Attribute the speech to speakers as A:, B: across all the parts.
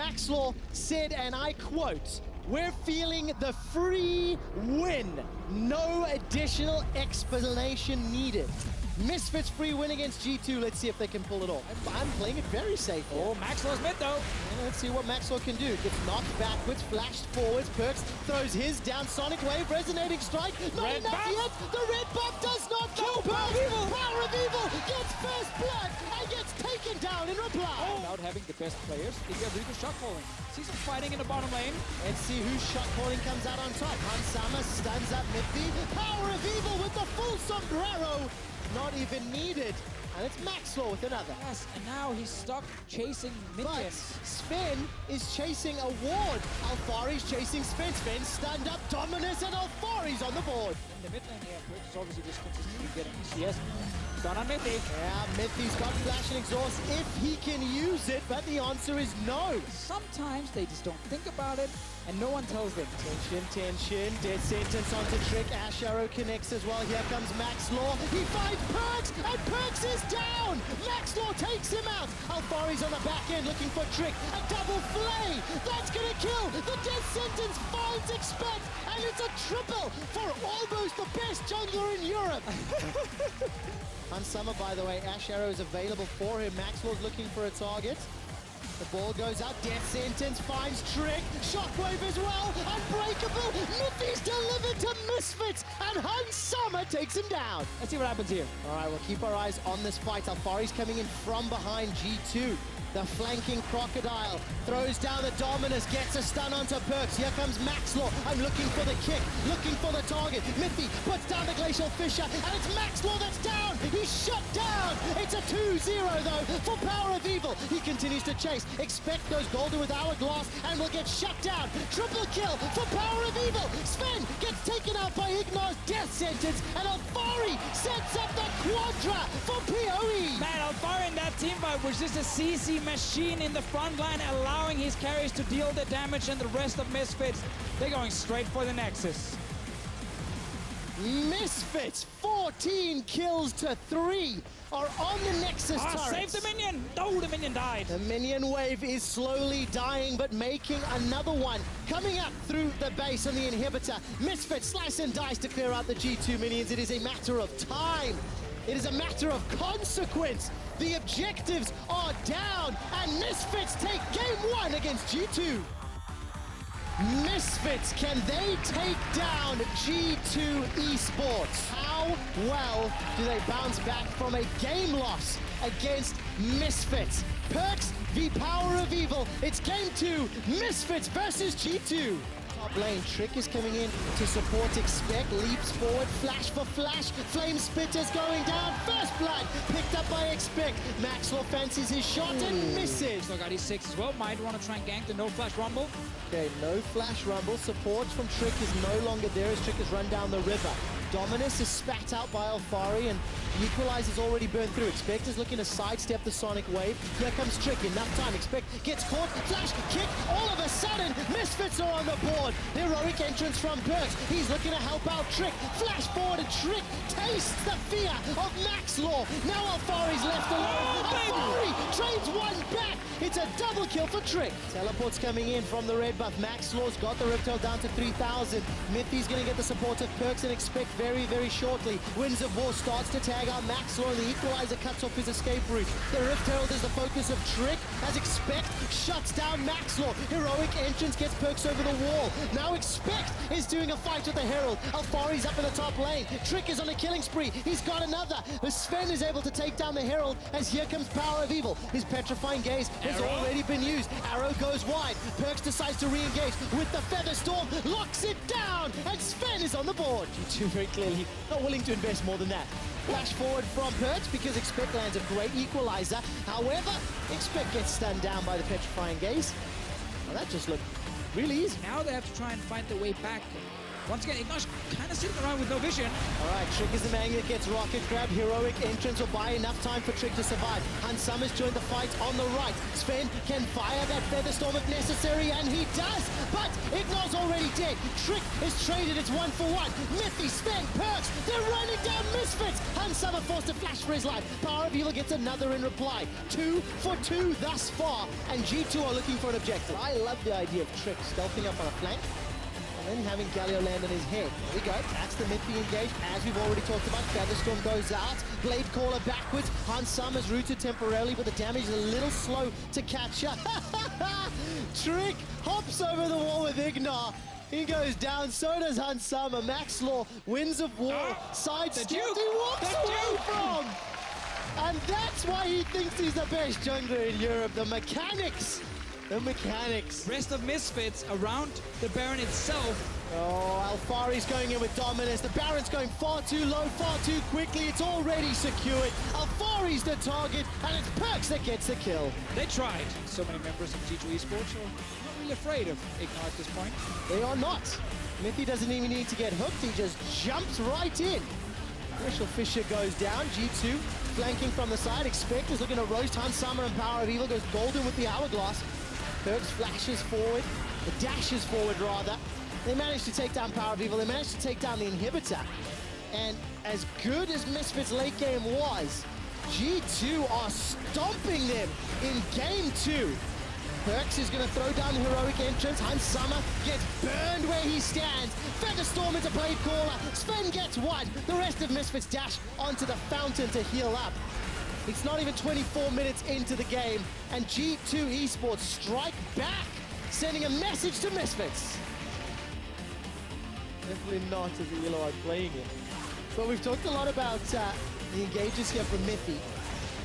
A: Maxlaw said, and I quote, "We're feeling the free win. No additional explanation needed." Misfits free win against G2. Let's see if they can pull it off. I'm playing it very safe here.
B: Oh, Maxlaw's mid though.
A: Yeah, let's see what Maxlaw can do. Gets knocked backwards, flashed forwards. Perks throws his down. Sonic Wave, resonating strike. Not
B: Red
A: enough
B: buff.
A: yet. The red buff does not kill Perks. Power of Evil gets first blood and gets taken down in reply.
B: Without having the best players, they get really good shot calling. See some fighting in the bottom lane.
A: Let's see whose shot calling comes out on top. Hansama stuns up Miffy. Power of Evil with the full sombrero. Not even needed. And it's Maxlaw with another.
B: Yes, and now he's stuck chasing
A: But
B: minions.
A: Sven is chasing a ward. Alfari's chasing Sven. Sven stunned up Dominus and Alfari's on the board.
B: In the mid lane here, Perks is obviously just consistently getting CS. Done on Mithy.
A: Yeah, Mithy's got flash and exhaust if he can use it, but the answer is no.
B: Sometimes they just don't think about it, and no one tells them.
A: Tension. Dead sentence onto Trick. Ash Arrow connects as well. Here comes Maxlaw. He finds Perks, and Perks is down. Maxlaw takes him out. Alfari's on the back end looking for Trick. A double flay. That's gonna kill. The death sentence finds Expect, and it's a triple for almost the best jungler in Europe. On Summer, by the way, Ash Arrow is available for him. Maxlaw's looking for a target. The ball goes out. Death Sentence finds Trick. Shockwave as well. Unbreakable. Miffy's delivered to Misfits. And Hun Summer takes him down.
B: Let's see what happens here.
A: All right, we'll keep our eyes on this fight. Alfari's coming in from behind G2. The flanking Crocodile throws down the Dominus, gets a stun onto Perks. Here comes Maxlaw. I'm looking for the kick, looking for the target. Miffy puts down the Glacial Fissure, and it's Maxlaw that's down. He's shut down. It's a 2-0 though for Power of Evil. He continues to chase. Expect goes golden with Hourglass and will get shut down. Triple kill for Power of Evil. Sven gets taken out by Ignar's death sentence, and Alfari sets up the Quadra for PoE.
B: Man, Alfari in that team fight was just a CC machine in the front line, allowing his carries to deal the damage, and the rest of Misfits, they're going straight for the Nexus.
A: Misfits, 14 kills to 3, are on the Nexus turret.
B: Save the minion! Oh, the minion died.
A: The minion wave is slowly dying, but making another one. Coming up through the base on the inhibitor. Misfits slice and dice to clear out the G2 minions. It is a matter of time. It is a matter of consequence. The objectives are down, and Misfits take game 1 against G2. Misfits, can they take down G2 Esports? How well do they bounce back from a game loss against Misfits? Perks v Power of Evil. It's game 2, Misfits versus G2. Top lane, Trick is coming in to support Expect, leaps forward, flash for flash, Flame Spitters going down, first blood, picked up by Expect. Maxlaw fancies his shot and misses.
B: Still got his 6 as well, might want to try and gank the no flash rumble.
A: Okay, no flash rumble, support from Trick is no longer there as Trick has run down the river. Dominus is spat out by Alfari, and the Equalizer's already burned through. Expect is looking to sidestep the Sonic Wave. Here comes Trick, enough time. Expect gets caught, flash, kick, all of a sudden, Misfits are on the board. Heroic entrance from Perks. He's looking to help out Trick. Flash forward, and Trick tastes the fear of Maxlaw. Now Alfari's left alone. Alfari trades one back. It's a double kill for Trick. Teleport's coming in from the red buff. Maxlaw's got the Rift Herald down to 3,000. Miffy's going to get the support of Perks and Expect very, very shortly. Winds of War starts to tag out Maxlaw, and the Equalizer cuts off his escape route. The Rift Herald is the focus of Trick as Expect shuts down Maxlaw. Heroic entrance gets Perks over the wall. Now Expect is doing a fight with the Herald. Alfari's up in the top lane. Trick is on a killing spree. He's got another. The Sven is able to take down the Herald as here comes Power of Evil. His Petrifying Gaze has already been used. Arrow goes wide. Perks decides to re-engage with the Feather Storm. Locks it down. And Sven is on the board. G2 very clearly not willing to invest more than that. Flash forward from Perks because Expect lands a great Equalizer. However, Expect gets stunned down by the Petrifying Gaze. Well, that just looked really easy.
B: Now they have to try and find their way back Once again, Ignosh kind of sitting around with no vision.
A: All right, Trick is the man that gets rocket grab. Heroic entrance will buy enough time for Trick to survive. Summers joined the fight on the right. Sven can fire that Featherstorm if necessary, and he does, but Ignor's already dead. Trick is traded, it's 1-for-1. Miffy, Sven, Perks, they're running down Misfits. Summer forced to flash for his life. Power of Evil gets another in reply. 2 for 2 thus far, and G2 are looking for an objective. I love the idea of Trick stealthing up on a flank, and then having Galio land on his head. There we go. That's the Miffy engage. As we've already talked about, Featherstorm goes out. Blade Caller backwards. Summer's rooted temporarily, but the damage is a little slow to catch up. Trick hops over the wall with Ignor. He goes down, so does Summer. Max Law wins of war. Side step he walks away from. And that's why he thinks he's the best jungler in Europe. The mechanics. The mechanics.
B: Rest of Misfits around the Baron itself.
A: Oh, Alfari's going in with dominance. The Baron's going far too low, far too quickly. It's already secured. Alfari's the target, and it's Perks that gets the kill.
B: They tried. So many members of G2 Esports are not really afraid of Ignor at this point.
A: They are not. Miffy doesn't even need to get hooked. He just jumps right in. Crystal Fisher goes down. G2 flanking from the side. Expect is looking to roast Summer, and Power of Evil goes golden with the hourglass. Perks flashes forward, the dashes forward rather. They managed to take down Power of Evil, they managed to take down the inhibitor. And as good as Misfits late game was, G2 are stomping them in game 2. Perks is going to throw down the heroic entrance. Summer gets burned where he stands. Featherstorm into Blade Caller. Sven gets one. The rest of Misfits dash onto the fountain to heal up. It's not even 24 minutes into the game, and G2 Esports strike back, sending a message to Misfits. Definitely not as the Elo are playing it. But we've talked a lot about the engages here from Miffy.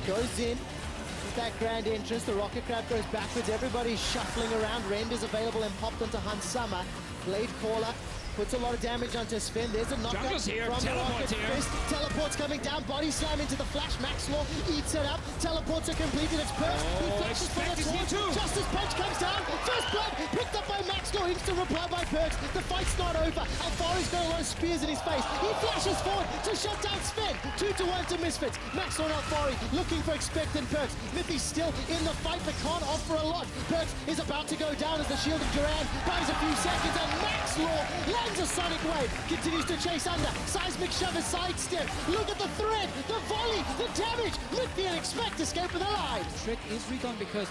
A: Goes in with that grand entrance, the rocket grab goes backwards, everybody's shuffling around, Render's available and popped onto Summer. Blade Caller puts a lot of damage onto Sven. There's a knockup
B: here,
A: from the rocket fist. Teleport's coming down, body slam into the flash. Max Law eats it up. Teleports are completed. It's Perks. He flashes for the torch. Justice Punch comes down. First blood picked up by Max Law. Instant reply by Perks. The fight's not over. Alfari's got a lot of spears in his face. He flashes forward to shut down Sven. 2-1 to Misfits. Max Law and Alfari looking for expectant Perks. Miffy's still in the fight but can't offer a lot. Perks is about to go down as the shield of Duran buys a few seconds, and Max Law lands a sonic wave, continues to chase under. Seismic shove, a sidestep. Look at the thread, the volley, the damage. Miffy and Expect escape with their lives.
B: Trick is recon because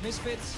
B: Misfits,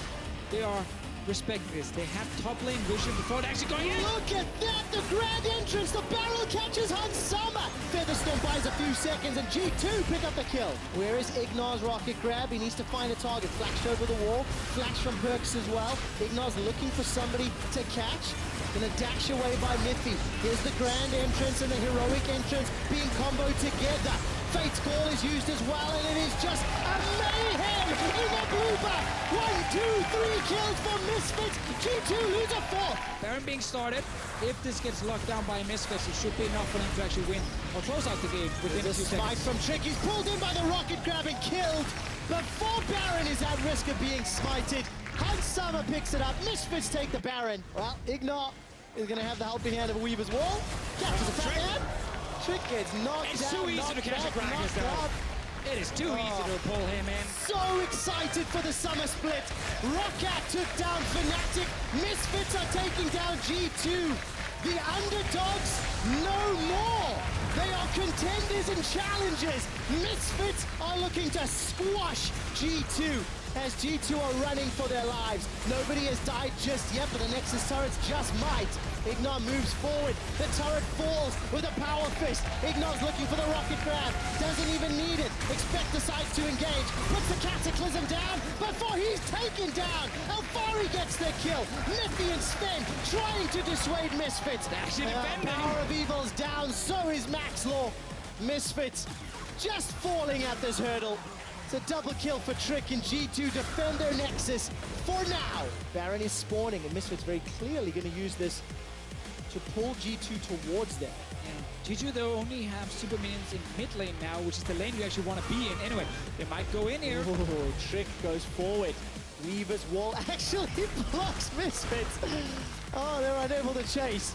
B: they are respecting this. They have top lane vision before they're actually going in.
A: Look at that, the grand entrance. The barrel catches Summer. Featherstorm buys a few seconds, and G2 pick up the kill. Where is Ignor's rocket grab? He needs to find a target. Flashed over the wall. Flash from Perks as well. Ignor's looking for somebody to catch. Gonna dash away by Miffy. Here's the grand entrance and the heroic entrance being comboed together. Fate's Call is used as well, and it is just a mayhem in the blooper. 1, 2, 3 kills for Misfits. G2 lose a 4th.
B: Baron being started. If this gets locked down by Misfits, it should be enough for them to actually win or close out the game within a few
A: Smite
B: seconds.
A: from Trick. He's pulled in by the rocket grab and killed before Baron is at risk of being smited. Summer picks it up. Misfits take the Baron. Well, Ignor is going to have the helping hand of Weaver's wall. Captures a fat man. Trick gets knocked
B: It's
A: down,
B: too easy to catch a Gragas though. It is too easy to pull him in.
A: So excited for the summer split. ROCCAT took down Fnatic. Misfits are taking down G2. The underdogs no more. They are contenders and challengers. Misfits are looking to squash G2 as G2 are running for their lives. Nobody has died just yet, but the Nexus turrets just might. Ignor moves forward. The turret falls with a power fist. Ignor's looking for the rocket grab. Doesn't even need it. Expect decides to engage. Puts the Cataclysm down before he's taken down. Alfari gets the kill. Miffy and Sven trying to dissuade Misfits. Power of Evil's down, so is Max Law. Misfits just falling at this hurdle. It's a double kill for Trick, and G2 defend their Nexus for now. Baron is spawning, and Misfits very clearly going to use this to pull G2 towards them.
B: Yeah. G2, they only have super minions in mid lane now, which is the lane you actually want to be in. Anyway, they might go in here.
A: Ooh, Trick goes forward. Weaver's wall actually blocks Misfits. Oh, they're unable to chase.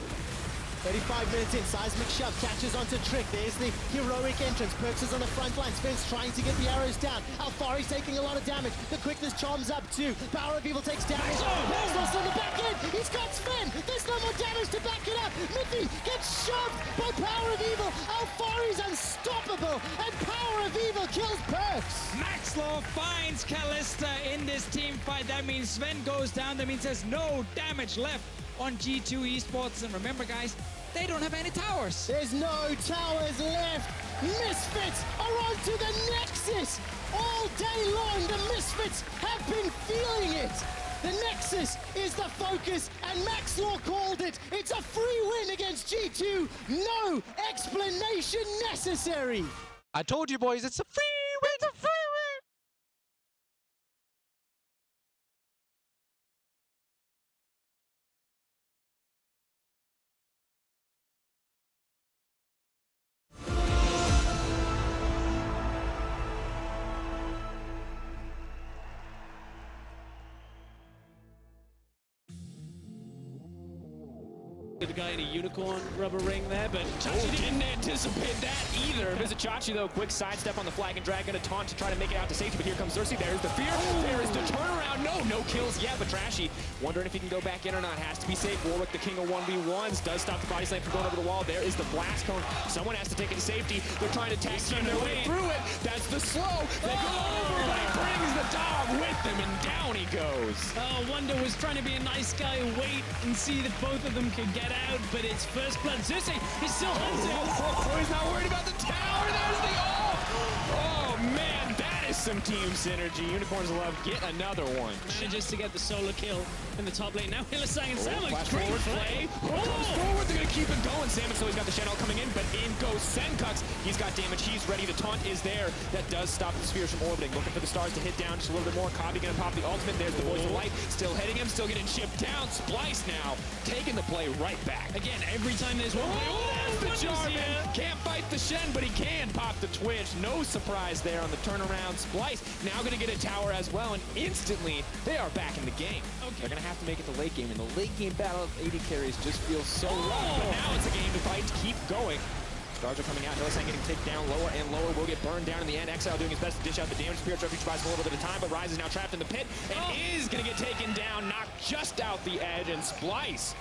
A: 35 minutes in, seismic shove, catches onto Trick. There's the heroic entrance. Perks is on the front line. Spence trying to get the arrows down. Alfari's taking a lot of damage. The quickness charms up too. Power of Evil takes damage. Maxwell's on the back end. He's got Sven. There's no more damage to back it up. Miffy gets shoved by Power of Evil. Alfari's unstoppable, and Power of Evil kills Perks.
B: Maxlaw finds Kalista in this team fight. That means Sven goes down. That means there's no damage left on G2 Esports. And remember, guys, they don't have any towers.
A: There's no towers left. Misfits are on to the Nexus. All day long, the Misfits have been feeling it. The Nexus is the focus, and Maxlaw called it. It's a free win against G2. No explanation necessary.
C: I told you, boys, it's a free win. It's a free win.
D: The guy in a unicorn rubber ring there, but Chachi didn't anticipate that either. VIT though, quick sidestep on the flag and drag, gonna taunt to try to make it out to safety, but here comes Xerxes. There's the fear, there is the turnaround. No kills yet, but Trashy wondering if he can go back in or not. Has to be safe. Warwick, the king of 1v1s, does stop the body slam from going over the wall. There is the blast cone. Someone has to take it to safety. They're trying to tag team their way through it. That's the slow. They go over, but he brings the dog with him, and down he goes.
E: Oh, Wonder was trying to be a nice guy, wait and see that both of them could get out, but it's first blood. Xerxes, he still has it.
D: He's not worried about the tower. There's the ult. Oh, man, that is some team synergy. Unicorns love get another one.
E: Manages to get the solo kill in the top lane. Now Hillisang and Samuel.
D: Flash forward play. Comes forward. They're going to keep it going. Samuel still, he's got the Shen ult coming in, but in goes Senkux. He's got damage. He's ready. The taunt is there. That does stop the spheres from orbiting. Looking for the stars to hit down just a little bit more. Kabi going to pop the ultimate. There's the Voice of Light. Still hitting him. Still getting chipped down. Splice now. Taking the play right back.
E: Again, every time there's one
D: There's the Jarvan. Can't fight the Shen, but he can pop the Twitch. No surprise there on the turnaround. Splice now going to get a tower as well, and instantly they are back in the game. They're going to have to make it the late game, and the late game battle of AD carries just feels so rough. But now it's a game to fight to keep going. Stars are coming out. Hillisang getting ticked down lower and lower. Will get burned down in the end. Exile doing his best to dish out the damage. Spirit Refuge buys a little bit of time, but Rise is now trapped in the pit and is going to get taken down. Knocked just out the edge, and Splice.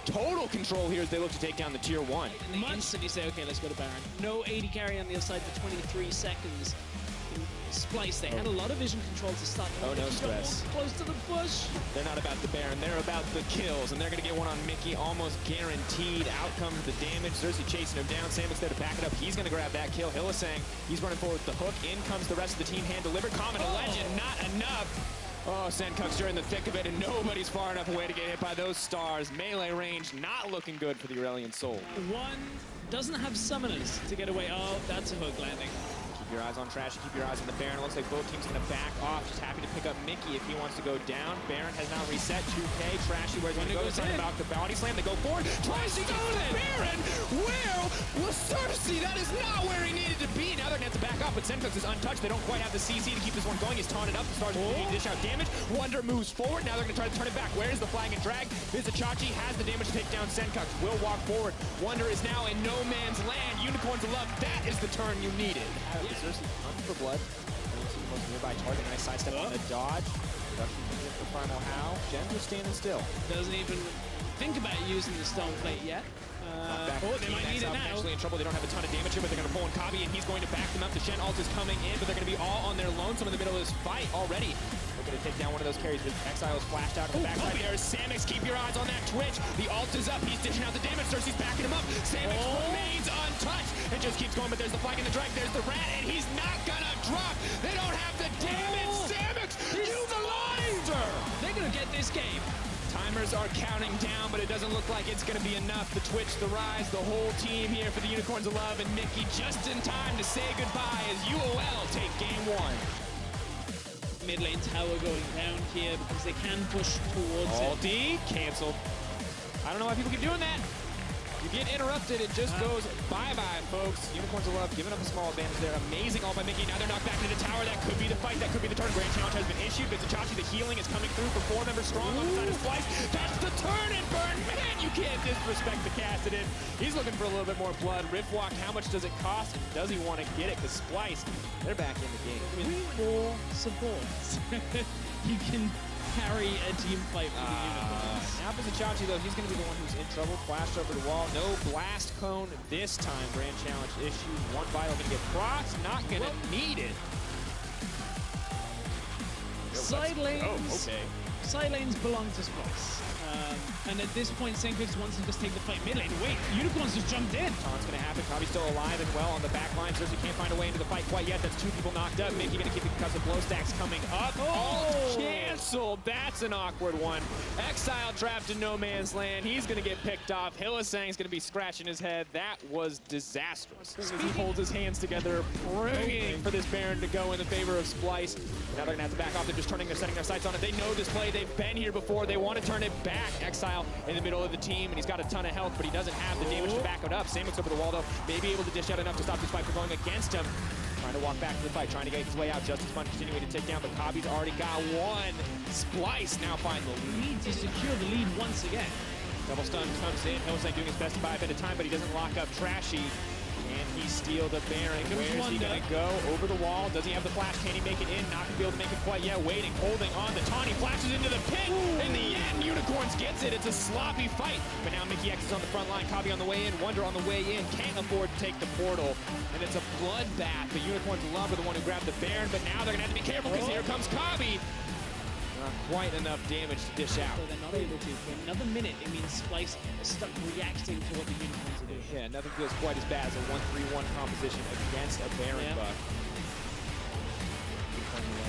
D: Total control here as they look to take down the tier 1.
E: And they instantly say, okay, let's go to Baron. No AD carry on the other side for 23 seconds. Splice, they had a lot of vision control to start.
D: Oh, no stress.
E: Close to the bush.
D: They're not about the Baron, they're about the kills, and they're going to get one on Mickey, almost guaranteed. Out comes the damage. Xerxes chasing him down. Samuk's there to back it up. He's going to grab that kill. Hillisang, he's running forward with the hook. In comes the rest of the team, hand delivered. Common, a legend, not enough. Oh, Senkux, you're in the thick of it, and nobody's far enough away to get hit by those stars. Melee range not looking good for the Aurelian Soul.
E: One doesn't have summoners to get away. Oh, that's a hook landing.
D: Keep your eyes on Trashy, keep your eyes on the Baron. It looks like both teams going to back off. Just happy to pick up Mickey if he wants to go down. Baron has now reset. 2K. Trashy, where's he going to go? Talking about the body slam. They go forward. Tries to go to Baron. Well, we'll start to see that is not where he needed to be. Now they're going to have to back off, but Senkux is untouched. They don't quite have the CC to keep this one going. He's taunted up. The stars need to dish out damage. Wonder moves forward. Now they're going to try to turn it back. Where's the flag and drag? VIT has the damage to take down Senkux. Will walk forward. Wonder is now in no man's land. Unicorns of Love. That is the turn you needed. For blood. Most nearby target. Nice sidestep on the dodge. Production comes in for Primal How. Jen was standing still.
E: Doesn't even think about using the stone plate yet. They might need it now.
D: Actually in trouble. They don't have a ton of damage here, but they're going to pull in Kabi, and he's going to back them up. The Shen ult is coming in, but they're going to be all on their lonesome in the middle of this fight already. Looking to take down one of those carries. The Exile is flashed out on the backside. There's Samix. Keep your eyes on that Twitch. The ult is up. He's dishing out the damage. Xerxes backing him up. Samix remains untouched. It just keeps going, but there's the flag and the drag. There's the rat, and he's not going to drop. They don't have the damage. Samix, utilizer.
E: They're going to get this game.
D: Timers are counting down, but it doesn't look like it's going to be enough. The Twitch, the Rise, the whole team here for the Unicorns of Love, and Mickey just in time to say goodbye as UOL take game 1.
E: Mid lane tower going down here because they can push towards it.
D: Ulti canceled. I don't know why people keep doing that. You get interrupted, it just goes bye-bye, folks. Unicorns of Love giving up a small advantage there. Amazing all by Mickey. Now they're knocked back into the tower. That could be the fight. That could be the turn. Grand challenge has been issued. VIT, the healing is coming through for 4 members strong on the side of Splice. That's the turn and burn. Man, you can't disrespect the Kassadin. He's looking for a little bit more blood. Riftwalk, how much does it cost? And does he want to get it? Because Splice, they're back in the game.
E: With 4 supports, you can carry a team fight for the Unicorns.
D: Now for Zachachi, though, he's going to be the one who's in trouble. Flashed over the wall. No blast cone this time. Grand challenge issue. One vital going to get procs. Not going to need it.
E: Side lanes.
D: Oh, okay.
E: Side lanes belong to Splice. And at this point, Senkox wants to just take the fight mid lane. Wait, Unicorns just jumped in.
D: Taunt's going to happen. Kabi's still alive and well on the back line. Cersei can't find a way into the fight quite yet. That's 2 people knocked up. Mickey going to keep it because of blow stacks coming up. Oh, canceled. That's an awkward one. Exile trapped in no man's land. He's going to get picked off. Hillisang's going to be scratching his head. That was disastrous. As he holds his hands together, praying for this Baron to go in the favor of Splice. Now they're going to have to back off. They're just setting their sights on it. They know this play. They've been here before. They want to turn it back. Exile in the middle of the team, and he's got a ton of health, but he doesn't have the damage to back it up. Samix over the wall, though, may be able to dish out enough to stop this fight from going against him. Trying to walk back to the fight, trying to get his way out. Justice Fund continuing to take down, but Kabi's already got one. Splice now find the lead.
E: Need to secure the lead once again.
D: Double stun comes in. Hillisang doing his best to buy a bit of time, but he doesn't lock up Trashy. And he steal the Baron. Where's he going to go? Over the wall. Does he have the flash? Can he make it in? Not going to be able to make it quite yet. Waiting, holding on. The taunt. He flashes into the pit. Ooh. In the end, Unicorns gets it. It's a sloppy fight. But now Mickey X is on the front line. Kabi on the way in. Wonder on the way in. Can't afford to take the portal. And it's a bloodbath. The Unicorns love are the one who grabbed the Baron. But now they're going to have to be careful because here comes Kabi. Not quite enough damage to dish out.
E: So they're not able to. For another minute, it means Splice is stuck reacting to what the Unicorns are doing.
D: Yeah, nothing feels quite as bad as a 1-3-1 composition against a Baron buff.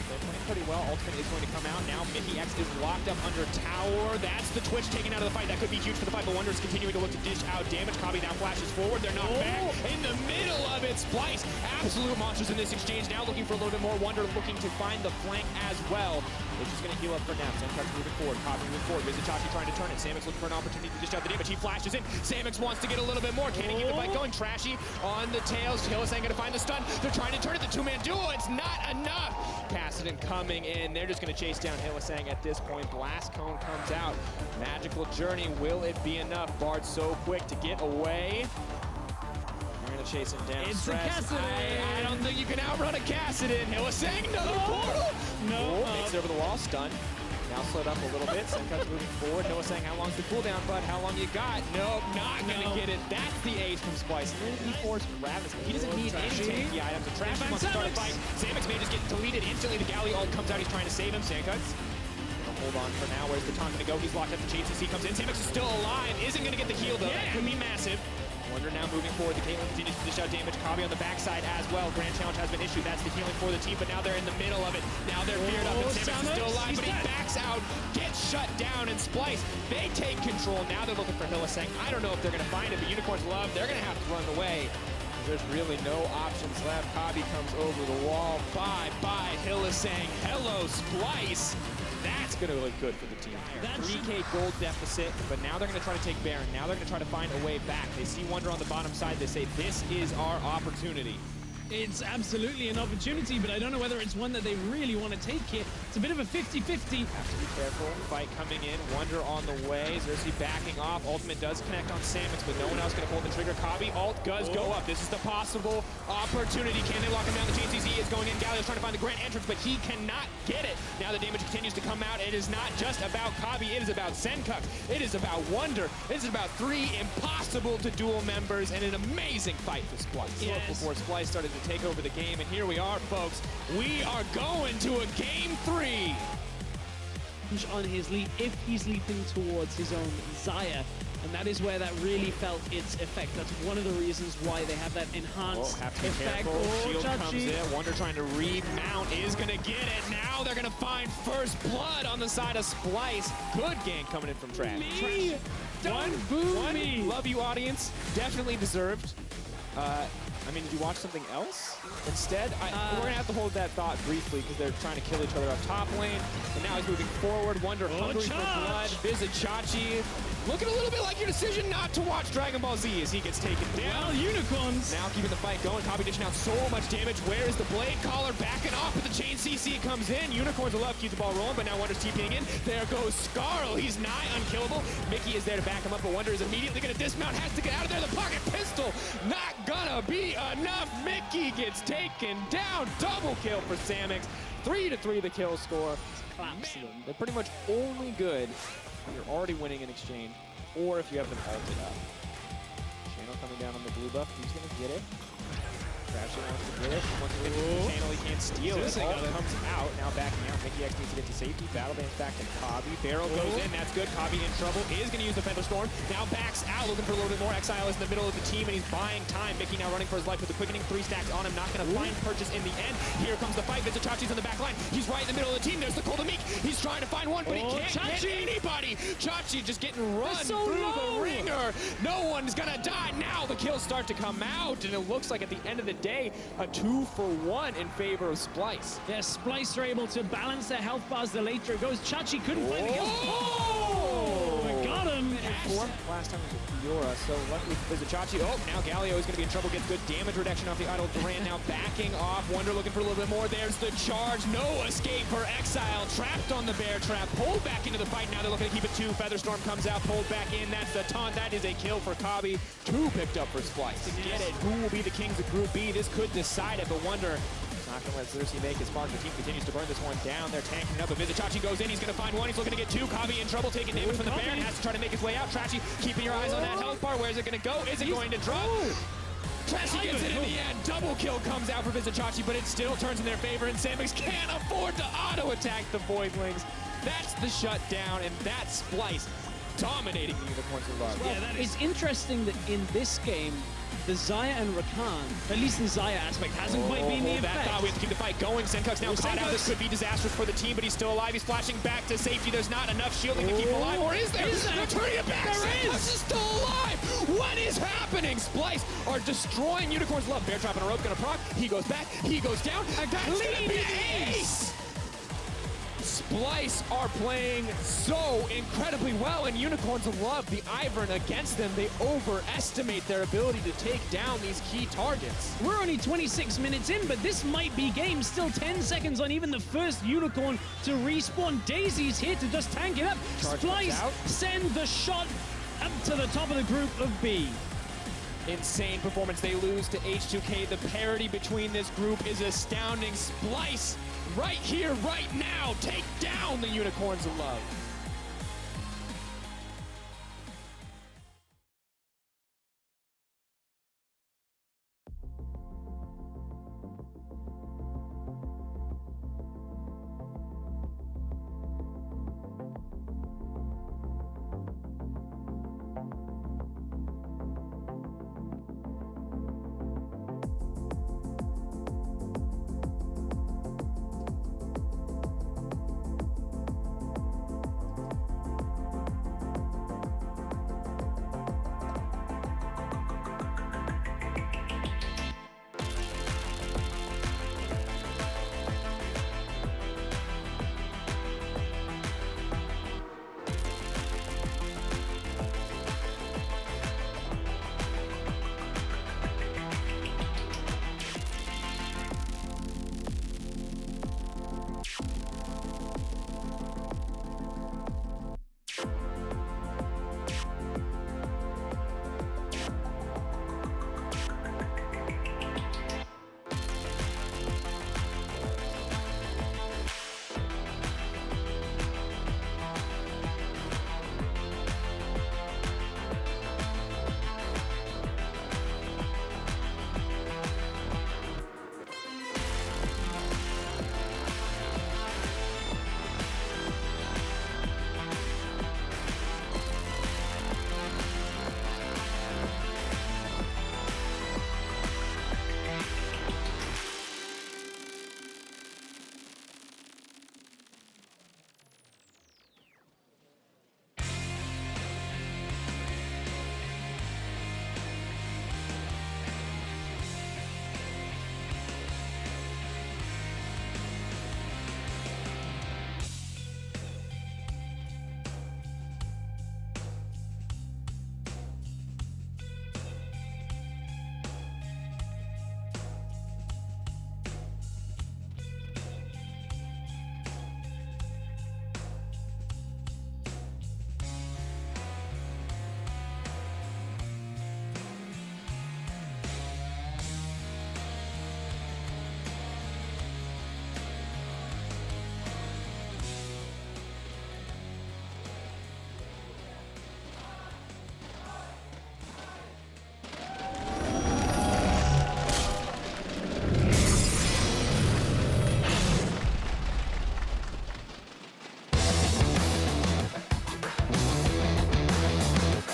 D: They're playing pretty well. Ultimate is going to come out. Now Mickey X is locked up under tower. That's the Twitch taken out of the fight. That could be huge for the fight, but Wonder is continuing to look to dish out damage. Kabi now flashes forward. They're knocked back. In the middle of it, Splice. Absolute monsters in this exchange. Now looking for a little bit more. Wonder looking to find the flank as well. They're just going to heal up for now. Samix moving forward. Kabi moving forward. Vizichachi trying to turn it. Samix looking for an opportunity to dish out the damage. He flashes in. Samix wants to get a little bit more. Can he keep the fight going? Trashy on the tails. Hillisang going to find the stun. They're trying to turn it. The 2-man duo. It's not enough. Kassadin coming in. They're just going to chase down Hillisang at this point. Blast Cone comes out. Magical Journey. Will it be enough? Bard so quick to get away. They're going to chase him down.
E: It's a Kassadin.
D: I don't think you can outrun a Kassadin. Hillisang, another portal.
E: No.
D: Makes it over the wall. Stun. Now slowed up a little bit. Senko's moving forward. Hillisang, how long's the cooldown, bud? How long you got? Nope, not going to get it. That's the ace from Splice. And then he forced Ravenous. He doesn't need any tanky items. The Trash wants to start a fight. Samix may just get deleted instantly. The Galley ult comes out. He's trying to save him. Senko's hold on for now. Where's the taunt going to go? He's locked up the chains as he comes in. Samix is still alive. Isn't going to get the heal, though. That could be massive. Wonder now moving forward. The Caitlyn continues to dish out damage. Kabi on the backside as well. Grand challenge has been issued. That's the healing for the team, but now they're in the middle of it. Now they're feared up, and Samix is still alive, but he backs out, gets shut down, and Splice, they take control. Now they're looking for Hillisang. I don't know if they're going to find it, but Unicorns love. They're going to have to run away. There's really no options left. Kabi comes over the wall. Bye-bye, Hillisang. Hello, Splice. That's going to look good for the team. 3K gold deficit, but now they're going to try to take Baron. Now they're going to try to find a way back. They see Wonder on the bottom side. They say, this is our opportunity.
E: It's absolutely an opportunity, but I don't know whether it's one that they really want to take here. It's a bit of a 50-50.
D: Have to be careful. Fight coming in. Wonder on the way. Cersei backing off. Ultimate does connect on Samix, but no one else going to pull the trigger. Kabi, ult does go up. This is the possible opportunity. Can they lock him down? The GCZ is going in. Galio's trying to find the grand entrance, but he cannot get it. Now the damage continues to come out. It is not just about Kabi. It is about Senkox. It is about Wonder. It is about 3 impossible to duel members and an amazing fight for Splice.
E: Yes.
D: Before Splice started to take over the game, and here we are, folks. We are going to a game 3.
E: On his leap, if he's leaping towards his own Zaya, and that is where that really felt its effect. That's one of the reasons why they have that enhanced
D: have to be
E: effect.
D: careful. Shield
E: Chachi.
D: comes in. Wonder trying to remount is going to get it. Now they're going to find first blood on the side of Splice. Good gank coming in from Trash.
E: Me? Don't boo me.
D: Love you, audience. Definitely deserved. I mean, did you watch something else instead? We're going to have to hold that thought briefly because they're trying to kill each other up top lane. And now he's moving forward. Wonder hungry for blood. Visit Chachi. Looking a little bit like your decision not to watch Dragon Ball Z as he gets taken down.
E: Well, Unicorns.
D: Now keeping the fight going. Copy dishing out so much damage. Where is the Blade Caller backing off with the chain CC comes in. Unicorns will love, keep the ball rolling, but now Wonder's TPing in. There goes Scarl. He's nigh unkillable. Mickey is there to back him up, but Wonder is immediately going to dismount. Has to get out of there. The pocket pistol not gonna be enough. Mickey gets taken down. Double kill for Samix. 3-3 the kill score.
E: Claps them.
D: They're pretty much only good when you're already winning in exchange, or if you have them ulted up. Channel coming down on the blue buff. Who's gonna get it? Crasher wants to get it. Once he gets to the channel, he can't steal it. Ult comes out. Now backing out. Mickey X needs to get to safety. Battle Band's back to Kabi. Barrel goes in. That's good. Kabi in trouble. Is going to use the Feather Storm. Now backs out, looking for a little bit more. Exile is in the middle of the team, and he's buying time. Mickey now running for his life with the quickening. 3 stacks on him. Not going to find purchase in the end. Here comes the fight. Visit Chachi's in the back line. He's right in the middle of the team. There's the Cold Meek. He's trying to find one, but he can't get anybody. Chachi just getting run through the ringer. No one's going to die. Now the kills start to come out, and it looks like at the end of the day, a 2-for-1 in favor of Splice.
E: Yeah, Splice are able to balance their health bars. The later it goes, Chachi couldn't find the kill.
D: Oh!
E: Got him.
D: Last time was with Fiora, so luckily for Chachi. Oh, now Galio is going to be in trouble. Gets good damage reduction off the idle Duran. Now backing off. Wonder looking for a little bit more. There's the charge. No escape for Exile. Trapped on the bear trap. Pulled back into the fight. Now they're looking to keep it 2. Featherstorm comes out. Pulled back in. That's the taunt. That is a kill for Kabi. 2 picked up for Splice. To get it. Who will be the kings of Group B? This could decide it, but Wonder not going to let Xerxes make his mark. The team continues to burn this one down. They're tanking up. A Visit Chachi goes in. He's going to find one. He's looking to get 2. Kabi in trouble, taking damage from the Baron. Has to try to make his way out. Trashy keeping your eyes on that health bar. Where is it going to go? Is it going to drop? Trashy gets it in the end. Double kill comes out for Visit Chachi, but it still turns in their favor, and Samix can't afford to auto-attack the Voidlings. That's the shutdown, and that's Splice dominating the Unicorns of Love.
E: Yeah, it's interesting that in this game, the Xayah and Rakan, at least the Xayah aspect, hasn't quite been the effect.
D: We have to keep the fight going. Senkuk's now caught out. This could be disastrous for the team, but he's still alive. He's flashing back to safety. There's not enough shielding to keep him alive, or is there? They're turning it back. Senkuk is still alive. What is happening? Splice are destroying Unicorns Love. Bear trap and a rope gonna proc. He goes back. He goes down. And that's gonna be ace. Splice are playing so incredibly well, and Unicorns of Love, the Ivern against them, they overestimate their ability to take down these key targets.
E: We're only 26 minutes in, but this might be game. Still 10 seconds on even the first Unicorn to respawn. Daisy's here to just tank it up. Splice send the shot up to the top of the group of B.
D: Insane performance. They lose to H2K. The parity between this group is astounding. Splice, right here, right now, take down the Unicorns of Love.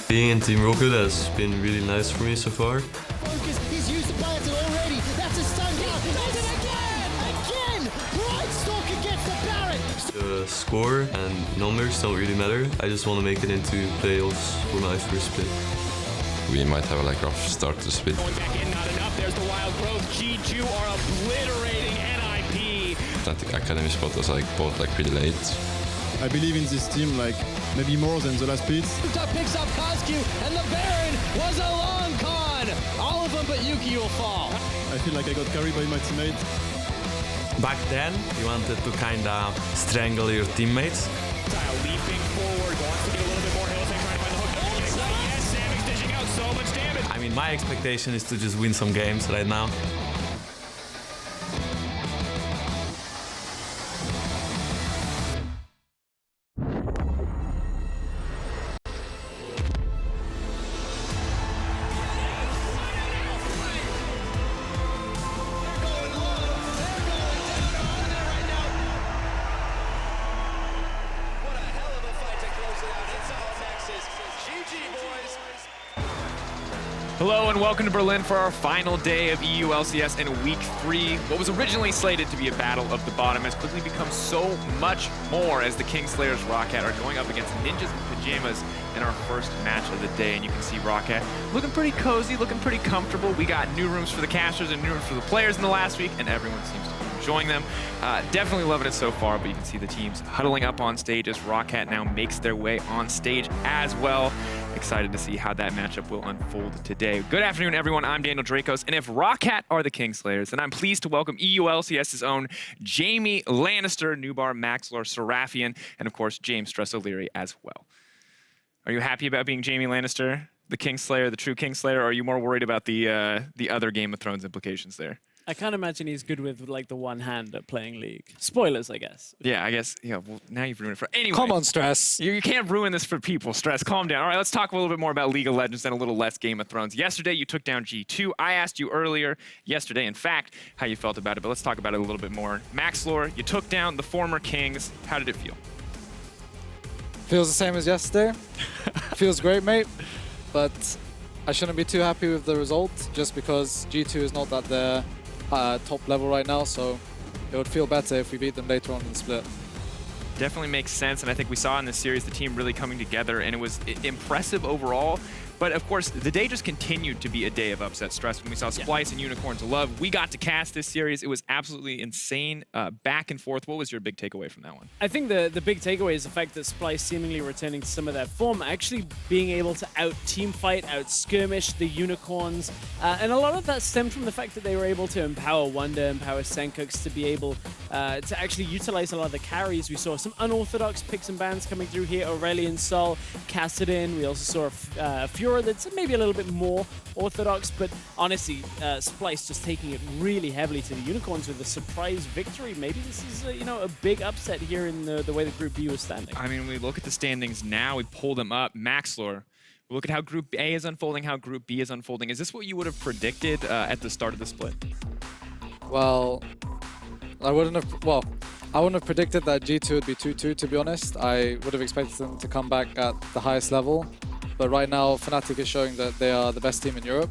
F: Being in Team ROCCAT has been really nice for me so far.
A: Focus, he's used the Pyjamas already. That's a stun down. He does it again! Again! Bright Stalker gets the Baron!
F: The score and numbers don't really matter. I just want to make it into playoffs for my first split.
G: We might have a rough start to the split.
D: Going back in, not enough. There's the wild growth. G2 are obliterating NIP.
G: I think Academy spot was both pretty late.
H: I believe in this team maybe more than the last splits.
I: Picks up Coscu, and the Baron was a long con. All of them but Yuki will fall.
H: I feel like I got carried by my teammates.
F: Back then, you wanted to kind of strangle your teammates.
D: Leaping forward, wants to get a little bit more hills and trying to find the hook. Yes, Samik's dishing out so much damage.
F: I mean, my expectation is to just win some games right now.
D: Hello and welcome to Berlin for our final day of EULCS in Week 3. What was originally slated to be a battle of the bottom has quickly become so much more as the Kingslayers ROCCAT are going up against Ninjas in Pyjamas in our first match of the day. And you can see ROCCAT looking pretty cozy, looking pretty comfortable. We got new rooms for the casters and new rooms for the players in the last week, and everyone seems to be enjoying them. Definitely loving it so far, but you can see the teams huddling up on stage as ROCCAT now makes their way on stage as well. Excited to see how that matchup will unfold today. Good afternoon, everyone. I'm Daniel Dracos, and if ROCCAT are the Kingslayers, then I'm pleased to welcome EULCS's own Jamie Lannister, Nubar, Maxlor, Seraphian, and of course, James Stress O'Leary as well. Are you happy about being Jamie Lannister, the Kingslayer, the true Kingslayer, or are you more worried about the other Game of Thrones implications there?
E: I can't imagine he's good with the one hand at playing League. Spoilers, I guess.
D: Yeah, I guess. Yeah, well, now you've ruined it for anyway.
C: Come on, Stress.
D: You can't ruin this for people, Stress. Calm down. All right, let's talk a little bit more about League of Legends and a little less Game of Thrones. Yesterday, you took down G2. I asked you earlier, yesterday, in fact, how you felt about it, but let's talk about it a little bit more. Maxlor, you took down the former Kings. How did it feel?
C: Feels the same as yesterday. Feels great, mate. But I shouldn't be too happy with the result just because G2 is not at their top level right now, so it would feel better if we beat them later on in the split.
D: Definitely makes sense, and I think we saw in this series the team really coming together, and it was impressive overall. But of course, the day just continued to be a day of upset stress. When we saw Splice and Unicorns of Love, we got to cast this series. It was absolutely insane, back and forth. What was your big takeaway from that one?
E: I think the big takeaway is the fact that Splice seemingly returning to some of their form, actually being able to out-team fight, out-skirmish the Unicorns. And a lot of that stemmed from the fact that they were able to empower Wonder, empower Senkux to be able to actually utilize a lot of the carries. We saw some unorthodox picks and bans coming through here. Aurelion Sol, Kassadin. We also saw Fury that's maybe a little bit more orthodox, but honestly, Splice just taking it really heavily to the Unicorns with a surprise victory. Maybe this is a big upset here in the way the Group B was standing.
D: I mean, we look at the standings now, we pull them up. Maxlor, we look at how Group A is unfolding, how Group B is unfolding. Is this what you would have predicted at the start of the split?
C: Well, I wouldn't have predicted that G2 would be 2-2, to be honest. I would have expected them to come back at the highest level. But right now, Fnatic is showing that they are the best team in Europe.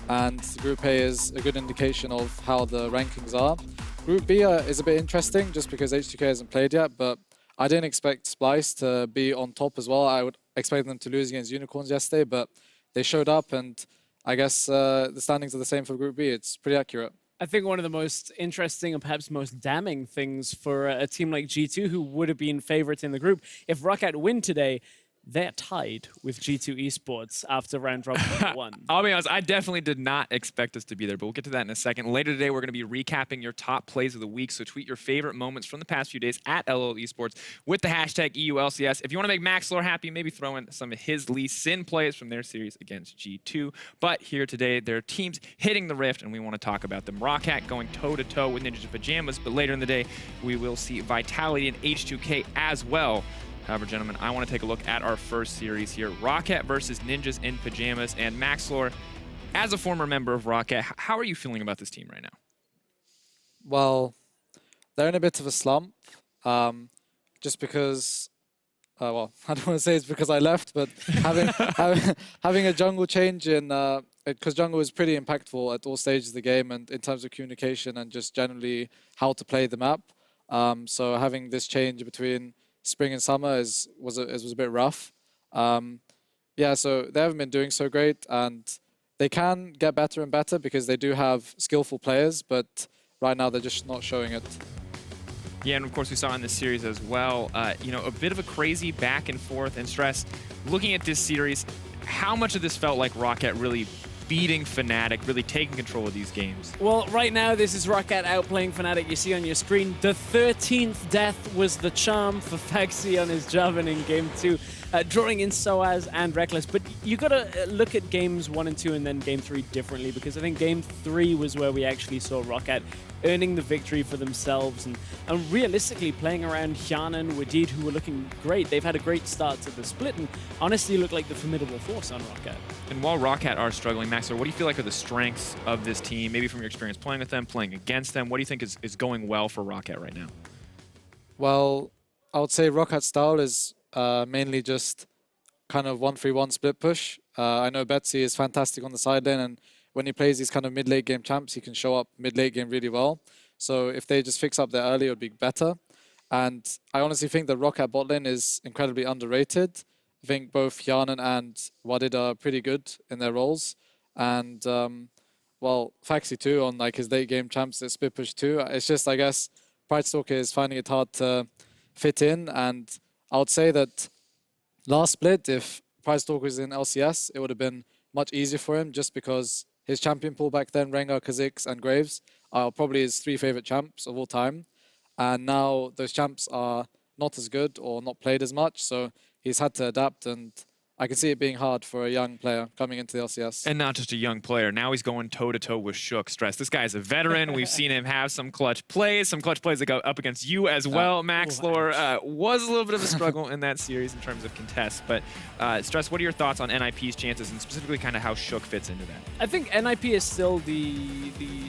C: And Group A is a good indication of how the rankings are. Group B is a bit interesting just because H2K hasn't played yet. But I didn't expect Splice to be on top as well. I would expect them to lose against Unicorns yesterday. But they showed up, and I guess the standings are the same for Group B. It's pretty accurate.
E: I think one of the most interesting and perhaps most damning things for a team like G2, who would have been favorites in the group, if ROCCAT win today, they're tied with G2 Esports after round robin number 1.
D: I'll be honest, I definitely did not expect us to be there, but we'll get to that in a second. Later today, we're going to be recapping your top plays of the week, so tweet your favorite moments from the past few days at LOL Esports with the hashtag EULCS. If you want to make Maxlor happy, maybe throw in some of his Lee Sin plays from their series against G2. But here today, there are teams hitting the rift, and we want to talk about them. ROCCAT going toe-to-toe with Ninjas in Pyjamas, but later in the day, we will see Vitality and H2K as well. However, gentlemen, I want to take a look at our first series here. ROCCAT versus Ninjas in Pyjamas. And Maxlor, as a former member of ROCCAT, how are you feeling about this team right now?
C: Well, they're in a bit of a slump, just because well, I don't want to say it's because I left, but having a jungle change in, because jungle is pretty impactful at all stages of the game and in terms of communication and just generally how to play the map. So having this change between spring and summer was a bit rough. Yeah, so they haven't been doing so great, and they can get better and better because they do have skillful players, but right now they're just not showing it.
D: Yeah, and of course we saw in this series as well, you know, a bit of a crazy back and forth and stress. Looking at this series, how much of this felt like ROCCAT really beating Fnatic, really taking control of these games?
E: Well, right now, this is ROCCAT outplaying Fnatic. You see on your screen, the 13th death was the charm for Faxi on his Jarvan in Game 2, drawing in Soaz and Reckless. But you got to look at Games 1 and 2 and then Game 3 differently, because I think Game 3 was where we actually saw ROCCAT earning the victory for themselves and realistically playing around Hyana and Wadid, who were looking great. They've had a great start to the split and honestly look like the formidable force on ROCCAT.
D: And while ROCCAT are struggling, Maxler, what do you feel like are the strengths of this team? Maybe from your experience playing with them, playing against them, what do you think is going well for ROCCAT right now?
C: Well, I would say ROCCAT's style is mainly just kind of 1-3-1 split push. I know Betsy is fantastic on the side lane, and when he plays these kind of mid-late game champs, he can show up mid-late game really well. So if they just fix up there early, it would be better. And I honestly think that ROCCAT bot lane is incredibly underrated. I think both Hyanan and Wadid are pretty good in their roles. And, well, Faxi too on like his late game champs at split push too. It's just, I guess, Pridestalker is finding it hard to fit in. And I would say that last split, if Pridestalker was in LCS, it would have been much easier for him just because his champion pool back then, Rengar, Kha'Zix, and Graves, are probably his 3 favorite champs of all time. And now those champs are not as good or not played as much, so he's had to adapt, and I can see it being hard for a young player coming into the LCS.
D: And not just a young player. Now he's going toe-to-toe with Shook. Stress. This guy's a veteran. We've seen him have some clutch plays that go up against you as well. Maxlore was a little bit of a struggle in that series in terms of contests. But Stress, what are your thoughts on NIP's chances and specifically kind of how Shook fits into that?
E: I think NIP is still the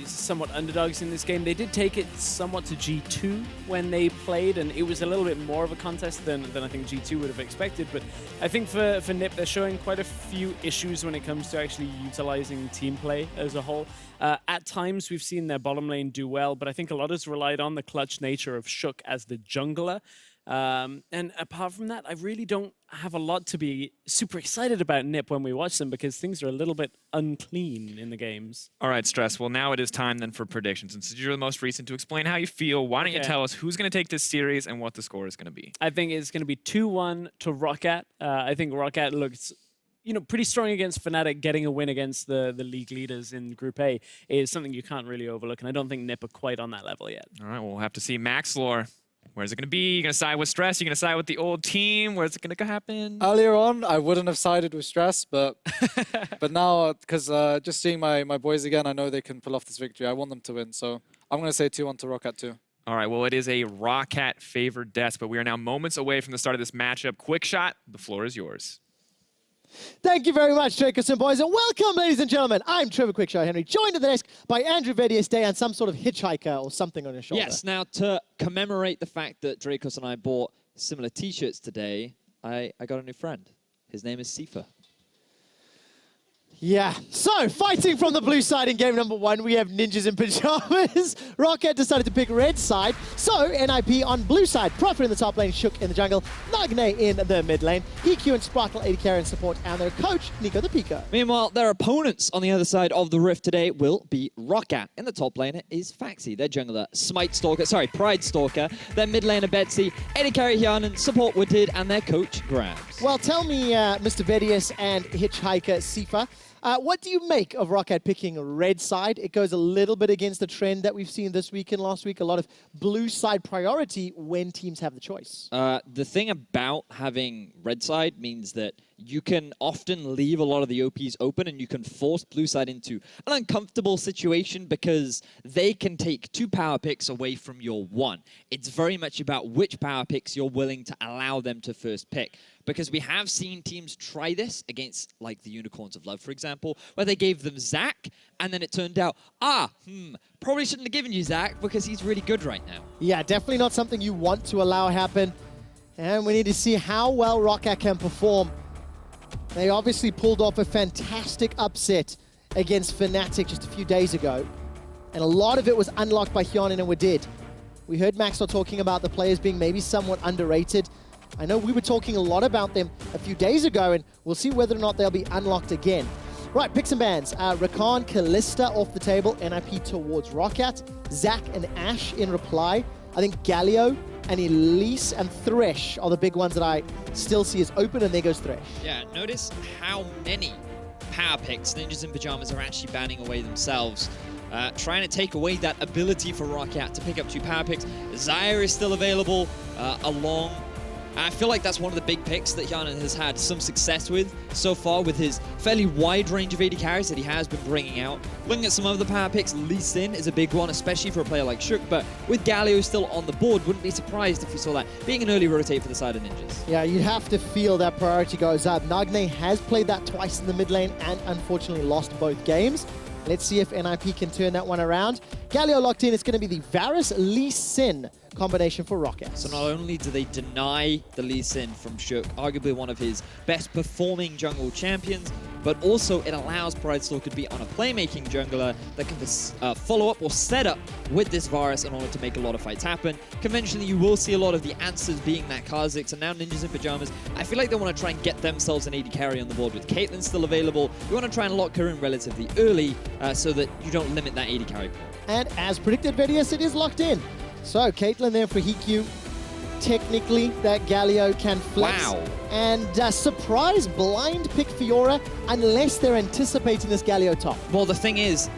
E: somewhat underdogs in this game. They did take it somewhat to G2 when they played, and it was a little bit more of a contest than I think G2 would have expected. But I think for NIP, they're showing quite a few issues when it comes to actually utilizing team play as a whole. At times, we've seen their bottom lane do well, but I think a lot has relied on the clutch nature of Shook as the jungler. And apart from that, I really don't have a lot to be super excited about NIP when we watch them because things are a little bit unclean in the games. All right, Stress. Well, now it is time then for predictions. And since you're the most recent to explain how you feel, why don't you tell us who's going to take this series and what the score is going to be? I think it's going to be 2-1 to ROCCAT. I think ROCCAT looks pretty strong against Fnatic. Getting a win against the league leaders in Group A is something you can't really overlook, and I don't think NIP are quite on that level yet. All right, well, we'll have to see. Maxlore, where's it going to be? You going to side with Stress? You going to side with the old team? Where's it going to happen? Earlier on, I wouldn't have sided with Stress, but but now, because just seeing my boys again, I know they can pull off this victory. I want them to win, so I'm going to say 2-1 to ROCCAT too. All right, well, it is a ROCCAT favored death, but we are now moments away from the start of this matchup. Quick shot, the floor is yours.
A: Thank you very much, Dracos and boys, and welcome, ladies and gentlemen. I'm Trevor Quickshot Henry, joined at the desk by Andrew Vedius Day and some sort of hitchhiker or something on his shoulder.
J: Yes, now to commemorate the fact that Dracos and I bought similar t-shirts today, I got a new friend. His name is Sifa.
A: Yeah, so fighting from the blue side in game number 1, we have ninjas in pajamas. ROCCAT decided to pick red side, so NIP on blue side. Prophet in the top lane, Shook in the jungle, Nagne in the mid lane, EQ and Sparkle AD carry and support, and their coach, Nico the Pico.
J: Meanwhile, their opponents on the other side of the rift today will be ROCCAT. In the top lane is Faxi, their jungler, Pridestalker, their mid laner Betsy, AD carry Hyanan, support Wadid, and their coach Grabs.
A: Well, tell me, Mr. Vedius and hitchhiker Sifa, what do you make of ROCCAT picking red side? It goes a little bit against the trend that we've seen this week and last week. A lot of blue side priority when teams have the choice.
J: The thing about having red side means that you can often leave a lot of the OPs open and you can force blue side into an uncomfortable situation because they can take 2 power picks away from your 1. It's very much about which power picks you're willing to allow them to first pick. Because we have seen teams try this against, like, the Unicorns of Love, for example, where they gave them Zac, and then it turned out, probably shouldn't have given you Zac because he's really good right now.
A: Yeah, definitely not something you want to allow happen. And we need to see how well ROCCAT can perform. They obviously pulled off a fantastic upset against Fnatic just a few days ago. And a lot of it was unlocked by Hyonin and Wadid. We heard Maxwell talking about the players being maybe somewhat underrated. I know we were talking a lot about them a few days ago, and we'll see whether or not they'll be unlocked again. Right, picks and bans. Rakan, Kalista off the table, NIP towards ROCCAT. Zach and Ash in reply. I think Galio and Elise and Thresh are the big ones that I still see as open, and there goes Thresh.
J: Yeah, notice how many power picks Ninjas in Pyjamas are actually banning away themselves. Trying to take away that ability for ROCCAT to pick up 2 power picks. Zyre is still available along. I feel like that's one of the big picks that Hyonin has had some success with so far, with his fairly wide range of AD carries that he has been bringing out. Looking at some of the power picks, Lee Sin is a big one, especially for a player like Shook, but with Galio still on the board, wouldn't be surprised if we saw that being an early rotate for the side of Ninjas.
A: Yeah, you'd have to feel that priority goes up. Nagne has played that twice in the mid lane and unfortunately lost both games. Let's see if NIP can turn that one around. Galio locked in. It's going to be the Varus Lee Sin combination for ROCCAT.
J: So not only do they deny the Lee Sin from Shook, arguably one of his best performing jungle champions, but also it allows Pridestalker to be on a playmaking jungler that can follow up or set up with this Varus in order to make a lot of fights happen. Conventionally, you will see a lot of the answers being that Kha'Zix, and now Ninjas in Pyjamas, I feel like they want to try and get themselves an AD carry on the board with Caitlyn still available. You want to try and lock her in relatively early so that you don't limit that AD carry pool.
A: And as predicted, Vedius, it is locked in. So Caitlyn there for Hikyu. Technically, that Galio can flex.
J: Wow.
A: And surprise blind pick Fiora, unless they're anticipating this Galio top.
J: Well, the thing is,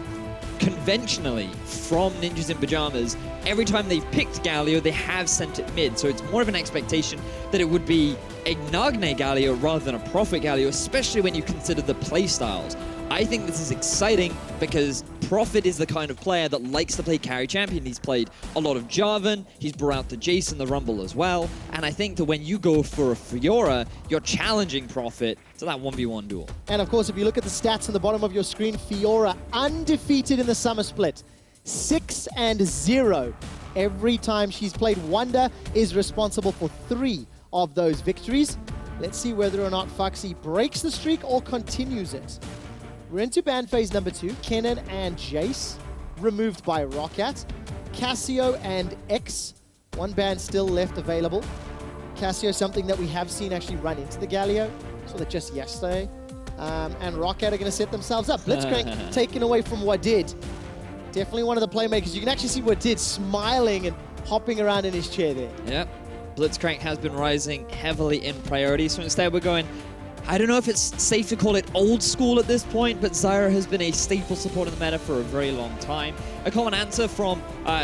J: conventionally, from Ninjas in Pyjamas, every time they've picked Galio, they have sent it mid. So it's more of an expectation that it would be a Nagne Galio rather than a Prophet Galio, especially when you consider the playstyles. I think this is exciting because Prophet is the kind of player that likes to play carry champion. He's played a lot of Jarvan, he's brought out the Jace in the Rumble as well, and I think that when you go for a Fiora, you're challenging Prophet to that 1v1 duel.
A: And of course, if you look at the stats on the bottom of your screen, Fiora undefeated in the summer split. 6-0. Every time she's played, Wonder is responsible for 3 of those victories. Let's see whether or not Foxy breaks the streak or continues it. We're into ban phase number 2. Kennen and Jace removed by ROCCAT. Cassio and X, 1 ban still left available. Cassio, something that we have seen actually run into the Galio. Saw that just yesterday. And ROCCAT are going to set themselves up. Blitzcrank taken away from Wadid. Definitely one of the playmakers. You can actually see Wadid smiling and hopping around in his chair there.
J: Yep. Blitzcrank has been rising heavily in priority. So instead we're going, I don't know if it's safe to call it old school at this point, but Zyra has been a staple support in the meta for a very long time. A common answer from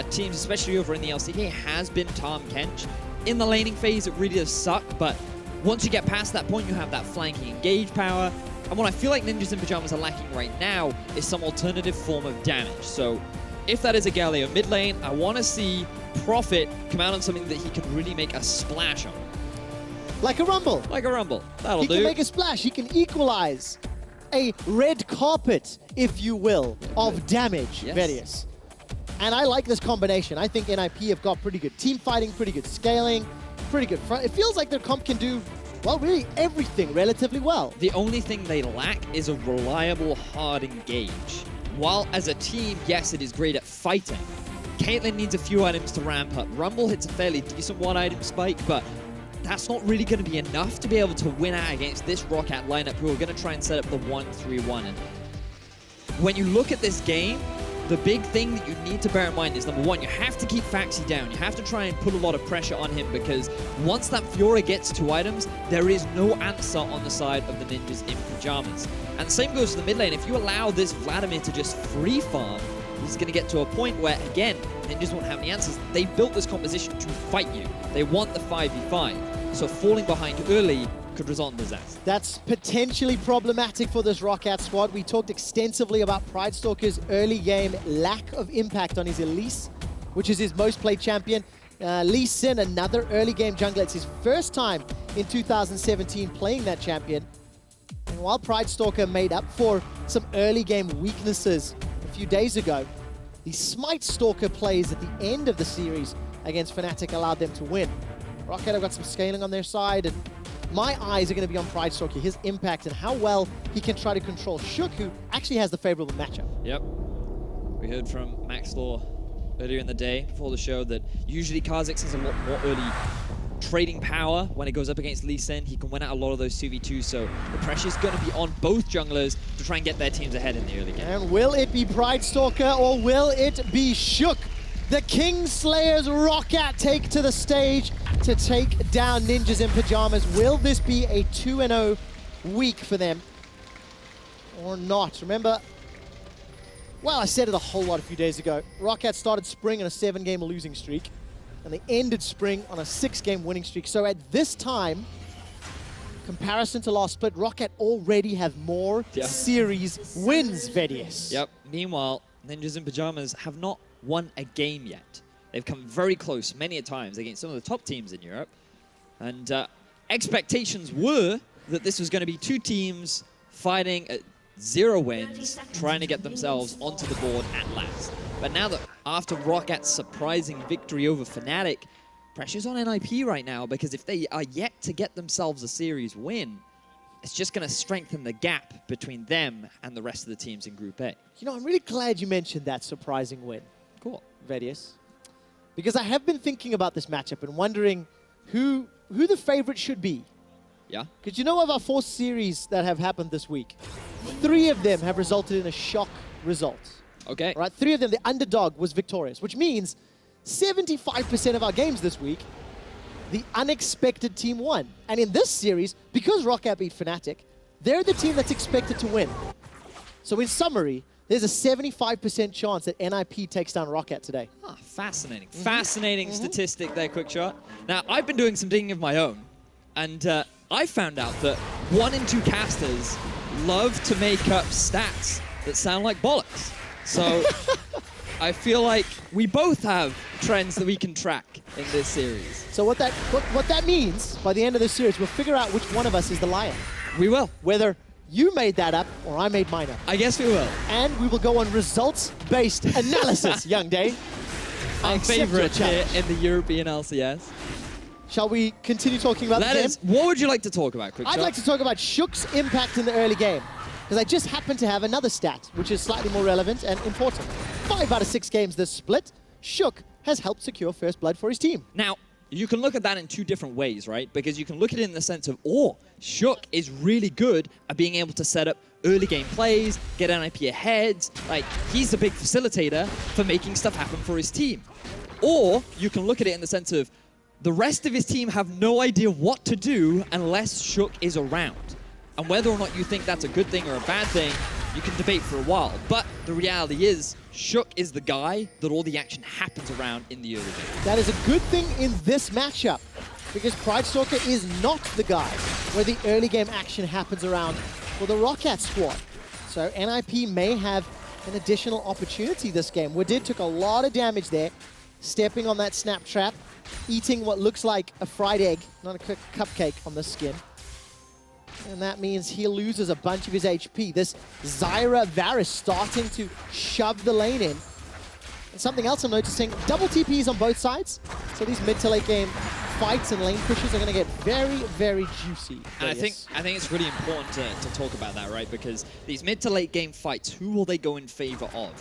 J: teams, especially over in the LCK, has been Tahm Kench. In the laning phase, it really does suck, but once you get past that point, you have that flanking engage power. And what I feel like Ninjas in Pyjamas are lacking right now is some alternative form of damage. So if that is a Galio mid lane, I want to see Prophet come out on something that he can really make a splash on.
A: Like a Rumble.
J: Like a Rumble. That'll do.
A: He can make a splash. He can equalize a red carpet, if you will, of damage,
J: Yes.
A: Vedius. And I like this combination. I think NIP have got pretty good team fighting, pretty good scaling, pretty good front. It feels like their comp can do, well, really everything relatively well.
J: The only thing they lack is a reliable, hard engage. While as a team, yes, it is great at fighting, Caitlyn needs a few items to ramp up. Rumble hits a fairly decent 1-item spike, but that's not really going to be enough to be able to win out against this ROCCAT lineup, who are going to try and set up the 1-3-1. And when you look at this game, the big thing that you need to bear in mind is, number 1, you have to keep Faxi down. You have to try and put a lot of pressure on him, because once that Fiora gets 2 items, there is no answer on the side of the Ninjas in Pyjamas. And the same goes to the mid lane. If you allow this Vladimir to just free farm, he's going to get to a point where, again, Ninjas won't have any answers. They built this composition to fight you. They want the 5v5. So falling behind early could result in disaster.
A: That's potentially problematic for this ROCCAT squad. We talked extensively about Pridestalker's early game lack of impact on his Elise, which is his most played champion. Lee Sin, another early game jungler. It's his first time in 2017 playing that champion. And while Pridestalker made up for some early game weaknesses a few days ago, the Smite Stalker plays at the end of the series against Fnatic allowed them to win. ROCCAT have got some scaling on their side, and my eyes are going to be on Pridestalker, his impact and how well he can try to control Shook, who actually has the favorable matchup.
J: Yep. We heard from Max Law earlier in the day, before the show, that usually Kha'Zix has a lot more early trading power when it goes up against Lee Sin. He can win out a lot of those 2v2s, so the pressure's going to be on both junglers to try and get their teams ahead in the early game.
A: And will it be Pridestalker or will it be Shook? The Kingslayers ROCCAT take to the stage to take down Ninjas in Pyjamas. Will this be a 2-0 week for them or not? Remember, well, I said it a whole lot a few days ago. ROCCAT started spring on a 7-game losing streak, and they ended spring on a 6-game winning streak. So at this time, comparison to last split, ROCCAT already have more series wins, Vedius.
J: Yep. Meanwhile, Ninjas in Pyjamas have not won a game yet. They've come very close many a times against some of the top teams in Europe. And expectations were that this was going to be two teams fighting at 0 wins, trying to get themselves onto the board at last. But now that after ROCCAT's surprising victory over Fnatic, pressure's on NIP right now, because if they are yet to get themselves a series win, it's just going to strengthen the gap between them and the rest of the teams in Group A.
A: You know, I'm really glad you mentioned that surprising win.
J: Cool.
A: Vedius. Because I have been thinking about this matchup and wondering who the favorite should be.
J: Yeah.
A: Because you know, of our 4 series that have happened this week, 3 of them have resulted in a shock result.
J: Okay.
A: Right? 3 of them, the underdog was victorious, which means 75% of our games this week, the unexpected team won. And in this series, because ROCCAT beat Fnatic, they're the team that's expected to win. So in summary, there's a 75% chance that NIP takes down ROCCAT today.
J: Ah, fascinating. Fascinating statistic there, Quickshot. Now, I've been doing some digging of my own, and I found out that 1 in 2 casters love to make up stats that sound like bollocks. So I feel like we both have trends that we can track in this series.
A: So what that means, by the end of this series, we'll figure out which one of us is the liar.
J: We will.
A: Whether you made that up or I made mine up.
J: I guess we will.
A: And we will go on results-based analysis, young Dane.
J: Our favorite here in the European LCS.
A: Shall we continue talking about the game?
J: What would you like to talk about, Quickshot?
A: I'd like to talk about Shook's impact in the early game. Because I just happen to have another stat, which is slightly more relevant and important. 5 out of 6 games this split, Shook has helped secure first blood for his team.
J: Now, you can look at that in 2 different ways, right? Because you can look at it in the sense of, Shook is really good at being able to set up early game plays, get NIP ahead. Like, he's the big facilitator for making stuff happen for his team. Or you can look at it in the sense of, the rest of his team have no idea what to do unless Shook is around. And whether or not you think that's a good thing or a bad thing, you can debate for a while. But the reality is, Shook is the guy that all the action happens around in the early game.
A: That is a good thing in this matchup, because Pridestalker is not the guy where the early game action happens around for the ROCCAT squad. So NIP may have an additional opportunity this game. Wadid took a lot of damage there, stepping on that snap trap, eating what looks like a fried egg, not a cupcake on the skin. And that means he loses a bunch of his HP. This Zyra Varus starting to shove the lane in. And something else I'm noticing, double TPs on both sides. So these mid to late game fights and lane pushes are going to get very, very juicy.
J: And I think it's really important to talk about that, right? Because these mid to late game fights, who will they go in favor of?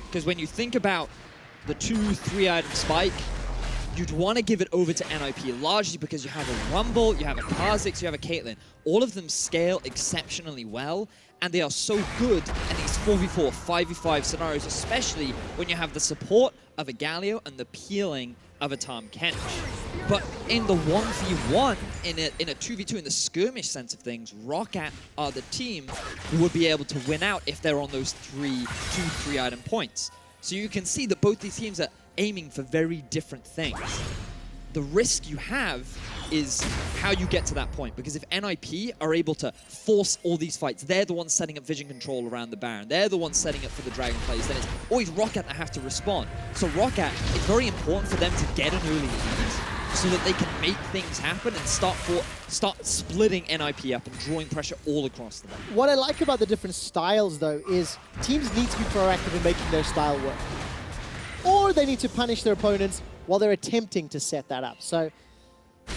J: Because when you think about the 2-3 item spike, you'd want to give it over to NIP, largely because you have a Rumble, you have a Kha'Zix, you have a Caitlyn. All of them scale exceptionally well, and they are so good in these 4v4, 5v5 scenarios, especially when you have the support of a Galio and the peeling of a Tahm Kench. But in the 1v1, in a 2v2, in the skirmish sense of things, ROCCAT are the team who would be able to win out if they're on those 2-3 item points. So you can see that both these teams are aiming for very different things. The risk you have is how you get to that point, because if NIP are able to force all these fights, they're the ones setting up vision control around the Baron, they're the ones setting up for the Dragon plays, then it's always ROCCAT that have to respond. So ROCCAT, it's very important for them to get an early lead so that they can make things happen and start splitting NIP up and drawing pressure all across the map.
A: What I like about the different styles, though, is teams need to be proactive in making their style work. Or they need to punish their opponents while they're attempting to set that up. So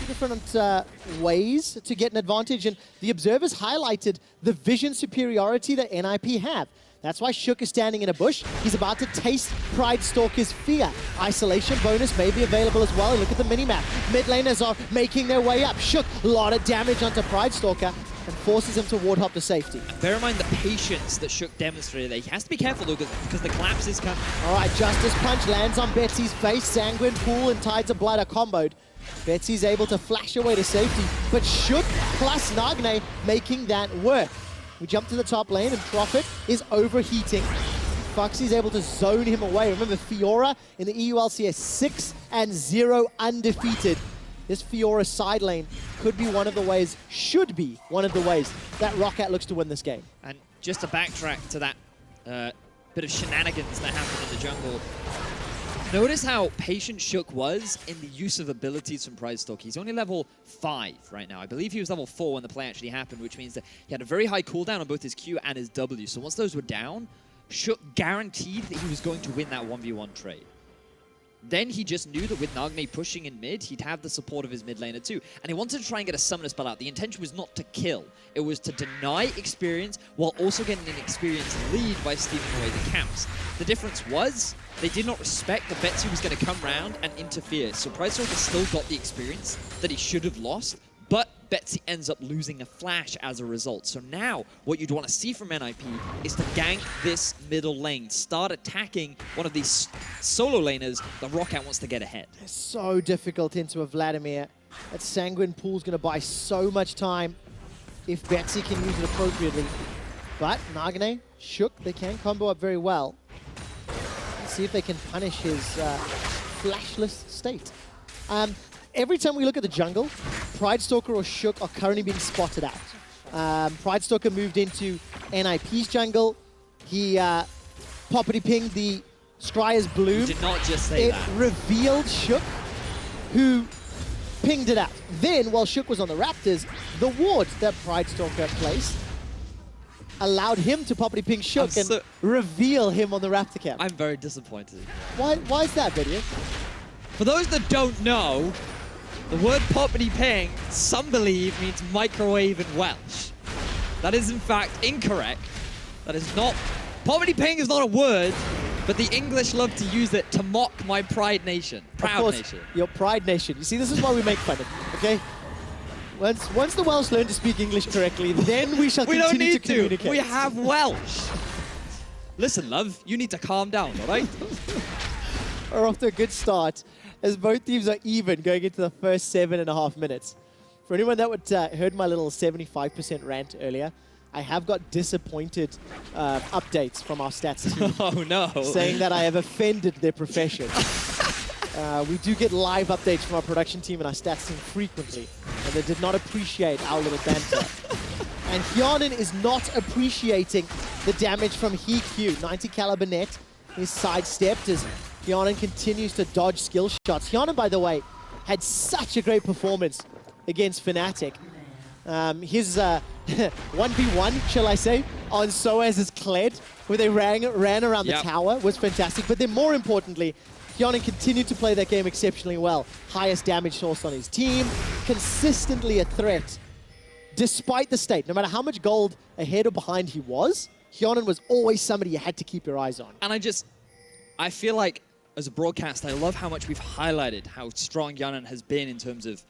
A: different ways to get an advantage, and the observers highlighted the vision superiority that NIP have. That's why Shook is standing in a bush. He's about to taste Pride Stalker's fear. Isolation bonus may be available as well. Look at the minimap. Mid laners are making their way up. Shook, a lot of damage onto Pride Stalker and forces him to ward hop to safety.
J: Bear in mind the patience that Shook demonstrated there. He has to be careful though, because the collapse is coming.
A: All right, Justice Punch lands on Betsy's face. Sanguine Pool and Tides of Blood are comboed. Betsy's able to flash away to safety, but Shook plus Nagne making that work. We jump to the top lane, and Prophet is overheating. Foxy's able to zone him away. Remember, Fiora in the EULCS 6-0 undefeated. This Fiora side lane could be one of the ways, should be one of the ways that ROCCAT looks to win this game.
J: And just to backtrack to that bit of shenanigans that happened in the jungle, notice how patient Shook was in the use of abilities from Pride Stalker. He's only level 5 right now. I believe he was level 4 when the play actually happened, which means that he had a very high cooldown on both his Q and his W. So once those were down, Shook guaranteed that he was going to win that 1v1 trade. Then he just knew that with Nagne pushing in mid, he'd have the support of his mid laner too. And he wanted to try and get a summoner spell out. The intention was not to kill. It was to deny experience while also getting an experience lead by stealing away the camps. The difference was they did not respect that Betsy was going to come round and interfere. So Pride Stalker still got the experience that he should have lost, but Betsy ends up losing a flash as a result. So now, what you'd want to see from NIP is to gank this middle lane. Start attacking one of these solo laners that ROCCAT wants to get ahead.
A: It's so difficult into a Vladimir. That Sanguine Pool's going to buy so much time if Betsy can use it appropriately. But Nagne, Shook, they can combo up very well. Let's see if they can punish his flashless state. Every time we look at the jungle, Pride Stalker or Shook are currently being spotted out. Pride Stalker moved into NIP's jungle. He poppity pinged the Scryer's Bloom.
J: He did not just say that.
A: It revealed Shook, who pinged it out. Then, while Shook was on the Raptors, the ward that Pride Stalker placed allowed him to poppity ping Shook and reveal him on the Raptor camp.
J: I'm very disappointed.
A: Why is that, Video?
J: For those that don't know, the word poppity ping, some believe, means microwave in Welsh. That is in fact incorrect. That is not... Poppity ping is not a word, but the English love to use it to mock my pride nation. Proud nation.
A: Your pride nation. You see, this is why we make fun of it, okay? Once the Welsh learn to speak English correctly, then we shall continue to communicate.
J: We have Welsh. Listen, love, you need to calm down, all right?
A: We're off to a good start, as both teams are even going into the first 7.5 minutes. For anyone that would heard my little 75% rant earlier, I have got disappointed updates from our stats team.
J: Oh no.
A: Saying that I have offended their profession. We do get live updates from our production team and our stats team frequently, and they did not appreciate our little banter. And Hyanin is not appreciating the damage from HeQ. 90 caliber net is sidestepped as Hyanin continues to dodge skill shots. Hyanin, by the way, had such a great performance against Fnatic. His 1v1, shall I say, on Soaz's Kled, where they ran around the tower, was fantastic. But then more importantly, Hyanin continued to play that game exceptionally well. Highest damage source on his team, consistently a threat. Despite the state, no matter how much gold ahead or behind he was, Hyanin was always somebody you had to keep your eyes on.
J: And I feel like, as a broadcast, I love how much we've highlighted how strong Hyanin has been in terms of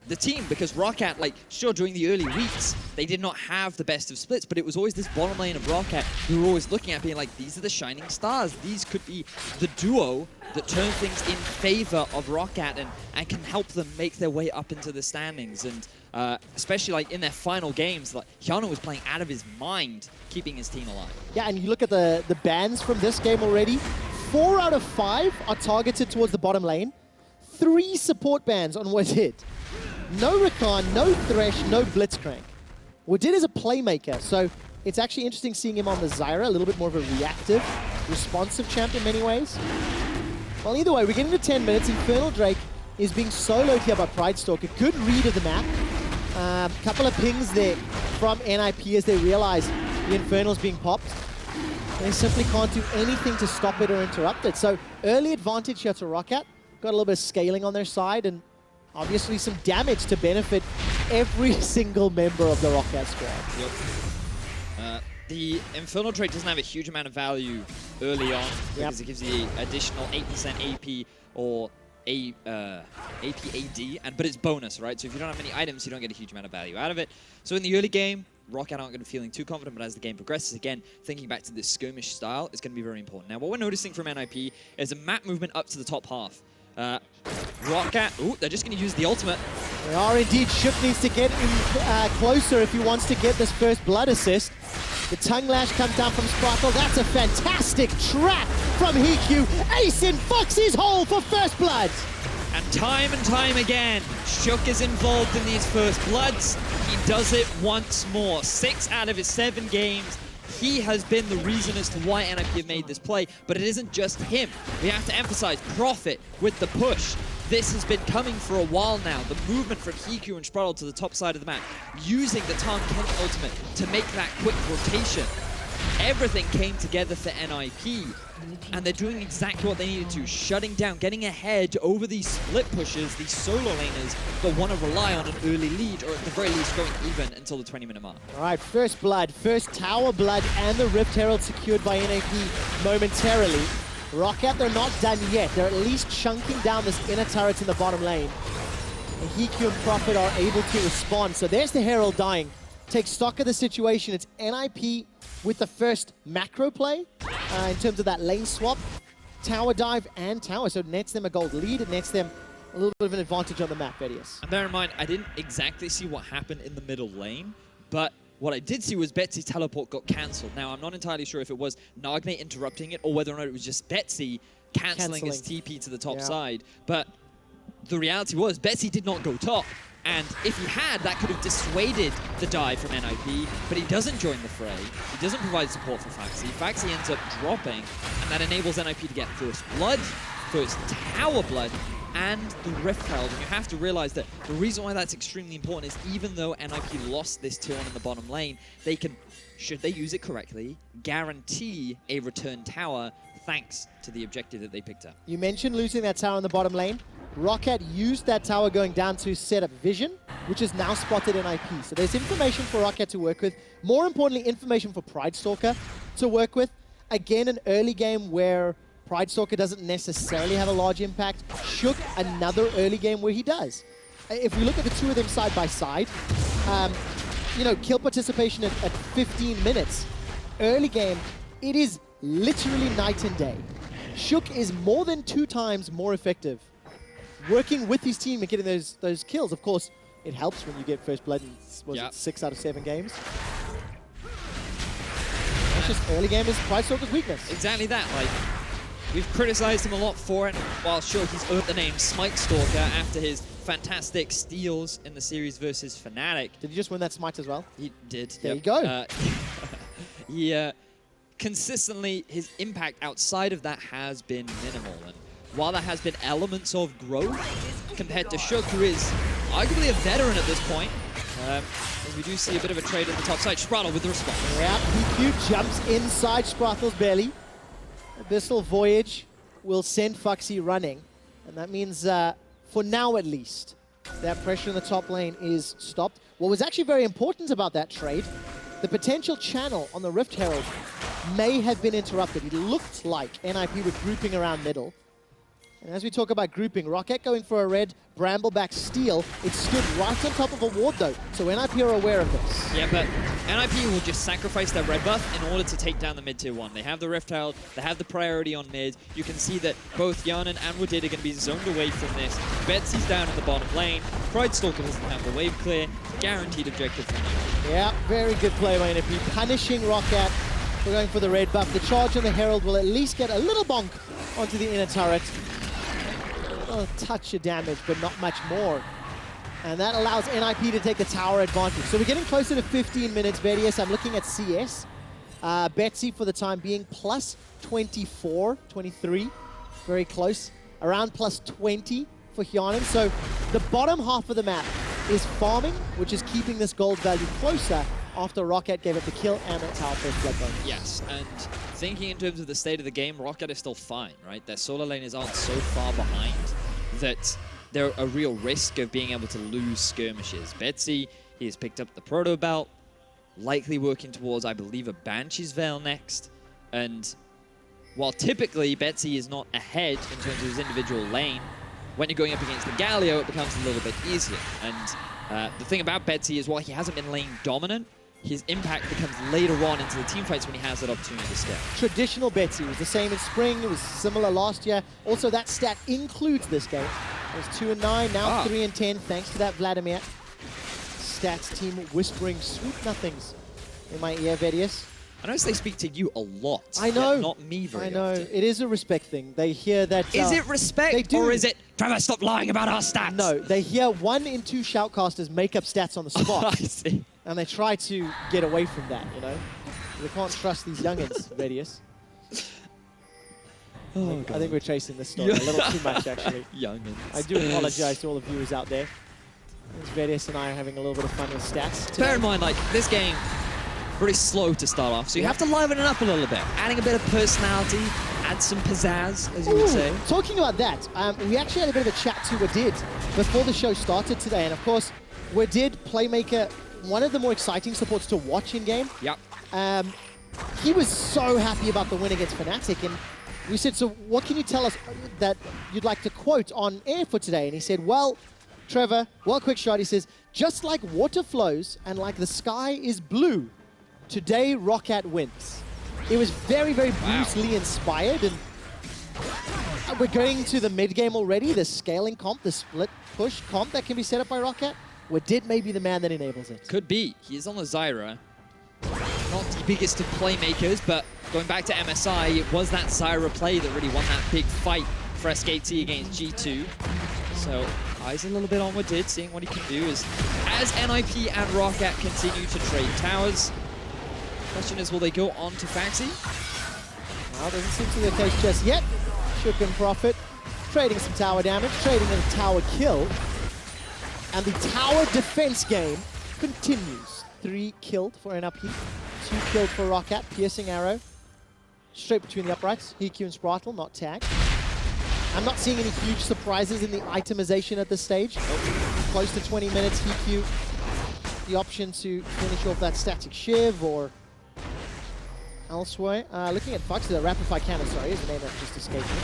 J: the team, because ROCCAT, like, sure, during the early weeks, they did not have the best of splits, but it was always this bottom lane of ROCCAT who were always looking at being like, these are the shining stars. These could be the duo that turn things in favor of ROCCAT and can help them make their way up into the standings. And especially like in their final games, like Hyanin was playing out of his mind, keeping his team alive.
A: Yeah, and you look at the bans from this game already. 4 out of 5 are targeted towards the bottom lane. 3 support bans on Wazid. No Rakan, no Thresh, no Blitzcrank. Wazid is a playmaker, so it's actually interesting seeing him on the Zyra, a little bit more of a reactive, responsive champ in many ways. Well, either way, we're getting to 10 minutes. Infernal Drake is being soloed here by Pride Stalker. Good read of the map. Couple of pings there from NIP as they realize the Infernal's being popped. They simply can't do anything to stop it or interrupt it. So early advantage here to ROCCAT. Got a little bit of scaling on their side, and Obviously some damage to benefit every single member of the ROCCAT squad.
J: Yep. The Infernal trait doesn't have a huge amount of value early on because it gives you the additional 8% AP or AP AD, but it's bonus, right? So if you don't have many items, you don't get a huge amount of value out of it. So in the early game, ROCCAT aren't going to be feeling too confident, but as the game progresses, again, thinking back to this skirmish style is going to be very important. Now, what we're noticing from NIP is a map movement up to the top half. ROCCAT, ooh, they're just going to use the ultimate.
A: They are indeed. Shook needs to get in closer if he wants to get this first blood assist. The tongue lash comes down from Sparkle. That's a fantastic trap from Hiku. Ace in Foxy's hole for first blood.
J: And time again, Shook is involved in these first bloods. He does it once more. 6 out of his 7 games. He has been the reason as to why NIP have made this play, but it isn't just him. We have to emphasize Profit with the push. This has been coming for a while now. The movement from Hiku and Spruttle to the top side of the map, using the Tarn Kent ultimate to make that quick rotation. Everything came together for NIP, and they're doing exactly what they needed to, shutting down, getting ahead over these split pushes, these solo laners that want to rely on an early lead, or at the very least going even until the 20-minute mark.
A: All right, first blood, first tower blood, and the Rift Herald secured by NIP momentarily. ROCCAT, they're not done yet. They're at least chunking down this inner turret in the bottom lane. And Hiku and Profit are able to respond. So there's the Herald dying. Take stock of the situation. It's NIP with the first macro play in terms of that lane swap. Tower dive and tower. So it nets them a gold lead. It nets them a little bit of an advantage on the map, Vedius.
J: And bear in mind, I didn't exactly see what happened in the middle lane, but what I did see was Betsy's teleport got cancelled. Now, I'm not entirely sure if it was Nagne interrupting it or whether or not it was just Betsy cancelling his TP to the top side. But the reality was Betsy did not go top. And if he had, that could have dissuaded the dive from NIP, but he doesn't join the fray. He doesn't provide support for Faxi. Faxi ends up dropping, and that enables NIP to get first blood, first tower blood, and the Rift Herald. And you have to realize that the reason why that's extremely important is even though NIP lost this tier 1 in the bottom lane, they can, should they use it correctly, guarantee a return tower thanks to the objective that they picked up.
A: You mentioned losing that tower in the bottom lane. ROCCAT used that tower going down to set up vision, which is now spotted NIP. So there's information for ROCCAT to work with. More importantly, information for Pridestalker to work with. Again, an early game where Pridestalker doesn't necessarily have a large impact. Shook, another early game where he does. If we look at the two of them side by side, you know, kill participation at 15 minutes. Early game, it is literally night and day. Shook is more than 2 times more effective working with his team and getting those kills. Of course, it helps when you get first blood in, was it 6 out of 7 games? That's just early game is Pridestalker's weakness.
J: Exactly that. Like, we've criticized him a lot for it, while sure he's earned the name Smite Stalker after his fantastic steals in the series versus Fnatic.
A: Did he just win that Smite as well?
J: He did.
A: There you go.
J: Consistently, his impact outside of that has been minimal. And while there has been elements of growth compared to Shook, who is arguably a veteran at this point, as we do see a bit of a trade at the top side. Spruttle with the response.
A: Yeah, PQ jumps inside Spruttle's belly. Abyssal Voyage will send Foxy running. And that means, for now at least, that pressure in the top lane is stopped. What was actually very important about that trade, the potential channel on the Rift Herald may have been interrupted. It looked like NIP were grouping around middle. And as we talk about grouping, ROCCAT going for a red Brambleback steal. It stood right on top of a ward though, so NIP are aware of this.
J: Yeah, but NIP will just sacrifice their red buff in order to take down the mid tier 1. They have the Rift Herald, they have the priority on mid. You can see that both Yanan and Wadid are going to be zoned away from this. Betsy's down in the bottom lane. Pridestalker doesn't have the wave clear. Guaranteed objective from them.
A: Yeah, very good play by NIP, punishing ROCCAT for going for the red buff. The charge on the Herald will at least get a little bonk onto the inner turret. A touch of damage, but not much more. And that allows NIP to take the tower advantage. So we're getting closer to 15 minutes, Vedius. I'm looking at CS. Betsy, for the time being, plus 24, 23. Very close. Around plus 20 for Hyanan. So the bottom half of the map is farming, which is keeping this gold value closer after ROCCAT gave up the kill and the tower first blood bonus.
J: Yes, and thinking in terms of the state of the game, ROCCAT is still fine, right? Their solo laners aren't so far behind that they're a real risk of being able to lose skirmishes. Betsy, he has picked up the Proto Belt, likely working towards, I believe, a Banshee's Veil next. And while typically Betsy is not ahead in terms of his individual lane, when you're going up against the Galio, it becomes a little bit easier. And the thing about Betsy is while he hasn't been lane dominant, his impact becomes later on into the team fights when he has that opportunity to scale.
A: Traditional Betsy was the same in spring. It was similar last year. Also, that stat includes this game. It was 2 and 9, now 3 and 10, thanks to that Vladimir. Stats team whispering sweet nothings in my ear, Vedius.
J: I notice they speak to you a lot.
A: I know.
J: Not me very often.
A: I know. It is a respect thing. They hear that...
J: Is it respect or is it, Trevor, stop lying about our stats?
A: No, they hear 1 in 2 shoutcasters make up stats on the spot.
J: I see.
A: And they try to get away from that, you know? They can't trust these youngins, Vedius.
J: Oh,
A: I think we're chasing this story a little too much, actually.
J: Youngins.
A: I do apologize to all the viewers out there. Vedius and I are having a little bit of fun with stats today.
J: Bear in mind, like, this game, very slow to start off, so you have to liven it up a little bit. Adding a bit of personality, add some pizzazz, as you would say.
A: Talking about that, we actually had a bit of a chat to Wadid before the show started today, and of course, Wadid, Playmaker, one of the more exciting supports to watch in-game.
J: Yep.
A: He was so happy about the win against Fnatic, and we said, so what can you tell us that you'd like to quote on air for today? And he said, well, Trevor, quick shot, he says, just like water flows and like the sky is blue, today ROCCAT wins. It was very, very Bruce Lee inspired, and we're going to the mid-game already, the scaling comp, the split push comp that can be set up by ROCCAT. Wadid may be the man that enables it.
J: Could be. He is on the Zyra. Not the biggest of playmakers, but going back to MSI, it was that Zyra play that really won that big fight for SKT against G2. So eyes a little bit on Wadid, seeing what he can do as NIP and ROCCAT continue to trade towers. Question is, will they go on to Faxi?
A: Well, doesn't seem to be the case just yet. Shook and Profit trading some tower damage, trading a tower kill. And the tower defense game continues. 3 killed for NRP, 2 killed for ROCCAT, piercing arrow. Straight between the uprights, EQ and Sprotle, not tagged. I'm not seeing any huge surprises in the itemization at this stage. Close to 20 minutes, EQ, the option to finish off that static shiv or elsewhere. Looking at Fox, the Rapid-Fire Cannon, sorry, is the name that just escaped me.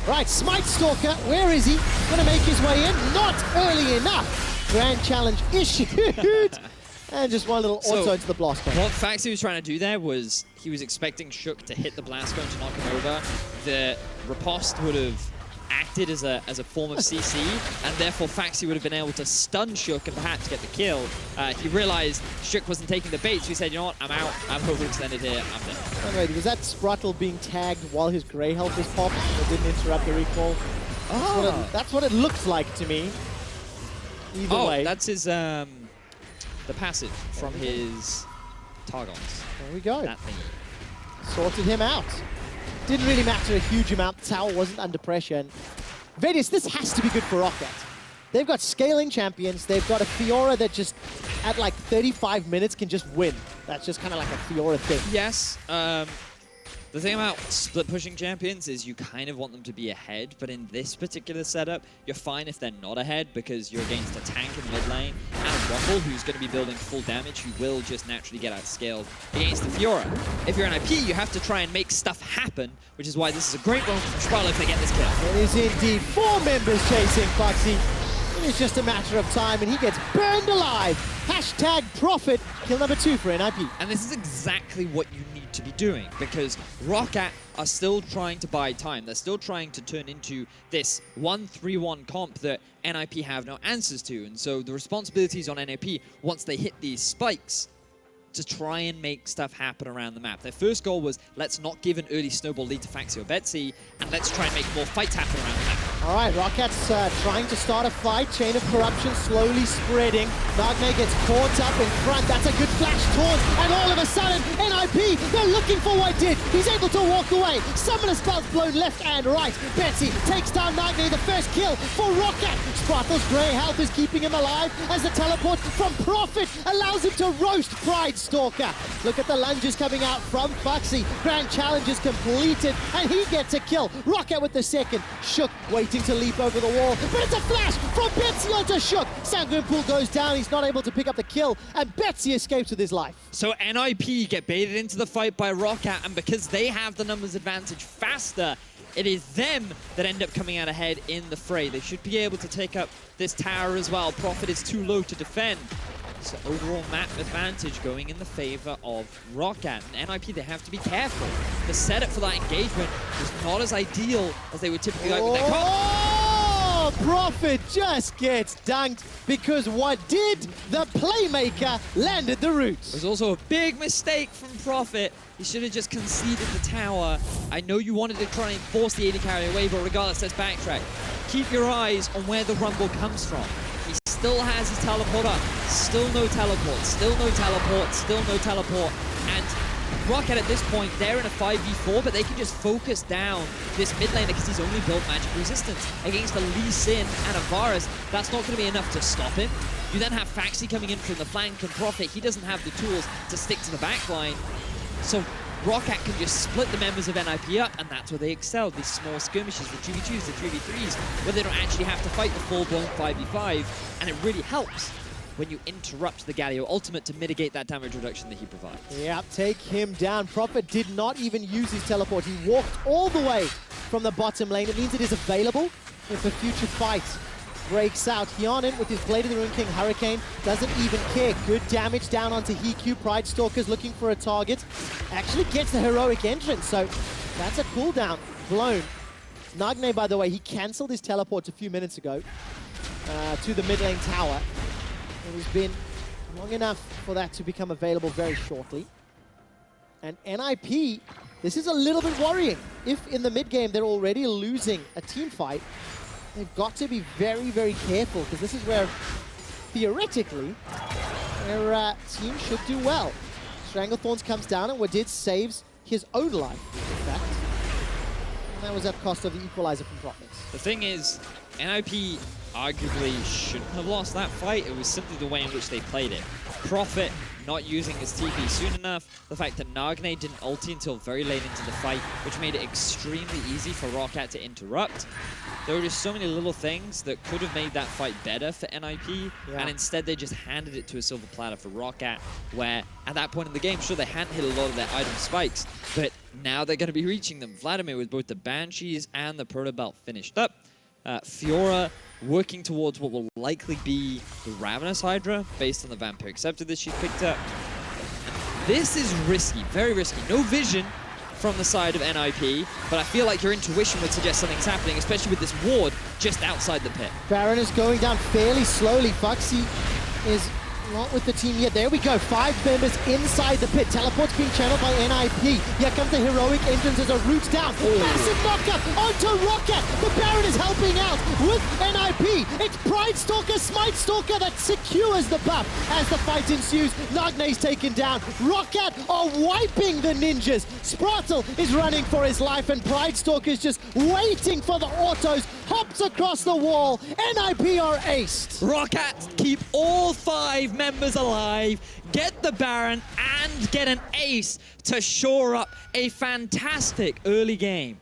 A: Right, Smite Stalker, where is he? Gonna make his way in, not early enough. Grand challenge issued. And just one little auto into the blast cone.
J: What Faxi was trying to do there was he was expecting Shook to hit the blast cone to knock him over. The riposte would have acted as a form of CC, and therefore Faxi would have been able to stun Shook and perhaps get the kill. He realized Shook wasn't taking the bait, so he said, you know what, I'm out, I'm overextended here, I'm dead.
A: Oh, wait, was that Sprotle being tagged while his grey health was popped that didn't interrupt the recall? That's what it looks like to me. Either way.
J: That's his, the passive from his Targons.
A: There we go.
J: That thing.
A: Sorted him out. Didn't really matter a huge amount. The tower wasn't under pressure. And Vedius, this has to be good for ROCCAT. They've got scaling champions. They've got a Fiora that just, at like 35 minutes, can just win. That's just kind of like a Fiora thing.
J: Yes. The thing about split pushing champions is you kind of want them to be ahead, but in this particular setup, you're fine if they're not ahead because you're against a tank in mid lane and a Rumble who's going to be building full damage who will just naturally get outscaled against the Fiora. If you're an IP, you have to try and make stuff happen, which is why this is a great moment for Sprotle if they get this kill.
A: It is indeed 4 members chasing Foxy. It is just a matter of time, and he gets burned alive. Hashtag profit. Kill number 2 for NIP.
J: And this is exactly what you need to be doing, because ROCCAT are still trying to buy time. They're still trying to turn into this 1-3-1 comp that NIP have no answers to. And so the responsibilities on NIP, once they hit these spikes, to try and make stuff happen around the map. Their first goal was, let's not give an early snowball lead to Faxi or Betsy, and let's try and make more fights happen around the map.
A: All right, ROCCAT's trying to start a fight. Chain of Corruption slowly spreading. Nagne gets caught up in front. That's a good flash taunt. And all of a sudden, NIP, they're looking for Wadid. He's able to walk away. Summoner spells blown left and right. Betsy takes down Nagne, the first kill for ROCCAT. Spratle's grey health is keeping him alive as the teleport from Profit allows him to roast Pride Stalker. Look at the lunges coming out from Foxy. Grand challenge is completed, and he gets a kill. ROCCAT with the second. Shook waiting to leap over the wall, but it's a flash from Betsy onto Shook. Sanguine Pool goes down. He's not able to pick up the kill, and Betsy escapes with his life.
J: So NIP get baited into the fight by ROCCAT, and because they have the numbers advantage faster, it is them that end up coming out ahead in the fray. They should be able to take up this tower as well. Profit is too low to defend. So overall map advantage going in the favor of ROCCAT. And NIP, they have to be careful. The setup for that engagement was not as ideal as they would typically like with their comp.
A: Oh, Profit just gets dunked because what did the playmaker landed the root.
J: It was also a big mistake from Profit. He should have just conceded the tower. I know you wanted to try and force the AD carry away, but regardless, let's backtrack. Keep your eyes on where the rumble comes from. He still has his teleport up. Still no teleport, still no teleport, still no teleport. And ROCCAT at this point, they're in a 5v4, but they can just focus down this mid laner because he's only built magic resistance. Against a Lee Sin and a Varus, that's not going to be enough to stop him. You then have Faxi coming in from the flank, and Profit, he doesn't have the tools to stick to the backline. So ROCCAT can just split the members of NIP up, and that's where they excel. These small skirmishes, the 2v2s, the 3v3s, where they don't actually have to fight the full-blown 5v5, and it really helps when you interrupt the Galio ultimate to mitigate that damage reduction that he provides.
A: Yeah, take him down. Profit did not even use his teleport. He walked all the way from the bottom lane. It means it is available if a future fight breaks out. Hyanin with his Blade of the Rune King Hurricane doesn't even care. Good damage down onto HQ. Pride Stalker's looking for a target. Actually gets the heroic entrance, so that's a cooldown blown. Nagne, by the way, he cancelled his teleport a few minutes ago to the mid lane tower. It has been long enough for that to become available very shortly. And NIP, this is a little bit worrying. If in the mid game they're already losing a team fight, they've got to be very, very careful, because this is where, theoretically, their team should do well. Stranglethorns comes down, and Wadid saves his own life, in fact. And that was at cost of the equalizer from Profits.
J: The thing is, NIP arguably shouldn't have lost that fight. It was simply the way in which they played it. Profit not using his TP soon enough, the fact that Nagne didn't ulti until very late into the fight, which made it extremely easy for ROCCAT to interrupt. There were just so many little things that could have made that fight better for NIP, and instead they just handed it to a silver platter for ROCCAT, where at that point in the game, sure, they hadn't hit a lot of their item spikes, but now they're going to be reaching them. Vladimir with both the Banshees and the Proto Belt finished up. Fiora working towards what will likely be the Ravenous Hydra, based on the Vampiric Scepter that she picked up. This is risky, very risky. No vision from the side of NIP, but I feel like your intuition would suggest something's happening, especially with this ward just outside the pit.
A: Baron is going down fairly slowly. Foxy is not with the team yet. There we go. 5 members inside the pit. Teleport's being channeled by NIP. Here comes the heroic entrance as a root down. Massive knockup onto ROCCAT. The Baron is helping out with NIP. It's Pride Stalker, Smite Stalker that secures the buff as the fight ensues. Nagne's taken down. ROCCAT are wiping the ninjas. Spratel is running for his life, and Pride Stalker is just waiting for the autos. Hops across the wall. NIP are aced.
J: ROCCAT keep all 5 members alive, get the Baron, and get an ace to shore up a fantastic early game.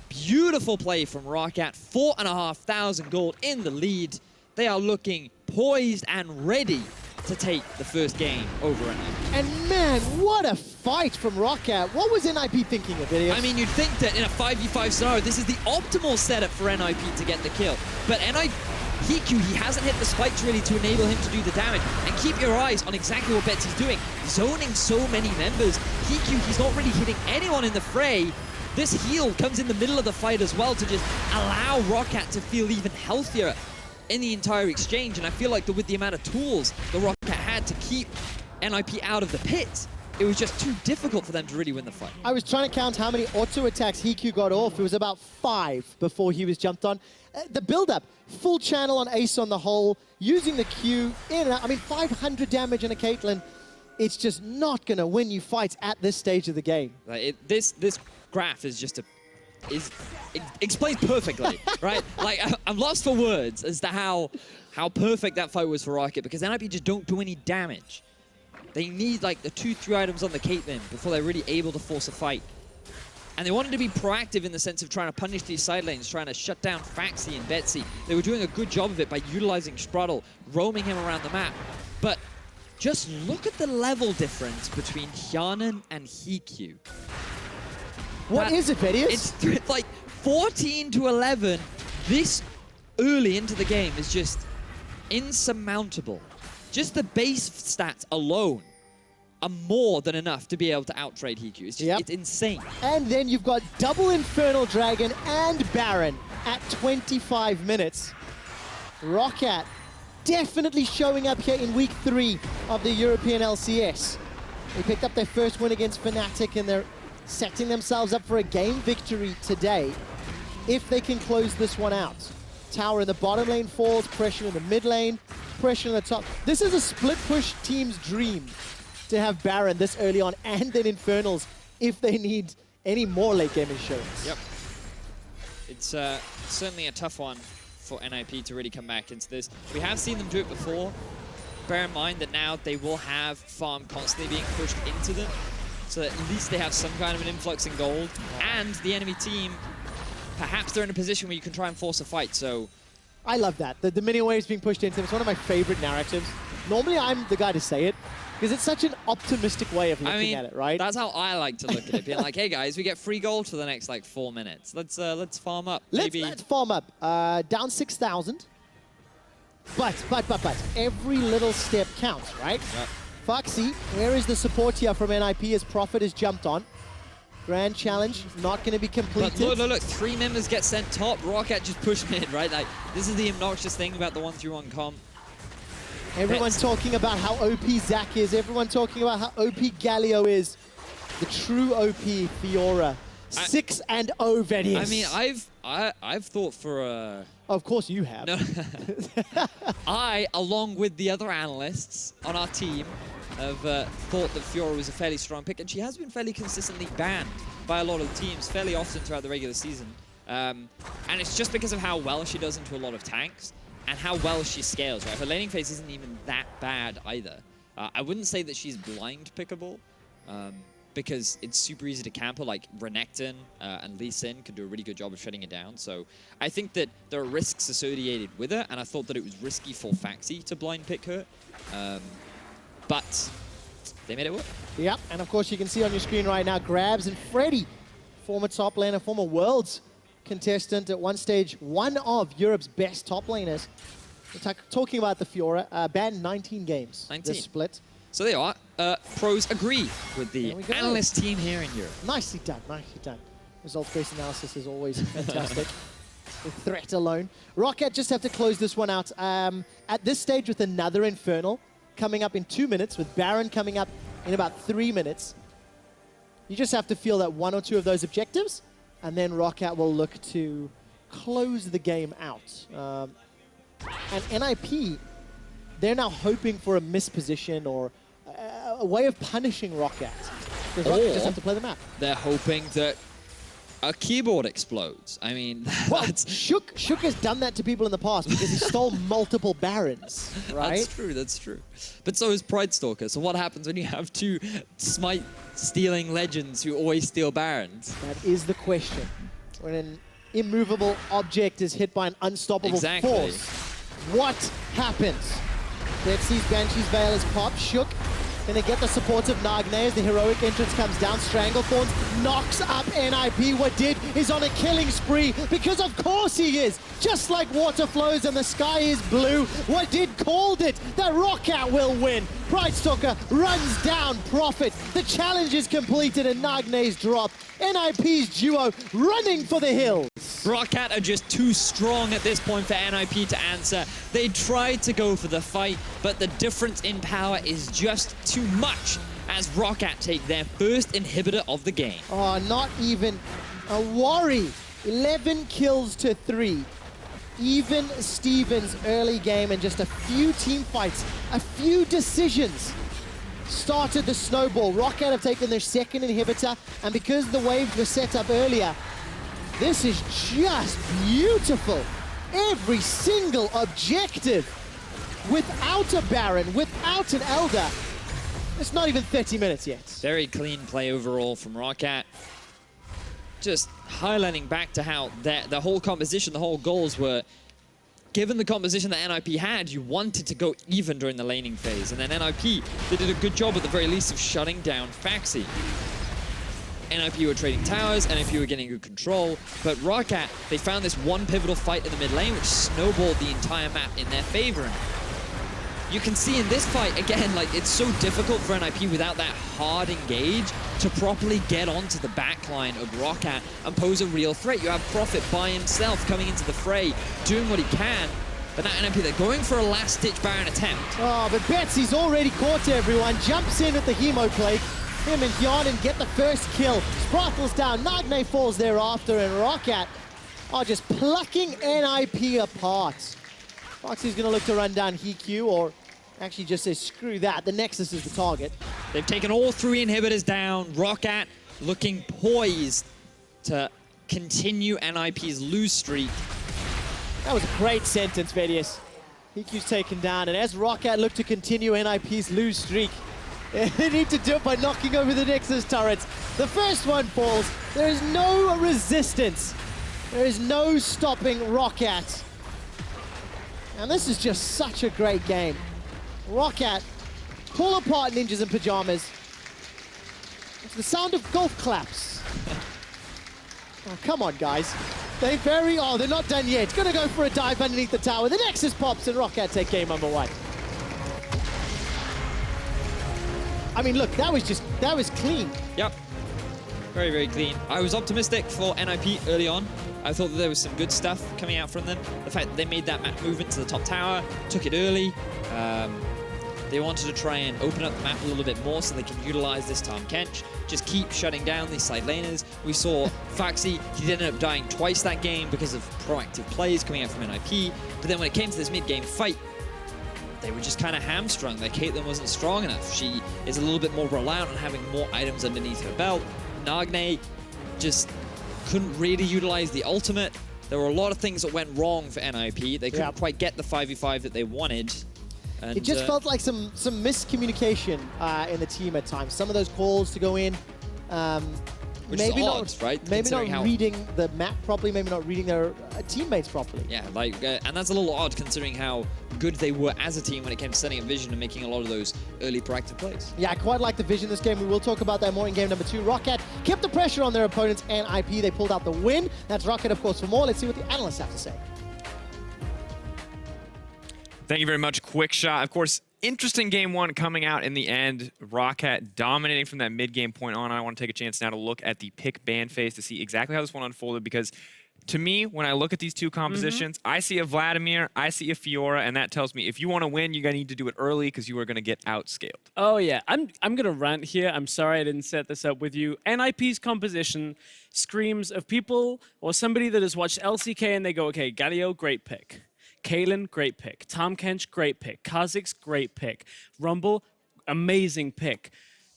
J: Beautiful play from ROCCAT, 4,500 gold in the lead. They are looking poised and ready to take the first game over NIP.
A: And man, what a fight from ROCCAT. What was NIP thinking of, Idios?
J: I mean, you'd think that in a 5v5 scenario, this is the optimal setup for NIP to get the kill. But HQ, he hasn't hit the spikes really to enable him to do the damage. And keep your eyes on exactly what Betsy's doing. Zoning so many members. HQ, he's not really hitting anyone in the fray. This heal comes in the middle of the fight as well to just allow ROCCAT to feel even healthier in the entire exchange. And I feel like with the amount of tools the ROCCAT had to keep NIP out of the pit, it was just too difficult for them to really win the fight.
A: I was trying to count how many auto attacks HQ got off. It was about 5 before he was jumped on. The build-up, full channel on Ace on the whole, using the Q in and out. I mean, 500 damage on a Caitlyn. It's just not going to win you fights at this stage of the game.
J: Like this graph is just it explains perfectly, right? Like, I'm lost for words as to how perfect that fight was for ROCCAT, because NIP just don't do any damage. They need like the 2-3 items on the Caitlyn before they're really able to force a fight. And they wanted to be proactive in the sense of trying to punish these side lanes, trying to shut down Faxi and Betsy. They were doing a good job of it by utilizing Sprudle, roaming him around the map. But just look at the level difference between Hyanan and Hikyu.
A: What is it, Vedius?
J: It's like 14 to 11 this early into the game is just insurmountable. Just the base stats alone are more than enough to be able to outtrade Hikyu. It's just, it's insane.
A: And then you've got double Infernal Dragon and Baron at 25 minutes. ROCCAT definitely showing up here in week 3 of the European LCS. They picked up their first win against Fnatic and they're setting themselves up for a game victory today if they can close this one out. Tower in the bottom lane falls, pressure in the mid lane, pressure in the top. This is a split push team's dream to have Baron this early on and then Infernals if they need any more late game insurance.
J: Yep. It's certainly a tough one for NIP to really come back into this. We have seen them do it before. Bear in mind that now they will have farm constantly being pushed into them, so that at least they have some kind of an influx in gold. And the enemy team, perhaps they're in a position where you can try and force a fight, so...
A: I love that. The minion waves being pushed into them. It's one of my favorite narratives. Normally I'm the guy to say it, because it's such an optimistic way of looking at it, right?
J: That's how I like to look at it, being like, hey guys, we get free gold for the next like 4 minutes. Let's farm up.
A: Let's farm up. Down 6,000. But every little step counts, right?
J: Yep.
A: Foxy, where is the support here from NIP as Prophet has jumped on? Grand challenge, not going to be completed.
J: But look, 3 members get sent top. ROCCAT just push mid, right? Like, this is the obnoxious thing about the 1-3-1 comp.
A: Everyone's talking about how OP Zac is. Everyone talking about how OP Galio is. The true OP Fiora. 6-0 Vedius.
J: I mean, I've thought for a...
A: Of course you have.
J: No. I, along with the other analysts on our team, have thought that Fiora was a fairly strong pick, and she has been fairly consistently banned by a lot of teams fairly often throughout the regular season. And it's just because of how well she does into a lot of tanks and how well she scales, right? Her laning phase isn't even that bad either. I wouldn't say that she's blind pickable, because it's super easy to camp her, like Renekton and Lee Sin could do a really good job of shutting it down. So I think that there are risks associated with her, and I thought that it was risky for Faxi to blind pick her. But they made it work.
A: Yep, and of course you can see on your screen right now, Grabs and Freddy, former top laner, former Worlds contestant at one stage, one of Europe's best top laners. We're talking about the Fiora, banned 19 games
J: 19.
A: this split.
J: So there you are. Pros agree with the analyst team here in Europe.
A: Nicely done, nicely done. Results-based analysis is always fantastic. The threat alone. ROCCAT just have to close this one out. At this stage with another Infernal coming up in 2 minutes, with Baron coming up in about 3 minutes. You just have to feel that 1 or 2 of those objectives, and then ROCCAT will look to close the game out. And NIP, they're now hoping for a misposition or a way of punishing ROCCAT. Because ROCCAT just have to play the map.
J: They're hoping that a keyboard explodes. I mean,
A: well, Shook has done that to people in the past because he stole multiple Barons, right?
J: That's true, that's true. But so is Pride Stalker. So what happens when you have 2 smite-stealing legends who always steal Barons?
A: That is the question. When an immovable object is hit by an unstoppable force, what happens? Betsy's Banshee's Veil is popped. Shook gonna get the support of Nagne as the heroic entrance comes down. Stranglethorns knocks up NIP. Wadid is on a killing spree because of course he is. Just like water flows and the sky is blue, Wadid called it. That ROCCAT will win. Pride Stalker runs down Prophet. The challenge is completed and Nagne's dropped. NIP's duo running for the hills.
J: ROCCAT are just too strong at this point for NIP to answer. They tried to go for the fight, but the difference in power is just too much as ROCCAT take their first inhibitor of the game.
A: Oh, not even a worry. 11 kills to 3. Even Stevens early game and just a few team fights, a few decisions started the snowball. ROCCAT have taken their second inhibitor, and because the waves were set up earlier, this is just beautiful. Every single objective without a Baron, without an Elder. It's not even 30 minutes yet.
J: Very clean play overall from ROCCAT. Just highlighting back to how the whole composition, the whole goals were, given the composition that NIP had, you wanted to go even during the laning phase. And then NIP, they did a good job at the very least of shutting down Faxi. NIP were trading towers, NIP were getting good control, but ROCCAT, they found this one pivotal fight in the mid lane which snowballed the entire map in their favor. And you can see in this fight, again, like it's so difficult for NIP without that hard engage to properly get onto the backline of ROCCAT and pose a real threat. You have Prophet by himself coming into the fray, doing what he can, but now NIP, they're going for a last-ditch Baron attempt.
A: Oh, but Betsy's already caught everyone, jumps in at the Hemo Plague. Him and Hjarnan get the first kill. Sprattle's down, Nagne falls thereafter, and ROCCAT are just plucking NIP apart. Foxy's gonna look to run down HQ, or actually just say, screw that, the Nexus is the target.
J: They've taken all 3 inhibitors down. ROCCAT looking poised to continue NIP's lose streak.
A: That was a great sentence, Vedius. HQ's taken down, and as ROCCAT look to continue NIP's lose streak, they need to do it by knocking over the Nexus turrets. The first one falls. There is no resistance. There is no stopping ROCCAT. And this is just such a great game. ROCCAT pull apart Ninjas in Pyjamas. It's the sound of golf claps. Oh, come on, guys. They're not done yet. Gonna go for a dive underneath the tower. The Nexus pops and ROCCAT take game number 1. I mean, look, that was clean.
J: Yep. Very, very clean. I was optimistic for NIP early on. I thought that there was some good stuff coming out from them. The fact that they made that map move into the top tower, took it early. They wanted to try and open up the map a little bit more so they can utilize this Tahm Kench, just keep shutting down these side laners. We saw Faxi, he ended up dying twice that game because of proactive plays coming out from NIP. But then when it came to this mid-game fight, they were just kind of hamstrung. Their Caitlyn wasn't strong enough. She is a little bit more reliant on having more items underneath her belt. Nagne just couldn't really utilize the ultimate. There were a lot of things that went wrong for NIP. They couldn't quite get the 5v5 that they wanted. And,
A: it just felt like some miscommunication in the team at times. Some of those calls to go in,
J: which maybe
A: is
J: odd,
A: not,
J: right?
A: Maybe not reading the map properly, maybe not reading their teammates properly.
J: Yeah, like, and that's a little odd considering how good they were as a team when it came to setting a vision and making a lot of those early proactive plays.
A: Yeah, I quite like the vision this game. We will talk about that more in game number 2. ROCCAT kept the pressure on their opponents and IP. They pulled out the win. That's ROCCAT, of course, for more. Let's see what the analysts have to say.
D: Thank you very much, Quick Shot. Of course, interesting game 1 coming out in the end. ROCCAT dominating from that mid-game point on. I want to take a chance now to look at the pick ban phase to see exactly how this one unfolded, because to me, when I look at these two compositions, I see a Vladimir, I see a Fiora, and that tells me if you want to win, you're going to need to do it early because you are going to get outscaled.
E: Oh, yeah. I'm going to rant here. I'm sorry I didn't set this up with you. NIP's composition screams of people or somebody that has watched LCK and they go, okay, Galio, great pick. Caitlyn, great pick. Tahm Kench, great pick. Kha'Zix, great pick. Rumble, amazing pick.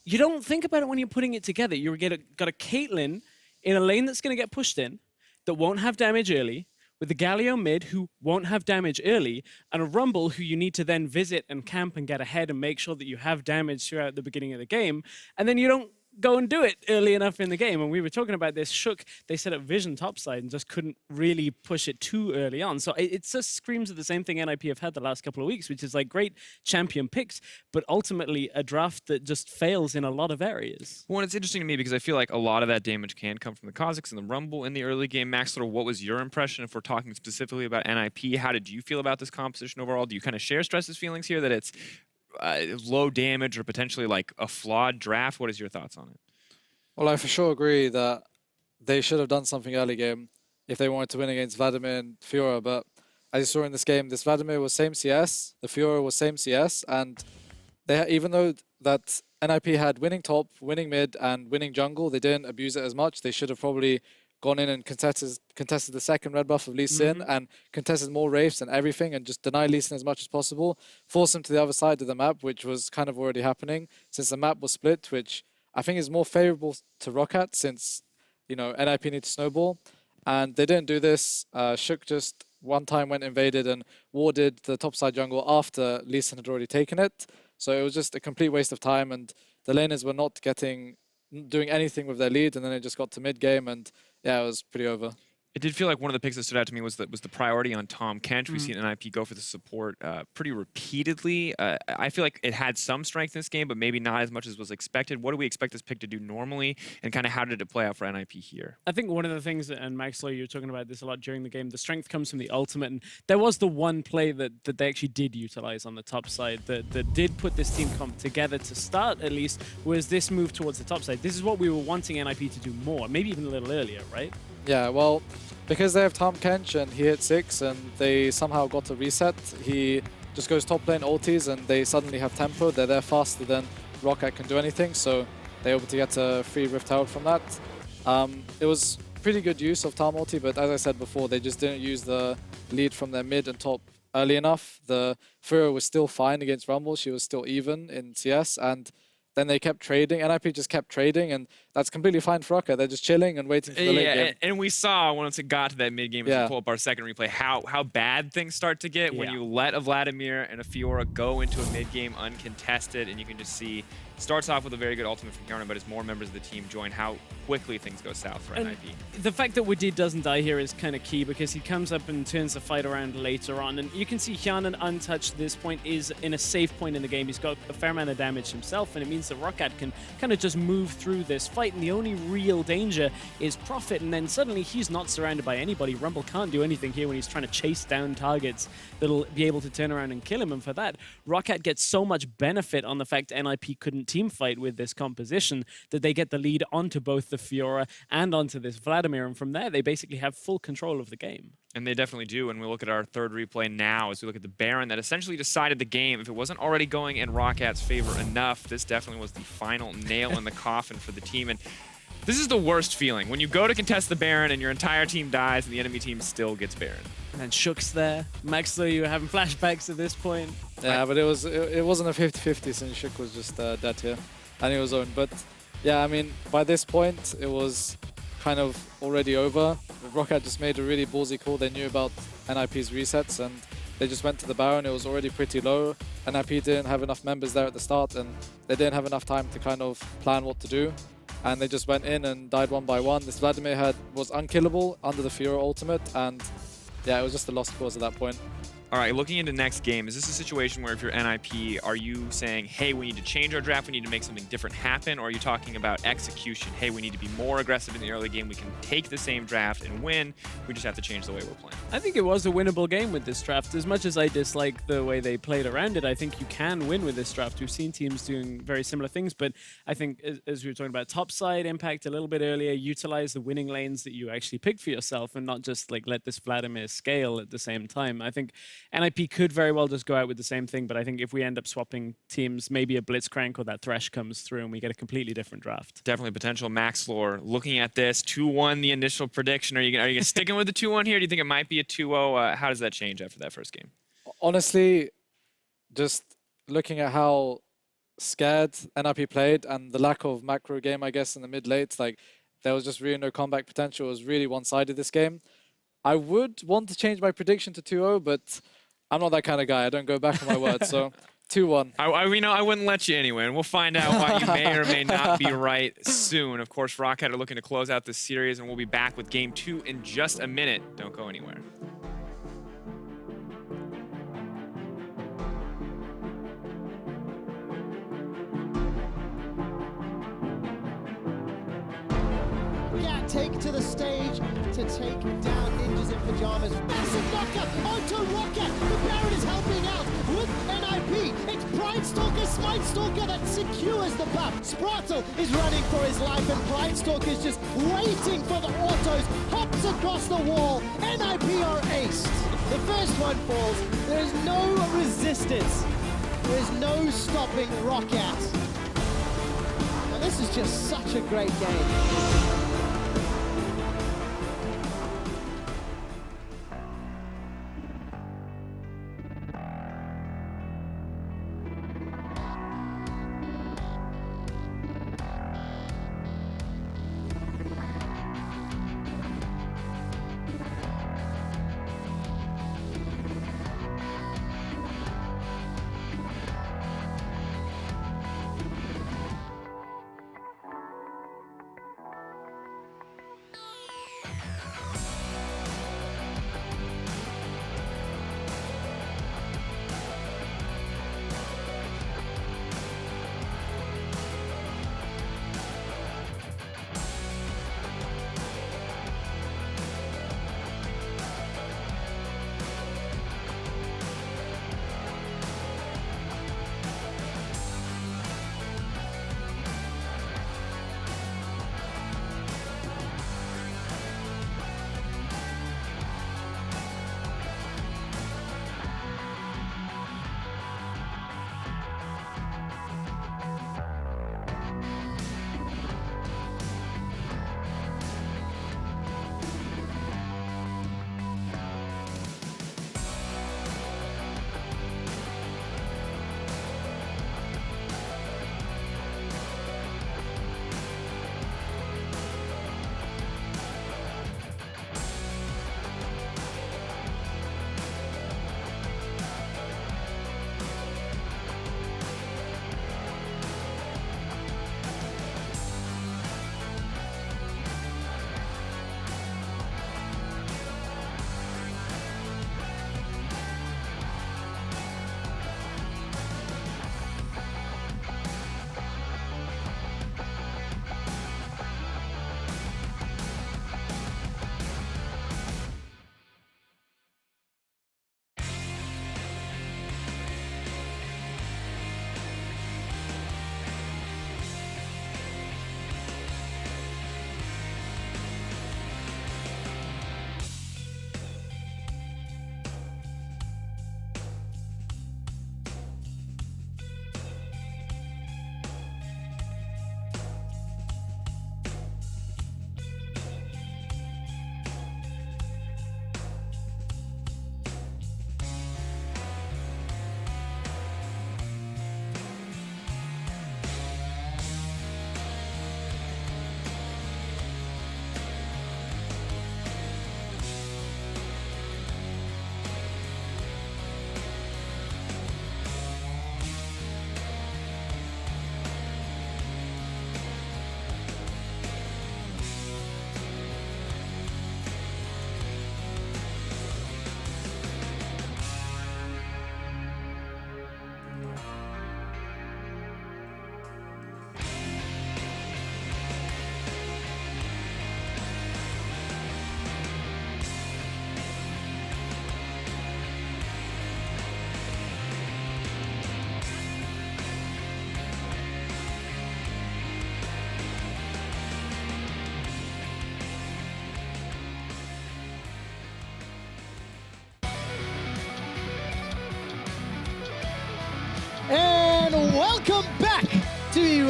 E: You don't think about it when you're putting it together. You've got a Caitlyn in a lane that's going to get pushed in, that won't have damage early, with the Galio mid who won't have damage early, and a Rumble who you need to then visit and camp and get ahead and make sure that you have damage throughout the beginning of the game, and then you don't go and do it early enough in the game. And we were talking about this. Shook, they set up Vision topside and just couldn't really push it too early on. So it just screams of the same thing NIP have had the last couple of weeks, which is like great champion picks, but ultimately a draft that just fails in a lot of areas.
D: Well, and it's interesting to me because I feel like a lot of that damage can come from the Kha'Zix and the Rumble in the early game. Max, what was your impression if we're talking specifically about NIP? How did you feel about this composition overall? Do you kind of share Stress's feelings here that it's low damage or potentially like a flawed draft? What is your thoughts on it?
C: Well, I for sure agree that they should have done something early game if they wanted to win against Vladimir and Fiora. But as you saw in this game, this Vladimir was same CS, the Fiora was same CS, and they even though that NIP had winning top, winning mid, and winning jungle, they didn't abuse it as much. They should have probably gone in and contested the second red buff of Lee Sin and contested more Wraiths and everything and just deny Lee Sin as much as possible, force him to the other side of the map, which was kind of already happening since the map was split, which I think is more favorable to ROCCAT since, you know, NIP need to snowball. And they didn't do this. Shook just one time went invaded and warded the topside jungle after Lee Sin had already taken it. So it was just a complete waste of time, and the laners were not doing anything with their lead, and then it just got to mid game, and yeah, it was pretty over.
D: It did feel like one of the picks that stood out to me was the priority on Tom Kench. We've seen NIP go for the support pretty repeatedly. I feel like it had some strength in this game, but maybe not as much as was expected. What do we expect this pick to do normally, and kind of how did it play out for NIP here?
E: I think one of the things, and Max Lowe, you were talking about this a lot during the game, the strength comes from the ultimate, and there was the one play that they actually did utilize on the top side that did put this team comp together to start, at least, was this move towards the top side. This is what we were wanting NIP to do more, maybe even a little earlier, right?
C: Yeah, well, because they have Tom Kench and he hit 6 and they somehow got a reset, he just goes top lane ultis and they suddenly have tempo. They're there faster than ROCCAT can do anything, so they're able to get a free Rift out from that. It was pretty good use of Tom ulti, but as I said before, they just didn't use the lead from their mid and top early enough. The Furo was still fine against Rumble, she was still even in CS, and then they kept trading. NIP just kept trading, and that's completely fine for ROCCAT. They're just chilling and waiting for the late game.
D: And we saw once it got to that mid game, as we pull up our second replay, how bad things start to get when you let a Vladimir and a Fiora go into a mid game uncontested, and you can just see starts off with a very good ultimate from Hjarnan, but as more members of the team join, how quickly things go south for NIP.
E: The fact that Wadid doesn't die here is kind of key because he comes up and turns the fight around later on, and you can see Hjarnan untouched at this point is in a safe point in the game. He's got a fair amount of damage himself, and it means that ROCCAT can kind of just move through this fight, and the only real danger is Prophet, and then suddenly he's not surrounded by anybody. Rumble can't do anything here when he's trying to chase down targets that'll be able to turn around and kill him, and for that, ROCCAT gets so much benefit on the fact NIP couldn't team fight with this composition that they get the lead onto both the Fiora and onto this Vladimir, and from there they basically have full control of the game.
D: And they definitely do. And we look at our third replay now as we look at the Baron that essentially decided the game. If it wasn't already going in ROCCAT's favor enough, this definitely was the final nail in the coffin for the team. And this is the worst feeling, when you go to contest the Baron and your entire team dies and the enemy team still gets Baron.
E: And Shook's there. Max, though, you were having flashbacks at this point.
C: Yeah, but it wasn't a 50-50 since Shook was just dead here. And he was owned. But yeah, I mean, by this point, it was kind of already over. ROCCAT just made a really ballsy call. They knew about NIP's resets and they just went to the Baron. It was already pretty low. NIP didn't have enough members there at the start and they didn't have enough time to kind of plan what to do. And they just went in and died one by one. This Vladimir was unkillable under the Fiora ultimate, and yeah, it was just a lost cause at that point.
D: All right, looking into next game, is this a situation where if you're NIP, are you saying, hey, we need to change our draft, we need to make something different happen, or are you talking about execution? Hey, we need to be more aggressive in the early game, we can take the same draft and win, we just have to change the way we're playing?
E: I think it was a winnable game with this draft. As much as I dislike the way they played around it, I think you can win with this draft. We've seen teams doing very similar things, but I think, as we were talking about, topside impact a little bit earlier, utilize the winning lanes that you actually picked for yourself and not just like let this Vladimir scale at the same time. I think NIP could very well just go out with the same thing, but I think if we end up swapping teams, maybe a Blitzcrank or that Thresh comes through and we get a completely different draft.
D: Definitely potential. Max Lore, looking at this, 2-1 the initial prediction. Are you sticking with the 2-1 here? Do you think it might be a 2-0? How does that change after that first game?
C: Honestly, just looking at how scared NIP played and the lack of macro game, I guess, in the mid-late, like there was just really no comeback potential. It was really one-sided this game. I would want to change my prediction to 2-0, but I'm not that kind of guy. I don't go back on my word, so 2-1.
D: I wouldn't let you anyway, and we'll find out why you may or may not be right soon. Of course, ROCCAT are looking to close out this series, and we'll be back with Game 2 in just a minute. Don't go anywhere.
A: Take to the stage to take down Ninjas in Pyjamas. Massive knocker onto ROCCAT. The Baron is helping out with NIP. It's Pridestalker, Smitestalker that secures the buff. Spratel is running for his life and Pridestalker is just waiting for the autos. Hops across the wall. NIP are aced. The first one falls. There is no resistance. There is no stopping ROCCAT. And this is just such a great game.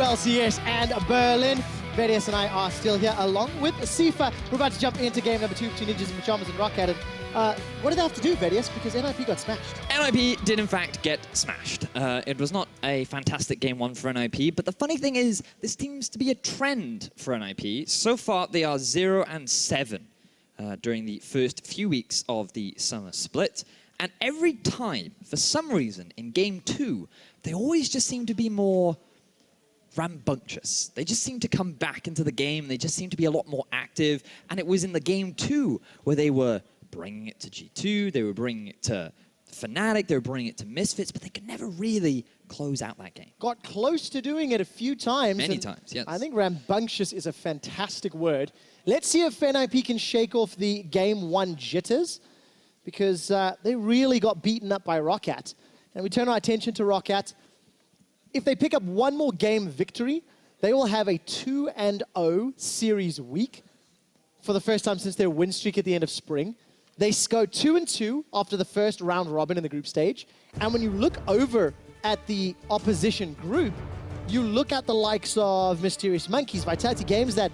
A: LCS and Berlin. Vedius and I are still here along with Sifa. We're about to jump into game number 2 between Ninjas in Pyjamas and ROCCAT. What did they have to do, Vedius? Because NIP got smashed.
J: NIP did in fact get smashed. It was not a fantastic game 1 for NIP, but the funny thing is, this seems to be a trend for NIP. So far, they are 0-7 during the first few weeks of the summer split. And every time, for some reason, in game 2, they always just seem to be more rambunctious. They just seem to come back into the game. They just seem to be a lot more active. And it was in the game 2 where they were bringing it to G2, they were bringing it to Fnatic, they were bringing it to Misfits, but they could never really close out that game.
A: Got close to doing it a few times.
J: Many times, yes.
A: I think rambunctious is a fantastic word. Let's see if NIP can shake off the game 1 jitters, because they really got beaten up by ROCCAT. And we turn our attention to ROCCAT. If they pick up one more game victory, they will have a 2-0 series week for the first time since their win streak at the end of spring. They go 2-2 after the first round robin in the group stage. And when you look over at the opposition group, you look at the likes of Mysterious Monkeys, Vitality Games, that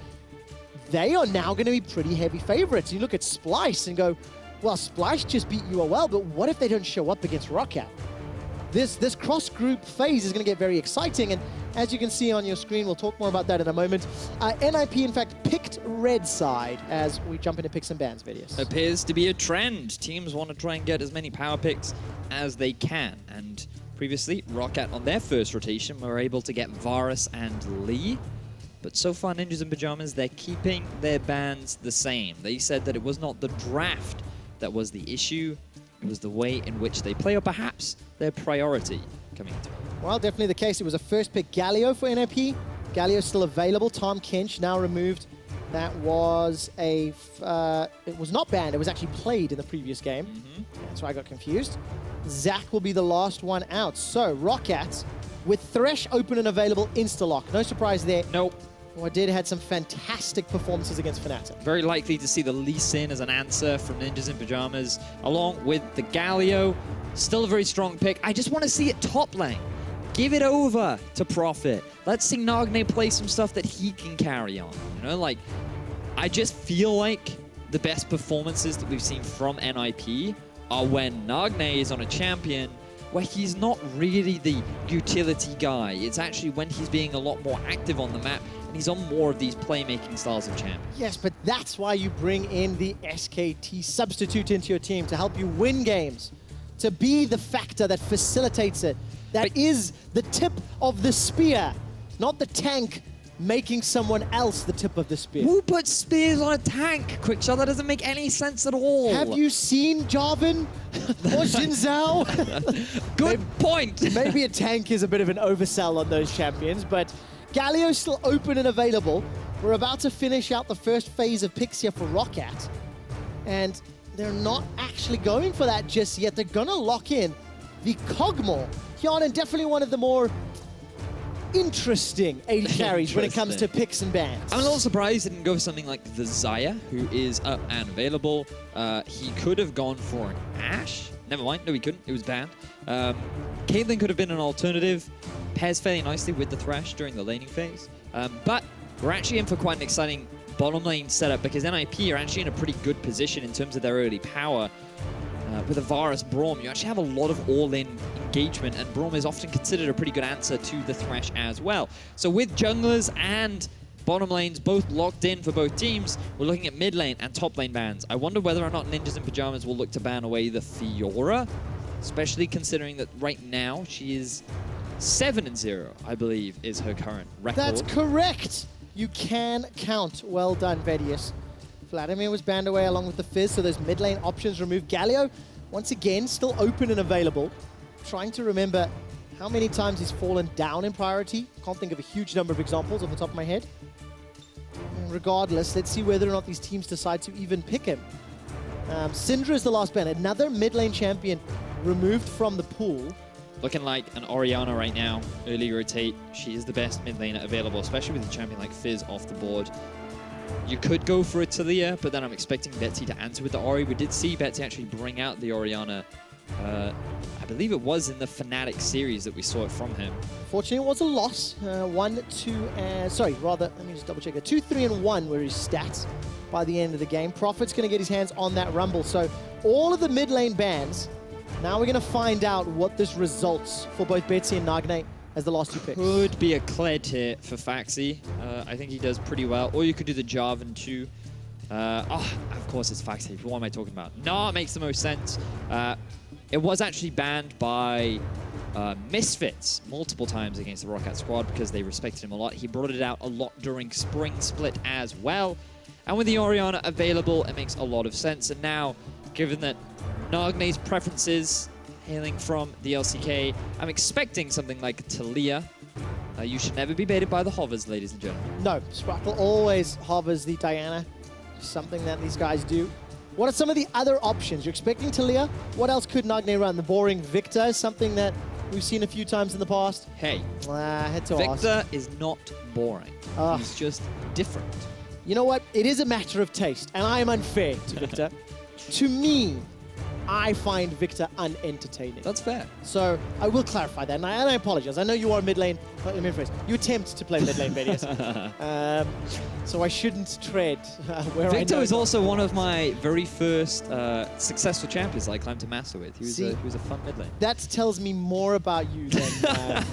A: they are now going to be pretty heavy favorites. You look at Splice and go, well, Splice just beat UOL, but what if they don't show up against ROCCAT? This cross-group phase is going to get very exciting, and as you can see on your screen, we'll talk more about that in a moment. NIP, in fact, picked red side as we jump into picks and bans videos.
J: Appears to be a trend. Teams want to try and get as many power picks as they can, and previously, ROCCAT on their first rotation were able to get Varus and Lee, but so far, Ninjas in Pyjamas, they're keeping their bans the same. They said that it was not the draft that was the issue, it was the way in which they play, or perhaps their priority coming into it.
A: Well, definitely the case. It was a first pick Galio for NIP. Galio still available. Tom Kench now removed. That was a... it was not banned. It was actually played in the previous game. That's why I got confused. Zach will be the last one out. So, ROCCAT with Thresh open and available insta-lock. No surprise there.
J: Nope.
A: Wadid had some fantastic performances against Fnatic.
J: Very likely to see the Lee Sin as an answer from Ninjas in Pyjamas, along with the Galio. Still a very strong pick. I just want to see it top lane. Give it over to Profit. Let's see Nagne play some stuff that he can carry on. You know, like, I just feel like the best performances that we've seen from NIP are when Nagne is on a champion where he's not really the utility guy. It's actually when he's being a lot more active on the map and he's on more of these playmaking styles of champion.
A: Yes, but that's why you bring in the SKT substitute into your team to help you win games, to be the factor that facilitates it. That is the tip of the spear, not the tank making someone else the tip of the spear.
J: Who puts spears on a tank, Quickshot? That doesn't make any sense at all.
A: Have you seen Jarvan or Xin Zhao?
J: Good point.
A: Maybe a tank is a bit of an oversell on those champions, but Galio's still open and available. We're about to finish out the first phase of picks here for ROCCAT, and they're not actually going for that just yet. They're gonna lock in the Kog'Maw. Hyanan, definitely one of the more interesting AD carries when it comes to picks and bans.
J: I'm a little surprised he didn't go for something like the Xayah, who is up and available. He could have gone for an Ashe. Never mind, no he couldn't, it was banned. Caitlyn could have been an alternative. Pairs fairly nicely with the Thresh during the laning phase. But we're actually in for quite an exciting bottom lane setup because NIP are actually in a pretty good position in terms of their early power. With a Varus Braum, you actually have a lot of all-in engagement, and Braum is often considered a pretty good answer to the Thresh as well. So with junglers and bottom lanes both locked in for both teams, we're looking at mid lane and top lane bans. I wonder whether or not Ninjas in Pyjamas will look to ban away the Fiora, especially considering that right now she is 7-0, I believe, is her current record.
A: That's correct. You can count. Well done, Vedius. Vladimir was banned away along with the Fizz, so those mid lane options removed. Galio, once again, still open and available. Trying to remember how many times he's fallen down in priority. Can't think of a huge number of examples off the top of my head. And regardless, let's see whether or not these teams decide to even pick him. Syndra is the last ban. Another mid lane champion removed from the pool.
J: Looking like an Orianna right now. Early rotate. She is the best mid laner available, especially with a champion like Fizz off the board. You could go for a Talia, but then I'm expecting Betsy to answer with the Ori. We did see Betsy actually bring out the Orianna I believe it was in the Fnatic series that we saw it from him.
A: Fortunately, it was a loss. 1-2, sorry, rather, let me just double check it. 2-3-1 were his stats by the end of the game. Prophet's going to get his hands on that Rumble. So all of the mid lane bans, now we're going to find out what this results for both Betsy and Nagne as the last two picks.
J: Could be a Kled here for Faxi. I think he does pretty well. Or you could do the Jarvan too. Of course it's Faxi. What am I talking about? No, it makes the most sense. It was actually banned by Misfits multiple times against the ROCCAT squad because they respected him a lot. He brought it out a lot during Spring Split as well. And with the Orianna available, it makes a lot of sense. And now, given that Nagne's preferences hailing from the LCK, I'm expecting something like Talia. You should never be baited by the hovers, ladies and gentlemen.
A: No, Sparkle always hovers the Diana. Something that these guys do. What are some of the other options? You're expecting Talia. What else could Nagne run? The boring Victor is something that we've seen a few times in the past.
J: Hey,
A: had to
J: Victor
A: ask.
J: is not boring. He's just different.
A: You know what? It is a matter of taste, and I am unfair to Victor. To me, I find Victor unentertaining.
J: That's fair.
A: So I will clarify that, and I apologize. I know you are mid lane. Let me rephrase. You attempt to play mid lane, Vedius. So I shouldn't tread where
J: Victor
A: I know
J: was also one of my very first successful champions I climbed to master with. He was a fun mid lane.
A: That tells me more about you than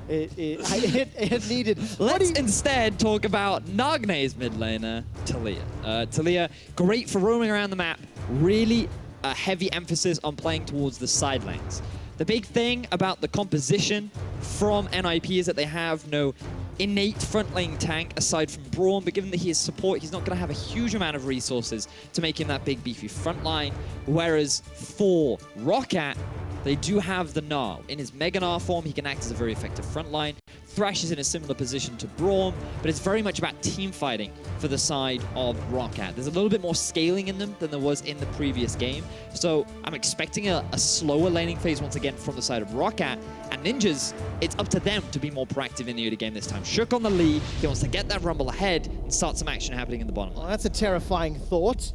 A: it needed.
J: Let's instead talk about Nagne's mid laner, Talia. Talia, great for roaming around the map. Really a heavy emphasis on playing towards the side lanes. The big thing about the composition from NIP is that they have no innate front lane tank aside from Braum, but given that he is support, he's not going to have a huge amount of resources to make him that big beefy front line. Whereas for ROCCAT, they do have the Gnar. In his Mega Gnar form, he can act as a very effective front line. Thresh is in a similar position to Braum, but it's very much about team fighting for the side of ROCCAT. There's a little bit more scaling in them than there was in the previous game. So I'm expecting a slower laning phase once again from the side of ROCCAT. And Ninjas, it's up to them to be more proactive in the early game this time. Shook on the lead, he wants to get that Rumble ahead and start some action happening in the bottom line.
A: Well, that's a terrifying thought.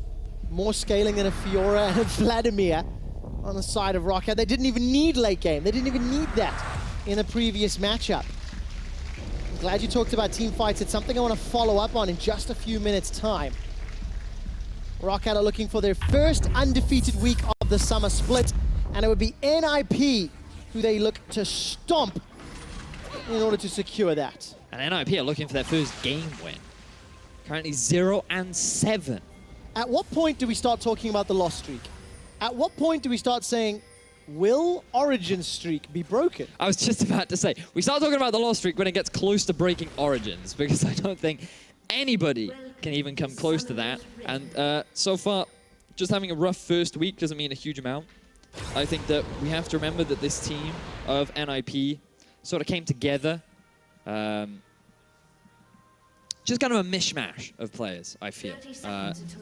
A: More scaling than a Fiora and a Vladimir on the side of ROCCAT. They didn't even need late game. They didn't even need that in the previous matchup. I'm glad you talked about team fights. It's something I want to follow up on in just a few minutes' time. ROCCAT are looking for their first undefeated week of the summer split, and it would be NIP who they look to stomp in order to secure that.
J: And NIP are looking for their first game win. Currently 0-7.
A: At what point do we start talking about the loss streak? At what point do we start saying, will Origins streak be broken?
J: I was just about to say, we start talking about the loss streak when it gets close to breaking Origins, because I don't think anybody can even come close to that. And so far, just having a rough first week doesn't mean a huge amount. I think that we have to remember that this team of NIP sort of came together. Just kind of a mishmash of players, I feel.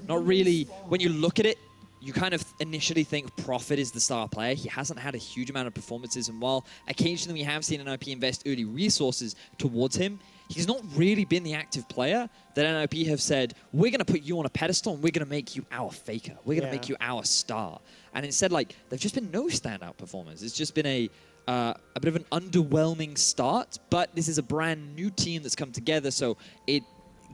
J: Not really, when you look at it, you kind of initially think Prophet is the star player. He hasn't had a huge amount of performances, and while occasionally we have seen NIP invest early resources towards him, he's not really been the active player that NIP have said, we're going to put you on a pedestal and we're going to make you our faker. We're going to make you our star. And instead, like, there've just been no standout performers. It's just been a bit of an underwhelming start, but this is a brand new team that's come together, so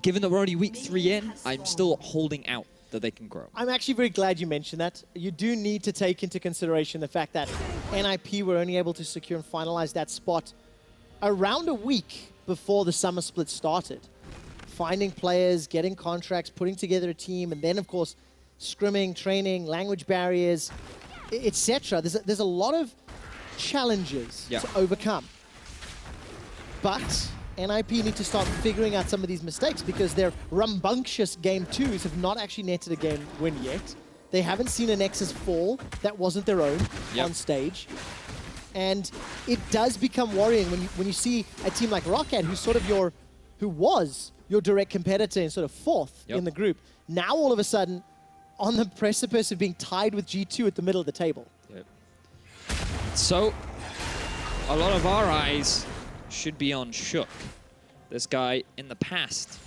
J: given that we're already week 3 in, I'm still holding out that they can grow.
A: I'm actually very glad you mentioned that. You do need to take into consideration the fact that NIP were only able to secure and finalize that spot around a week before the summer split started. Finding players, getting contracts, putting together a team, and then, of course, scrimming, training, language barriers, etc. There's a lot of challenges to overcome. But NIP need to start figuring out some of these mistakes because their rambunctious game 2s have not actually netted a game win yet. They haven't seen a Nexus fall that wasn't their own on stage. And it does become worrying when you see a team like ROCCAT, who's sort of who was your direct competitor in sort of 4th in the group, now all of a sudden on the precipice of being tied with G2 at the middle of the table.
J: So, a lot of our eyes should be on Shook. This guy, in the past,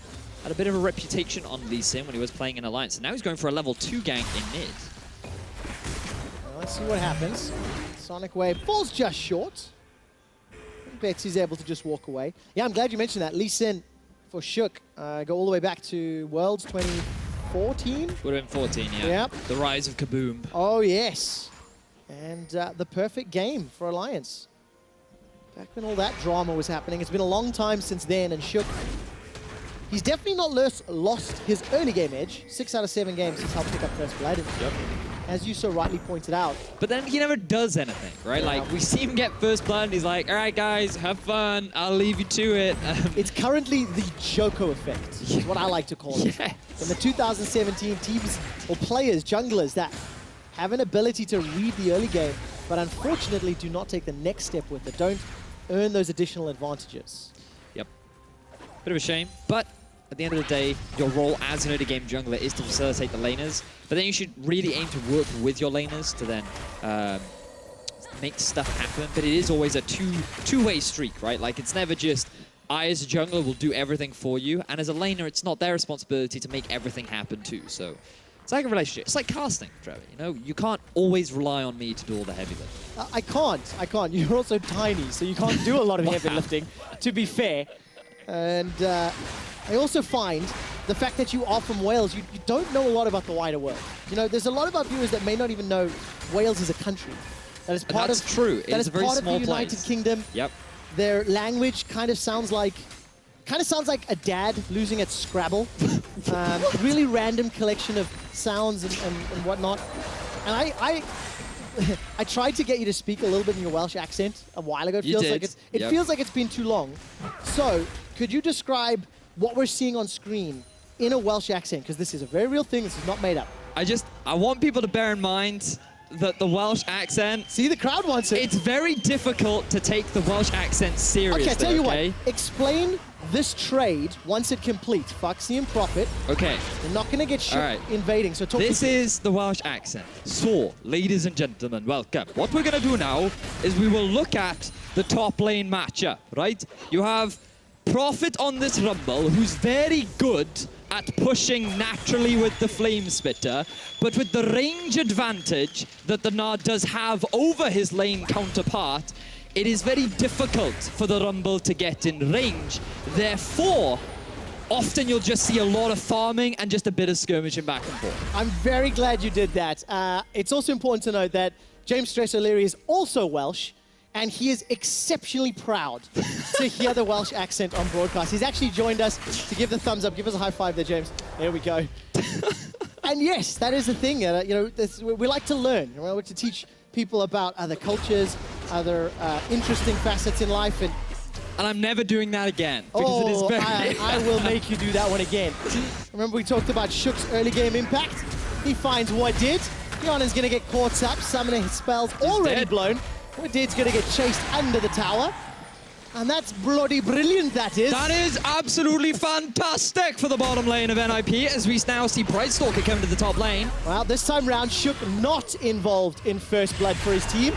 J: had a bit of a reputation on Lee Sin when he was playing in Alliance, and now he's going for a level 2 gank in mid.
A: Well, Let's see what happens. Sonic Wave falls just short. Betsy's able to just walk away. Yeah, I'm glad you mentioned that. Lee Sin for Shook go all the way back to Worlds 2014.
J: Would have been 14, yeah.
A: Yep.
J: The rise of Kaboom.
A: Oh, yes. And the perfect game for Alliance. Back when all that drama was happening. It's been a long time since then, and Shook, he's definitely not lost his early game edge. 6 out of 7 games he's helped pick up first blood.
J: Yep.
A: As you so rightly pointed out.
J: But then he never does anything, right?
A: Yeah.
J: Like, we see him get first blood, and he's like, all right, guys, have fun. I'll leave you to it.
A: It's currently the Joko effect, is what I like to call it.
J: Yes.
A: In the 2017 teams or players, junglers that have an ability to read the early game, but unfortunately do not take the next step with it, don't earn those additional advantages.
J: Yep. Bit of a shame, but at the end of the day, your role as an early game jungler is to facilitate the laners, but then you should really aim to work with your laners to then make stuff happen. But it is always a two-way streak, right? Like, it's never just, I as a jungler will do everything for you, and as a laner, it's not their responsibility to make everything happen too. So it's like a relationship. It's like casting, Trevor. You know, you can't always rely on me to do all the heavy lifting.
A: I can't. You're also tiny, so you can't do a lot of heavy lifting, to be fair. And I also find the fact that you are from Wales, you don't know a lot about the wider world. You know, there's a lot of our viewers that may not even know Wales is a country. That is part
J: That's
A: of,
J: true.
A: That
J: It's
A: is
J: a very
A: part
J: small
A: of the United
J: place.
A: Kingdom.
J: Yep.
A: Their language kind of sounds like a dad losing at Scrabble. Really random collection of sounds and whatnot. And I tried to get you to speak a little bit in your Welsh accent a while ago. It feels like it's been too long. So, could you describe what we're seeing on screen in a Welsh accent? Because this is a very real thing. This is not made up.
J: I want people to bear in mind that the Welsh accent...
A: See, the crowd wants it.
J: It's very difficult to take the Welsh accent seriously,
A: Okay, tell you what. Explain this trade once it completes. Foxy and Profit.
J: Okay.
A: They're not going to get shit invading, so talk
J: This is the Welsh accent. So, ladies and gentlemen, welcome. What we're going to do now is we will look at the top lane matchup, right? You have Profit on this Rumble, who's very good at pushing naturally with the Flame Spitter, but with the range advantage that the Nard does have over his lane counterpart, it is very difficult for the Rumble to get in range. Therefore, often you'll just see a lot of farming and just a bit of skirmishing back and forth.
A: I'm very glad you did that. It's also important to note that James Stress O'Leary is also Welsh, and he is exceptionally proud to hear the Welsh accent on broadcast. He's actually joined us to give the thumbs up. Give us a high five there, James. There we go. And yes, that is the thing. You know, we like to learn. We like to teach people about other cultures, other interesting facets in life. And
J: I'm never doing that again, because it is very...
A: I will make you do that one again. Remember we talked about Shook's early game impact? He finds what did. Yonan's going to get caught up. Summoning his spells already blown. Wadid's going to get chased under the tower. And that's bloody brilliant, that is.
J: That is absolutely fantastic for the bottom lane of NIP, as we now see Brightstalker come to the top lane.
A: Well, this time round, Shook not involved in first blood for his team.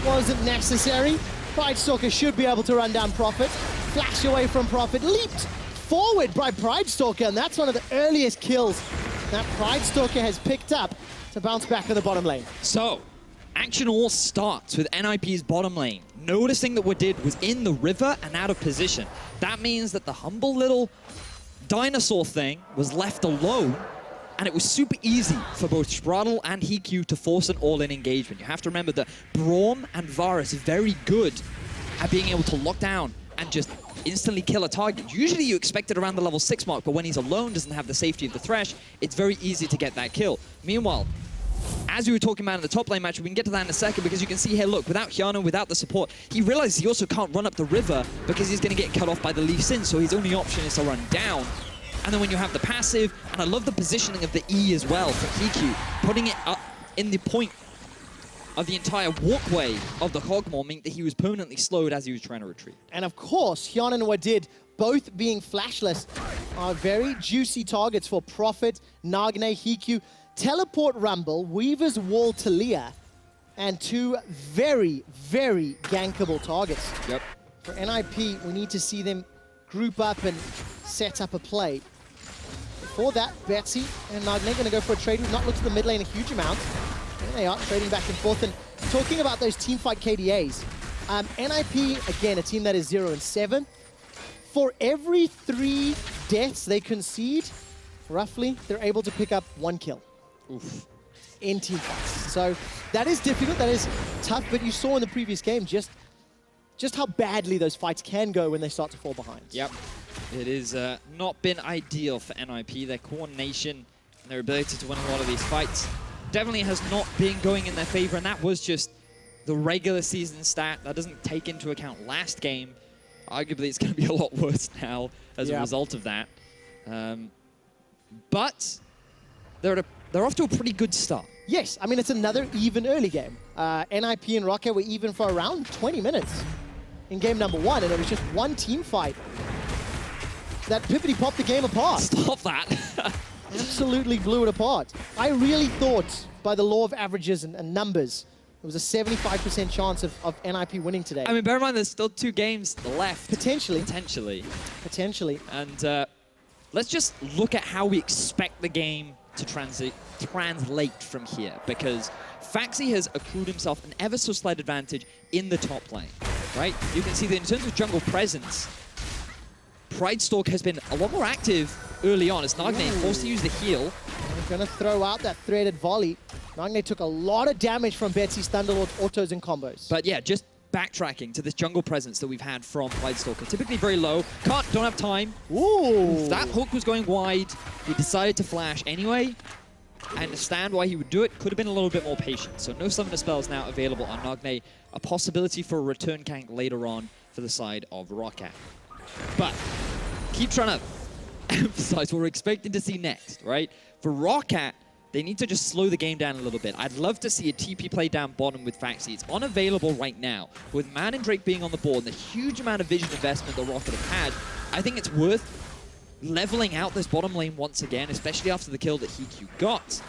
A: Wasn't necessary. Brightstalker should be able to run down Profit. Flash away from Profit. Leaped forward by Brightstalker, and that's one of the earliest kills that Brightstalker has picked up to bounce back to the bottom lane.
J: So, action all starts with NIP's bottom lane, noticing that Wadid was in the river and out of position. That means that the humble little dinosaur thing was left alone, and it was super easy for both Spraddle and Hiku to force an all-in engagement. You have to remember that Braum and Varus are very good at being able to lock down and just instantly kill a target. Usually you expect it around the level 6 mark, but when he's alone, doesn't have the safety of the Thresh, it's very easy to get that kill. Meanwhile, as we were talking about in the top lane match, we can get to that in a second, because you can see here, look, without Hyana, without the support, he realizes he also can't run up the river because he's going to get cut off by the Lee Sin, so his only option is to run down. And then when you have the passive, and I love the positioning of the E as well for Hiku, putting it up in the point of the entire walkway of the Hogmaw, meant that he was permanently slowed as he was trying to retreat.
A: And of course, Hyana and Wadid, both being flashless, are very juicy targets for Profit, Nagne, Hiku. Teleport Rumble, Weaver's Wall Talia, and two very, very gankable targets.
J: Yep.
A: For NIP, we need to see them group up and set up a play. Before that, Betsy and Nagne going to go for a trade. We've not looked at the mid lane a huge amount. There they are, trading back and forth. And talking about those teamfight KDAs, NIP, again, a team that is 0-7. For every 3 deaths they concede, roughly, they're able to pick up 1 kill.
J: Oof.
A: In teamfights. So that is difficult, that is tough, but you saw in the previous game just how badly those fights can go when they start to fall behind.
J: Yep. It has not been ideal for NIP. Their coordination and their ability to win a lot of these fights definitely has not been going in their favor, and that was just the regular season stat. That doesn't take into account last game. Arguably, it's going to be a lot worse now as a result of that. But they're off to a pretty good start.
A: Yes, I mean, it's another even early game. NIP and ROCCAT were even for around 20 minutes in game number 1, and it was just one team fight that Pippity popped the game apart.
J: Stop that.
A: Absolutely blew it apart. I really thought, by the law of averages and numbers, it was a 75% chance of NIP winning today.
J: I mean, bear in mind, there's still 2 games left.
A: Potentially.
J: Potentially. And let's just look at how we expect the game to translate from here, because Faxi has accrued himself an ever so slight advantage in the top lane, right? You can see that in terms of jungle presence, Pridestalk has been a lot more active early on as Nagne forced to use the heal.
A: They're going to throw out that threaded volley. Nagne took a lot of damage from Betsy's Thunderlord autos and combos.
J: But yeah, just backtracking to this jungle presence that we've had from Pridestalker. Typically very low. Don't have time.
A: Ooh.
J: That hook was going wide. He decided to flash anyway. I understand why he would do it. Could have been a little bit more patient. So no summoner spells now available on Nagne. A possibility for a return gank later on for the side of ROCCAT. But keep trying to emphasize what we're expecting to see next, right? For ROCCAT, they need to just slow the game down a little bit. I'd love to see a TP play down bottom with Faxi. It's unavailable right now. With Man and Drake being on the board and the huge amount of vision investment that ROCCAT have had, I think it's worth leveling out this bottom lane once again, especially after the kill that HQ got,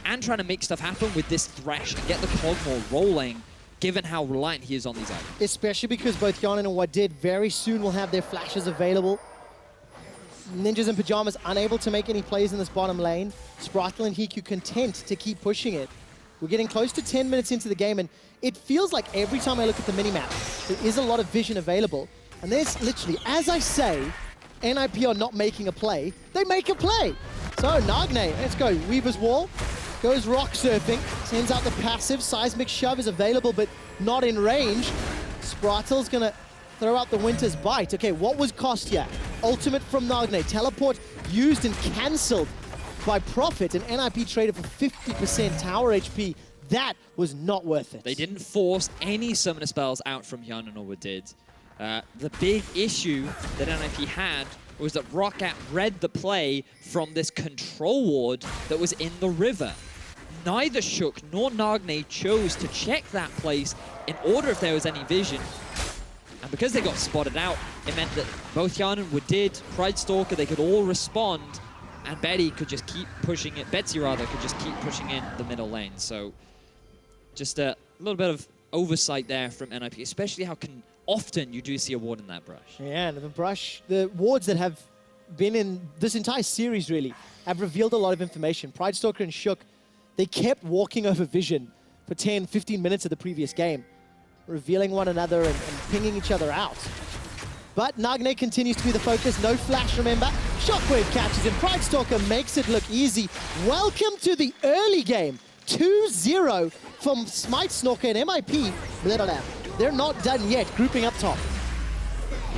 J: and trying to make stuff happen with this Thresh and get the Cogmore rolling, given how reliant he is on these items.
A: Especially because both Hyanin and Wadid very soon will have their flashes available. Ninjas and Pyjamas unable to make any plays in this bottom lane. Spritel and Hiku content to keep pushing it. We're getting close to 10 minutes into the game, and it feels like every time I look at the minimap, there is a lot of vision available. And there's literally, as I say, NIP are not making a play, they make a play. So Nagne, let's go. Weaver's Wall, goes rock surfing, sends out the passive. Seismic Shove is available, but not in range. Spritel's gonna throw out the Winter's Bite. Okay, what was cost here? Ultimate from Nagne. Teleport used and cancelled by Profit, and NIP traded for 50% tower HP. That was not worth it.
J: They didn't force any summoner spells out from Hyanin or Wadid. The big issue that NIP had was that ROCCAT read the play from this control ward that was in the river. Neither Shook nor Nagne chose to check that place in order if there was any vision. And because they got spotted out, it meant that both Hyanin, Wadid, Pridestalker, they could all respond, and Betsy could just keep pushing it. Betsy rather could just keep pushing in the middle lane. So just a little bit of oversight there from NIP, especially how often you do see a ward in that brush.
A: Yeah, and the wards that have been in this entire series really have revealed a lot of information. Pridestalker and Shook, they kept walking over vision for 10, 15 minutes of the previous game, revealing one another and pinging each other out. But Nagne continues to be the focus. No flash, remember. Shockwave catches him. Pridestalker makes it look easy. Welcome to the early game. 2-0 from Smite Snorker and MIP. They're not done yet, grouping up top.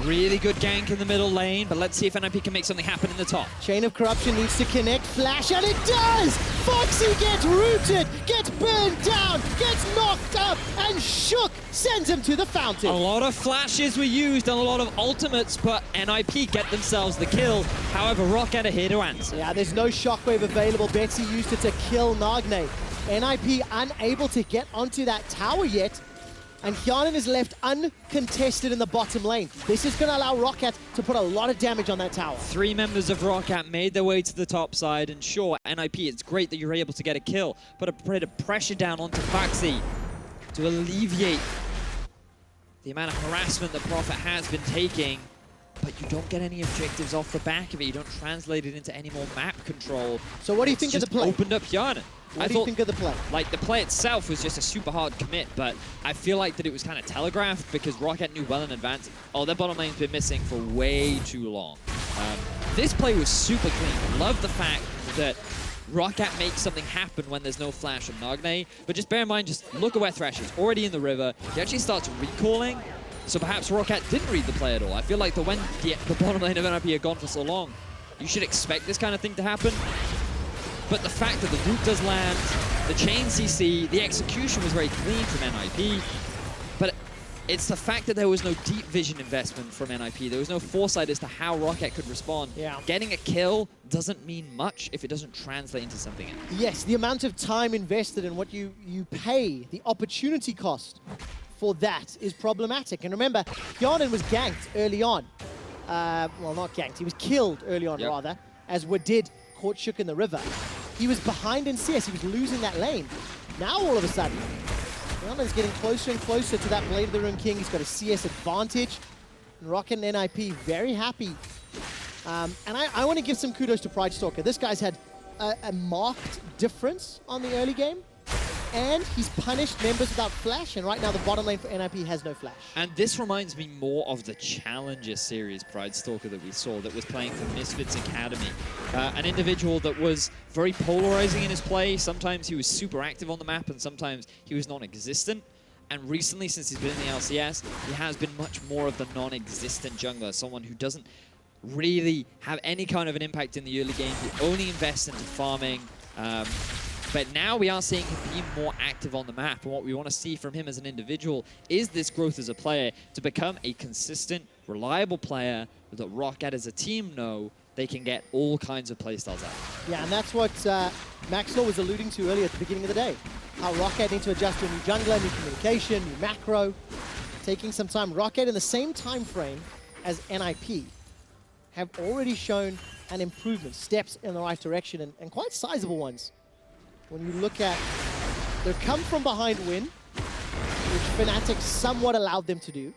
J: Really good gank in the middle lane, but let's see if NIP can make something happen in the top.
A: Chain of Corruption needs to connect. Flash, and it does! Foxy gets rooted, gets burned down, gets knocked up, and Shook sends him to the fountain.
J: A lot of flashes were used and a lot of ultimates, but NIP get themselves the kill. However, ROCCAT are here to answer.
A: Yeah, there's no Shockwave available. Betsy used it to kill Nagne. NIP unable to get onto that tower yet, and Hyanin is left uncontested in the bottom lane. This is going to allow ROCCAT to put a lot of damage on that tower.
J: 3 members of ROCCAT made their way to the top side, and sure, NIP, it's great that you're able to get a kill, but a bit of pressure down onto Faxi to alleviate the amount of harassment that Prophet has been taking. but you don't get any objectives off the back of it. You don't translate it into any more map control.
A: So what do you think of the play?
J: Opened up Yana.
A: What do you think of the play?
J: Like, the play itself was just a super hard commit, but I feel like that it was kind of telegraphed because ROCCAT knew well in advance, oh, their bottom lane's been missing for way too long. This play was super clean. Love the fact that ROCCAT makes something happen when there's no flash from Nagne, but just bear in mind, just look at where Thresh is. Already in the river, he actually starts recalling, so perhaps ROCCAT didn't read the play at all. I feel like that when the bottom lane of NIP are gone for so long, you should expect this kind of thing to happen. But the fact that the root does land, the chain CC, the execution was very clean from NIP, but it's the fact that there was no deep vision investment from NIP. There was no foresight as to how ROCCAT could respond.
A: Yeah.
J: Getting a kill doesn't mean much if it doesn't translate into something else.
A: Yes, the amount of time invested and what you pay, the opportunity cost for that is problematic. And remember, Hjarnan was ganked early on. Well, not ganked, he was killed early on, rather, as Wadid caught Shook in the river. He was behind in CS, he was losing that lane. Now all of a sudden, Hjarnan's getting closer and closer to that Blade of the Rune King. He's got a CS advantage. And ROCCAT and NIP very happy. And I want to give some kudos to Pridestalker. This guy's had a marked difference on the early game. And he's punished members without flash, and right now the bottom lane for NIP has no flash.
J: And this reminds me more of the Challenger Series Pridestalker that we saw that was playing for Misfits Academy. An individual that was very polarizing in his play. Sometimes he was super active on the map, and sometimes he was non-existent. And recently, since he's been in the LCS, he has been much more of the non-existent jungler, someone who doesn't really have any kind of an impact in the early game. He only invests into farming. But now we are seeing him be more active on the map, and what we want to see from him as an individual is this growth as a player to become a consistent, reliable player that ROCCAT as a team know they can get all kinds of playstyles out.
A: Yeah, and that's what Maxwell was alluding to earlier at the beginning of the day. How ROCCAT need to adjust to a new jungler, new communication, new macro, taking some time. ROCCAT in the same time frame as NIP have already shown an improvement, steps in the right direction, and quite sizable ones. When you look at their come from behind win, which Fnatic somewhat allowed them to do,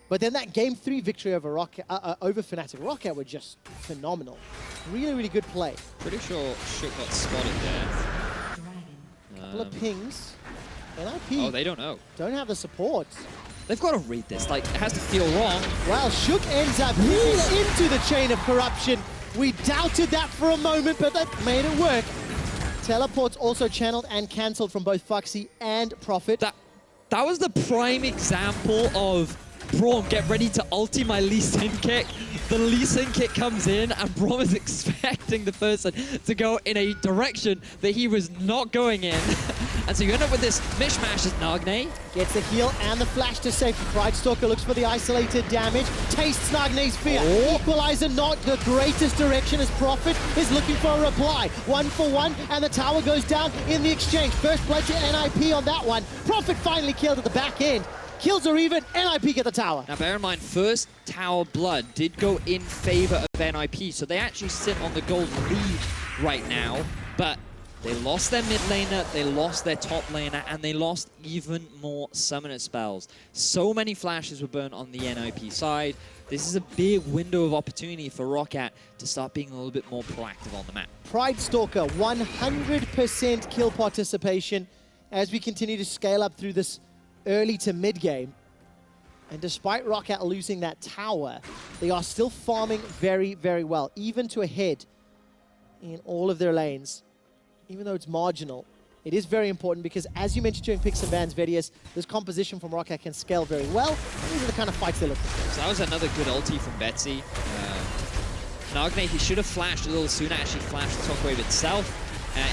A: but then that Game 3 victory over Fnatic. ROCCAT were just phenomenal. Really, really good play.
J: Pretty sure Shook got spotted there.
A: Couple of pings. NIP.
J: Oh, they don't know.
A: Don't have the support.
J: They've got to read this. Like, it has to feel wrong.
A: Well, Shook ends up into the chain of corruption. We doubted that for a moment, but that made it work. Teleports also channeled and cancelled from both Foxy and Prophet.
J: That was the prime example of Braum, get ready to ulti my Lee Sin kick. The Lee Sin kick comes in, and Braum is expecting the person to go in a direction that he was not going in. And so you end up with this mishmash as Nagne
A: gets the heal and the flash to safety. Pridestalker looks for the isolated damage. Tastes Nagne's fear. Equalizer not the greatest direction as Prophet is looking for a reply. 1 for 1, and the tower goes down in the exchange. First blood to NIP on that one. Prophet finally killed at the back end. Kills are even, NIP get the tower.
J: Now bear in mind, first tower blood did go in favor of NIP, so they actually sit on the gold lead right now, but they lost their mid laner, they lost their top laner, and they lost even more summoner spells. So many flashes were burned on the NIP side. This is a big window of opportunity for ROCCAT to start being a little bit more proactive on the map.
A: Pridestalker, 100% kill participation as we continue to scale up through this early to mid game. And despite ROCCAT losing that tower, they are still farming very, very well, even to ahead in all of their lanes. Even though it's marginal, it is very important because, as you mentioned during Picks and Bans, Vedius, this composition from ROCCAT can scale very well. These are the kind of fights they look for.
J: So that was another good ulti from Betsy. Nagne, he should have flashed a little sooner, actually flashed the top wave itself.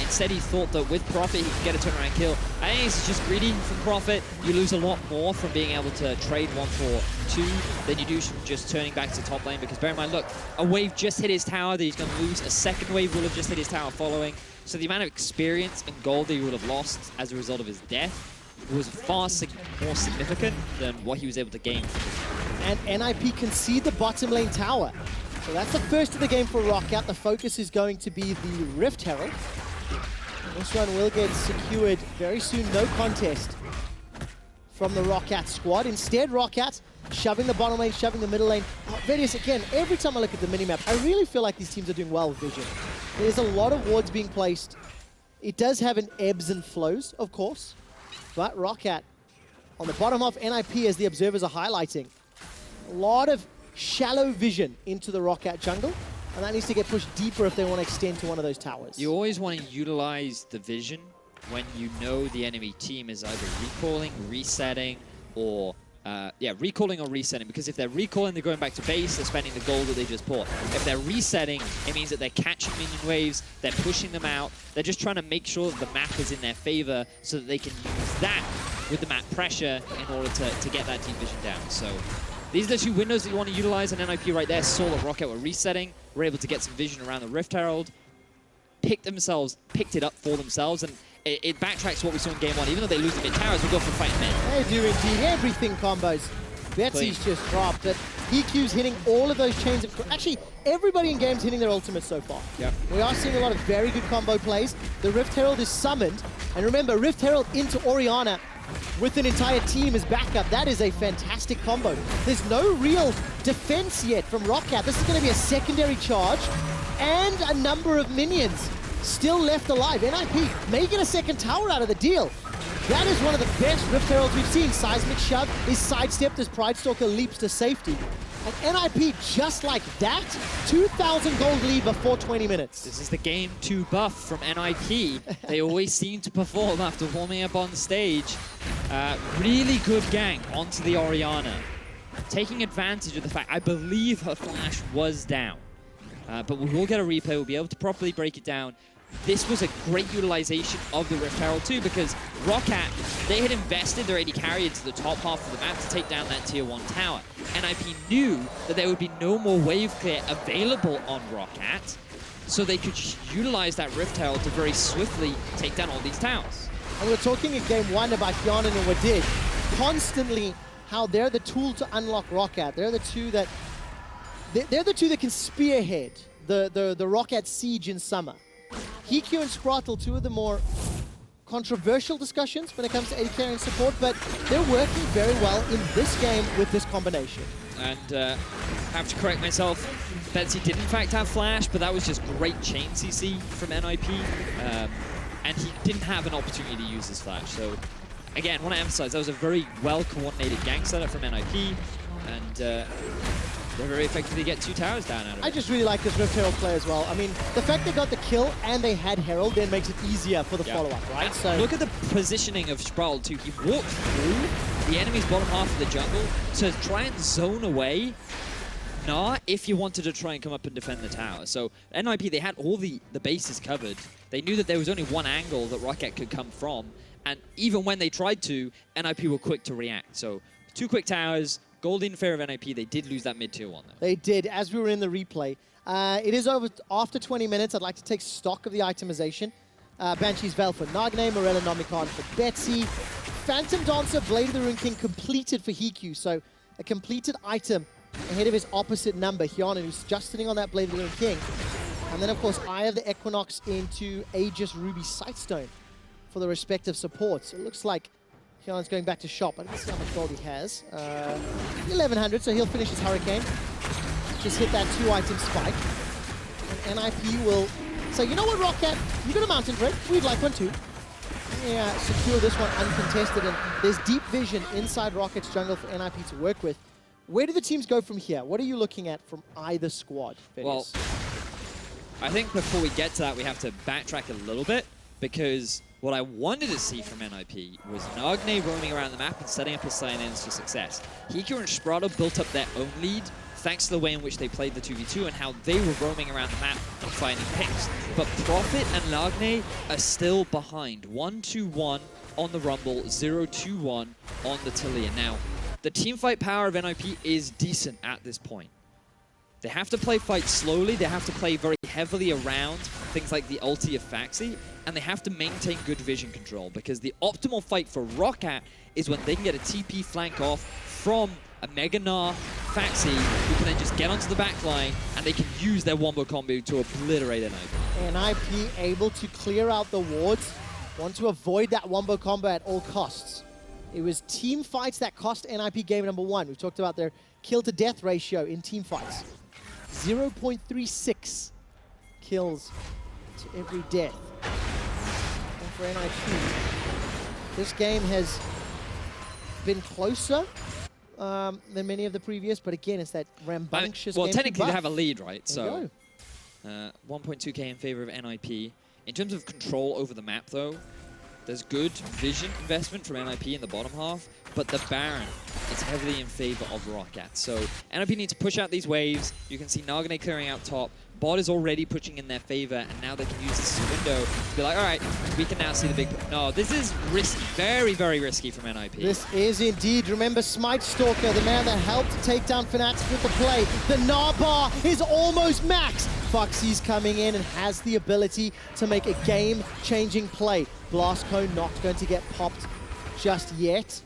J: Instead, he thought that with Prophet, he could get a turnaround kill. I think it's just greedy from Prophet. You lose a lot more from being able to trade 1 for 2 than you do from just turning back to top lane. Because bear in mind, look, a wave just hit his tower that he's going to lose. A second wave will have just hit his tower following. So the amount of experience and gold that he would have lost as a result of his death was far more significant than what he was able to gain.
A: And NIP concede the bottom lane tower. So that's the first of the game for ROCCAT. The focus is going to be the Rift Herald. This one will get secured very soon. No contest from the ROCCAT squad. Instead, ROCCAT shoving the bottom lane, shoving the middle lane. Various, again, every time I look at the minimap, I really feel like these teams are doing well with vision. There's a lot of wards being placed. It does have an ebbs and flows, of course, but ROCCAT on the bottom half, NIP, as the observers are highlighting, a lot of shallow vision into the ROCCAT jungle, and that needs to get pushed deeper if they want to extend to one of those towers.
J: You always want to utilize the vision when you know the enemy team is either recalling, resetting, or recalling or resetting, because if they're recalling, they're going back to base, they're spending the gold that they just bought. If they're resetting, it means that they're catching minion waves, they're pushing them out, they're just trying to make sure that the map is in their favor so that they can use that with the map pressure in order to get that deep vision down. So these are the two windows that you want to utilize, and NIP right there saw that ROCCAT were resetting, were able to get some vision around the Rift Herald, picked it up for themselves, and it backtracks what we saw in game 1. Even though they lose the mid towers, we go for fight mid.
A: They do indeed. Everything combos. Betsy's just dropped, but EQ's hitting all of those chains of... Actually, everybody in game's hitting their ultimates so far.
J: Yep.
A: We are seeing a lot of very good combo plays. The Rift Herald is summoned, and remember, Rift Herald into Orianna with an entire team as backup. That is a fantastic combo. There's no real defense yet from ROCCAT. This is going to be a secondary charge and a number of minions still left alive. NIP may get a second tower out of the deal. That is one of the best Rift Heralds we've seen. Seismic shove is sidestepped as Pridestalker leaps to safety. And NIP, just like that, 2,000 gold lead before 20 minutes.
J: This is the game 2 buff from NIP. They always seem to perform after warming up on stage. Really good gank onto the Orianna. Taking advantage of the fact, I believe her flash was down. But we will get a replay, we'll be able to properly break it down. This was a great utilization of the Rift Herald too, because ROCCAT, they had invested their AD carry into the top half of the map to take down that tier 1 tower. NIP knew that there would be no more wave clear available on ROCCAT, so they could utilize that Rift Herald to very swiftly take down all these towers.
A: And we're talking in game 1 about Hyanan and Wadid, constantly how they're the tool to unlock ROCCAT. They're the two that can spearhead the ROCCAT siege in summer. HQ and Sprattle, two of the more controversial discussions when it comes to AD carry and support, but they're working very well in this game with this combination.
J: And I have to correct myself, Betsy did in fact have flash, but that was just great chain CC from NIP, and he didn't have an opportunity to use his flash. So again, want to emphasize, that was a very well-coordinated gank setup from NIP, and they very effectively get 2 towers down out of it.
A: I just really like this Rift Herald play as well. I mean, the fact they got the kill and they had Herald then makes it easier for the follow-up, right?
J: And
A: so
J: look at the positioning of Sprattle too. He walked through the enemy's bottom half of the jungle to try and zone away if you wanted to try and come up and defend the tower. So NIP, they had all the bases covered. They knew that there was only one angle that ROCCAT could come from, and even when they tried to, NIP were quick to react. So 2 quick towers, gold in favor of NIP. They did lose that mid-tier 1, though.
A: They did, as we were in the replay. It is over after 20 minutes. I'd like to take stock of the itemization. Banshee's Veil for Nagne, Morella Nomicon for Betsy. Phantom Dancer, Blade of the Rune King completed for Hiku. So a completed item ahead of his opposite number, Hyanan, who's just sitting on that Blade of the Rune King. And then, of course, Eye of the Equinox into Aegis Ruby Sightstone for the respective supports. It looks like Hyanan's going back to shop. I don't see how much gold he has. 1,100, so he'll finish his Hurricane. Just hit that 2-item spike. And NIP will say, you know what, ROCCAT? You got a Mountain Break. We'd like one too. Yeah, secure this one uncontested. And there's deep vision inside ROCCAT's jungle for NIP to work with. Where do the teams go from here? What are you looking at from either squad, Vedius?
J: Well, I think before we get to that, we have to backtrack a little bit, because what I wanted to see from NIP was Nagne roaming around the map and setting up his sign-ins for success. Hika and Sprado built up their own lead thanks to the way in which they played the 2v2 and how they were roaming around the map and finding picks. But Prophet and Nagne are still behind. 1-2-1 on the Rumble, 0-2-1 on the Tillian. Now, the teamfight power of NIP is decent at this point. They have to play fights slowly, they have to play very heavily around things like the ulti of Faxi, and they have to maintain good vision control, because the optimal fight for ROCCAT is when they can get a TP flank off from a Mega Gnar Faxi, who can then just get onto the back line, and they can use their wombo combo to obliterate NIP.
A: NIP able to clear out the wards, want to avoid that wombo combo at all costs. It was team fights that cost NIP game number 1. We've talked about their kill to death ratio in team fights. 0.36 kills to every death. And for NIP, this game has been closer than many of the previous, but again, it's that rambunctious
J: well,
A: game
J: technically
A: to
J: they have a lead, right?
A: There
J: So 1.2k in favor of NIP. In terms of control over the map, though, there's good vision investment from NIP in the bottom half, but the Baron is heavily in favor of ROCCAT. So NIP needs to push out these waves. You can see Nagane clearing out top. Bot is already pushing in their favor, and now they can use this window to be like, all right, we can now see the big... No, this is risky. Very, very risky from NIP.
A: This is indeed. Remember Smite Stalker, the man that helped take down Fnatic with the play. The Gnar bar is almost max. Foxy's coming in and has the ability to make a game-changing play. Blast Cone not going to get popped just yet.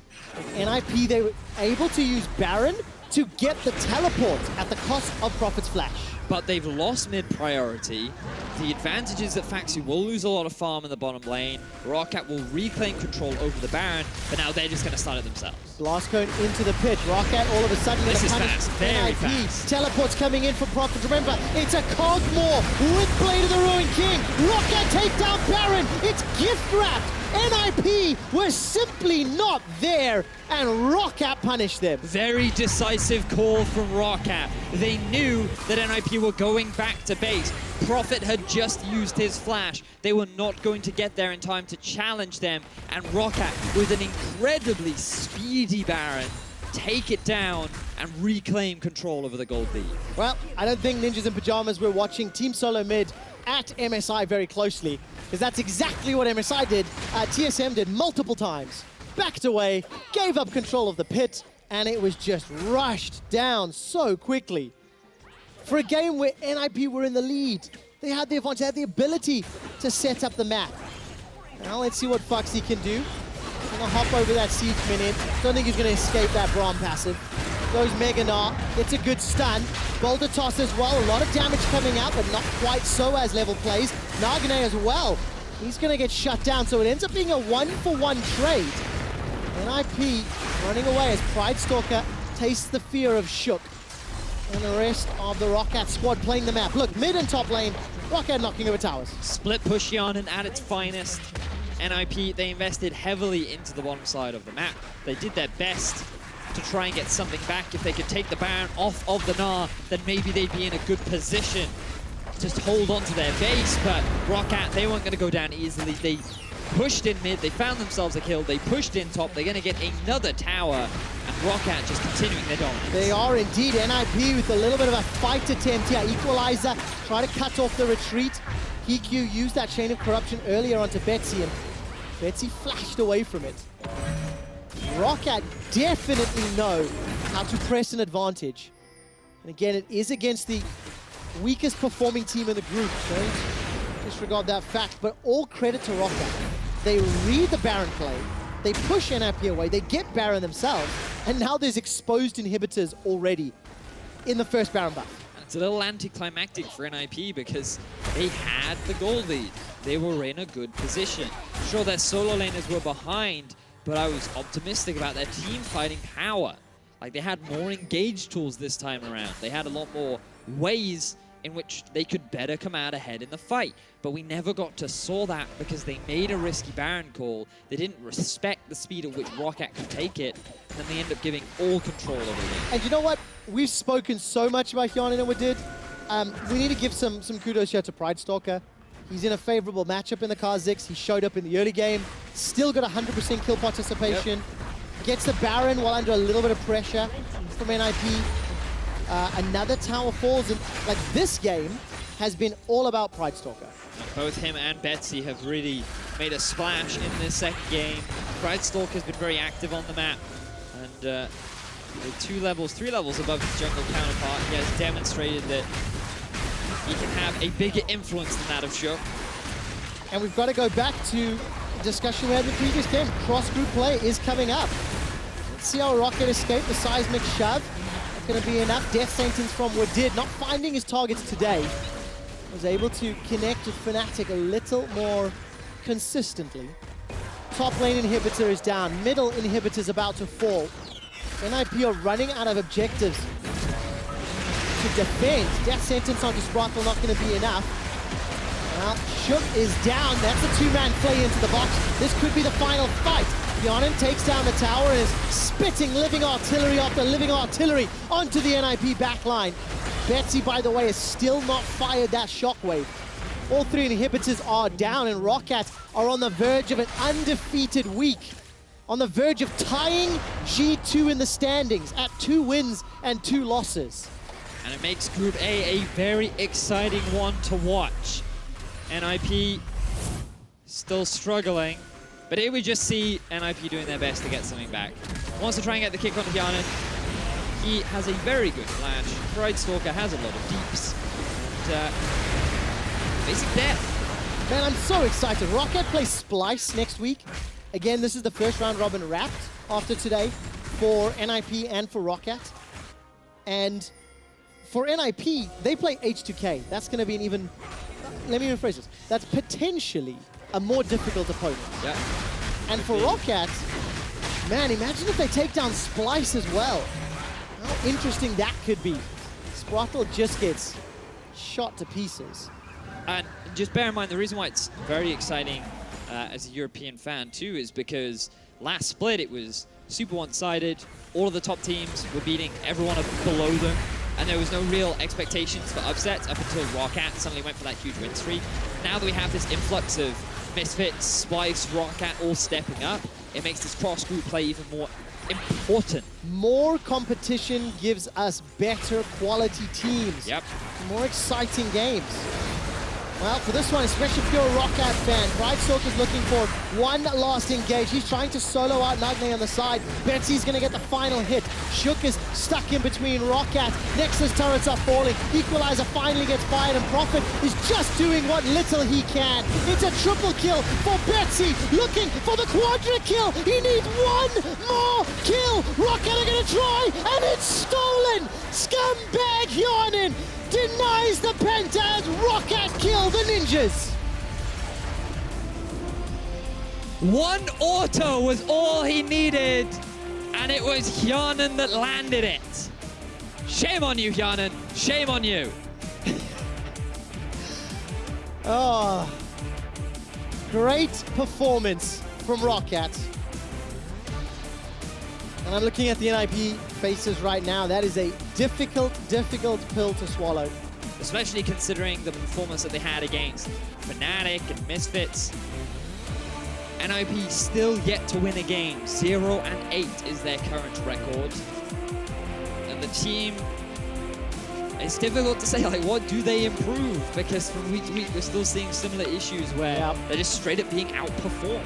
A: NIP, they were able to use Baron to get the teleport at the cost of Prophet's Flash.
J: But they've lost mid priority. The advantage is that Faxi will lose a lot of farm in the bottom lane. ROCCAT will reclaim control over the Baron, but now they're just going to stun it themselves.
A: Blast Cone into the pit. ROCCAT all of a sudden
J: this is
A: punish
J: fast, very
A: NIP.
J: fast.
A: Teleports coming in for Prophet. Remember, it's a Cogmore with Blade of the Ruined King. ROCCAT take down Baron. It's gift wrapped. NIP were simply not there, and ROCCAT punished them.
J: Very decisive call from ROCCAT. They knew that NIP were going back to base. Prophet had just used his flash. They were not going to get there in time to challenge them, and ROCCAT, with an incredibly speedy Baron, take it down and reclaim control over the gold lead.
A: Well, I don't think Ninjas in Pyjamas were watching Team Solo Mid at MSI very closely, because that's exactly what MSI did. TSM did multiple times. Backed away, gave up control of the pit, and it was just rushed down so quickly. For a game where NIP were in the lead, they had the advantage, they had the ability to set up the map. Now let's see what Foxy can do. Gonna hop over that siege minion. Don't think he's gonna escape that Braum passive. Goes Mega Gnar, gets a good stun. Boulder toss as well, a lot of damage coming out, but not quite so as level plays. Nagane as well. He's gonna get shut down, so it ends up being a 1-for-1 trade. NIP running away as Pride Stalker tastes the fear of Shook. And the rest of the ROCCAT squad playing the map. Look, mid and top lane, ROCCAT knocking over towers.
J: Split push Yanin at its finest. NIP, they invested heavily into the bottom side of the map. They did their best to try and get something back. If they could take the Baron off of the Gnar, then maybe they'd be in a good position to just hold on to their base. But ROCCAT, they weren't going to go down easily. They pushed in mid, they found themselves a kill, they pushed in top, they're going to get another tower, and ROCCAT just continuing their dominance.
A: They are indeed. NIP with a little bit of a fight attempt here. Equalizer, try to cut off the retreat. PQ used that Chain of Corruption earlier onto Betsy, and Betsy flashed away from it. ROCCAT definitely know how to press an advantage. And again, it is against the weakest performing team in the group. Don't disregard that fact, but all credit to ROCCAT. They read the Baron play, they push NIP away, they get Baron themselves, and now there's exposed inhibitors already in the first Baron buff.
J: It's a little anticlimactic for NIP because they had the gold lead. They were in a good position. Sure, their solo laners were behind, but I was optimistic about their team fighting power. Like, they had more engaged tools this time around. They had a lot more ways in which they could better come out ahead in the fight. But we never got to saw that because they made a risky Baron call. They didn't respect the speed at which ROCCAT could take it, and then they end up giving all control over it.
A: And you know what? We've spoken so much about Yanin and Wadid. We need to give some kudos here to Pride Stalker. He's in a favorable matchup in the Kha'Zix. He showed up in the early game, still got 100% kill participation. Yep. Gets the Baron while under a little bit of pressure from NIP. Another tower falls, and like, this game has been all about Pride Stalker.
J: Both him and Betsy have really made a splash in this second game. Pride Stalker has been very active on the map, and with 3 levels above his jungle counterpart, he has demonstrated that he can have a bigger influence than that of Shook.
A: And we've got to go back to the discussion we had in the previous game. Cross-group play is coming up. Let's see how ROCCAT escape the seismic shove. Not going to be enough. Death sentence from Wadid, not finding his targets today. Was able to connect with Fnatic a little more consistently. Top lane inhibitor is down. Middle inhibitor is about to fall. NIP are running out of objectives to defend. Death sentence onto Sprockle not going to be enough. Well, Shook is down. That's a two-man play into the box. This could be the final fight. Hyonin takes down the tower and is spitting living artillery after living artillery onto the NIP backline. Betsy, by the way, has still not fired that shockwave. All three inhibitors are down, and ROCCAT are on the verge of an undefeated week. On the verge of tying G2 in the standings at 2 wins and 2 losses.
J: And it makes Group A a very exciting one to watch. NIP still struggling, but here we just see NIP doing their best to get something back. Wants to try and get the kick on Hyonin. He has a very good flash. Pridestalker has a lot of deeps. And, basic death.
A: Man, I'm so excited. ROCCAT plays Splice next week. Again, this is the first round robin wrapped after today for NIP and for ROCCAT. And for NIP, they play H2K. That's going to be an even... Let me rephrase this. That's potentially a more difficult opponent.
J: Yeah.
A: And for ROCCAT, man, imagine if they take down Splice as well. How interesting that could be. Sprockle just gets shot to pieces.
J: And just bear in mind, the reason why it's very exciting as a European fan too is because last split it was super one-sided. All of the top teams were beating everyone below them, and there was no real expectations for upsets up until ROCCAT suddenly went for that huge win streak. Now that we have this influx of Misfits, Spice, ROCCAT all stepping up, it makes this cross-group play even more important.
A: More competition gives us better quality teams.
J: Yep.
A: More exciting games. Well, for this one, especially if you're a ROCCAT fan, Pridestalker's looking for one last engage. He's trying to solo out Nagne on the side. Betsy's going to get the final hit. Shook is stuck in between ROCCAT. Nexus turrets are falling. Equalizer finally gets fired, and Prophet is just doing what little he can. It's a triple kill for Betsy, looking for the quadra kill. He needs one more kill. ROCCAT are going to try, and it's stolen. Scumbag Hyonin denies the penta as ROCCAT kill the ninjas.
J: One auto was all he needed, and it was Hyonin that landed it. Shame on you, Hyonin. Shame on you.
A: Oh, great performance from ROCCAT. And I'm looking at the NIP faces right now. That is a difficult pill to swallow.
J: Especially considering the performance that they had against Fnatic and Misfits. NIP still yet to win a game. 0-8 is their current record. And the team, it's difficult to say, like, what do they improve? Because from week to week, we're still seeing similar issues where they're just straight up being outperformed.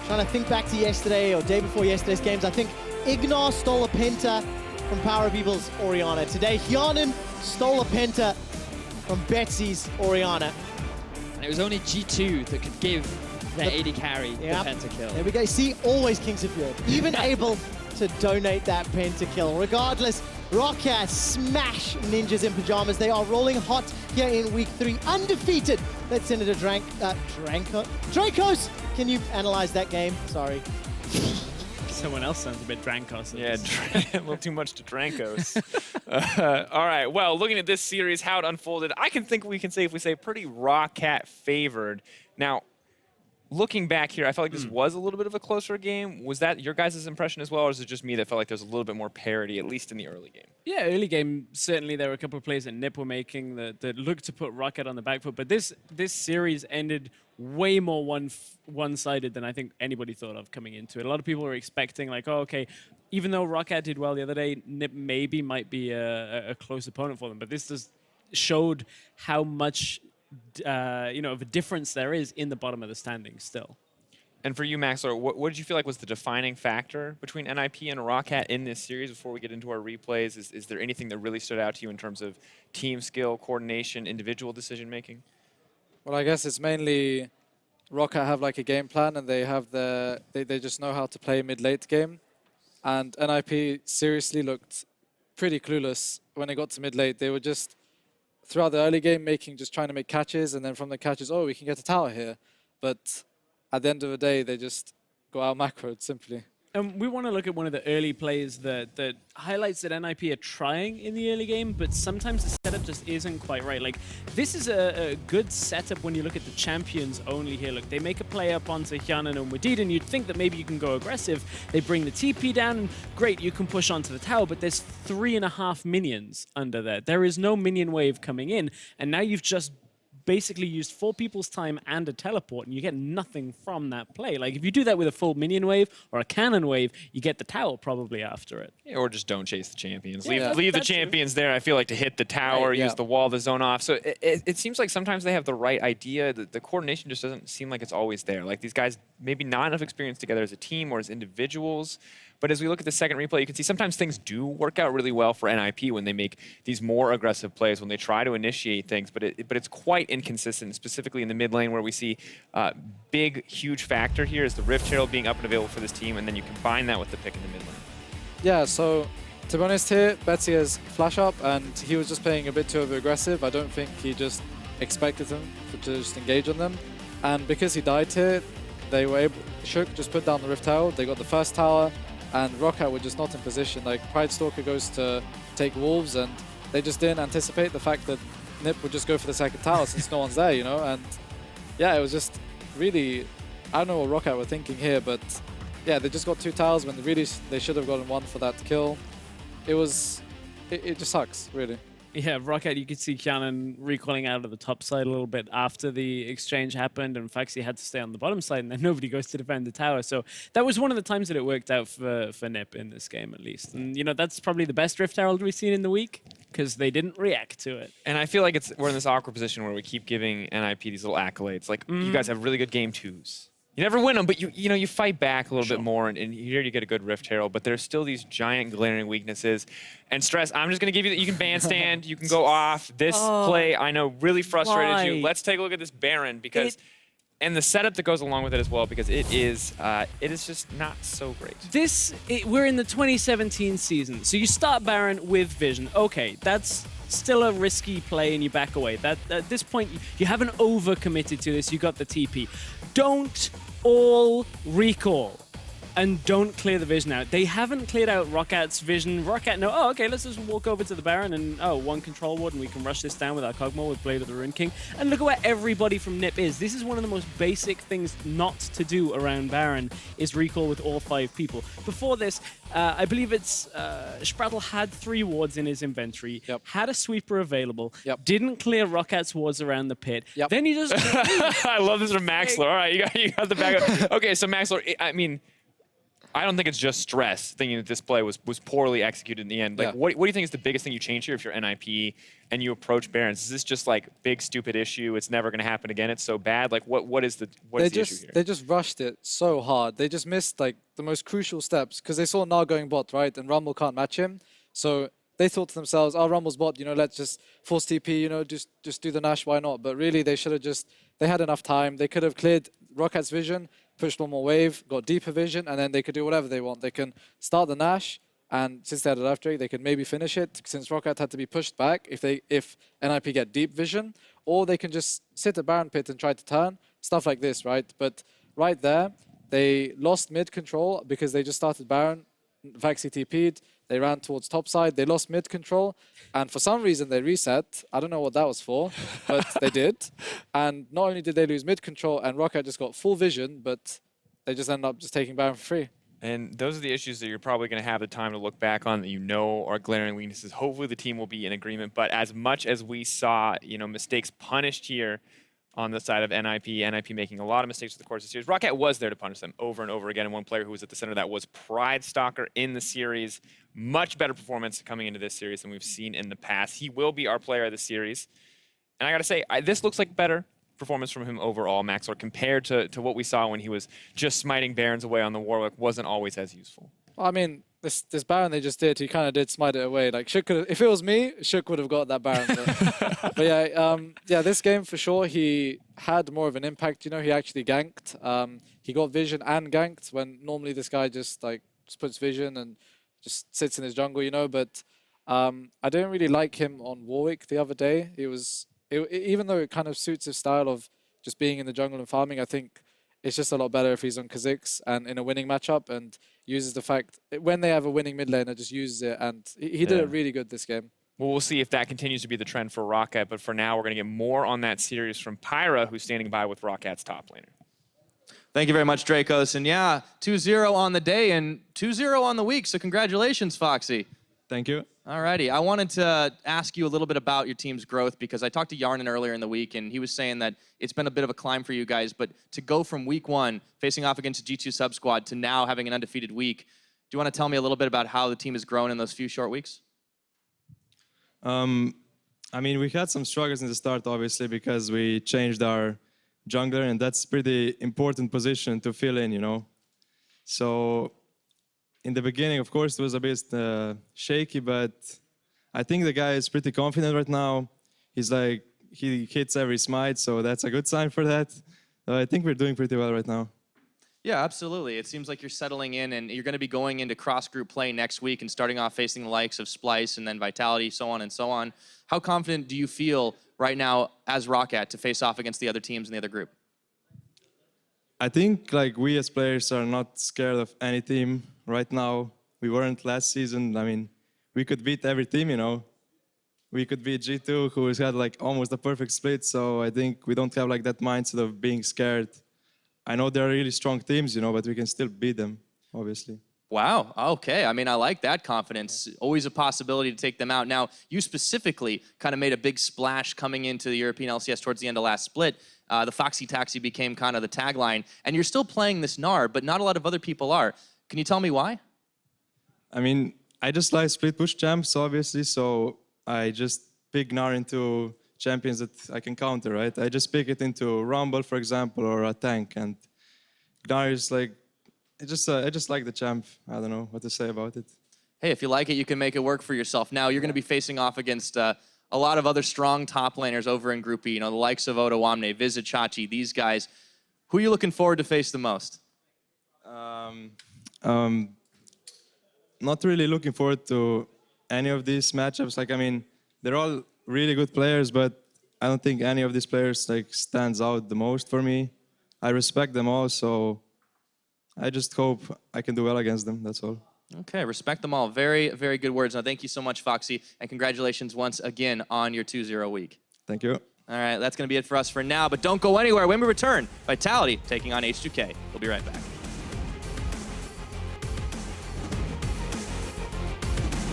A: Trying to think back to yesterday or day before yesterday's games, I think Ignar stole a penta from Power of Evil's Orianna. Today, Hyonin stole a penta from Betsy's Orianna.
J: And it was only G2 that could give their AD carry the pentakill.
A: There we go. See, always Kings of Europe. Even able to donate that pentakill. Regardless, ROCCAT smash Ninjas in Pyjamas. They are rolling hot here in week 3. Undefeated. Let's send it to Dracos. Can you analyze that game? Sorry.
E: Someone else sounds a bit Drankos.
D: Yeah, a little too much to Drankos. All right, well, looking at this series, how it unfolded, I can think we can safely say pretty ROCCAT favored. Now, looking back here, I felt like this was a little bit of a closer game. Was that your guys' impression as well, or is it just me that felt like there was a little bit more parity, at least in the early game?
E: Yeah, early game, certainly there were a couple of plays that Nip were making that looked to put ROCCAT on the back foot, but this series ended way more one-sided than I think anybody thought of coming into it. A lot of people were expecting, like, oh, okay, even though ROCCAT did well the other day, Nip maybe might be a close opponent for them, but this just showed how much of a difference there is in the bottom of the standings still.
D: And for you, Max, what did you feel like was the defining factor between NIP and ROCCAT in this series before we get into our replays? Is there anything that really stood out to you in terms of team skill, coordination, individual decision-making?
C: Well, I guess it's mainly ROCCAT have like a game plan, and they have they just know how to play mid-late game. And NIP seriously looked pretty clueless when it got to mid-late. They were just, throughout the early game, just trying to make catches, and then from the catches, oh, we can get a tower here. But at the end of the day, they just got out macroed simply.
E: We want to look at one of the early plays that highlights that NIP are trying in the early game, but sometimes the setup just isn't quite right. Like, this is a good setup when you look at the champions only here. Look, they make a play up onto Hyanan and Wadid, and you'd think that maybe you can go aggressive. They bring the TP down, and great, you can push onto the tower, but there's 3.5 minions under there. There is no minion wave coming in, and now you've just basically used 4 people's time and a teleport, and you get nothing from that play. Like, if you do that with a full minion wave or a cannon wave, you get the tower probably after it.
D: Yeah, or just don't chase the champions.
E: Yeah,
D: leave the champions there, I feel like, to hit the tower, use the wall, the zone off. So it seems like sometimes they have the right idea. The coordination just doesn't seem like it's always there. Like, these guys, maybe not enough experience together as a team or as individuals. But as we look at the second replay, you can see sometimes things do work out really well for NIP when they make these more aggressive plays, when they try to initiate things, but it's quite inconsistent, specifically in the mid lane where we see big, huge factor here is the Rift Herald being up and available for this team, and then you combine that with the pick in the mid lane.
C: Yeah, so to be honest here, Betsy has flash up, and he was just playing a bit too over-aggressive. I don't think he just expected them to just engage on them. And because he died here, they were able, Shook just put down the Rift Herald, they got the first tower, and ROCCAT were just not in position. Like, Pride Stalker goes to take Wolves, and they just didn't anticipate the fact that Nip would just go for the second tower since no one's there, you know? And yeah, it was just really, I don't know what ROCCAT were thinking here, but yeah, they just got 2 towers when really they should have gotten 1 for that kill. It just sucks, really.
E: Yeah, ROCCAT, you could see Hyanan recoiling out of the top side a little bit after the exchange happened, and Faxi had to stay on the bottom side, and then nobody goes to defend the tower. So that was one of the times that it worked out for Nip in this game, at least. And, you know, that's probably the best Rift Herald we've seen in the week, because they didn't react to it.
D: And I feel like we're in this awkward position where we keep giving NIP these little accolades. Like, you guys have really good game 2s. You never win them, but you fight back a little bit more, and here you get a good Rift Herald, but there's still these giant glaring weaknesses. And Stress, I'm just going to give you that you can bandstand, you can go off. This play, I know, really frustrated you. Let's take a look at this Baron, because and the setup that goes along with it as well, because it is just not so great.
E: We're in the 2017 season, so you start Baron with Vision. Okay, that's still a risky play, and you back away. At this point, you haven't overcommitted to this. You got the TP. Don't all recall and don't clear the vision out. They haven't cleared out ROCCAT's vision. ROCCAT know, oh, okay, let's just walk over to the Baron and, 1 control ward, and we can rush this down with our Kog'Maw with Blade of the Rune King. And look at where everybody from Nip is. This is one of the most basic things not to do around Baron, is recall with all 5 people. Before this, I believe it's Sprattle had 3 wards in his inventory, had a sweeper available, didn't clear ROCCAT's wards around the pit. Then he just...
D: I love this from Maxler. All right, you got the backup. Okay, so Maxler, I mean, I don't think it's just Stress thinking that this play was poorly executed in the end. Like, what do you think is the biggest thing you change here if you're NIP and you approach Barons? Is this just like big stupid issue? It's never going to happen again. It's so bad. Like, what is the issue here?
C: They just rushed it so hard. They just missed like the most crucial steps, because they saw Nar going bot, right? And Rumble can't match him, so they thought to themselves, "Oh, Rumble's bot. You know, let's just force TP. You know, just do the Nash. Why not?" But really, they should have just. They had enough time. They could have cleared ROCCAT's vision, pushed 1 more wave, got deeper vision, and then they could do whatever they want. They can start the Nash, and since they had an after, they could maybe finish it, since ROCCAT had to be pushed back if NIP get deep vision, or they can just sit at Baron Pit and try to turn, stuff like this, right? But right there, they lost mid control because they just started Baron, Vaxi TP'd, they ran towards top side, they lost mid control, and for some reason they reset. I don't know what that was for, but they did. And not only did they lose mid control, and ROCCAT just got full vision, but they just ended up just taking Baron for free.
D: And those are the issues that you're probably going to have the time to look back on that you know are glaring weaknesses. Hopefully the team will be in agreement, but as much as we saw, mistakes punished here on the side of NIP making a lot of mistakes with the course of the series, ROCCAT was there to punish them over and over again, and one player who was at the center of that was Pride Stalker in the series. Much better performance coming into this series than we've seen in the past. He will be our player of the series. And I got to say, this looks like better performance from him overall, Maxler, compared to what we saw when he was just smiting Barons away on the Warwick. Wasn't always as useful.
C: Well, I mean, this Baron they just did, he kind of did smite it away. Like, Shook could, if it was me, Shook would have got that Baron. But yeah, this game for sure, he had more of an impact. He actually ganked. He got vision and ganked, when normally this guy just puts vision and just sits in his jungle, But I didn't really like him on Warwick the other day. Even though it kind of suits his style of just being in the jungle and farming, I think it's just a lot better if he's on Kha'Zix and in a winning matchup and uses the fact when they have a winning mid laner, just uses it, and he did it really good this game.
D: Well, we'll see if that continues to be the trend for ROCCAT, but for now, we're going to get more on that series from Pyra, who's standing by with ROCCAT's top laner.
K: Thank you very much, Dracos. And yeah, 2-0 on the day and 2-0 on the week, so congratulations, Foxy.
H: Thank you.
K: Alrighty, I wanted to ask you a little bit about your team's growth because I talked to Yarnin earlier in the week and he was saying that it's been a bit of a climb for you guys, but to go from week 1 facing off against a G2 sub squad to now having an undefeated week, do you want to tell me a little bit about how the team has grown in those few short weeks?
H: I mean, we had some struggles in the start, obviously, because we changed our jungler, and that's pretty important position to fill in, you know. So in the beginning, of course, it was a bit shaky, but I think the guy is pretty confident right now. He's like, he hits every smite, so that's a good sign for that. I think we're doing pretty well right now.
K: Yeah, absolutely. It seems like you're settling in and you're going to be going into cross-group play next week and starting off facing the likes of Splice and then Vitality, so on and so on. How confident do you feel right now as ROCCAT to face off against the other teams in the other group?
H: I think like we as players are not scared of any team right now. We weren't last season. I mean, we could beat every team, you know. We could beat G2, who has had like almost a perfect split. So I think we don't have like that mindset of being scared. I know they're really strong teams, you know, but we can still beat them, obviously.
K: Wow, okay. I mean, I like that confidence. Always a possibility to take them out. Now, you specifically kind of made a big splash coming into the European LCS towards the end of last split. The Foxy Taxi became kind of the tagline. And you're still playing this Gnar, but not a lot of other people are. Can you tell me why?
H: I mean, I just like split push champs, obviously, so I just pick Gnar into champions that I can counter, right? I just pick it into Rumble, for example, or a tank, and Gnar is like, I just like the champ. I don't know what to say about it.
K: Hey, if you like it, you can make it work for yourself. Now, you're going to be facing off against a lot of other strong top laners over in Group E, you know, the likes of Odo Wamne, Visit, Chachi, these guys. Who are you looking forward to face the most?
H: Not really looking forward to any of these matchups. Like, I mean, they're all really good players, but I don't think any of these players like stands out the most for me. I respect them all, so I just hope I can do well against them, that's all.
K: Okay, respect them all. Very, very good words. Now, thank you so much, Foxy, and congratulations once again on your 2-0 week.
H: Thank you.
K: All right, that's going to be it for us for now, but don't go anywhere. When we return, Vitality taking on H2K. We'll be right back.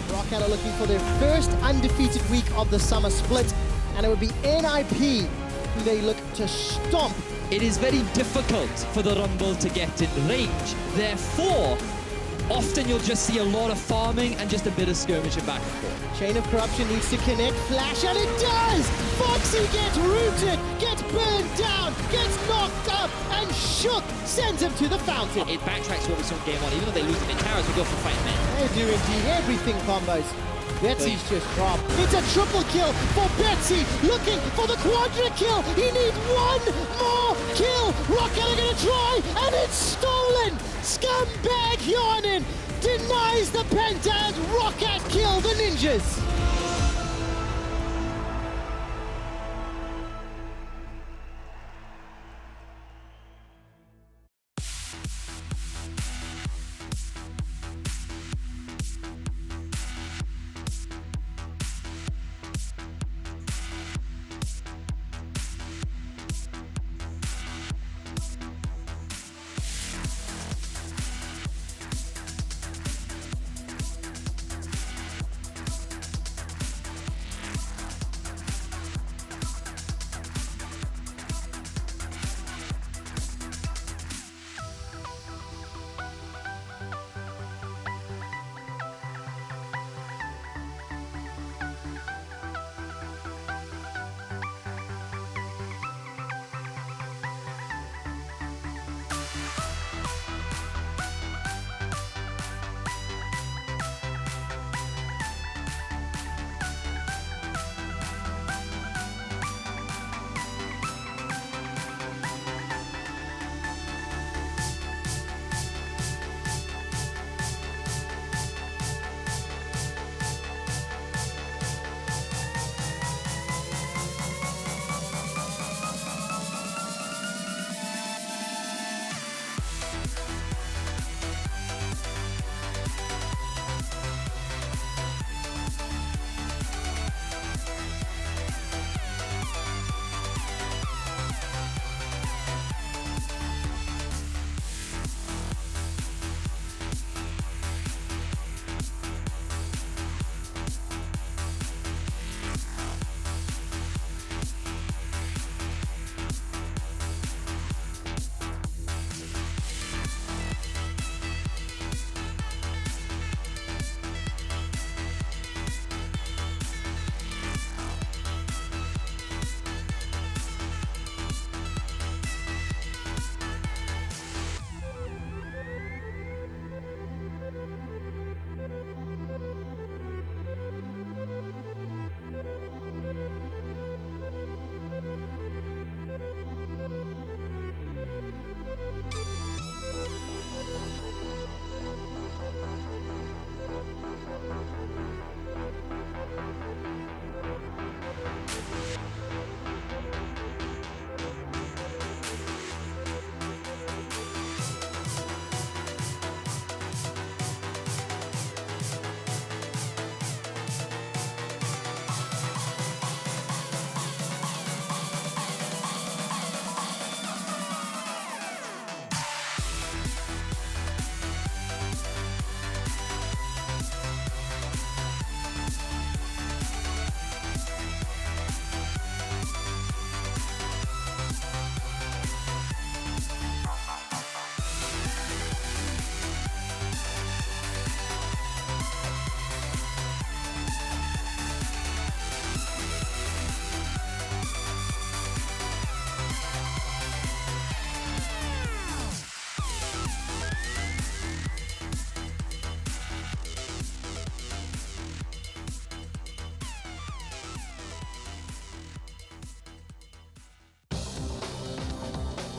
A: ROCCAT are looking for their first undefeated week of the summer split, and it would be NIP who they look to stomp.
J: It is very difficult for the Rumble to get in range. Therefore, often you'll just see a lot of farming and just a bit of skirmishing back and forth.
A: Chain of Corruption needs to connect Flash, and it does! Foxy gets rooted, gets burned down, gets knocked up, and Shook sends him to the fountain.
J: It backtracks what we saw in game 1. Even though they lose the towers, we go for fight men.
A: They do indeed everything combos. Betsy's just dropped. It's a triple kill for Betsy, looking for the quadra kill. He needs one more kill. ROCCAT are gonna try, and it's stolen. Scumbag Yarnin denies the penta, and ROCCAT kill the ninjas.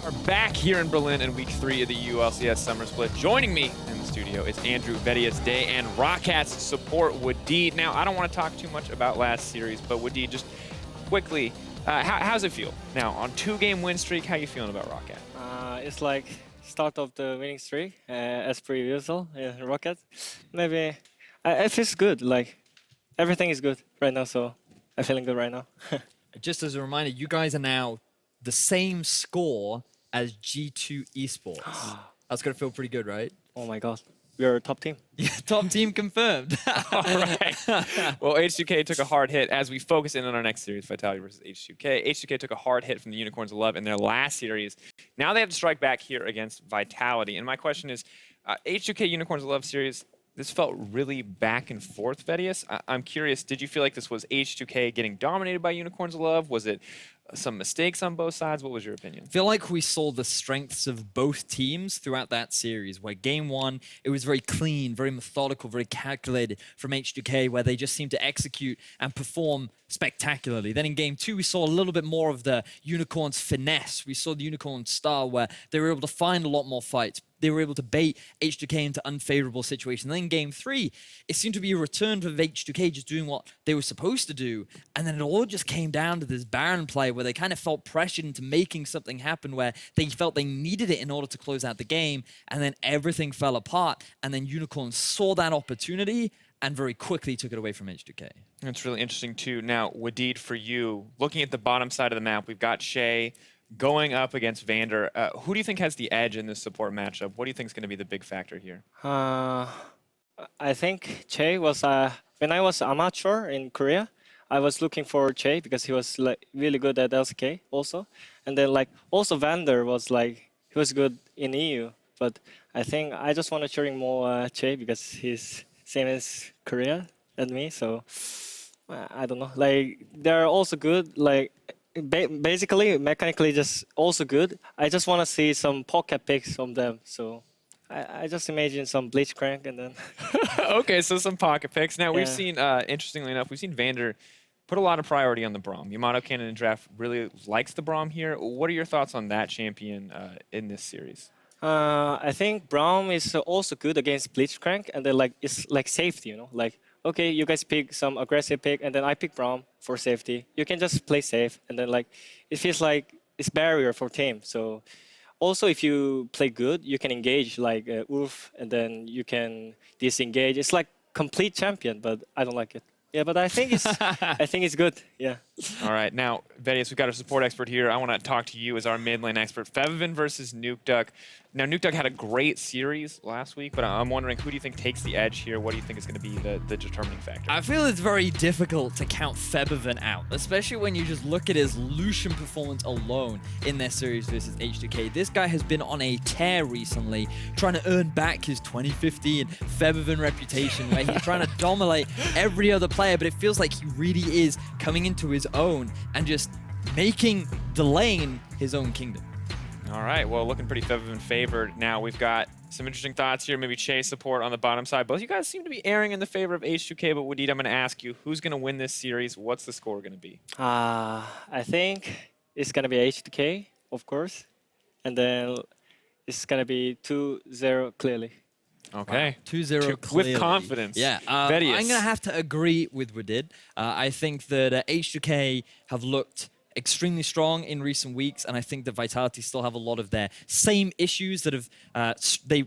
D: Are back here in Berlin in week 3 of the EULCS Summer Split. Joining me in the studio is Andrew, Vedius Day, and ROCCAT's support, Wadid. Now, I don't want to talk too much about last series, but Wadid, just quickly, how's it feel? Now, on 2-game win streak, how are you feeling about ROCCAT?
L: It's like start of the winning streak, as per usual in ROCCAT. Maybe it feels good. Like everything is good right now, so I'm feeling good right now.
J: Just as a reminder, you guys are now the same score as G2 Esports. That's going to feel pretty good, right?
L: Oh my god, we're a top team.
J: Yeah, top team confirmed.
D: All right. Well, H2K took a hard hit as we focus in on our next series, Vitality versus H2K. H2K took a hard hit from the Unicorns of Love in their last series. Now they have to strike back here against Vitality. And my question is, H2K Unicorns of Love series, this felt really back and forth, Vedius. I'm curious, did you feel like this was H2K getting dominated by Unicorns of Love? Was it some mistakes on both sides? What was your opinion?
J: I feel like we saw the strengths of both teams throughout that series, where game 1, it was very clean, very methodical, very calculated from H2K, where they just seemed to execute and perform spectacularly. Then in game 2, we saw a little bit more of the Unicorns finesse. We saw the Unicorns style, where they were able to find a lot more fights. They were able to bait H2K into unfavorable situations. Then in game 3, it seemed to be a return of H2K just doing what they were supposed to do. And then it all just came down to this Baron play where they kind of felt pressured into making something happen, where they felt they needed it in order to close out the game. And then everything fell apart. And then Unicorns saw that opportunity and very quickly took it away from H2K.
D: That's really interesting too. Now, Wadid, for you, looking at the bottom side of the map, we've got Shay going up against Vander. Who do you think has the edge in this support matchup? What do you think is going to be the big factor here?
L: I think Che was, when I was amateur in Korea, I was looking for Che because he was like really good at LCK also. And then like also Vander was like, he was good in EU. But I think I just want to cheering more Che because he's same as Korea and me. So I don't know. Like they're also good. Like basically mechanically just also good. I just want to see some pocket picks from them. So I just imagine some Blitzcrank and then.
D: Okay, so some pocket picks. Now we've seen, interestingly enough, we've seen Vander put a lot of priority on the Braum. Yamato Cannon and Draft really likes the Braum here. What are your thoughts on that champion in this series?
L: I think Braum is also good against Blitzcrank, and then like it's like safety, you know, like okay, you guys pick some aggressive pick, and then I pick Braum for safety. You can just play safe, and then like it feels like it's barrier for team. So also if you play good, you can engage like Ulf, and then you can disengage. It's like complete champion, but I don't like it. Yeah, but I think it's I think it's good. Yeah.
D: All right, now Vedius, we've got our support expert here. I want to talk to you as our mid lane expert. Fevivin versus NukeDuck. Now NukeDuck had a great series last week, but I'm wondering who do you think takes the edge here? What do you think is going to be the determining factor?
J: I feel it's very difficult to count Fevivin out, especially when you just look at his Lucian performance alone in their series versus H2K. This guy has been on a tear recently, trying to earn back his 2015 Fevivin reputation, where he's trying to dominate every other player, but it feels like he really is coming into his own and just making the lane his own kingdom.
D: All right, well, looking pretty Fevivin favored. Now we've got some interesting thoughts here. Maybe Chase support on the bottom side. Both you guys seem to be erring in the favor of H2K, but Wadid, I'm going to ask you, who's going to win this series? What's the score going to be?
L: I think it's going to be H2K, of course. And then it's going to be 2-0 clearly.
D: Okay.
J: 2-0 clearly.
D: With confidence.
J: Yeah. I'm going to have to agree with Wadid. I think that H2K have looked extremely strong in recent weeks, and I think that Vitality still have a lot of their same issues that have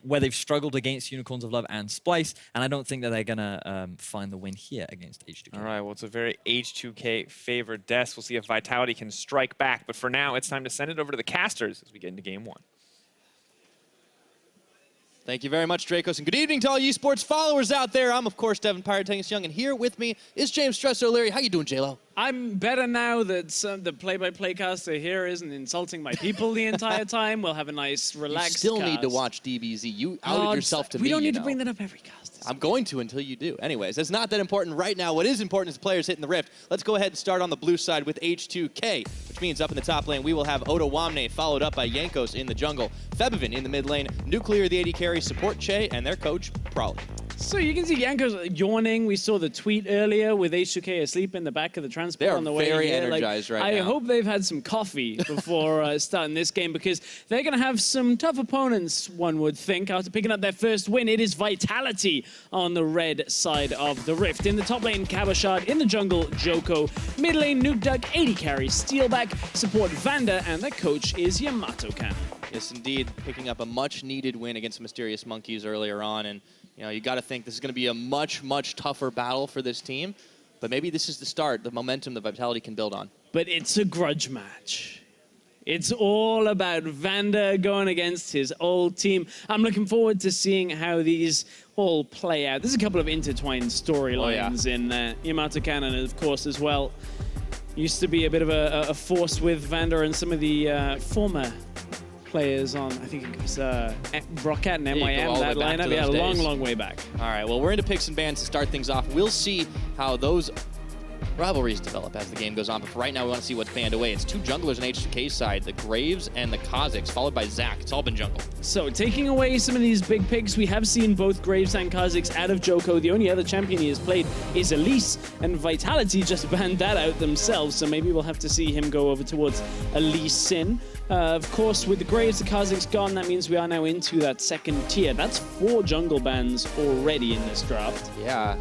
J: where they've struggled against Unicorns of Love and Splice, and I don't think that they're gonna find the win here against H2K.
D: All right, well, it's a very H2K favored death. We'll see if Vitality can strike back, but for now, it's time to send it over to the casters as we get into game 1.
I: Thank you very much, Dracos, and good evening to all you esports followers out there. I'm, of course, Devin Pyjamas Young, and here with me is James Stress O'Leary. How you doing, J-Lo?
E: I'm better now that the play-by-play caster here isn't insulting my people the entire time. We'll have a nice, relaxed
I: You still need to
E: cast.
I: watch DBZ. You outed yourself to me,
E: We don't need to
I: know.
E: bring that up every cast.
I: I'm going to until you do. Anyways, that's not that important right now. What is important is players hitting the rift. Let's go ahead and start on the blue side with H2K, which means up in the top lane, we will have Oda Wamne, followed up by Yankos in the jungle, Fevivin in the mid lane, Nuclear the AD carry, support Che, and their coach, Prolly.
E: So you can see Yanko's yawning. We saw the tweet earlier with H2K asleep in the back of the transport
K: They're
E: on the way
K: very
E: here.
K: energized right
E: I
K: now.
E: hope they've had some coffee before starting this game, because they're going to have some tough opponents, one would think, after picking up their first win. It is Vitality on the red side of the Rift. In the top lane, Kabashard. In the jungle, Joko. Mid lane, Nuke Duck. 80 carry, Steelback. Support, Vanda. And their coach is Yamato Kan.
I: Yes, indeed, picking up a much-needed win against the Mysterious Monkeys earlier on, and you got to think this is going to be a much, much tougher battle for this team. But maybe this is the start, the momentum that Vitality can build on.
E: But it's a grudge match. It's all about Vanda going against his old team. I'm looking forward to seeing how these all play out. There's a couple of intertwined storylines in Yamato Kan, of course, as well. Used to be a bit of a force with Vanda and some of the former players on, I think it was ROCCAT and MYM, that lineup. Yeah, long way back.
I: All right, well, we're into picks and bans to start things off. We'll see how those rivalries develop as the game goes on, but for right now, we want to see what's banned away. It's two junglers on H2K's side, the Graves and the Kazakhs, followed by Zach. It's all been jungle.
E: So, taking away some of these big picks, we have seen both Graves and Kazakhs out of Joko. The only other champion he has played is Elise, and Vitality just banned that out themselves, so maybe we'll have to see him go over towards Elise Sin. Of course, with the Graves, the Kazakhs gone, that means we are now into that second tier. That's 4 jungle bans already in this draft.
I: Yeah.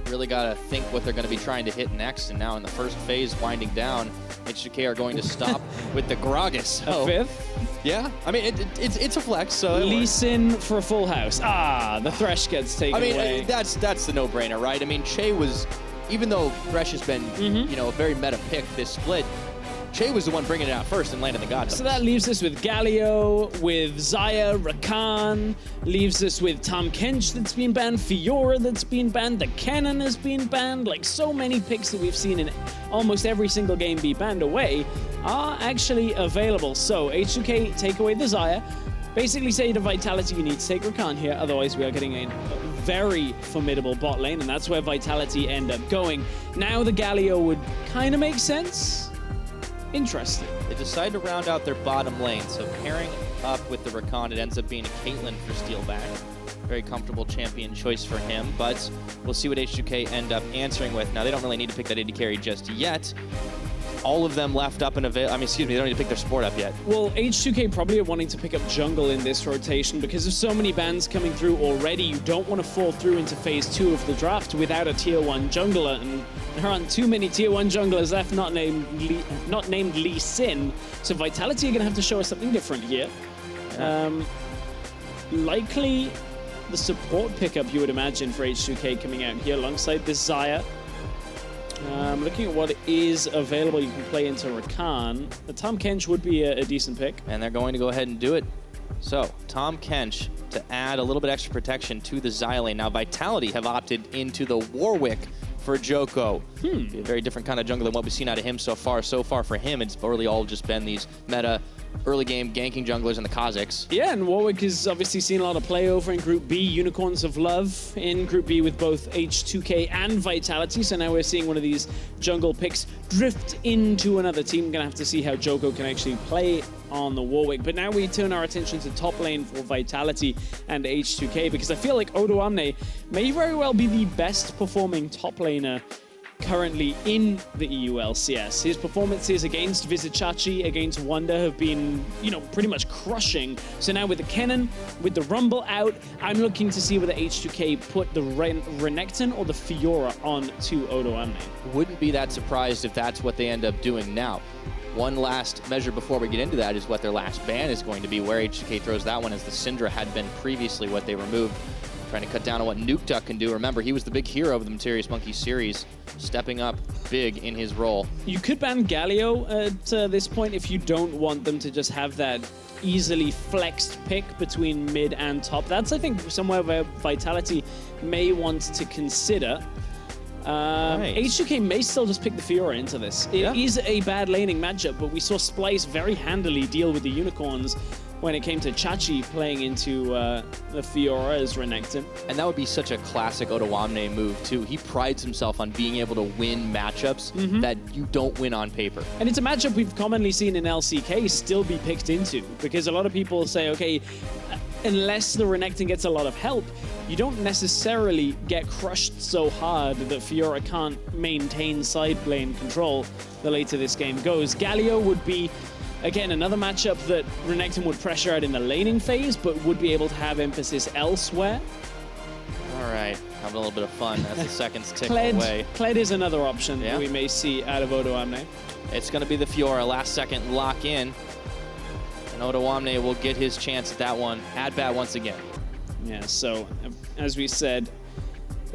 I: Really got to think what they're going to be trying to hit next. And now in the first phase, winding down, H2K are going to stop with the Gragas. So,
E: a 5th?
I: Yeah. I mean, it's a flex. So
E: Lee Sin for a full house. The Thresh gets taken away.
I: That's the no-brainer, right? I mean, Che was, even though Thresh has been, a very meta pick this split, Che was the one bringing it out first and landing the God.
E: So that leaves us with Galio, with Xayah, Rakan, leaves us with Tahm Kench that's been banned, Fiora that's been banned, the Kennen has been banned. Like, so many picks that we've seen in almost every single game be banned away are actually available. So H2K take away the Xayah, basically say to Vitality, you need to take Rakan here, otherwise we are getting a very formidable bot lane, and that's where Vitality end up going. Now the Galio would kind of make sense. Interesting.
I: They decide to round out their bottom lane, so pairing up with the Rakan, it ends up being a Caitlyn for Steelback. Very comfortable champion choice for him, but we'll see what H2K end up answering with. Now, they don't really need to pick that AD carry just yet. All of them left up and available. I mean, excuse me, they don't need to pick their support up yet.
E: Well, H2K probably are wanting to pick up jungle in this rotation because of so many bans coming through already. You don't want to fall through into phase 2 of the draft without a tier 1 jungler, and there aren't too many tier 1 junglers left not named Lee Sin. So Vitality are going to have to show us something different here. Likely the support pickup, you would imagine, for H2K coming out here alongside this Xayah. Looking at what is available, you can play into Rakan. The Tahm Kench would be a decent pick.
I: And they're going to go ahead and do it. So, Tahm Kench to add a little bit extra protection to the Xayah lane. Now, Vitality have opted into the Warwick for Joko. Be a very different kind of jungle than what we've seen out of him so far. So far for him, it's really all just been these meta early game ganking junglers and the Kazakhs.
E: Yeah, and Warwick has obviously seen a lot of play over in Group B, Unicorns of Love in Group B with both H2K and Vitality. So now we're seeing one of these jungle picks drift into another team. We're going to have to see how Joko can actually play on the Warwick. But now we turn our attention to top lane for Vitality and H2K, because I feel like Odoamne may very well be the best performing top laner currently in the EULCS. His performances against Vizicachi, against Wonder have been, pretty much crushing. So now with the Kennen, with the Rumble out, I'm looking to see whether H2K put the Renekton or the Fiora on to Odoamne.
I: Wouldn't be that surprised if that's what they end up doing now. One last measure before we get into that is what their last ban is going to be, where H2K throws that one, as the Syndra had been previously what they removed. Trying to cut down on what Nuke Duck can do. Remember, he was the big hero of the Mysterious Monkeys series, stepping up big in his role.
E: You could ban Galio at this point if you don't want them to just have that easily flexed pick between mid and top. That's, I think, somewhere where Vitality may want to consider. H2K may still just pick the Fiora into this. It is a bad laning matchup, but we saw Splice very handily deal with the Unicorns when it came to Chachi playing into the Fiora as Renekton.
I: And that would be such a classic Odoamne move, too. He prides himself on being able to win matchups that you don't win on paper.
E: And it's a matchup we've commonly seen in LCK still be picked into, because a lot of people say, okay, unless the Renekton gets a lot of help, you don't necessarily get crushed so hard that Fiora can't maintain side lane control the later this game goes. Galio would be, again, another matchup that Renekton would pressure out in the laning phase, but would be able to have emphasis elsewhere.
I: All right, having a little bit of fun as the seconds tick away.
E: Kled is another option that we may see out of Odoamne.
I: It's going to be the Fiora last second lock in. And Odoamne will get his chance at that one. Ad bat once again.
E: Yeah, so as we said,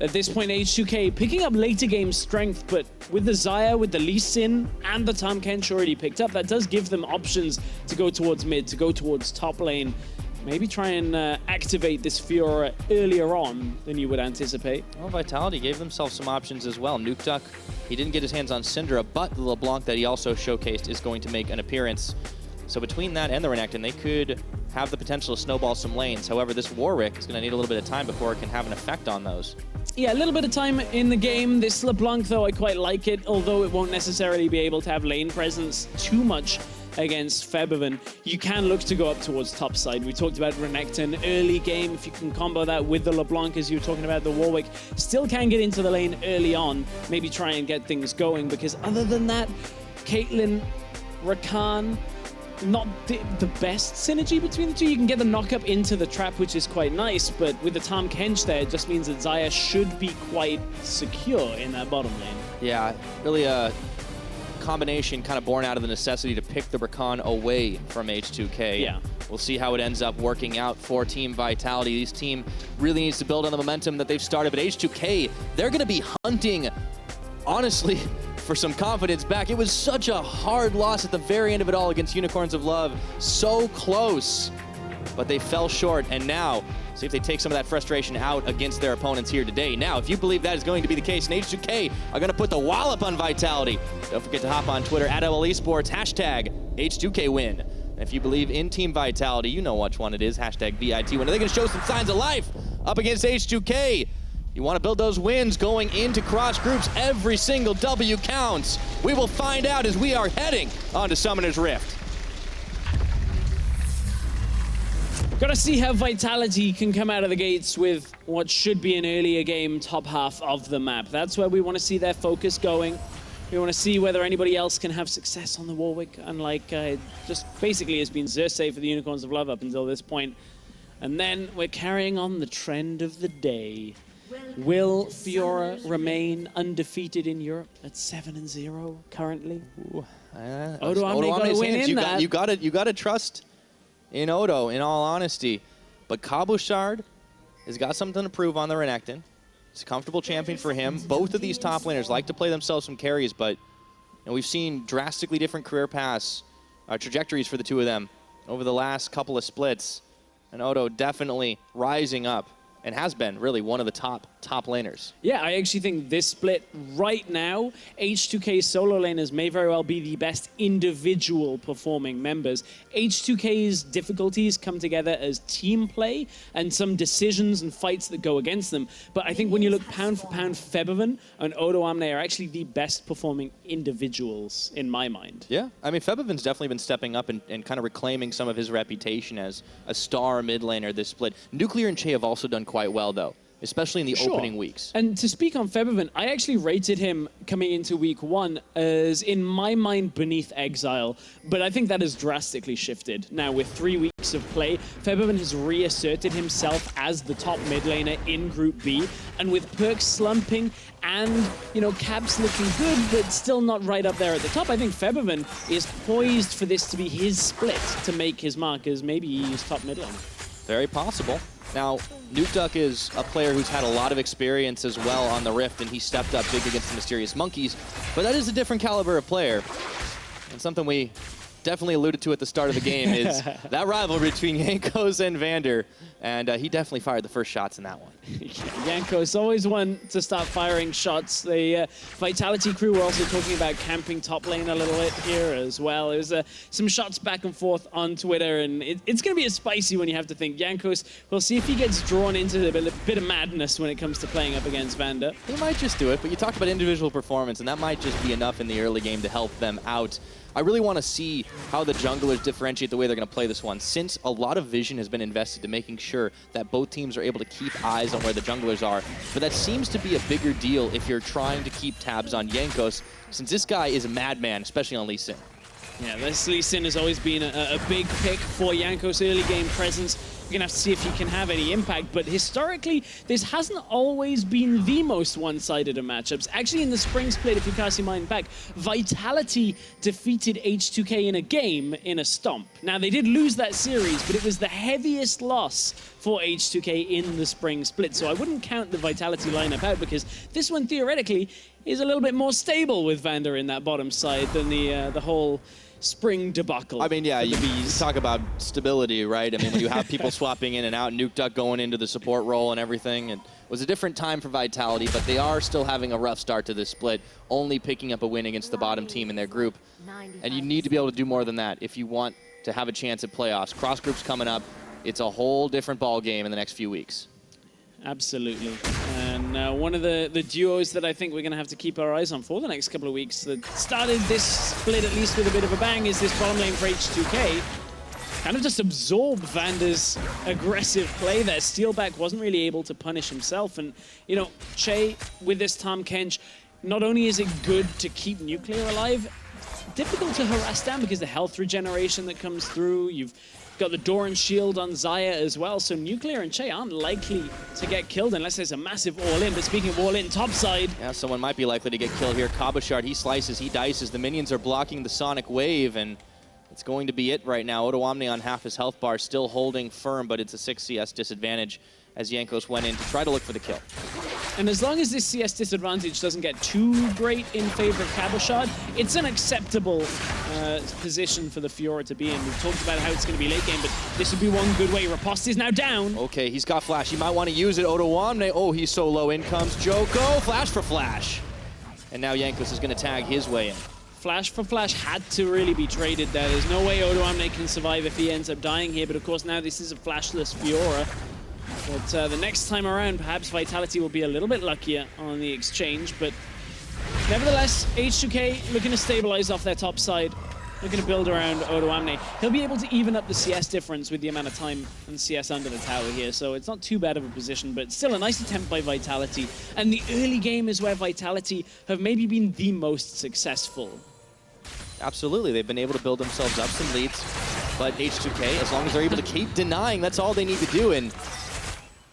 E: at this point, H2K picking up later game strength, but with the Xayah, with the Lee Sin, and the Tahm Kench already picked up, that does give them options to go towards mid, to go towards top lane. Maybe try and activate this Fiora earlier on than you would anticipate.
I: Well, Vitality gave themselves some options as well. Nukeduck, he didn't get his hands on Syndra, but the LeBlanc that he also showcased is going to make an appearance. So between that and the Renekton, they could have the potential to snowball some lanes. However, this Warwick is going to need a little bit of time before it can have an effect on those.
E: Yeah, a little bit of time in the game. This LeBlanc, though, I quite like it, although it won't necessarily be able to have lane presence too much against Febiven. You can look to go up towards top side. We talked about Renekton early game. If you can combo that with the LeBlanc, as you were talking about, the Warwick still can get into the lane early on. Maybe try and get things going, because other than that, Caitlyn, Rakan, not the best synergy between the two. You can get the knock-up into the trap, which is quite nice, but with the Tahm Kench there, it just means that Xayah should be quite secure in that bottom lane.
I: Yeah, really a combination kind of born out of the necessity to pick the Rakan away from H2K.
E: Yeah.
I: We'll see how it ends up working out for Team Vitality. This team really needs to build on the momentum that they've started, but H2K, they're going to be hunting, honestly, for some confidence back. It was such a hard loss at the very end of it all against Unicorns of Love. So close, but they fell short, and now see if they take some of that frustration out against their opponents here today. Now, if you believe that is going to be the case, and H2K are going to put the wallop on Vitality, don't forget to hop on Twitter at Esports, hashtag H2K win. And if you believe in Team Vitality, you know which one it is, hashtag VIT win. Are they going to show some signs of life up against H2K? You want to build those wins going into cross groups. Every single W counts. We will find out as we are heading onto Summoner's Rift.
E: Got to see how Vitality can come out of the gates with what should be an earlier game top half of the map. That's where we want to see their focus going. We want to see whether anybody else can have success on the Warwick, unlike just basically has been Xerxes for the Unicorns of Love up until this point. And then we're carrying on the trend of the day. Will Fiora remain undefeated in Europe at 7-0 currently? Odoamne got to win in that.
I: You got to trust in Odo, in all honesty. But Cabochard has got something to prove on the Renekton. It's a comfortable champion for him. Both of these top laners like to play themselves some carries, but we've seen drastically different career paths, trajectories for the two of them over the last couple of splits. And Odo definitely rising up, and has been really one of the top laners.
E: Yeah, I actually think this split right now, H2K solo laners may very well be the best individual performing members. H2K's difficulties come together as team play and some decisions and fights that go against them. But I think when you look pound for pound, Febiven and Odoamne are actually the best performing individuals in my mind.
I: Yeah, I mean, Febiven's definitely been stepping up and kind of reclaiming some of his reputation as a star mid laner this split. Nuclear and Che have also done quite well, though, especially in the opening weeks.
E: And to speak on Febiven, I actually rated him coming into week 1 as, in my mind, beneath Exile. But I think that has drastically shifted. Now, with 3 weeks of play, Febiven has reasserted himself as the top mid laner in Group B. And with Perks slumping and, Caps looking good, but still not right up there at the top, I think Febiven is poised for this to be his split to make his mark as maybe EU's top mid laner.
I: Very possible. Now, Nukeduck is a player who's had a lot of experience as well on the Rift, and he stepped up big against the Mysterious Monkeys, but that is a different caliber of player. And something we definitely alluded to at the start of the game is that rivalry between Jankos and Vander, and he definitely fired the first shots in that one.
E: Jankos always one to start firing shots. The Vitality crew were also talking about camping top lane a little bit here as well. There's some shots back and forth on Twitter, and it's going to be a spicy one, you have to think. Jankos, we'll see if he gets drawn into a bit of madness when it comes to playing up against Vander.
I: He might just do it, but you talked about individual performance, and that might just be enough in the early game to help them out. I really want to see how the junglers differentiate the way they're going to play this one, since a lot of vision has been invested to making sure that both teams are able to keep eyes on where the junglers are. But that seems to be a bigger deal if you're trying to keep tabs on Jankos, since this guy is a madman, especially on Lee Sin.
E: Yeah, this Lee Sin has always been a big pick for Jankos' early game presence. We're going to have to see if he can have any impact, but historically, this hasn't always been the most one-sided of matchups. Actually, in the spring split, if you cast your mind back, Vitality defeated H2K in a game in a stomp. Now, they did lose that series, but it was the heaviest loss for H2K in the spring split, so I wouldn't count the Vitality lineup out, because this one, theoretically, is a little bit more stable with Vander in that bottom side than the whole spring debacle.
I: I mean, yeah, you talk about stability, right? I mean, when you have people swapping in and out, NukeDuck going into the support role and everything, it was a different time for Vitality, but they are still having a rough start to this split, only picking up a win against the bottom team in their group. And you need to be able to do more than that if you want to have a chance at playoffs. Cross groups coming up. It's a whole different ball game in the next few weeks.
E: Absolutely. And one of the duos that I think we're going to have to keep our eyes on for the next couple of weeks that started this split at least with a bit of a bang is this bottom lane for H2K. Kind of just absorbed Vander's aggressive play there. Steelback wasn't really able to punish himself. And, you know, Che, with this Tahm Kench, not only is it good to keep Nuclear alive, difficult to harass down because the health regeneration that comes through, you've got the Doran shield on Xayah as well, so Nuclear and Che aren't likely to get killed unless there's a massive all-in. But speaking of all-in, top side.
I: Yeah, someone might be likely to get killed here. Cabochard, he slices, he dices. The minions are blocking the Sonic Wave, and it's going to be it right now. Odo Omni on half his health bar, still holding firm, but it's a 6 CS disadvantage as Jankos went in to try to look for the kill.
E: And as long as this CS disadvantage doesn't get too great in favor of Cabochard, it's an acceptable position for the Fiora to be in. We've talked about how it's going to be late game, but this would be one good way. Riposte is now down.
I: Okay, he's got flash. He might want to use it. Odo Omni, oh, he's so low. In comes Joko. Flash for flash. And now Jankos is going to tag his way in.
E: Flash for flash had to really be traded there. There's no way Odo Omni can survive if he ends up dying here, but of course now this is a flashless Fiora. But the next time around, perhaps Vitality will be a little bit luckier on the exchange. But nevertheless, H2K looking to stabilize off their top side, looking to build around Odo Omni. He'll be able to even up the CS difference with the amount of time and CS under the tower here. So it's not too bad of a position, but still a nice attempt by Vitality. And the early game is where Vitality have maybe been the most successful.
I: Absolutely, they've been able to build themselves up some leads. But H2K, as long as they're able to keep denying, that's all they need to do. And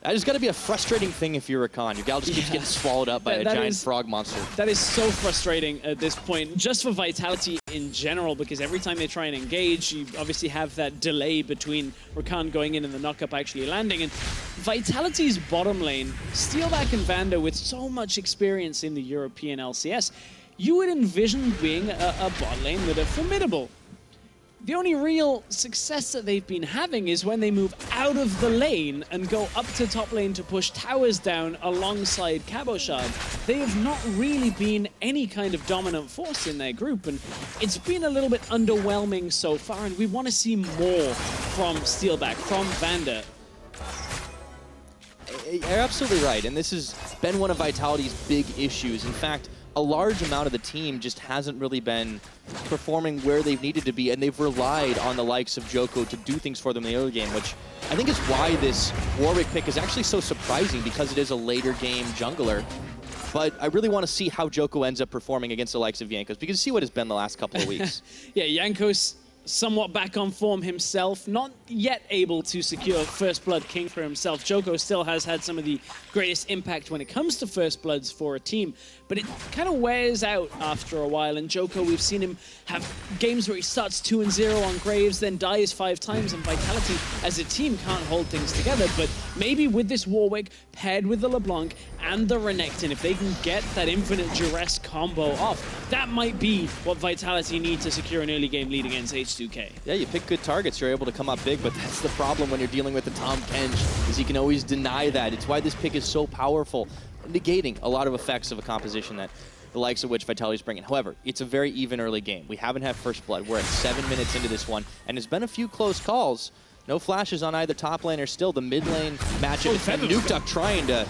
I: that has got to be a frustrating thing if you're a Khan. Your gal just keeps getting swallowed up by a giant frog monster.
E: That is so frustrating at this point, just for Vitality in general, because every time they try and engage, you obviously have that delay between Rakan going in and the knockup actually landing. And Vitality's bottom lane, Steelback and Vander, with so much experience in the European LCS, you would envision being a bot lane that are formidable. The only real success that they've been having is when they move out of the lane and go up to top lane to push towers down alongside Cabochard. They have not really been any kind of dominant force in their group, and it's been a little bit underwhelming so far, and we want to see more from Steelback, from Vander.
I: You're absolutely right, and this has been one of Vitality's big issues. In fact, a large amount of the team just hasn't really been performing where they've needed to be, and they've relied on the likes of Joko to do things for them in the early game, which I think is why this Warwick pick is actually so surprising, because it is a later game jungler. But I really want to see how Joko ends up performing against the likes of Jankos, because see what it's been the last couple of weeks.
E: Yeah, Jankos somewhat back on form himself, not yet able to secure First Blood King for himself. Joko still has had some of the greatest impact when it comes to First Bloods for a team, but it kind of wears out after a while. And Joko, we've seen him have games where he starts 2-0 on Graves, then dies 5 times, and Vitality as a team can't hold things together. But maybe with this Warwick paired with the LeBlanc and the Renekton, if they can get that Infinite Duress combo off, that might be what Vitality need to secure an early game lead against H2K.
I: Yeah, you pick good targets, you're able to come up big, but that's the problem when you're dealing with the Tahm Kench, is he can always deny that. It's why this pick is so powerful, negating a lot of effects of a composition that the likes of which Vitality's bringing. However, it's a very even early game. We haven't had First Blood. We're at 7 minutes into this one, and there's been a few close calls. No flashes on either top lane or still the mid lane matchup. It's been NukeDuck trying to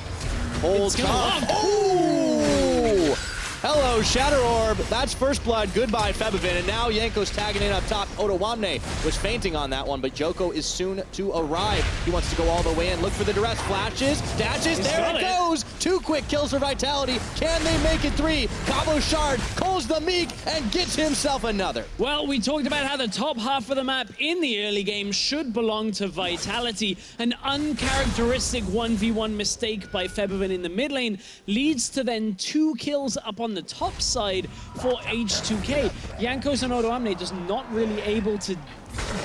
I: hold top. Oh! Hello, Shatter Orb. That's first blood. Goodbye, Febivin. And now Yanko's tagging in up top. Otawamne was fainting on that one, but Joko is soon to arrive. He wants to go all the way in. Look for the duress. Flashes, dashes. There it goes. 2 quick kills for Vitality. Can they make it 3? Cabo Shard calls the Meek and gets himself another.
E: Well, we talked about how the top half of the map in the early game should belong to Vitality. An uncharacteristic 1v1 mistake by Febivin in the mid lane leads to then 2 kills up on the top side for H2K. Jankos and Otawamne just not really able to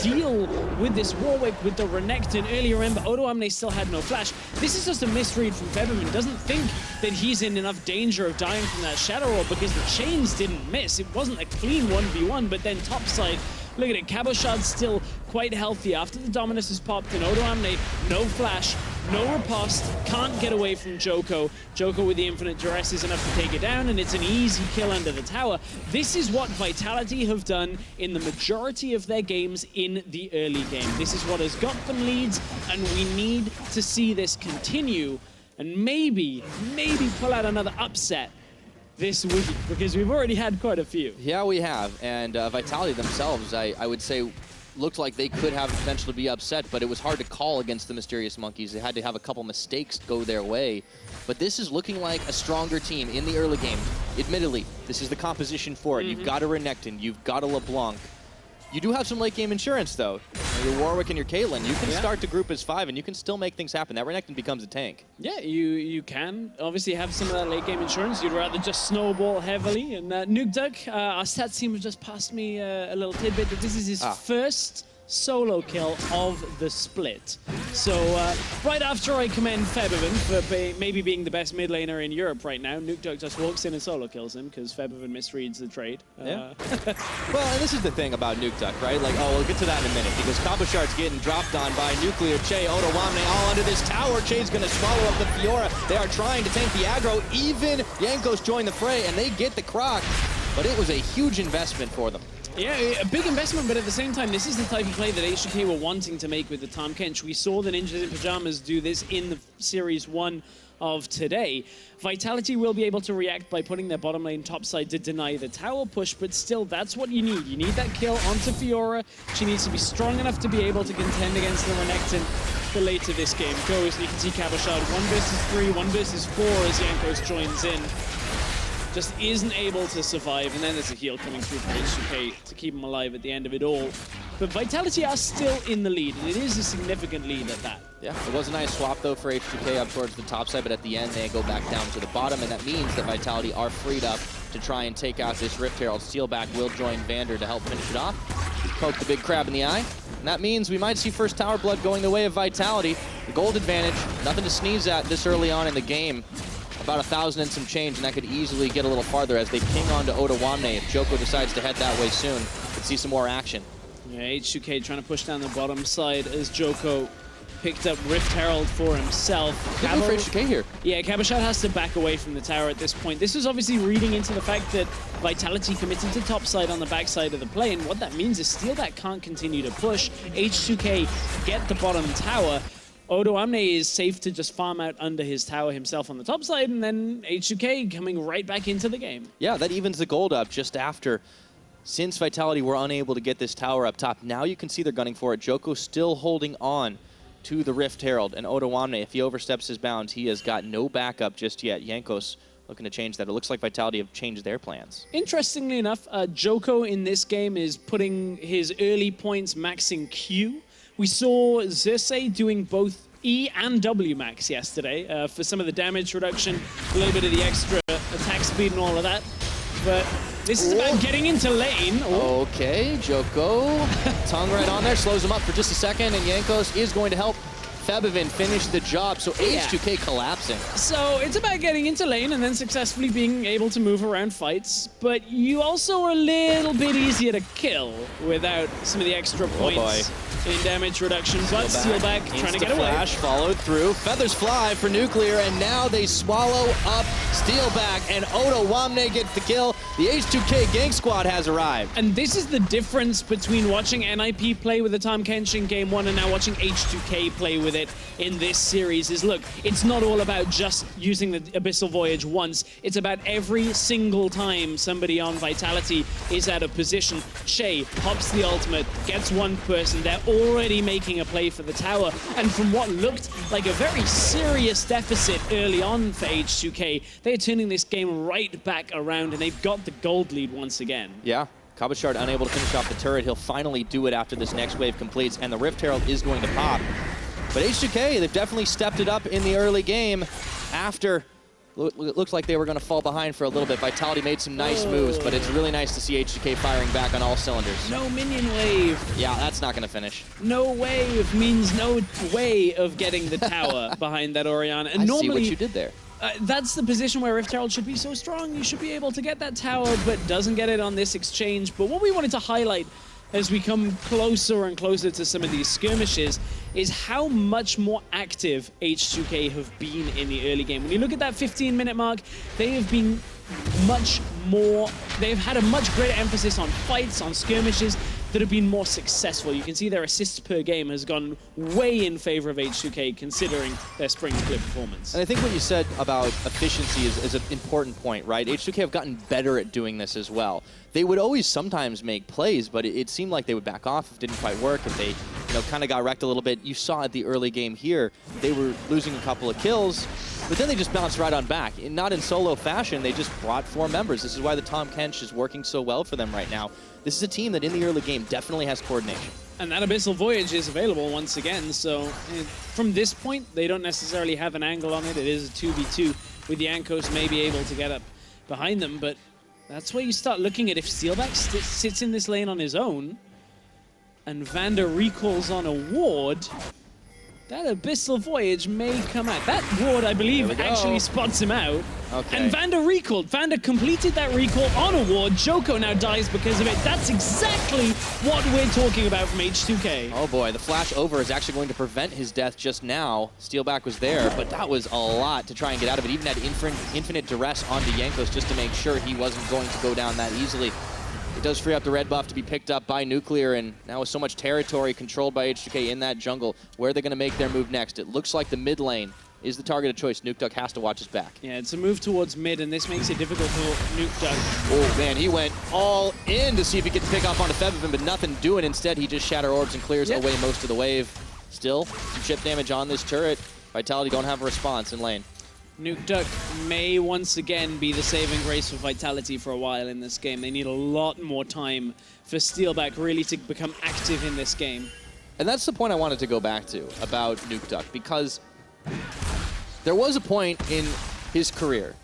E: deal with this Warwick with the Renekton earlier. Remember, Otawamne still had no flash. This is just a misread from Febivin. Doesn't think that he's in enough danger of dying from that Shadow Orb because the chains didn't miss. It wasn't a clean 1v1, but then top side, look at it. Cabo Shard's still quite healthy after the Dominus is popped and Otawamne, no flash, no riposte, can't get away from Joko. Joko with the infinite duress is enough to take it down, and it's an easy kill under the tower. This is what Vitality have done in the majority of their games in the early game. This is what has got them leads, and we need to see this continue and maybe pull out another upset this week, because we've already had quite a few.
I: Yeah, we have, and Vitality themselves, I would say, looked like they could have potential to be upset, but it was hard to call against the Mysterious Monkeys. They had to have a couple mistakes go their way. But this is looking like a stronger team in the early game. Admittedly, this is the composition for it. You've got a Renekton, you've got a LeBlanc. You do have some late game insurance, though. Your Warwick and your Caitlyn, you can start to group as 5, and you can still make things happen. That Renekton becomes a tank.
E: Yeah, you can obviously have some of that late game insurance. You'd rather just snowball heavily. And Nugduck, our stats team just passed me a little tidbit that this is his first solo kill of the split. So right after I commend Febivin for maybe being the best mid laner in Europe right now, Nugduck just walks in and solo kills him because Febivin misreads the trade.
I: Yeah. Well, and this is the thing about Nugduck, right? Like, oh, we'll get to that in a minute, because Cabo Shard's getting dropped on by Nuclear, Che, Otawamne all under this tower. Che's gonna swallow up the Fiora. They are trying to tank the aggro. Even Jankos join the fray, and they get the croc. But it was a huge investment for them.
E: Yeah, a big investment, but at the same time, this is the type of play that H2K were wanting to make with the Tahm Kench. We saw the Ninjas in Pyjamas do this in the Series 1 of today. Vitality will be able to react by putting their bottom lane topside to deny the tower push, but still, that's what you need. You need that kill onto Fiora. She needs to be strong enough to be able to contend against the Renekton the later this game goes. You can see Cabo Shard 1 versus 3, 1 versus 4 as Jankos joins in. Just isn't able to survive, and then there's a heal coming through from H2K to keep him alive at the end of it all. But Vitality are still in the lead, and it is a significant lead at that.
I: Yeah, it was a nice swap, though, for H2K up towards the top side, but at the end, they go back down to the bottom, and that means that Vitality are freed up to try and take out this Rift Herald. Steelback will join Vander to help finish it off. Poke the big crab in the eye. And that means we might see first tower blood going the way of Vitality. The gold advantage, nothing to sneeze at this early on in the game. About 1,000 and some change, and that could easily get a little farther as they ping onto Otawamne. If Joko decides to head that way soon, we'll see some more action.
E: Yeah, H2K trying to push down the bottom side as Joko picked up Rift Herald for himself.
I: Good move for H2K here.
E: Yeah, Cabo Shard has to back away from the tower at this point. This was obviously reading into the fact that Vitality committed to topside on the backside of the play, and what that means is Steelback can't continue to push. H2K get the bottom tower. Otawamne is safe to just farm out under his tower himself on the top side, and then H2K coming right back into the game.
I: Yeah, that evens the gold up just after. Since Vitality were unable to get this tower up top, now you can see they're gunning for it. Joko still holding on to the Rift Herald, and Otawamne, if he oversteps his bounds, he has got no backup just yet. Jankos looking to change that. It looks like Vitality have changed their plans.
E: Interestingly enough, Joko in this game is putting his early points maxing Q. We saw Xerxes doing both E and W max yesterday for some of the damage reduction, a little bit of the extra attack speed and all of that. But this is about getting into lane.
I: Okay, Joko, tongue right on there, slows him up for just a second, and Jankos is going to help Febivin finish the job, so H2K collapsing.
E: So it's about getting into lane and then successfully being able to move around fights, but you also are a little bit easier to kill without some of the extra points in damage reduction. But Steelback trying to get away.
I: Flash followed through. Feathers fly for Nuclear, and now they swallow up Steelback, and Otawamne gets the kill. The H2K gang squad has arrived.
E: And this is the difference between watching NIP play with the Tahm Kench in Game 1 and now watching H2K play with with it in this series is, look, it's not all about just using the Abyssal Voyage once. It's about every single time somebody on Vitality is out of position. Shay pops the ultimate, gets one person. They're already making a play for the tower. And from what looked like a very serious deficit early on for H2K, they're turning this game right back around, and they've got the gold lead once again.
I: Yeah. Kabashard unable to finish off the turret. He'll finally do it after this next wave completes, and the Rift Herald is going to pop. But H2K, they've definitely stepped it up in the early game after it looks like they were going to fall behind for a little bit. Vitality made some nice moves, but it's really nice to see H2K firing back on all cylinders.
E: No minion wave.
I: Yeah, that's not going to finish.
E: No wave means no way of getting the tower behind that Orianna. And
I: I
E: normally,
I: see what you did there.
E: That's the position where Rift Herald should be so strong. You should be able to get that tower, but doesn't get it on this exchange. But what we wanted to highlight as we come closer and closer to some of these skirmishes is how much more active H2K have been in the early game. When you look at that 15-minute mark, they have been much more, they've had a much greater emphasis on fights, on skirmishes that have been more successful. You can see their assists per game has gone way in favor of H2K considering their spring split performance.
I: And I think what you said about efficiency is an important point, right? H2K have gotten better at doing this as well. They would always sometimes make plays, but it seemed like they would back off if it didn't quite work, if they kind of got wrecked a little bit. You saw at the early game here, they were losing a couple of kills, but then they just bounced right on back. And not in solo fashion, they just brought 4 members. This is why the Tahm Kench is working so well for them right now. This is a team that in the early game definitely has coordination.
E: And that Abyssal Voyage is available once again, so from this point, they don't necessarily have an angle on it. It is a 2v2 with Jankos maybe able to get up behind them, but that's where you start looking at if Steelback sits in this lane on his own and Vander recalls on a ward, that Abyssal Voyage may come out. That ward, I believe, actually spots him out.
I: Okay.
E: And Vander recalled. Vander completed that recall on a ward. Joko now dies because of it. That's exactly what we're talking about from H2K.
I: Oh boy, the flash over is actually going to prevent his death just now. Steelback was there, but that was a lot to try and get out of it. Even had infinite duress onto Jankos just to make sure he wasn't going to go down that easily. It does free up the red buff to be picked up by Nuclear, and now with so much territory controlled by H2K in that jungle, where are they going to make their move next? It looks like the mid lane is the target of choice. Nukeduck has to watch his back.
E: Yeah, it's a move towards mid, and this makes it difficult for Nukeduck.
I: Oh man, he went all in to see if he could pick off onto Fevivin, but nothing doing. Instead, he just shatter orbs and clears away most of the wave. Still, some chip damage on this turret. Vitality don't have a response in lane.
E: Nukeduck may once again be the saving grace for Vitality for a while in this game. They need a lot more time for Steelback really to become active in this game.
I: And that's the point I wanted to go back to about Nukeduck, because there was a point in his career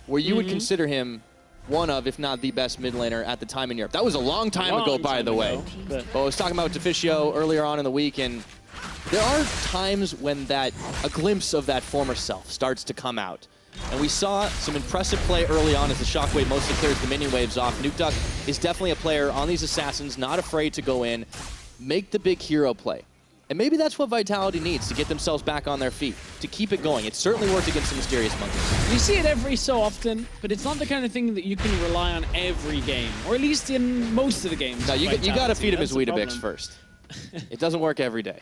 I: where you would consider him one of, if not the best mid laner at the time in Europe. That was a long time ago, by the way. But I was talking about Deficio earlier on in the week, and there are times when a glimpse of that former self starts to come out. And we saw some impressive play early on as the Shockwave mostly clears the minion waves off. Nukeduck is definitely a player on these Assassins, not afraid to go in, make the big hero play. And maybe that's what Vitality needs to get themselves back on their feet, to keep it going. It certainly worked against the Mysterious Monkeys.
E: You see it every so often, but it's not the kind of thing that you can rely on every game, or at least in most of the games.
I: No, you got to feed him his Weetabix first. It doesn't work every day.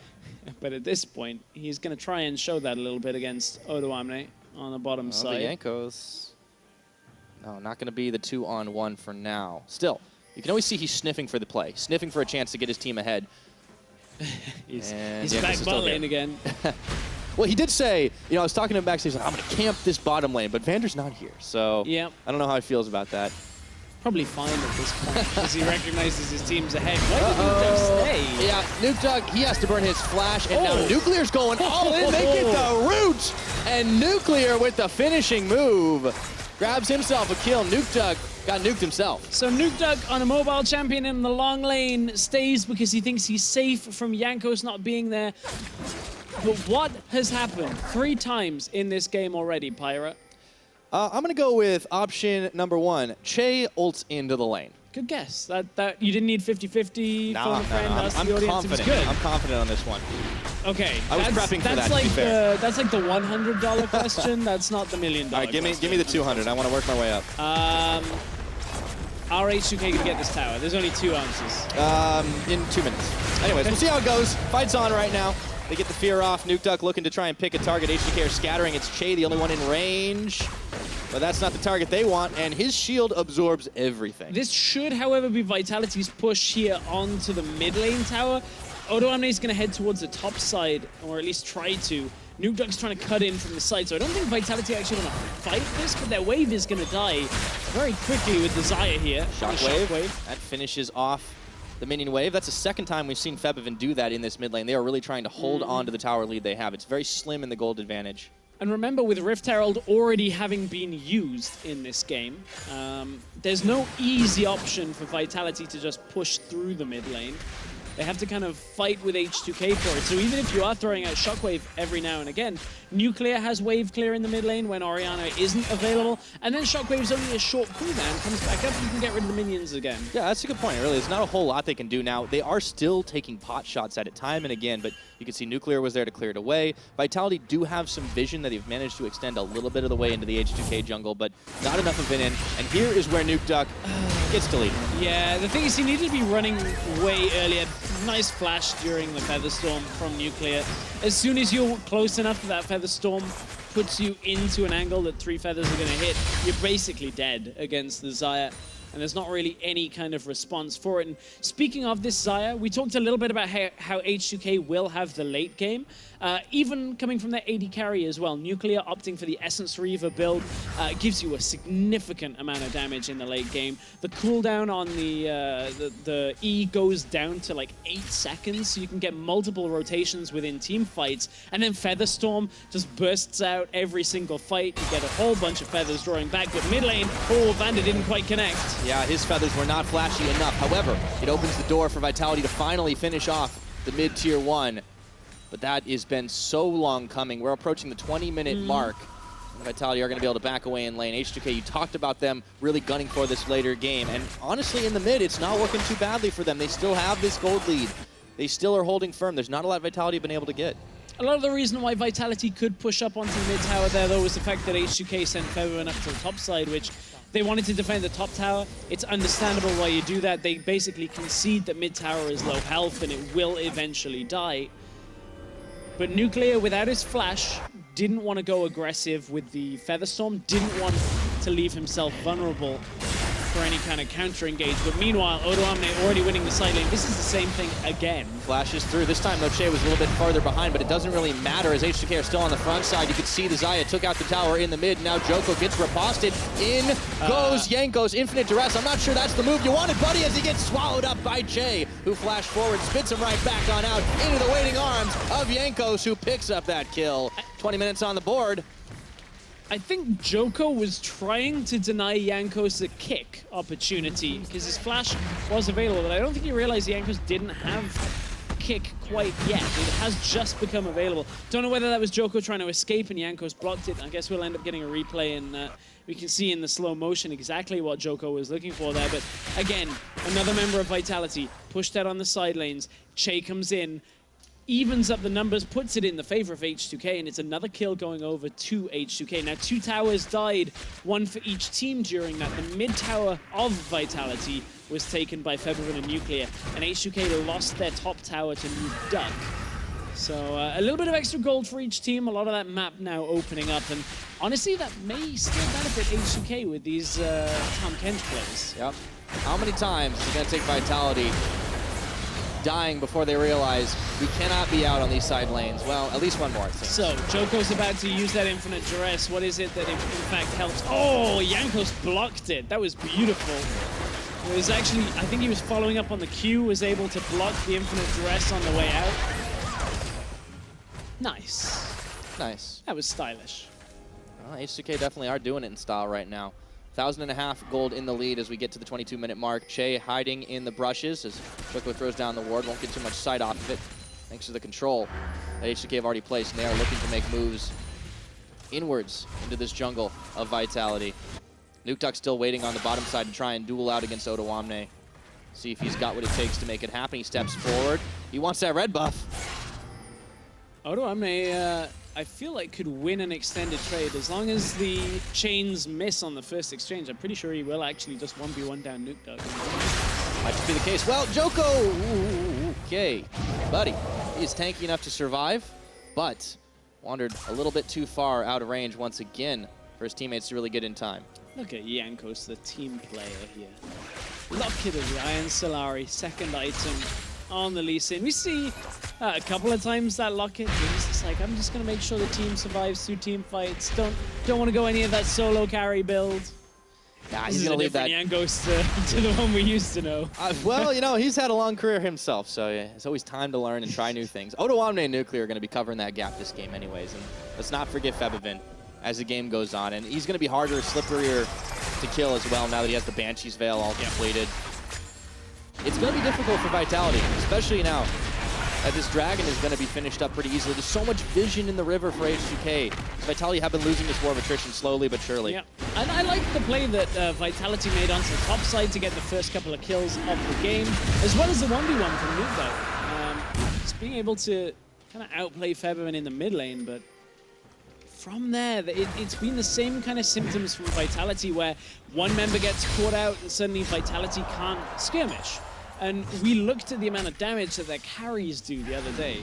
E: But at this point, he's going to try and show that a little bit against Odoamne on the bottom side.
I: The Jankos. No, not going to be the 2-on-1 for now. Still, you can always see he's sniffing for the play, sniffing for a chance to get his team ahead.
E: He's back bot lane again.
I: Well, he did say, I was talking to him backstage, like, I'm going to camp this bottom lane, but Vander's not here. So I don't know how he feels about that.
E: Probably fine at this point, because he recognizes his team's ahead. Why did Nukeduck stay?
I: Yeah, Nukeduck, he has to burn his flash, and now Nuclear's going all in. They get the root! And Nuclear with the finishing move grabs himself a kill. Nukeduck got nuked himself.
E: So Nukeduck on a mobile champion in the long lane stays because he thinks he's safe from Jankos not being there. But what has happened 3 times in this game already, Pyra?
I: I'm going to go with option number 1. Che ults into the lane.
E: Good guess. That you didn't need 50-50, phone a friend, ask the audience.
I: Confident.
E: It was good.
I: I'm confident on this one.
E: Okay.
I: I was prepping for that, to be fair.
E: That's like the $100 question. That's not the $1 million
I: All right, give me the 200. I want to work my way up.
E: Are H2K going to get this tower? There's only 2 answers.
I: In 2 minutes. Anyways, we'll see how it goes. Fight's on right now. They get the fear off. Nukeduck looking to try and pick a target. H2K are scattering. It's Che, the only one in range. But that's not the target they want, and his shield absorbs everything.
E: This should, however, be Vitality's push here onto the mid lane tower. odoamne is going to head towards the top side, or at least try to. Nukeduck's trying to cut in from the side, so I don't think Vitality actually want to fight this, but their wave is going to die very quickly with the Xayah here.
I: Shockwave. That finishes off the minion wave. That's the second time we've seen Febiven do that in this mid lane. They are really trying to hold on to the tower lead they have. It's very slim in the gold advantage.
E: And remember, with Rift Herald already having been used in this game, there's no easy option for Vitality to just push through the mid lane. They have to kind of fight with H2K for it. So even if you are throwing out Shockwave every now and again, Nuclear has wave clear in the mid lane when Orianna isn't available, and then Shockwave's only a short cooldown, comes back up, and you can get rid of the minions again.
I: Yeah, that's a good point, really. There's not a whole lot they can do now. They are still taking pot shots at it time and again, but you can see Nuclear was there to clear it away. Vitality do have some vision that they've managed to extend a little bit of the way into the H2K jungle, but not enough of it in. And here is where Nukeduck gets deleted.
E: Yeah, the thing is he needed to be running way earlier. Nice flash during the Featherstorm from Nuclear. As soon as you're close enough to that Featherstorm puts you into an angle that 3 feathers are going to hit, you're basically dead against the Xayah. And there's not really any kind of response for it. And speaking of this Xayah, we talked a little bit about how H2K will have the late game, even coming from their AD carry as well. Nuclear opting for the Essence Reaver build gives you a significant amount of damage in the late game. The cooldown on the E goes down to like 8 seconds, so you can get multiple rotations within team fights. And then Featherstorm just bursts out every single fight. You get a whole bunch of feathers drawing back, but mid lane, oh, Vander didn't quite connect.
I: Yeah, his feathers were not flashy enough. However, it opens the door for Vitality to finally finish off the mid-tier 1. But that has been so long coming. We're approaching the 20-minute mark. And Vitality are going to be able to back away in lane. H2K, you talked about them really gunning for this later game. And honestly, in the mid, it's not working too badly for them. They still have this gold lead. They still are holding firm. There's not a lot Vitality have been able to get.
E: A lot of the reason why Vitality could push up onto the mid tower there, though, was the fact that H2K sent Febiven up to the top side, which they wanted to defend the top tower. It's understandable why you do that. They basically concede that mid tower is low health and it will eventually die. But Nuclear, without his flash, didn't want to go aggressive with the Featherstorm, didn't want to leave himself vulnerable for any kind of counter-engage. But meanwhile, odoamne already winning the side lane. This is the same thing again.
I: Flashes through. This time, Noche was a little bit farther behind, but it doesn't really matter as H2K are still on the front side. You can see the Xayah took out the tower in the mid. Now Joko gets riposted. In goes Jankos. Infinite Duress. I'm not sure that's the move you wanted, buddy, as he gets swallowed up by Che, who flashed forward, spits him right back on out into the waiting arms of Jankos, who picks up that kill. 20 minutes on the board.
E: I think Joko was trying to deny Jankos a kick opportunity because his flash was available, but I don't think he realized Jankos didn't have kick quite yet. It has just become available. Don't know whether that was Joko trying to escape and Jankos blocked it. I guess we'll end up getting a replay and we can see in the slow motion exactly what Joko was looking for there. But again, another member of Vitality pushed out on the side lanes. Che comes in, evens up the numbers, puts it in the favor of H2K, and it's another kill going over to H2K. Now, 2 towers died, 1 for each team during that. The mid tower of Vitality was taken by Febiven and Nuclear, and H2K lost their top tower to Nukeduck. So a little bit of extra gold for each team, a lot of that map now opening up, and honestly, that may still benefit H2K with these Tahm Kench plays.
I: Yep. How many times is it going to take Vitality dying before they realize we cannot be out on these side lanes? Well, at least one more, it seems.
E: So, Joko's about to use that Infinite Duress. What is it that in fact helps? Oh, Jankos blocked it. That was beautiful. It was actually, I think he was following up on the Q, was able to block the Infinite Duress on the way out. Nice.
I: Nice.
E: That was stylish.
I: Well, H2K definitely are doing it in style right now. 1,500 gold in the lead as we get to the 22-minute mark. Che hiding in the brushes as Joko throws down the ward. Won't get too much sight off of it thanks to the control that H2K have already placed. And they are looking to make moves inwards into this jungle of Vitality. Nukeduck still waiting on the bottom side to try and duel out against odoamne. See if he's got what it takes to make it happen. He steps forward. He wants that red buff.
E: odoamne, I feel like could win an extended trade as long as the chains miss on the first exchange. I'm pretty sure he will actually just 1v1 down Nukeduck.
I: Might just be the case. Well, Joko, okay, buddy, is tanky enough to survive, but wandered a little bit too far out of range once again for his teammates to really get in time.
E: Look at Jankos, the team player here. Locket of the Iron Solari, second item on the Lee Sin. We see a couple of times that Locket. He's just like, I'm just going to make sure the team survives through team fights. Don't want to go any of that solo carry build.
I: Nah,
E: This
I: he's
E: is
I: going to
E: a
I: leave that.
E: different Jankos to the one we used to know.
I: Well, you know, he's had a long career himself, so yeah, it's always time to learn and try new things. Odoamne and Nuclear are going to be covering that gap this game anyways, and let's not forget Febivin as the game goes on, and he's going to be harder, slipperier to kill as well now that he has the Banshee's Veil all completed. It's going to be difficult for Vitality, especially now that this Dragon is going to be finished up pretty easily. There's so much vision in the river for H2K. Vitality have been losing this war of attrition slowly but surely.
E: Yeah, and I like the play that Vitality made onto the top side to get the first couple of kills of the game, as well as the 1v1 from Nuke. Just being able to kind of outplay Febivin in the mid lane, but from there, it's been the same kind of symptoms from Vitality where one member gets caught out and suddenly Vitality can't skirmish. And we looked at the amount of damage that their carries do the other day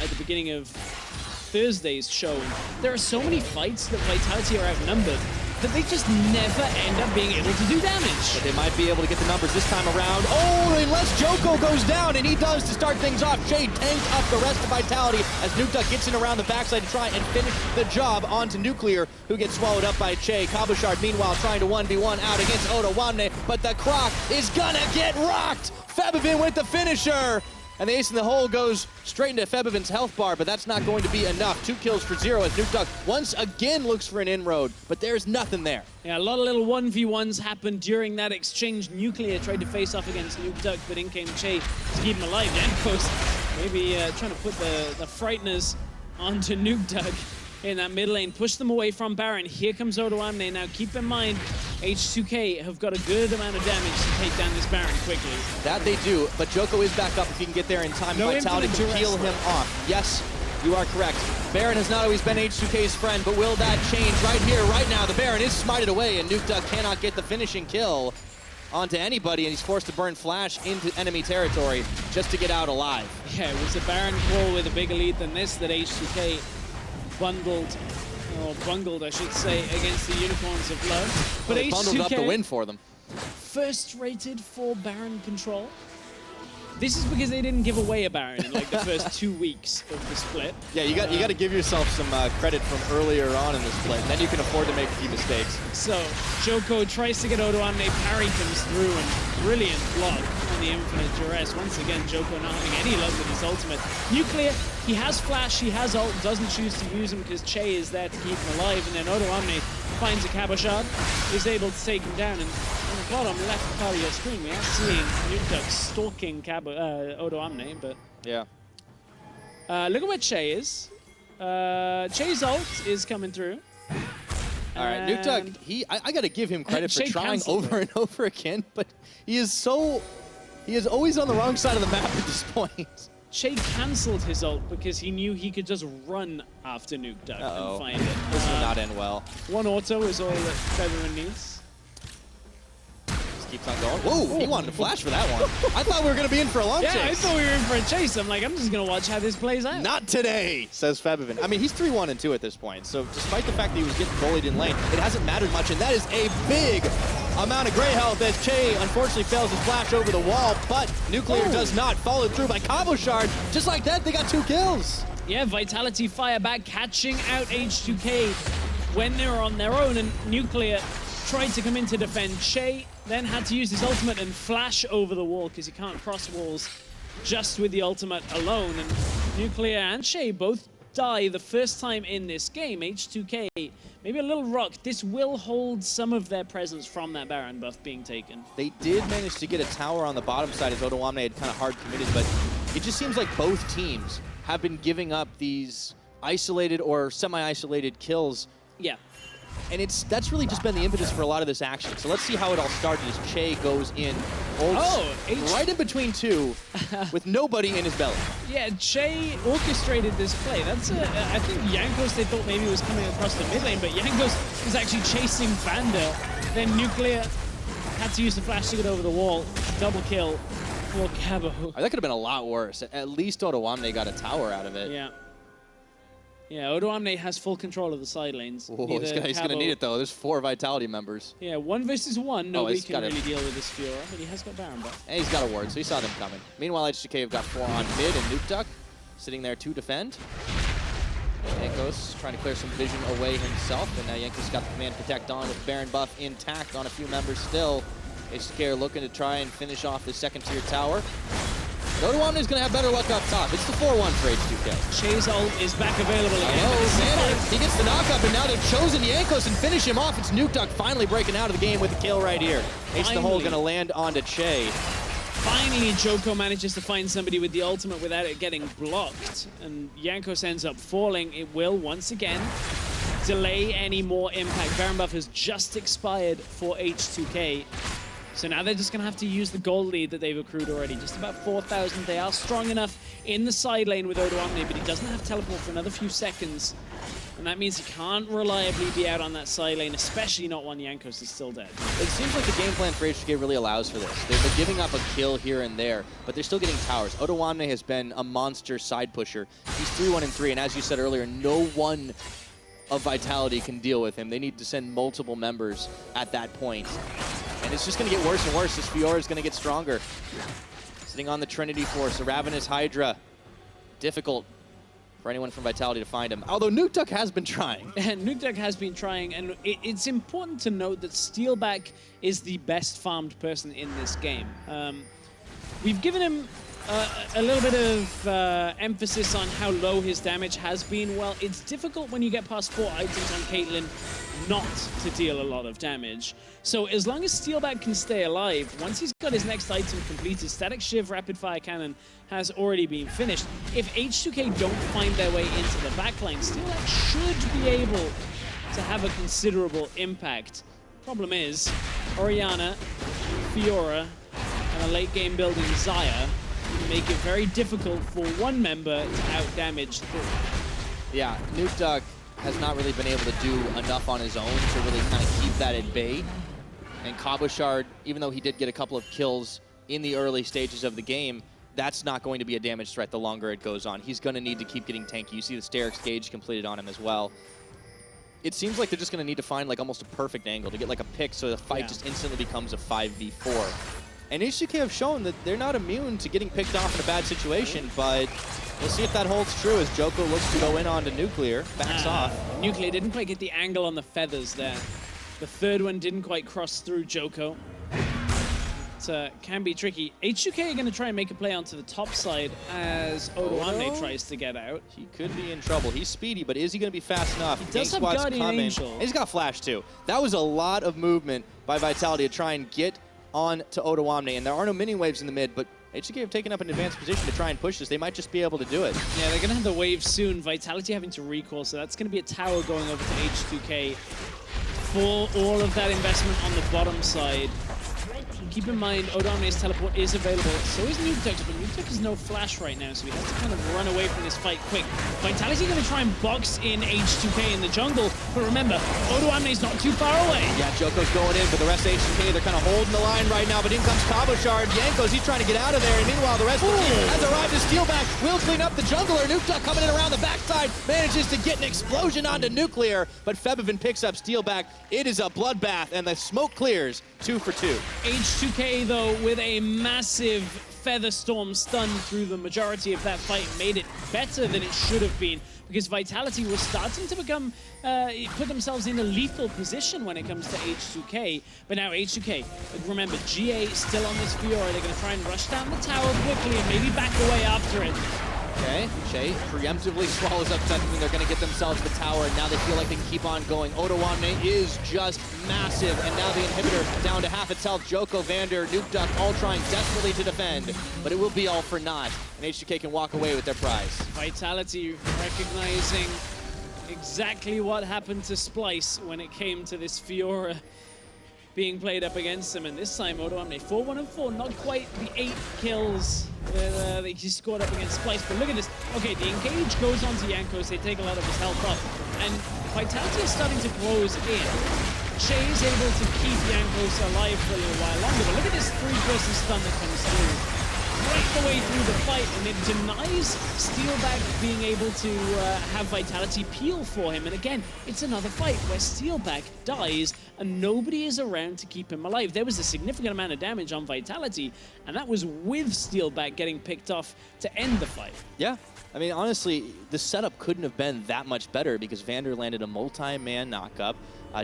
E: at the beginning of Thursday's show. There are so many fights that Vitality are outnumbered that they just never end up being able to do damage.
I: But they might be able to get the numbers this time around. Oh, unless Joko goes down, and he does to start things off. Jay tanked up the rest of Vitality as Nukeduck gets in around the backside to try and finish the job onto Nuclear, who gets swallowed up by Che. Cabochard, meanwhile, trying to 1v1 out against Odoamne, but the Croc is gonna get rocked! Febivin with the finisher! And the ace in the hole goes straight into Febivin's health bar, but that's not going to be enough. 2 kills for 0 as Nukeduck once again looks for an inroad, but there's nothing there.
E: Yeah, a lot of little 1v1s happened during that exchange. Nuclear tried to face off against Nukeduck, but in came Che to keep him alive. Jankos maybe trying to put the Frighteners onto Nukeduck in that mid lane, push them away from Baron. Here comes Odoamne. Now keep in mind, H2K have got a good amount of damage to take down this Baron quickly.
I: That they do, but Joko is back up if he can get there in time.
E: No
I: Vitality can
E: infinite
I: peel him off. Yes, you are correct. Baron has not always been H2K's friend, but will that change right here, right now? The Baron is smited away, and Nukeduck cannot get the finishing kill onto anybody, and he's forced to burn Flash into enemy territory just to get out alive.
E: Yeah, it was a Baron call with a bigger lead than this that H2K bungled, I should say, against the Unicorns of Love. But
I: Well, they bundled
E: H2K
I: up the win for them.
E: first rated for Baron control. This is because they didn't give away a Baron in like the first 2 weeks of the split.
I: Yeah, you got to give yourself some credit from earlier on in the split, and then you can afford to make a few mistakes.
E: So Joko tries to get Odoamne, parry comes through, and brilliant block on the infinite duress. Once again, Joko not having any luck with his ultimate. Nuclear, he has flash, he has ult, doesn't choose to use him because Che is there to keep him alive, and then Odoamne finds a Cabochard, is able to take him down, and on the bottom left part of your screen, we are seeing Nukeduck stalking Odoamne, but
I: yeah.
E: look at where Che is. Che's ult is coming through.
I: All right, Nukeduck, I got to give him credit for
E: Che
I: trying
E: canceled
I: over and over again, but he is always on the wrong side of the map at this point.
E: Che cancelled his ult because he knew he could just run after Nukeduck and find it.
I: This will not end well.
E: One auto is all that Febivin needs.
I: Keeps on going. Whoa, he wanted to flash for that one. I thought we were going to be in for a long chase.
E: Yeah, I thought we were in for a chase. I'm like, I'm just going to watch how this plays out.
I: Not today, says Febivin. I mean, he's 3-1-2 at this point, so despite the fact that he was getting bullied in lane, it hasn't mattered much, and that is a big amount of gray health as Che unfortunately fails his flash over the wall, but Nuclear does not, followed through by Cabochard. Just like that, they got 2 kills.
E: Yeah, Vitality fire back, catching out H2K when they were on their own, and Nuclear tried to come in to defend Che, then had to use his ultimate and flash over the wall because he can't cross walls just with the ultimate alone. And Nuclear and Che both die the first time in this game. H2K, maybe a little rock. This will hold some of their presence from that Baron buff being taken.
I: They did manage to get a tower on the bottom side as Odoamne had kind of hard committed, but it just seems like both teams have been giving up these isolated or semi-isolated kills.
E: Yeah.
I: And that's really just been the impetus for a lot of this action. So let's see how it all started as Che goes in, holds right in between 2 with nobody in his belly.
E: Yeah, Che orchestrated this play. That's I think Jankos, they thought maybe was coming across the mid lane, but Jankos was actually chasing Vander. Then Nuclear had to use the flash to get over the wall. Double kill for Gabo.
I: That could have been a lot worse. At least Odoamne got a tower out of it.
E: Yeah. Yeah, Odoamne has full control of the side lanes.
I: Whoa, he's going to need it, though. There's 4 Vitality members.
E: Yeah, 1 versus 1. Nobody can really
I: it.
E: deal with this Fiora, but he has got Baron buff.
I: And he's got a ward, so he saw them coming. Meanwhile, H2K have got 4 on mid, and Nukeduck sitting there to defend. Jankos trying to clear some vision away himself, and now Jankos got the command protect on with Baron buff intact on a few members still. H2K are looking to try and finish off the second-tier tower. Odoamne is going to have better luck up top. It's the 4-1 for H2K.
E: Chase ult is back available again.
I: Oh, he gets the knock-up, and now they've chosen Jankos and finish him off. It's Nukeduck finally breaking out of the game with the kill right here. Ace the hole going to land onto Che.
E: Finally, Joko manages to find somebody with the ultimate without it getting blocked, and Jankos ends up falling. It will, once again, delay any more impact. Baron buff has just expired for H2K. So now they're just going to have to use the gold lead that they've accrued already. Just about 4,000. They are strong enough in the side lane with Odoamne, but he doesn't have teleport for another few seconds. And that means he can't reliably be out on that side lane, especially not when Jankos is still dead.
I: It seems like the game plan for H2K really allows for this. They've been giving up a kill here and there, but they're still getting towers. Odoamne has been a monster side pusher. He's 3-1-3, and as you said earlier, no one of Vitality can deal with him. They need to send multiple members at that point. And it's just going to get worse and worse. This Fiora is going to get stronger. Sitting on the Trinity Force, a Ravenous Hydra. Difficult for anyone from Vitality to find him. Although Nukeduck has been trying.
E: Nukeduck has been trying, and it's important to note that Steelback is the best farmed person in this game. We've given him a little bit of emphasis on how low his damage has been. Well, it's difficult when you get past 4 items on Caitlyn not to deal a lot of damage. So as long as Steelback can stay alive, once he's got his next item completed, Static Shiv Rapid Fire Cannon has already been finished. If H2K don't find their way into the backline, Steelback should be able to have a considerable impact. Problem is, Orianna, Fiora, and a late game building Xayah make it very difficult for one member to out-damage.
I: Yeah, Nukeduck has not really been able to do enough on his own to really kind of keep that at bay. And Cabochard, even though he did get a couple of kills in the early stages of the game, that's not going to be a damage threat the longer it goes on. He's going to need to keep getting tanky. You see the Sterix gauge completed on him as well. It seems like they're just going to need to find like almost a perfect angle to get like a pick so the fight just instantly becomes a 5v4. And H2K have shown that they're not immune to getting picked off in a bad situation, but we'll see if that holds true as Joko looks to go in onto Nuclear, backs off.
E: Nuclear didn't quite get the angle on the feathers there. The third one didn't quite cross through Joko. It can be tricky. H2K are going to try and make a play onto the top side as Odoamne tries to get out.
I: He could be in trouble. He's speedy, but is he going to be fast enough?
E: He does have Guardian Angel.
I: And he's got Flash too. That was a lot of movement by Vitality to try and get on to Odoamne, and there are no mini waves in the mid, but H2K have taken up an advanced position to try and push this. They might just be able to do it.
E: Yeah, they're going to have the wave soon. Vitality having to recall, so that's going to be a tower going over to H2K for all of that investment on the bottom side. Keep in mind, Odoamne's teleport is available. So is Nukeduck's, but Nukeduck has no flash right now, so he has to kind of run away from this fight quick. Vitality going to try and box in H2K in the jungle, but remember, Odoamne's not too far away.
I: Yeah, Joko's going in, but the rest of H2K, they're kind of holding the line right now, but in comes Cabochard. Jankos, he's trying to get out of there, and meanwhile, the rest of the team has arrived to Steelback. Will clean up the jungler. Nukeduck coming in around the backside, manages to get an explosion onto Nuclear, but Febivin picks up Steelback. It is a bloodbath, and the smoke clears 2 for 2.
E: H2K, though, with a massive Feather Storm stun through the majority of that fight, made it better than it should have been, because Vitality was starting to become, put themselves in a lethal position when it comes to H2K. But now H2K, remember, GA still on this Fiora. They're going to try and rush down the tower quickly and maybe back away after it.
I: Okay, Che preemptively swallows up Sentiment. They're going to get themselves the tower, and now they feel like they can keep on going. Odoamne is just massive, and now the inhibitor down to half its health. Joko, Vander, Nukeduck all trying desperately to defend, but it will be all for naught, and H2K can walk away with their prize.
E: Vitality recognizing exactly what happened to Splice when it came to this Fiora being played up against him, and this time Odoamne 4-1-4, not quite the 8 kills that he scored up against Splice, but look at this. Okay, the engage goes on to Jankos, they take a lot of his health off, and Vitality is starting to close in. Che is able to keep Jankos alive for a little while longer, but look at this 3-person stun that comes through. right the way through the fight, and it denies Steelback being able to have Vitality peel for him. And again, it's another fight where Steelback dies and nobody is around to keep him alive. There was a significant amount of damage on Vitality, and that was with Steelback getting picked off to end the fight.
I: Yeah. I mean, honestly, the setup couldn't have been that much better because Vander landed a multi-man knockup,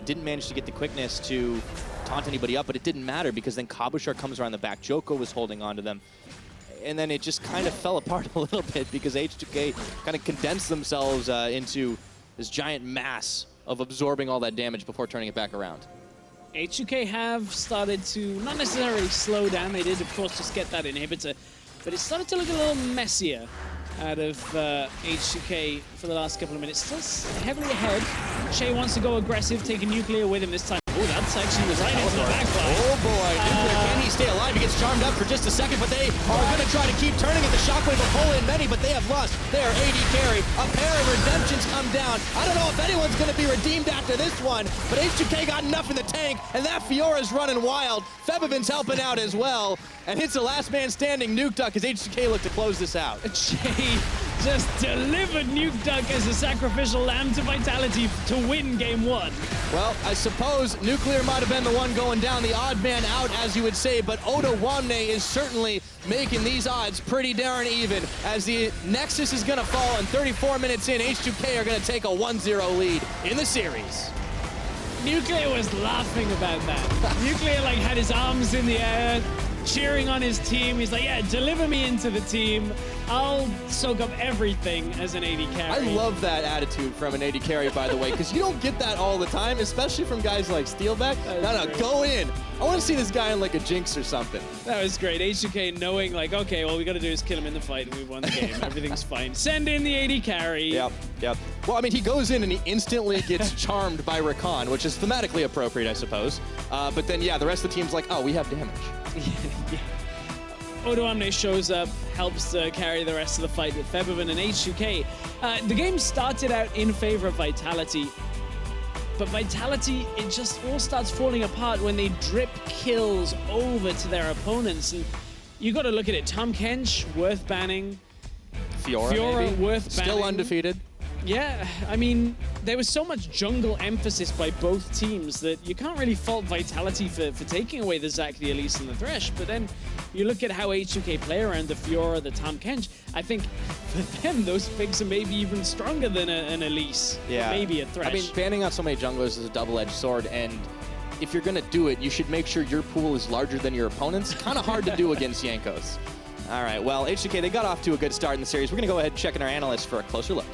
I: didn't manage to get the quickness to taunt anybody up, but it didn't matter because then Cabochard comes around the back. Joko was holding on to them. And then it just kind of fell apart a little bit because H2K kind of condensed themselves into this giant mass of absorbing all that damage before turning it back around.
E: H2K have started to not necessarily slow down. They did, of course, just get that inhibitor, but it started to look a little messier out of H2K for the last couple of minutes. Still heavily ahead. Shay wants to go aggressive, take a nuclear with him this time. Oh, that's actually right into the backfire.
I: Oh boy, Nuclear, can he stay alive? He gets charmed up for just a second, but they are going to try to keep turning it. The shockwave will pull in many, but they have lost their AD carry. A pair of redemptions come down. I don't know if anyone's going to be redeemed after this one, but H2K got enough in the tank, and that Fiora's running wild. Febiven's helping out as well, and hits the last man standing Nuke Duck as H2K look to close this out.
E: Shay just delivered Nuke Duck as a sacrificial lamb to Vitality to win game one.
I: Well, I suppose Nuclear might have been the one going down, the odd man out, as you would say, but Oda Wamne is certainly making these odds pretty darn even as the Nexus is going to fall, and 34 minutes in, H2K are going to take a 1-0 lead in the series.
E: Nuclear was laughing about that. Nuclear like had his arms in the air, cheering on his team. He's like, yeah, deliver me into the team. I'll soak up everything as an AD carry.
I: I love that attitude from an AD carry, by the way, because you don't get that all the time, especially from guys like Steelback. No, go in. I want to see this guy in like a Jinx or something.
E: That was great. H2K knowing like, okay, all we got to do is kill him in the fight and we won the game. Everything's fine. Send in the AD carry.
I: Yep. Well, I mean, he goes in and he instantly gets charmed by Rakan, which is thematically appropriate, I suppose. But then, yeah, the rest of the team's like, oh, we have damage.
E: Yeah. Oda Wamne shows up, helps carry the rest of the fight with Febiven and H2K. The game started out in favor of Vitality, but Vitality, it just all starts falling apart when they drip kills over to their opponents. And you got to look at it. Tom Kench, worth banning.
I: Fiora maybe?
E: Worth banning.
I: Still undefeated.
E: Yeah, I mean, there was so much jungle emphasis by both teams that you can't really fault Vitality for taking away the Zac, the Elise, and the Thresh. But then you look at how H2K play around the Fiora, the Tahm Kench. I think for them, those picks are maybe even stronger than an Elise.
I: Yeah.
E: Or maybe a Thresh.
I: I mean, banning out so many junglers is a double-edged sword, and if you're going to do it, you should make sure your pool is larger than your opponent's. Kind of hard to do against Jankos. All right, well, H2K, they got off to a good start in the series. We're going to go ahead and check in our analysts for a closer look.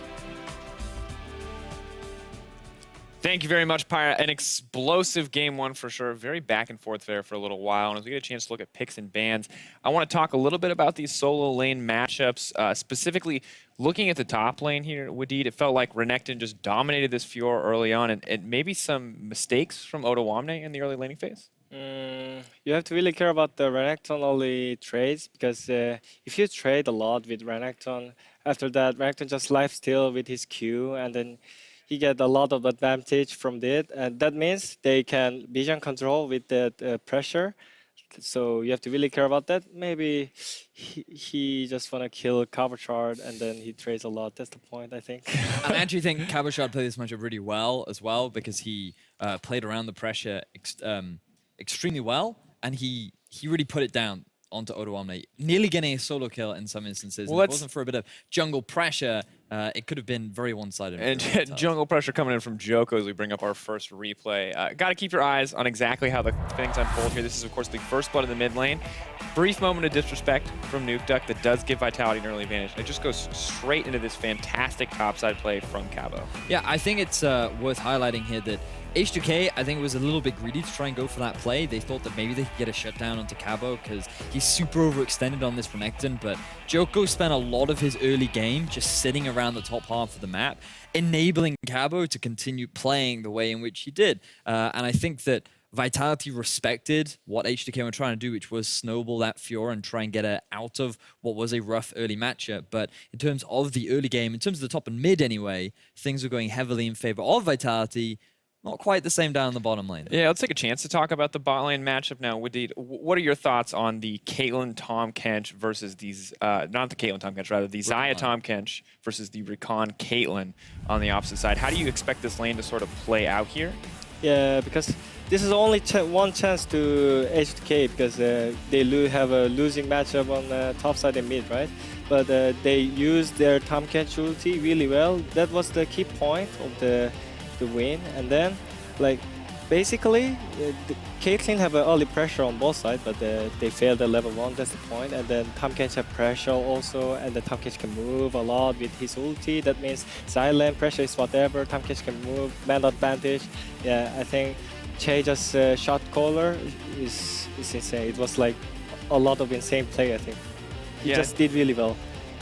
M: Thank you very much, Pyra. An explosive game one for sure. Very back and forth there for a little while. And as we get a chance to look at picks and bans, I want to talk a little bit about these solo lane matchups. Specifically, looking at the top lane here, Wadid, it felt like Renekton just dominated this Fiora early on, and maybe some mistakes from Oda Wamne in the early laning phase?
L: You have to really care about the Renekton only trades, because if you trade a lot with Renekton, after that, Renekton just lifesteal with his Q, and then he get a lot of advantage from it, and that means they can vision control with that pressure. So you have to really care about that. Maybe he just want to kill Cabochard and then he trades a lot. That's the point, I think.
J: I actually think Cabochard played this matchup really well as well, because he played around the pressure extremely well, and he really put it down onto Oda Wamne, nearly getting a solo kill in some instances. Well, if it wasn't for a bit of jungle pressure, it could have been very one-sided.
M: And jungle pressure coming in from Joko as we bring up our first replay. Got to keep your eyes on exactly how the things unfold here. This is, of course, the first blood in the mid lane. Brief moment of disrespect from Nuke Duck that does give Vitality an early advantage. It just goes straight into this fantastic topside play from Cabo.
J: Yeah, I think it's worth highlighting here that H2K, I think, was a little bit greedy to try and go for that play. They thought that maybe they could get a shutdown onto Cabo because he's super overextended on this Renekton, but Joko spent a lot of his early game just sitting around the top half of the map, enabling Cabo to continue playing the way in which he did. And I think that Vitality respected what H2K were trying to do, which was snowball that Fiora and try and get her out of what was a rough early matchup. But in terms of the early game, in terms of the top and mid anyway, things were going heavily in favor of Vitality, not quite the same down in the bottom lane.
M: Yeah, let's take a chance to talk about the bot lane matchup now. Wadid, what are your thoughts on the Caitlyn Tom Kench versus these, not the Caitlyn Tom Kench, rather the Xayah Tom Kench versus the Recon Caitlyn on the opposite side? How do you expect this lane to sort of play out here?
L: Yeah, because this is only one chance to H2K because they have a losing matchup on the top side and mid, right? But they used their Tom Kench ulti really well. That was the key point of the win. And then, like, basically, Caitlyn have an early pressure on both sides, but they failed at level 1, that's the point. And then Tom Kench have pressure also, and the Tom Kench can move a lot with his ulti. That means silent pressure is whatever, Tom Kench can move, man advantage. Yeah, I think Che just shot caller is insane. It was like a lot of insane play, I think. He just did really well.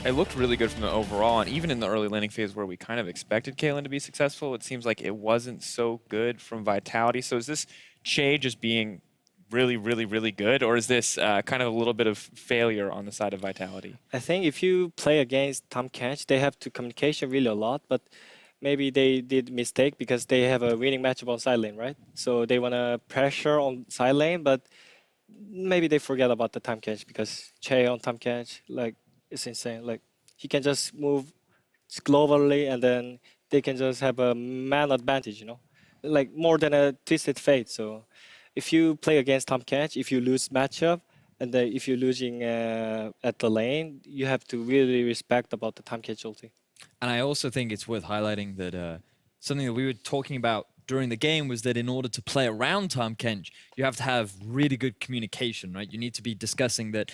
M: It looked really good from the overall, and even in the early laning phase where we kind of expected Caitlyn to be successful, it seems like it wasn't so good from Vitality. So is this Che just being really, really, really good, or is this kind of a little bit of failure on the side of Vitality?
L: I think if you play against Tom Kench, they have to communication really a lot, but maybe they did mistake because they have a winning matchup on side lane, right? So they want to pressure on side lane, but maybe they forget about the Tom Kench because Che on Tom Kench, like, it's insane. Like, he can just move globally and then they can just have a man advantage, you know? Like, more than a Twisted Fate. So if you play against Tom Kench, if you lose matchup, and if you're losing at the lane, you have to really respect about the Tom Kench ulti.
J: And I also think it's worth highlighting that something that we were talking about during the game was that in order to play around Tom Kench, you have to have really good communication, right? You need to be discussing that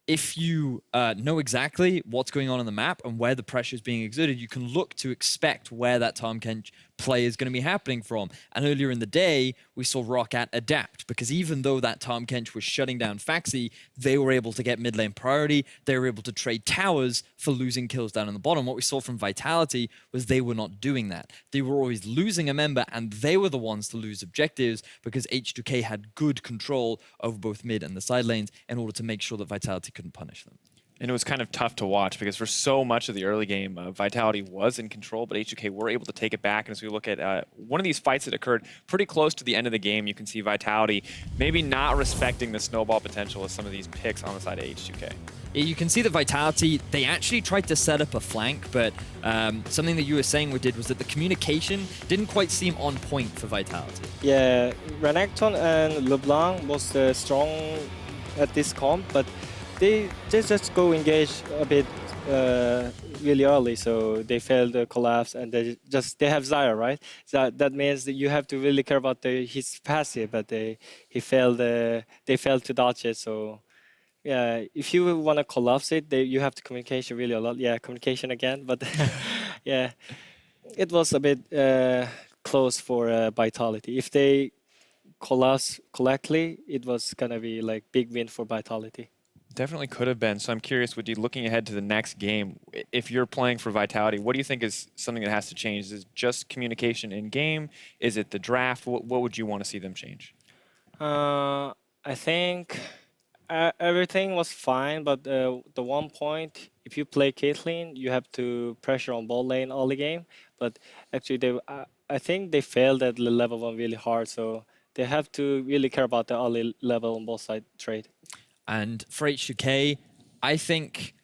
J: if you know exactly what's going on the map and where the pressure is being exerted, you can look to expect where that Tom Kench play is going to be happening from. And earlier in the day, we saw ROCCAT adapt because even though that Tom Kench was shutting down Faxi, they were able to get mid lane priority. They were able to trade towers for losing kills down in the bottom. What we saw from Vitality was they were not doing that. They were always losing a member and they were the ones to lose objectives because H2K had good control over both mid and the side lanes in order to make sure that Vitality couldn't punish them.
M: And it was kind of tough to watch because for so much of the early game, Vitality was in control, but H2K were able to take it back. And as we look at one of these fights that occurred pretty close to the end of the game, you can see Vitality maybe not respecting the snowball potential of some of these picks on the side of H2K.
J: You can see that Vitality, they actually tried to set up a flank, but something that you were saying we did was that the communication didn't quite seem on point for Vitality.
L: Yeah, Renekton and LeBlanc was strong at this comp, but they just go engage a bit really early, so they failed the collapse, and they have Xayah, right? So that means that you have to really care about his passive, but they failed to dodge it. So yeah, if you want to collapse it, you have to communication really a lot. Yeah, communication again, but yeah, it was a bit close for Vitality. If they collapse correctly, it was gonna be like big win for Vitality.
M: Definitely could have been. So I'm curious, Woody, looking ahead to the next game, if you're playing for Vitality, what do you think is something that has to change? Is it just communication in game? Is it the draft? What would you want to see them change?
L: I think everything was fine, but the one point, if you play Caitlyn, you have to pressure on ball lane all the game. But actually, I think they failed at level 1 really hard, so they have to really care about the early level on both side trade.
J: And for H2K, I think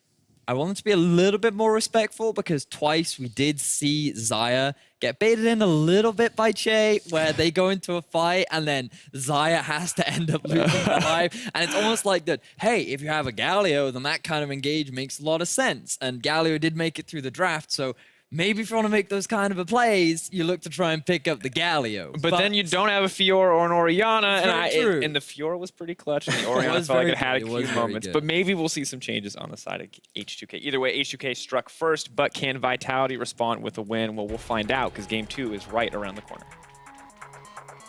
J: I want them to be a little bit more respectful because twice we did see Xayah get baited in a little bit by Che, where they go into a fight and then Xayah has to end up losing their life. And it's almost like that, hey, if you have a Galio, then that kind of engage makes a lot of sense. And Galio did make it through the draft, so maybe if you want to make those kind of plays, you look to try and pick up the Galio.
M: But then you don't have a Fiora or an Orianna, and the Fiora was pretty clutch, and the Orianna felt like it had a few moments. But maybe we'll see some changes on the side of H2K. Either way, H2K struck first, but can Vitality respond with a win? Well, we'll find out, because Game 2 is right around the corner.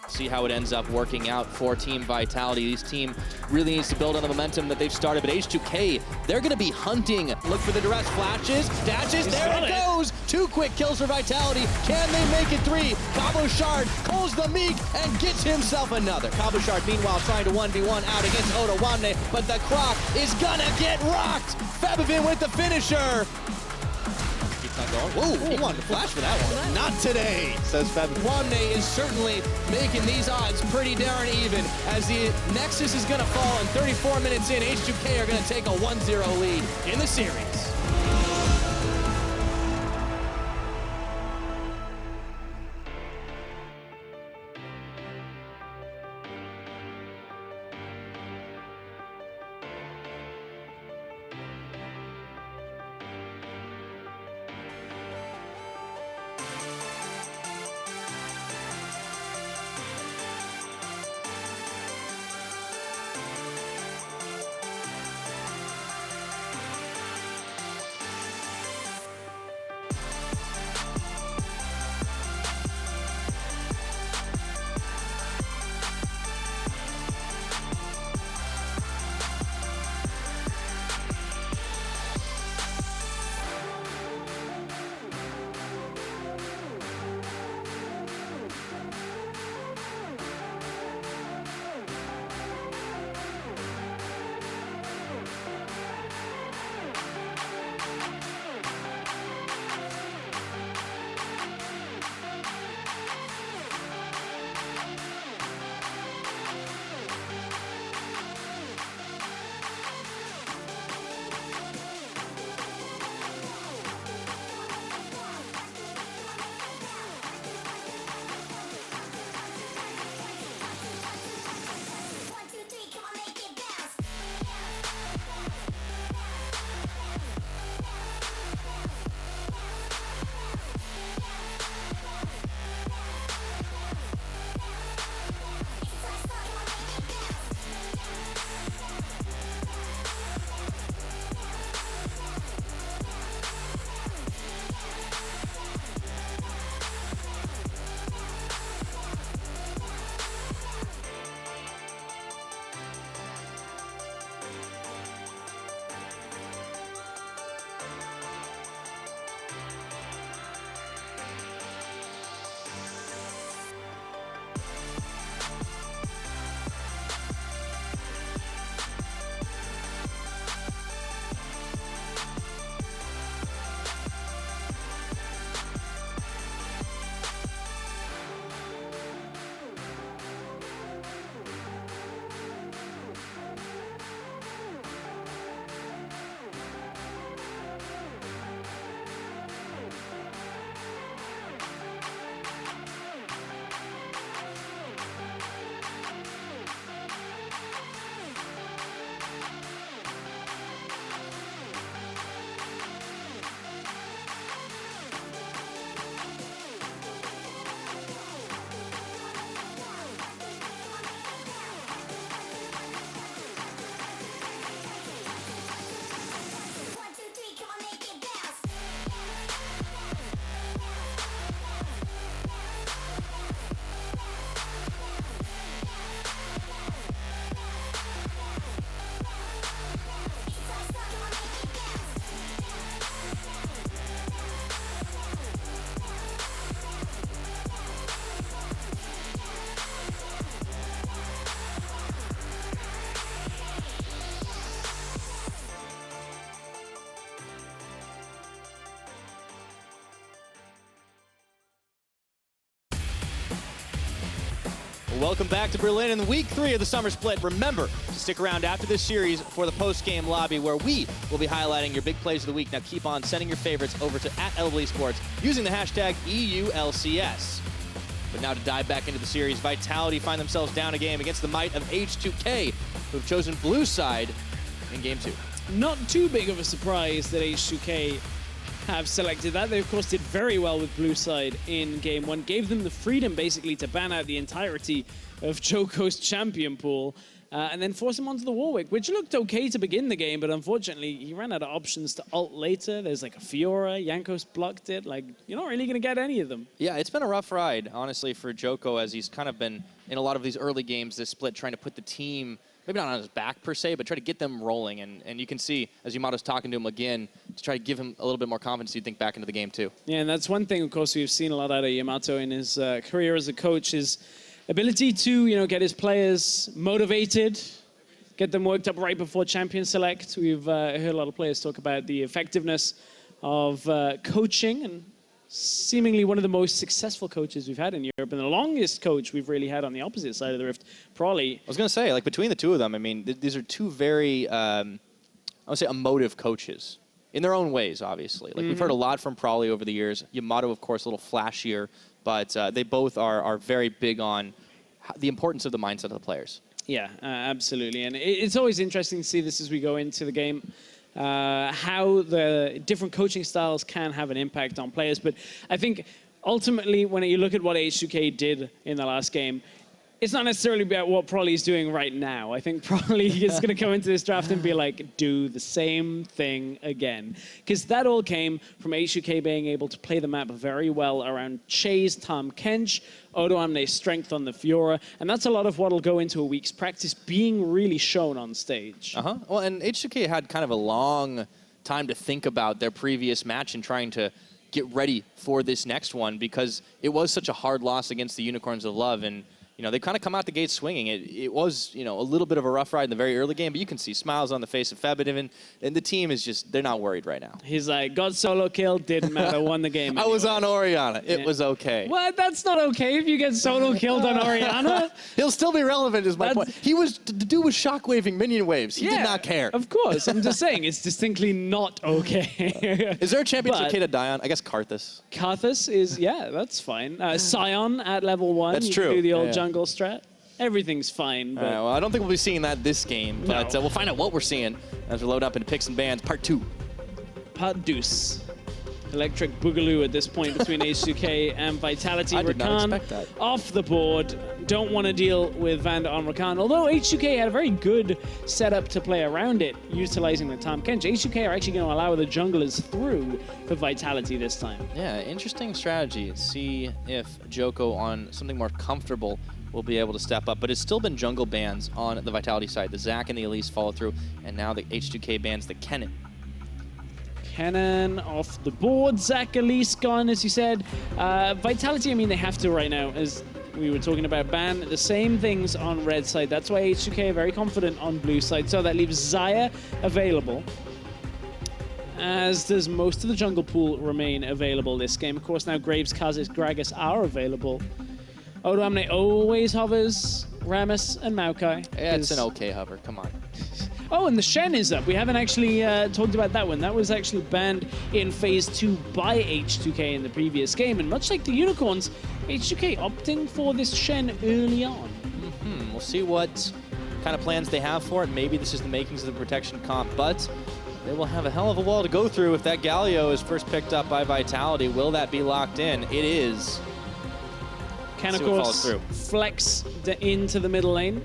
I: See how it ends up working out for Team Vitality. This team really needs to build on the momentum that they've started, but H2K, they're going to be hunting. Look for the duress, flashes, dashes, there it goes! 2 quick kills for Vitality. Can they make it 3? Cabochard calls the Meek and gets himself another. Cabochard, meanwhile, trying to 1v1 out against Odoamne, but the Croc is gonna get rocked! Fabivin with the finisher! going. Whoa, he wanted to flash for that one. Not today, says Fab.
N: Wamne is certainly making these odds pretty darn even as the Nexus is going to fall, and 34 minutes in, H2K are going to take a 1-0 lead in the series.
I: Welcome back to Berlin in week 3 of the summer split. Remember to stick around after this series for the post-game lobby where we will be highlighting your big plays of the week. Now keep on sending your favorites over to @Esports using the hashtag EULCS. But now to dive back into the series, Vitality find themselves down a game against the might of H2K, who have chosen blue side in game 2.
E: Not too big of a surprise that H2K have selected that. They, of course, did very well with blue side in game 1. Gave them the freedom, basically, to ban out the entirety of Joko's champion pool. And then force him onto the Warwick, which looked okay to begin the game, but unfortunately, he ran out of options to ult later. There's like a Fiora, Jankos blocked it. Like, you're not really going to get any of them.
I: Yeah, it's been a rough ride, honestly, for Joko, as he's kind of been in a lot of these early games this split, trying to put the team, maybe not on his back per se, but try to get them rolling. And you can see, as Yamato's talking to him again, to try to give him a little bit more confidence, you'd think, back into the game too.
E: Yeah, and that's one thing, of course, we've seen a lot out of Yamato in his career as a coach, his ability to, get his players motivated, get them worked up right before champion select. We've heard a lot of players talk about the effectiveness of coaching, and seemingly one of the most successful coaches we've had in Europe, and the longest coach we've really had on the opposite side of the rift, Prolly.
I: I was going to say, like, between the two of them, I mean, these are two very, I would say, emotive coaches. In their own ways, obviously. Like, we've heard a lot from Prolly over the years. Yamato, of course, a little flashier, but they both are very big on the importance of the mindset of the players.
E: Yeah, absolutely. And it's always interesting to see this as we go into the game, how the different coaching styles can have an impact on players. But I think ultimately, when you look at what H2K did in the last game, it's not necessarily about what Prolly's doing right now. I think Prolly is going to come into this draft and be like, do the same thing again. Because that all came from H2K being able to play the map very well around Chase, Tahm Kench, odoamne's strength on the Fiora. And that's a lot of what will go into a week's practice being really shown on stage.
I: Well, and H2K had kind of a long time to think about their previous match and trying to get ready for this next one, because it was such a hard loss against the Unicorns of Love. And you know, they kind of come out the gate swinging. It was, you know, a little bit of a rough ride in the very early game, but you can see smiles on the face of Febit, and the team is just, they're not worried right now.
E: He's like, got solo kill, didn't matter, won the game.
I: I was on Orianna. It was okay.
E: Well, that's not okay if you get solo killed on Orianna.
I: He'll still be relevant, is my point. The dude was shockwaving minion waves. He did not care.
E: Of course. I'm just saying, it's distinctly not okay.
I: Is there a championship K to die on? I guess Karthus.
E: Karthus is, yeah, that's fine. Sion at level 1.
I: That's
E: you
I: true.
E: Can do the old jungle strat. Everything's fine. But
I: Well, I don't think we'll be seeing that this game, but we'll find out what we're seeing as we load up into Picks and Bans Part 2.
E: Part Deuce. Electric Boogaloo at this point between H2K and Vitality.
I: I did not
E: Rakan
I: expect that.
E: off the board. Don't want to deal with Vander on Rakan. Although H2K had a very good setup to play around it, utilizing the Tahm Kench. H2K are actually going to allow the junglers through for Vitality this time.
I: Yeah, interesting strategy. See if Joko on something more comfortable will be able to step up, but it's still been jungle bans on the Vitality side. The Zac and the Elise follow through, and now the H2K bans the Kennen.
E: Kennen off the board. Zac, Elise gone, as you said. Vitality, I mean, they have to right now, as we were talking about, ban the same things on red side. That's why H2K are very confident on blue side. So that leaves Xayah available, as does most of the jungle pool remain available this game. Of course, now Graves, Kha'Zix, Gragas are available. odoamne always hovers, Rammus and Maokai.
I: Yeah, it's an okay hover, come on.
E: Oh, and the Shen is up. We haven't actually talked about that one. That was actually banned in Phase 2 by H2K in the previous game. And much like the Unicorns, H2K opting for this Shen early on.
I: We'll see what kind of plans they have for it. Maybe this is the makings of the protection comp, but they will have a hell of a wall to go through if that Galio is first picked up by Vitality. Will that be locked in? It is.
E: Can, of course, flex into the middle lane.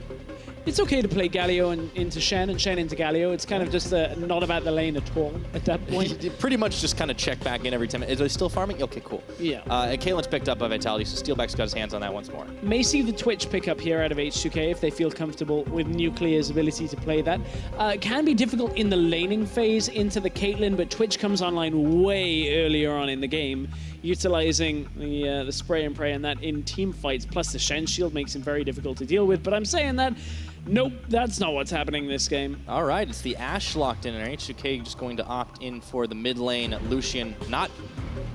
E: It's okay to play Galio into Shen and Shen into Galio. It's kind of just not about the lane at all at that point.
I: You pretty much just kind of check back in every time. Is he still farming? Okay, cool.
E: Yeah.
I: And Kaelin's picked up by Vitality, so Steelback's got his hands on that once more.
E: May see the Twitch pick up here out of H2K if they feel comfortable with Nuclear's ability to play that. It can be difficult in the laning phase into the Caitlyn, but Twitch comes online way earlier on in the game, utilizing the spray and pray and that in team fights, plus the Shen shield makes him very difficult to deal with. But I'm saying that, nope, that's not what's happening this game.
I: All right, it's the Ashe locked in, and H2K just going to opt in for the mid lane. Lucian not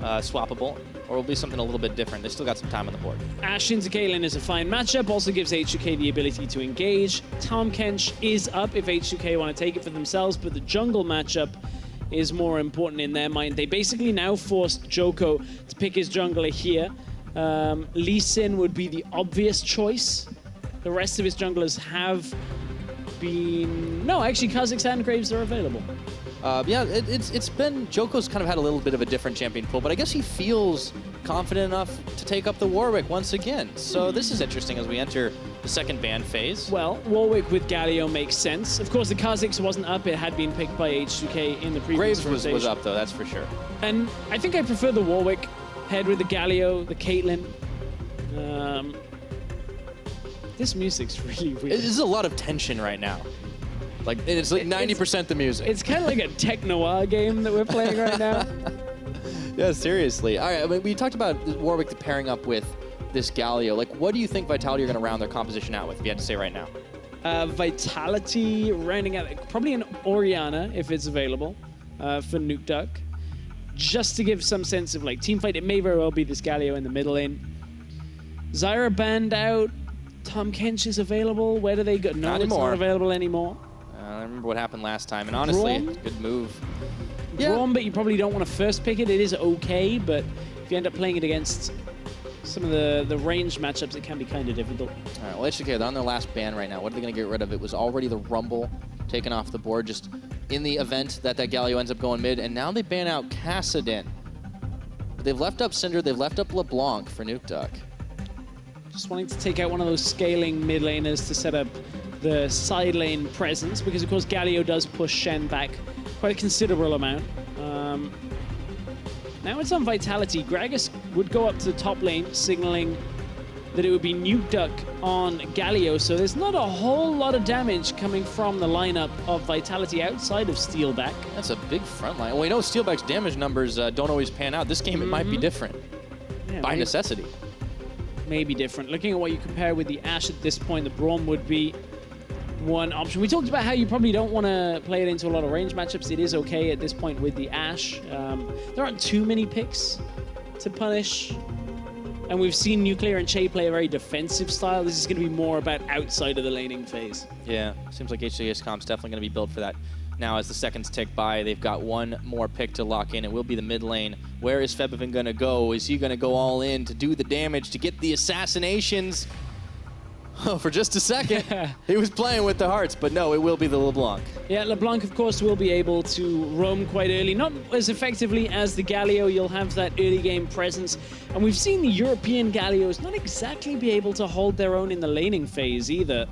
I: swappable, or will be something a little bit different. They still got some time on the board.
E: Ashe into Caitlyn is a fine matchup, also gives H2K the ability to engage. Tahm Kench is up if H2K want to take it for themselves, but the jungle matchup is more important in their mind. They basically now forced Joko to pick his jungler here. Lee Sin would be the obvious choice. The rest of his junglers have been... No, actually, Kha'Zix and Graves are available.
I: Yeah, it's been... Joko's kind of had a little bit of a different champion pool, but I guess he feels confident enough to take up the Warwick once again. So this is interesting as we enter the second ban phase.
E: Well, Warwick with Galio makes sense. Of course, the Kha'Zix wasn't up. It had been picked by H2K in the previous
I: Graves was up, though, that's for sure.
E: And I think I prefer the Warwick head with the Galio, the Caitlyn. This music's really weird.
I: There's a lot of tension right now. Like, it's like 90% the music.
E: It's kind of like a tech noir game that we're playing right now.
I: Yeah, seriously. All right, I mean, we talked about Warwick pairing up with this Galio. Like, what do you think Vitality are going to round their composition out with, if you had to say right now?
E: Vitality rounding out probably an Orianna, if it's available, for Nuke Duck. just to give some sense of like team fight, it may very well be this Galio in the middle lane. Zyra banned out. Tom Kench is available. Where do they go? No, it's not available anymore.
I: I remember what happened last time, and honestly, good move.
E: Braum, but you probably don't want to first pick it. It is okay, but if you end up playing it against some of the ranged matchups, it can be kind of difficult.
I: All right, well, H2K, they're on their last ban right now. What are they going to get rid of? It was already the Rumble taken off the board just in the event that Galio ends up going mid, and now they ban out Kassadin. They've left up Cinder, they've left up LeBlanc for Nuke Duck.
E: Just wanting to take out one of those scaling mid laners to set up the side lane presence, because of course Galio does push Shen back quite a considerable amount. Now it's on Vitality. Gragas would go up to the top lane, signaling that it would be Nuke Duck on Galio, so there's not a whole lot of damage coming from the lineup of Vitality outside of Steelback.
I: That's a big front line. Well, we know Steelback's damage numbers don't always pan out. This game, it might be different, by necessity.
E: Maybe different. Looking at what you compare with the Ashe at this point, the Braum would be one option. We talked about how you probably don't want to play it into a lot of range matchups. It is okay at this point with the Ashe. There aren't too many picks to punish. And we've seen Nuclear and Che play a very defensive style. This is going to be more about outside of the laning phase.
I: Yeah, seems like H2K's comp's definitely going to be built for that. Now, as the seconds tick by, they've got one more pick to lock in. It will be the mid lane. Where is Febevin going to go? Is he going to go all in to do the damage, to get the assassinations? Oh, for just a second, he was playing with the hearts, but no, it will be the LeBlanc.
E: Yeah, LeBlanc, of course, will be able to roam quite early. Not as effectively as the Galio. You'll have that early game presence. And we've seen the European Galios not exactly be able to hold their own in the laning phase either.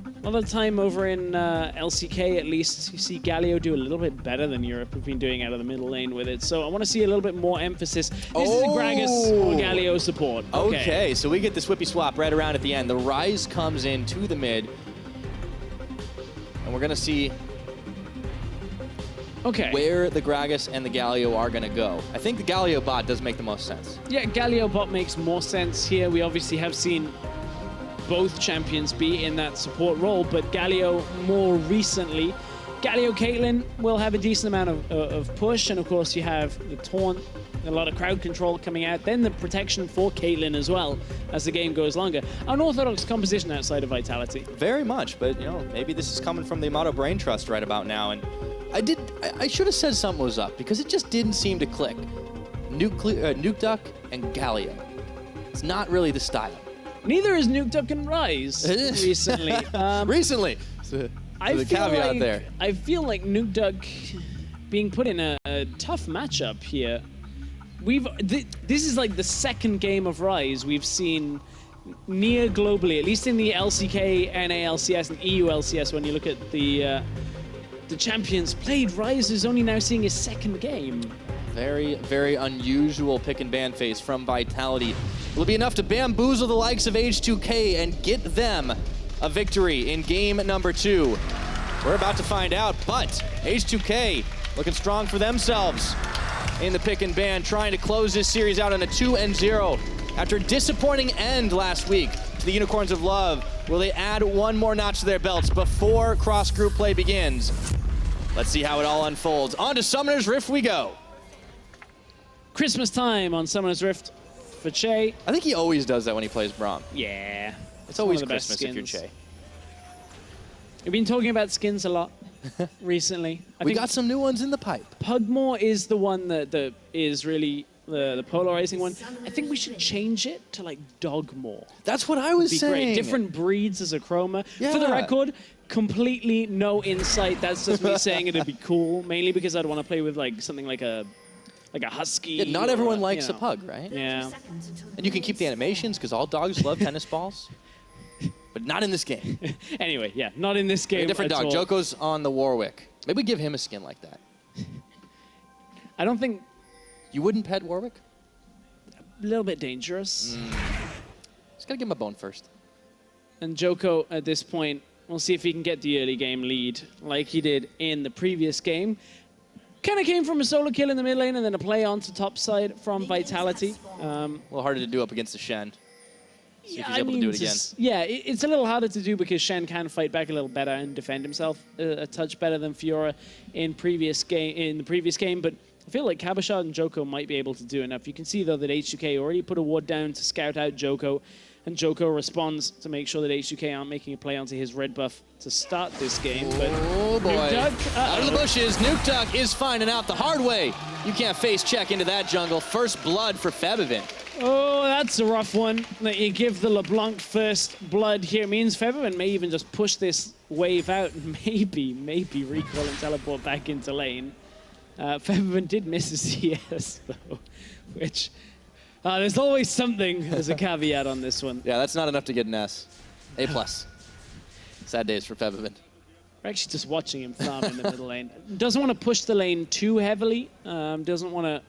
E: A lot of the time over in LCK, at least, you see Galio do a little bit better than Europe have been doing out of the middle lane with it. So I want to see a little bit more emphasis. This is a Gragas or Galio support.
I: Okay, so we get the Swippy swap right around at the end. The Rise comes in to the mid. And we're going to see where the Gragas and the Galio are going to go. I think the Galio bot does make the most sense.
E: Yeah, Galio bot makes more sense here. We obviously have seen both champions be in that support role, but Galio more recently. Galio Caitlyn will have a decent amount of push, and of course you have the taunt, a lot of crowd control coming out, then the protection for Caitlyn as well as the game goes longer. Unorthodox composition outside of Vitality.
I: Very much, but you know, maybe this is coming from the amount of brain trust right about now, and I should have said something was up, because it just didn't seem to click. Nuke Duck and Galio. It's not really the style.
E: Neither is Nuke Duck and Rise recently.
I: Recently. So the caveat there.
E: I feel like Nuke Duck being put in a tough matchup here. This is like the second game of Rise we've seen near globally, at least in the LCK, NA/LCS, and EULCS. When you look at the champions played, Rise is only now seeing his second game.
I: Very, very unusual pick and ban phase from Vitality. Will it be enough to bamboozle the likes of H2K and get them a victory in game number 2? We're about to find out, but H2K looking strong for themselves in the pick and ban, trying to close this series out on a 2-0. After a disappointing end last week to the Unicorns of Love, will they add one more notch to their belts before cross-group play begins? Let's see how it all unfolds. On to Summoner's Rift we go.
E: Christmas time on Summoner's Rift for Che.
I: I think he always does that when he plays Braum.
E: Yeah.
I: It's always Christmas if you're Che.
E: We've been talking about skins a lot recently.
I: We got some new ones in the pipe.
E: Pugmore is the one that is really the polarizing one. I think we should change it to like Dogmore.
I: That's what I was saying.
E: Great. Different breeds as a chroma.
I: Yeah.
E: For the record, completely no insight. That's just me saying it'd be cool, mainly because I'd want to play with like something like a husky.
I: Yeah, not everyone likes a pug, right?
E: Yeah.
I: And you can keep the animations because all dogs love tennis balls. But not in this game.
E: Anyway, yeah, not in this game.
I: A different dog. Joko's on the Warwick. Maybe give him a skin like that.
E: I don't think...
I: You wouldn't pet Warwick?
E: A little bit dangerous.
I: Just gotta give him a bone first.
E: And Joko, at this point, we'll see if he can get the early game lead like he did in the previous game. Kind of came from a solo kill in the mid lane and then a play onto top side from Vitality.
I: A little harder to do up against the Shen. See if he's able to do it again.
E: Yeah, it's a little harder to do because Shen can fight back a little better and defend himself a touch better than Fiora in the previous game. But I feel like Cabochard and Joko might be able to do enough. You can see, though, that H2K already put a ward down to scout out Joko, and Joko responds to make sure that H2K aren't making a play onto his red buff to start this game. But
K: oh boy,
E: NukeDuck,
K: out of the bushes, NukeDuck is finding out the hard way. You can't face check into that jungle. First blood for Febivin.
E: Oh, that's a rough one. That you give the LeBlanc first blood here. It means Febivin may even just push this wave out and maybe recall and teleport back into lane. Febivin did miss a CS, though, which there's always something as a caveat on this one.
K: Yeah, that's not enough to get an S. A+. Sad days for Febivin.
E: We're actually just watching him farm in the middle lane. Doesn't want to push the lane too heavily. Doesn't want to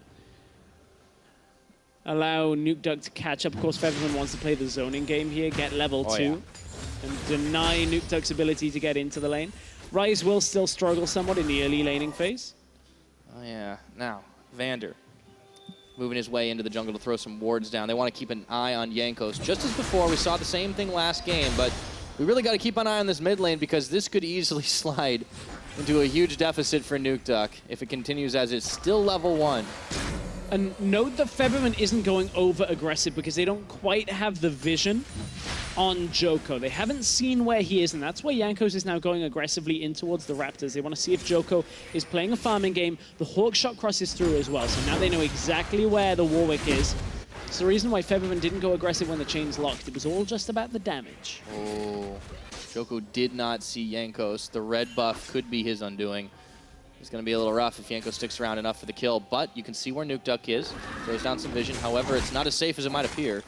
E: allow NukeDuck to catch up. Of course, Febivin wants to play the zoning game here, get level 2, and deny NukeDuck's ability to get into the lane. Ryze will still struggle somewhat in the early laning phase.
K: Oh yeah, now, Vander moving his way into the jungle to throw some wards down. They want to keep an eye on Jankos. Just as before, we saw the same thing last game, but we really got to keep an eye on this mid lane because this could easily slide into a huge deficit for NukeDuck if it continues as it's still level 1.
E: And note that Febivin isn't going over aggressive because they don't quite have the vision on Joko. They haven't seen where he is, and that's why Jankos is now going aggressively in towards the Raptors. They want to see if Joko is playing a farming game. The Hawk shot crosses through as well, so now they know exactly where the Warwick is. It's the reason why Febivin didn't go aggressive when the chain's locked. It was all just about the damage.
K: Oh, Joko did not see Jankos. The red buff could be his undoing. It's going to be a little rough if Jankos sticks around enough for the kill, but you can see where NukeDuck is. Throws down some vision. However, it's not as safe as it might appear.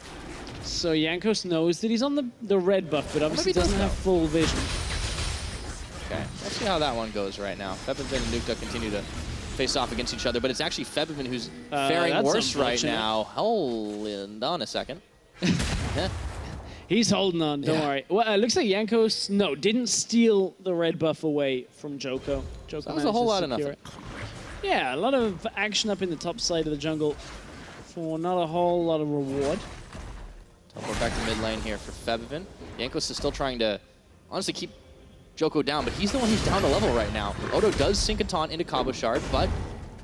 E: So Jankos knows that he's on the red buff, but obviously doesn't have full vision.
K: Okay, let's see how that one goes right now. Febivin and NukeDuck continue to face off against each other, but it's actually Febivin who's faring worse right now. Hold on a second.
E: He's holding on, don't worry. Well, it looks like Jankos, didn't steal the red buff away from Joko.
K: So that was a whole lot of nothing.
E: Yeah, a lot of action up in the top side of the jungle for not a whole lot of reward.
K: Teleport back to mid lane here for Febivin. Jankos is still trying to honestly keep Joko down, but he's the one who's down the level right now. Odo does sink a taunt into Cabochard, but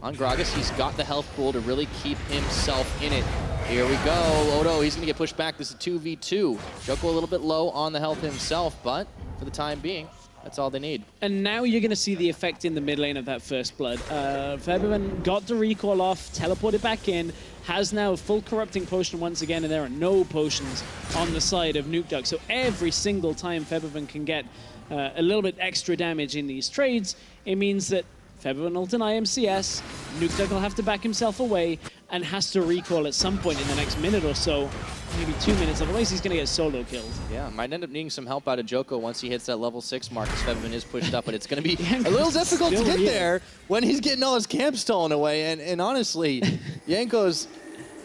K: on Gragas, he's got the health pool to really keep himself in it. Here we go. Odo, he's going to get pushed back. This is 2v2. Joko a little bit low on the health himself, but for the time being, that's all they need.
E: And now you're going to see the effect in the mid lane of that first blood. Febivin got the recall off, teleported back in, has now a full corrupting potion once again, and there are no potions on the side of NukeDuck. So every single time Febivin can get a little bit extra damage in these trades, it means that Febivin will deny him CS, NukeDuck will have to back himself away, and has to recall at some point in the next minute or so, maybe 2 minutes, otherwise he's going to get solo killed.
K: Yeah, might end up needing some help out of Joko once he hits that level 6 mark, as Febivin is pushed up, but it's going to be a little difficult to get there when he's getting all his camp stolen away, and honestly, Jankos,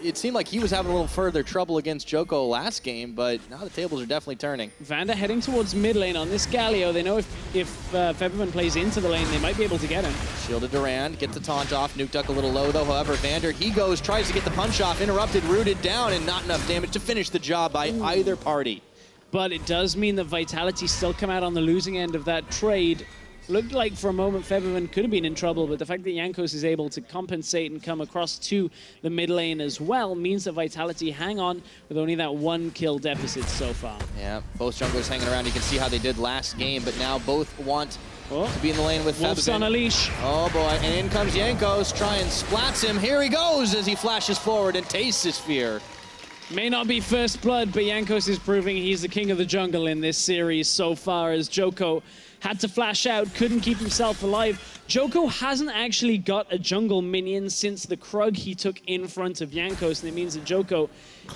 K: it seemed like he was having a little further trouble against Joko last game, but now the tables are definitely turning.
E: Vander heading towards mid lane on this Galio. They know if Febivin plays into the lane, they might be able to get him.
K: Shielded Durand, get the taunt off. NukeDuck a little low though. However, Vander, he goes, tries to get the punch off, interrupted, rooted down, and not enough damage to finish the job by either party.
E: But it does mean that Vitality still come out on the losing end of that trade. Looked like for a moment Febivin could have been in trouble, but the fact that Jankos is able to compensate and come across to the mid lane as well means that Vitality hang on with only that 1 kill deficit so far.
K: Yeah, both junglers hanging around. You can see how they did last game, but now both want to be in the lane with
E: Wolf's
K: Febivin.
E: on a leash.
K: Oh boy, and in comes Jankos, try and splats him. Here he goes as he flashes forward and tastes his fear.
E: May not be first blood, but Jankos is proving he's the king of the jungle in this series so far, as Joko had to flash out, couldn't keep himself alive. Joko hasn't actually got a jungle minion since the Krug he took in front of Jankos, and it means that Joko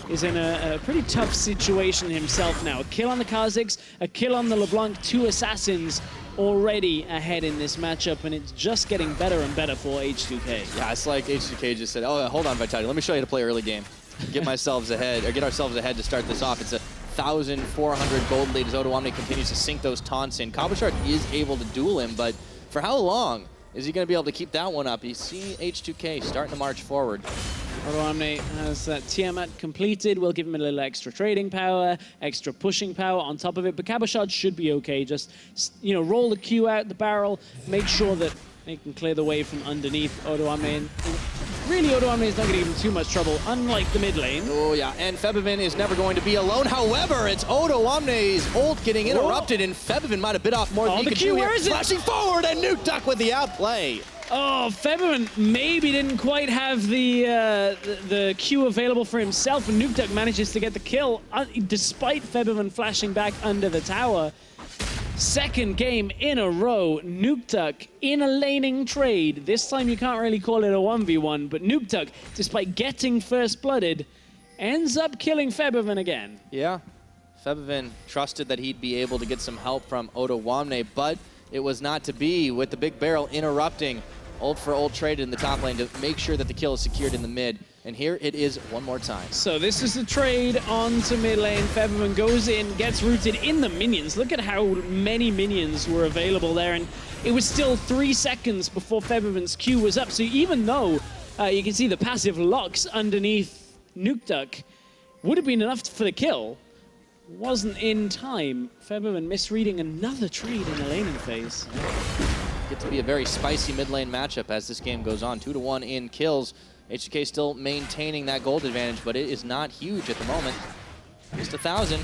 E: is in a pretty tough situation himself now. A kill on the Kha'Zix, a kill on the LeBlanc, 2 assassins already ahead in this matchup, and it's just getting better and better for H2K.
K: Yeah, it's like H2K just said, oh, hold on, Vitality, let me show you how to play early game. Get ourselves ahead to start this off. It's a 1,400 gold lead as Odo Omni continues to sink those taunts in. Cabochard is able to duel him, but for how long is he going to be able to keep that one up? You see H2K starting to march forward.
E: Odo Omni has that Tiamat completed. We'll give him a little extra trading power, extra pushing power on top of it, but Cabochard should be okay. Just, roll the Q out the barrel, make sure that They can clear the way from underneath Odoame. Really, Odoame is not going to give him too much trouble, unlike the mid lane.
I: Oh, yeah, and Febivin is never going to be alone. However, it's Odoamne's ult getting interrupted, and Febivin might have bit off more than he could chew.
E: Where is it?
I: Flashing forward, and Nukeduck with the outplay.
E: Oh, Febivin maybe didn't quite have the Q available for himself, and Nukeduck manages to get the kill, despite Febivin flashing back under the tower. Second game in a row, Nukeduck in a laning trade. This time you can't really call it a 1v1, but Nukeduck, despite getting first blooded, ends up killing Febivin again.
I: Yeah, Febivin trusted that he'd be able to get some help from Odoamne, but it was not to be, with the big barrel interrupting. Ult for ult traded in the top lane to make sure that the kill is secured in the mid. And here it is one more time.
E: So this is the trade onto mid lane. Febivin goes in, gets rooted in the minions. Look at how many minions were available there. And it was still 3 seconds before Febivin's Q was up. So even though you can see the passive locks underneath Nukeduck would have been enough for the kill, wasn't in time. Febivin misreading another trade in the laning phase.
I: Get to be a very spicy mid lane matchup as this game goes on. 2-1 in kills. H2K still maintaining that gold advantage, but it is not huge at the moment. Just 1,000.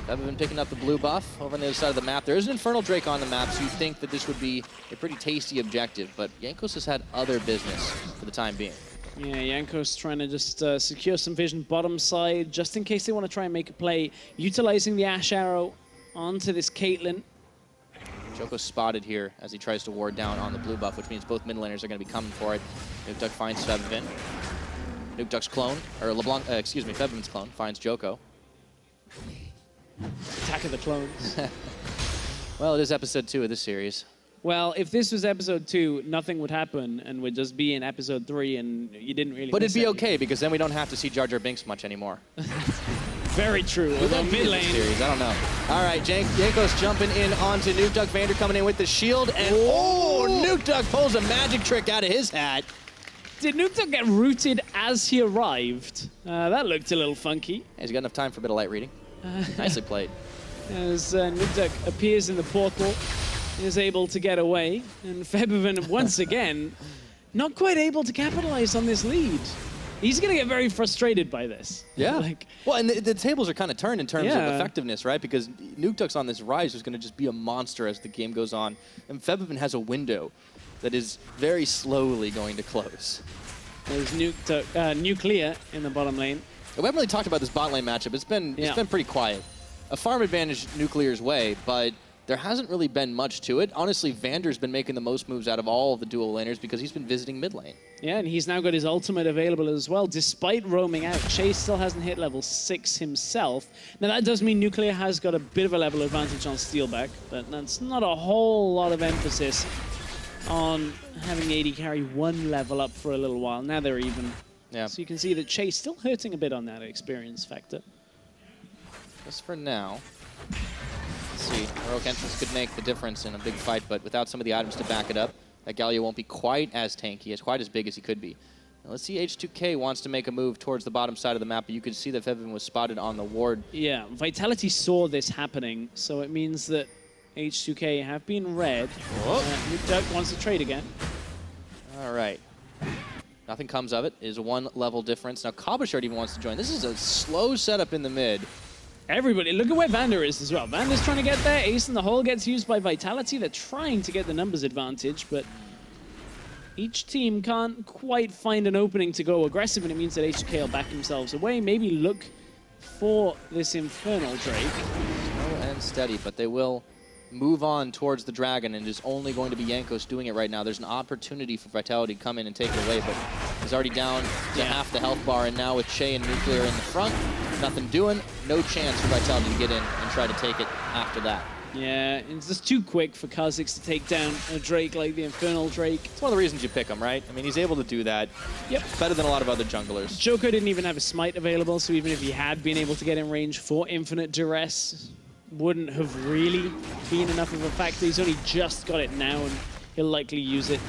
I: Febivin picking up the blue buff over on the other side of the map. There is an Infernal Drake on the map, so you'd think that this would be a pretty tasty objective, but Jankos has had other business for the time being.
E: Yeah, Jankos trying to just secure some vision bottom side, just in case they want to try and make a play, utilizing the Ash Arrow onto this Caitlyn.
I: Joko spotted here as he tries to ward down on the blue buff, which means both mid laners are going to be coming for it. Nukeduck finds Febivin. Nukeduck's clone, or LeBlanc, Febivin's clone finds Joko.
E: Attack of the clones.
I: Well, it is episode 2 of this series.
E: Well, if this was episode 2, nothing would happen, and we'd just be in episode 3, and you didn't really.
I: But it'd be okay because then we don't have to see Jar Jar Binks much anymore.
E: Very true.
I: Although mid lane series, I don't know. All right, Jankos jumping in onto Nukeduck. Vander coming in with the shield, and Nukeduck pulls a magic trick out of his hat.
E: Did Nukeduck get rooted as he arrived? That looked a little funky.
I: He's got enough time for a bit of light reading. Nicely played.
E: As Nukeduck appears in the portal, is able to get away, and Febivin once again not quite able to capitalize on this lead. He's going to get very frustrated by this.
I: Yeah. Well, and the tables are kind of turned in terms of effectiveness, right? Because Nukeduck's on this rise, who's going to just be a monster as the game goes on. And Febivin has a window that is very slowly going to close.
E: There's Nuclear in the bottom lane.
I: We haven't really talked about this bot lane matchup. It's been pretty quiet. A farm advantage Nuclear's way, but there hasn't really been much to it. Honestly, Vander's been making the most moves out of all of the dual laners because he's been visiting mid lane.
E: Yeah, and he's now got his ultimate available as well, despite roaming out. Chase still hasn't hit level 6 himself. Now, that does mean Nuclear has got a bit of a level advantage on Steelback, but that's not a whole lot of emphasis on having AD carry 1 level up for a little while. Now they're even.
I: Yeah.
E: So you can see that Chase still hurting a bit on that experience factor.
I: Just for now. Let's see, heroic entrance could make the difference in a big fight, but without some of the items to back it up, that Galio won't be quite as tanky, as quite as big as he could be. Now, let's see, H2K wants to make a move towards the bottom side of the map, but you can see that Febivin was spotted on the ward.
E: Yeah, Vitality saw this happening, so it means that H2K have been red. Nukeduck wants to trade again.
I: All right. Nothing comes of it. It is a 1 level difference. Now, Kabashard even wants to join. This is a slow setup in the mid.
E: Everybody, look at where Vander is as well. Vander's trying to get there. Ace in the hole gets used by Vitality. They're trying to get the numbers advantage, but each team can't quite find an opening to go aggressive, and it means that H2K will back themselves away. Maybe look for this Infernal Drake.
I: Slow and steady, but they will move on towards the Dragon, and it is only going to be Jankos doing it right now. There's an opportunity for Vitality to come in and take it away, but he's already down to half the health bar, and now with Che and Nuclear in the front, nothing doing, no chance for Vitality to get in and try to take it after that.
E: Yeah, it's just too quick for Kha'Zix to take down a Drake like the Infernal Drake.
I: It's one of the reasons you pick him, right? I mean, he's able to do that.
E: Yep.
I: Better than a lot of other junglers.
E: Joko didn't even have a smite available, so even if he had been able to get in range for Infinite Duress, wouldn't have really been enough of a factor. He's only just got it now, and he'll likely use it.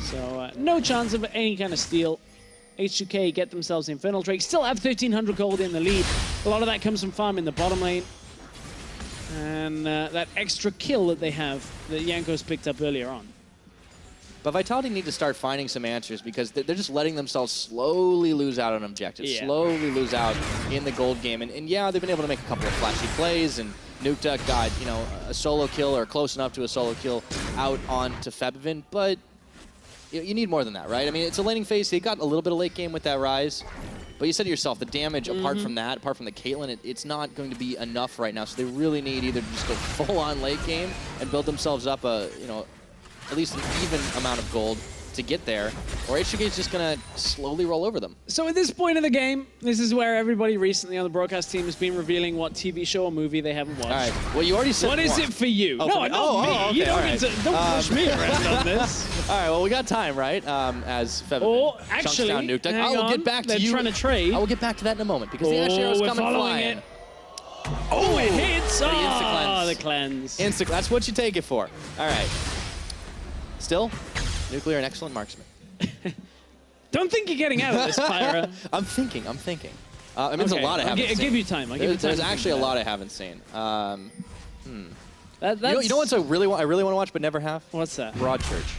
E: So no chance of any kind of steal. H2K get themselves Infernal Drake. Still have 1,300 gold in the lead. A lot of that comes from farm in the bottom lane. And that extra kill that they have that Jankos picked up earlier on.
I: But Vitality need to start finding some answers because they're just letting themselves slowly lose out on objectives, slowly lose out in the gold game. And yeah, they've been able to make a couple of flashy plays, and NukeDuck got, you know, a solo kill or close enough to a solo kill out onto Febvin, but you need more than that, right? I mean, it's a laning phase. They got a little bit of late game with that Rise, but you said to yourself, the damage apart from that, apart from the Caitlyn, it's not going to be enough right now. So they really need either to just go full-on late game and build themselves up a, you know, at least an even amount of gold to get there, or H2K is just going to slowly roll over them.
E: So at this point in the game, this is where everybody recently on the broadcast team has been revealing what TV show or movie they haven't watched.
I: All right. Well, you already said
E: What is it for you?
I: Oh,
E: no,
I: for me?
E: not me.
I: Okay,
E: You don't,
I: right.
E: don't push me around on this.
I: All right, well, we got time, right? As Febvin
E: Oh,
I: chunks
E: actually,
I: down NukeDuck.
E: hang
I: I will
E: on.
I: get back to
E: They're
I: you.
E: trying to trade.
I: I will get back to that in a moment because the Ash Arrow's
E: we're
I: coming
E: following
I: flying.
E: it. Oh, it hits!
I: But he
E: Oh,
I: insta-cleanse.
E: the cleanse.
I: That's what you take it for. All right. Still, Nuclear an excellent marksman.
E: Don't think you're getting out of this, Pyra.
I: I'm thinking. I mean, there's a lot I haven't seen.
E: I'll give you time.
I: There's actually a lot I haven't seen.
E: That's
I: You know what's I really want to watch but never have?
E: What's that?
I: Broadchurch.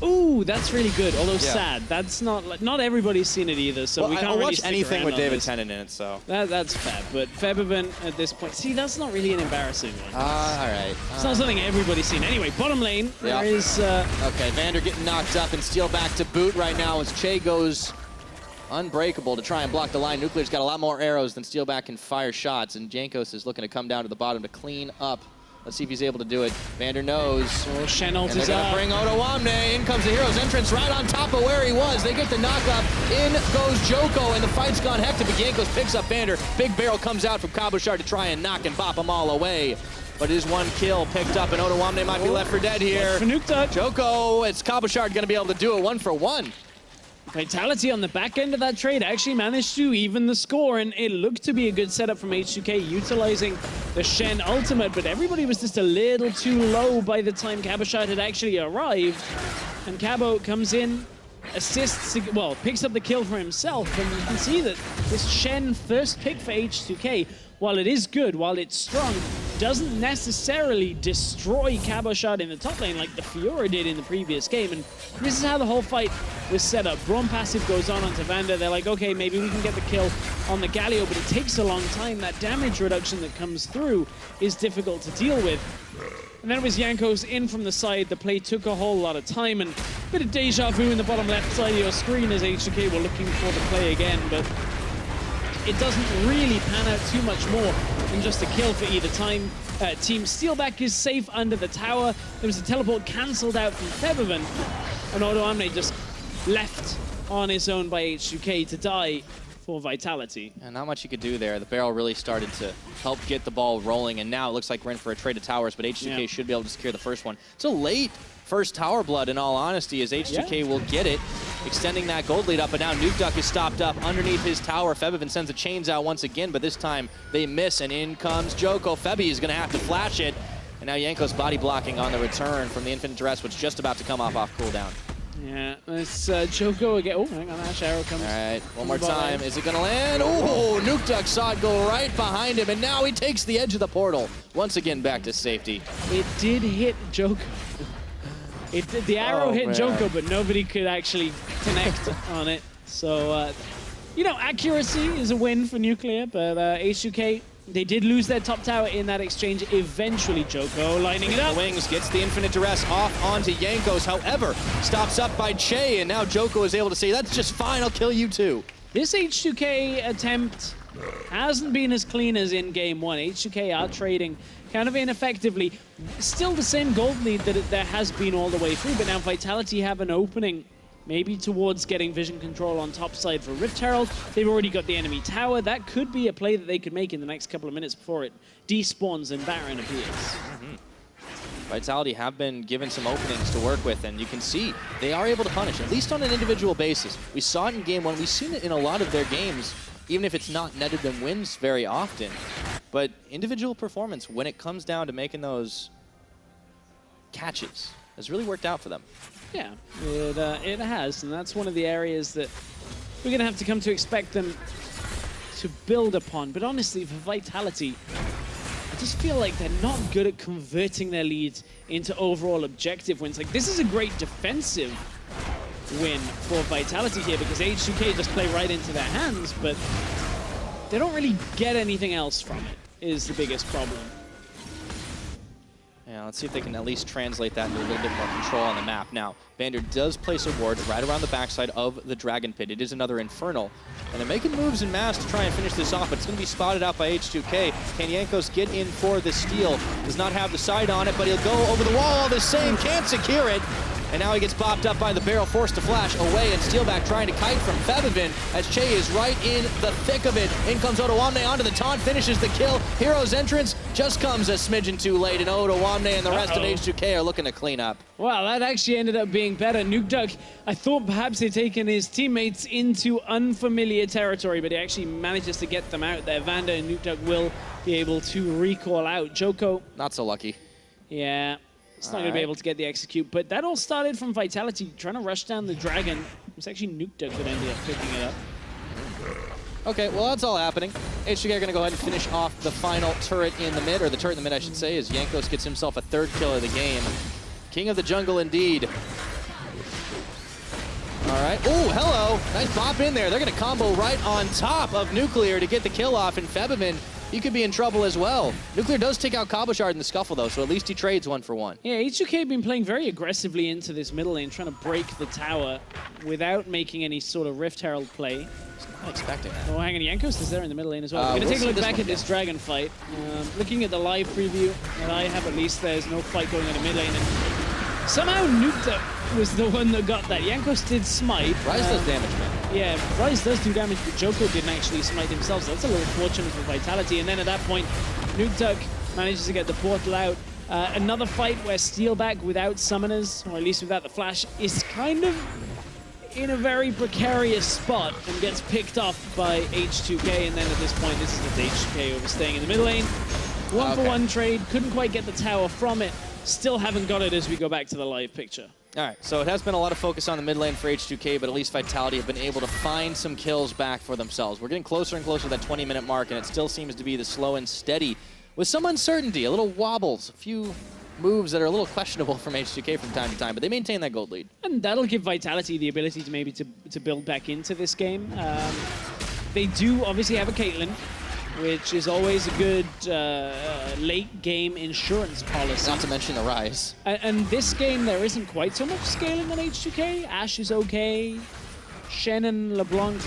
E: Ooh, that's really good. Although
I: Yeah.
E: sad. That's not everybody's seen it either. So
I: Well,
E: we can't
I: I'll
E: really
I: watch
E: stick
I: anything
E: around
I: with
E: on
I: David
E: this.
I: Tennant in it, so.
E: That's fair. But Febvin at this point, see, that's not really an embarrassing one.
I: All right.
E: It's not something everybody's seen. Anyway, bottom lane,
I: Yeah.
E: there is...
I: Okay, Vander getting knocked up and Steel back to boot right now as Che goes unbreakable to try and block the line. Nuclear's got a lot more arrows than Steelback can fire shots, and Jankos is looking to come down to the bottom to clean up. Let's see if he's able to do it. Vander knows.
E: Oh, Chenault
I: and they're
E: is
I: going
E: up.
I: to bring Otoamne. In comes the Hero's Entrance right on top of where he was. They get the knockup. In goes Joko, and the fight's gone hectic. But Jankos picks up Vander. Big barrel comes out from Cabochard to try and knock and bop them all away. But it is one kill picked up, and Otoamne might be left for dead here.
E: For NukeDuck.
I: Joko, it's Cabochard going to be able to do it 1-for-1.
E: Vitality on the back end of that trade actually managed to even the score, and it looked to be a good setup from H2K utilizing the Shen ultimate, but everybody was just a little too low by the time Cabochard had actually arrived. And Cabo comes in, assists, well, picks up the kill for himself, and you can see that this Shen first pick for H2K, while it is good, while it's strong, doesn't necessarily destroy Cabochard in the top lane like the Fiora did in the previous game. And this is how the whole fight was set up. Braum passive goes on onto Vander. They're like, okay, maybe we can get the kill on the Galio, but it takes a long time. That damage reduction that comes through is difficult to deal with. And then it was Jankos in from the side. The play took a whole lot of time, and a bit of deja vu in the bottom left side of your screen as H2K were looking for the play again, but it doesn't really pan out too much more than just a kill for either team. Steelback is safe under the tower. There was a teleport cancelled out from Febvin, and Otoamne just left on his own by H2K to die for Vitality.
I: And not much you could do there. The barrel really started to help get the ball rolling, and now it looks like we're in for a trade of towers, but H2K should be able to secure the first one. It's a late first tower blood, in all honesty, as H2K will get it, extending that gold lead up, but now NukeDuck is stopped up underneath his tower. Febvin sends the chains out once again, but this time they miss, and in comes Joko. Febby is going to have to flash it, and now Jankos body blocking on the return from the Infinite Duress, which is just about to come off cooldown.
E: Yeah, it's Joko again. Oh, hang on, Ash Arrow comes.
I: All right, one more time. Is it going to land? Oh, NukeDuck saw it go right behind him, and now he takes the edge of the portal. Once again, back to safety.
E: It did hit Joko. The arrow hit
I: man.
E: Joko, but nobody could actually connect on it. So, you know, accuracy is a win for Nuclear, but H2K, they did lose their top tower in that exchange. Eventually, Joko lining it up.
I: The wings gets the Infinite Duress off onto Jankos. However, stops up by Che, and now Joko is able to say, that's just fine, I'll kill you too.
E: This H2K attempt hasn't been as clean as in game one. H2K are trading kind of ineffectively. Still the same gold lead that there has been all the way through, but now Vitality have an opening maybe towards getting vision control on top side for Rift Herald. They've already got the enemy tower. That could be a play that they could make in the next couple of minutes before it despawns and Baron appears.
I: Vitality have been given some openings to work with, and you can see they are able to punish, at least on an individual basis. We saw it in game one. We've seen it in a lot of their games, even if it's not netted them wins very often. But individual performance, when it comes down to making those catches, has really worked out for them.
E: Yeah, it has, and that's one of the areas that we're going to have to come to expect them to build upon. But honestly, for Vitality, I just feel like they're not good at converting their leads into overall objective wins. Like, this is a great defensive win for Vitality here because H2K just play right into their hands, but they don't really get anything else from it, is the biggest problem.
I: Yeah, let's see if they can at least translate that into a little bit more control on the map. Now, Vander does place a ward right around the backside of the Dragon Pit. It is another Infernal. And they're making moves en masse to try and finish this off, but it's going to be spotted out by H2K. Can Jankos get in for the steal? Does not have the side on it, but he'll go over the wall all the same. Can't secure it. And now he gets bopped up by the barrel, forced to flash away, and Steelback trying to kite from Fevivin as Che is right in the thick of it. In comes Odoamne onto the taunt, finishes the kill. Hero's entrance just comes a smidgen too late, and Odoamne and the rest of H2K are looking to clean up.
E: Well, that actually ended up being better. Nukeduck, I thought perhaps he'd taken his teammates into unfamiliar territory, but he actually manages to get them out there. Vander and Nukeduck will be able to recall out. Joko.
I: Not so lucky.
E: Yeah. It's not going to be able to get the execute, but that all started from Vitality trying to rush down the Dragon. It was actually Nukeduck that ended up picking it up.
I: Okay, well, that's all happening. H2K are going to go ahead and finish off the final turret in the mid, or the turret in the mid, I should say, as Jankos gets himself a 3rd kill of the game. King of the jungle, indeed. All right. Oh, hello. Nice bop in there. They're going to combo right on top of Nuclear to get the kill off, and Febivin, he could be in trouble as well. Nuclear does take out Cabochard in the scuffle, though, so at least he trades 1 for 1.
E: Yeah, H2K have been playing very aggressively into this middle lane, trying to break the tower without making any sort of Rift Herald play.
I: Not expecting that.
E: Oh, hang on, Jankos is there in the middle lane as well. We're going to take a look back at this Dragon fight. Looking at the live preview that I have, at least there's no fight going on in mid lane. And somehow Nukeduck was the one that got that. Jankos did smite.
I: Rise does damage, man.
E: Yeah, Rise does do damage, but Joko didn't actually smite himself, so that's a little fortunate for Vitality. And then at that point, Nukeduck manages to get the portal out. Another fight where Steelback without summoners, or at least without the flash, is kind of in a very precarious spot and gets picked off by H2K. And then at this point, this is the H2K overstaying in the middle lane. 1 for 1 trade, couldn't quite get the tower from it. Still haven't got it as we go back to the live picture.
I: All right, so it has been a lot of focus on the mid lane for H2K, but at least Vitality have been able to find some kills back for themselves. We're getting closer and closer to that 20-minute mark, and it still seems to be the slow and steady with some uncertainty, a little wobbles, a few moves that are a little questionable from H2K from time to time, but they maintain that gold lead.
E: And that'll give Vitality the ability to maybe to build back into this game. They do obviously have a Caitlyn, which is always a good late game insurance policy.
I: Not to mention the Rise.
E: And this game, there isn't quite so much scaling on H2K. Ashe is okay. Shen and LeBlanc,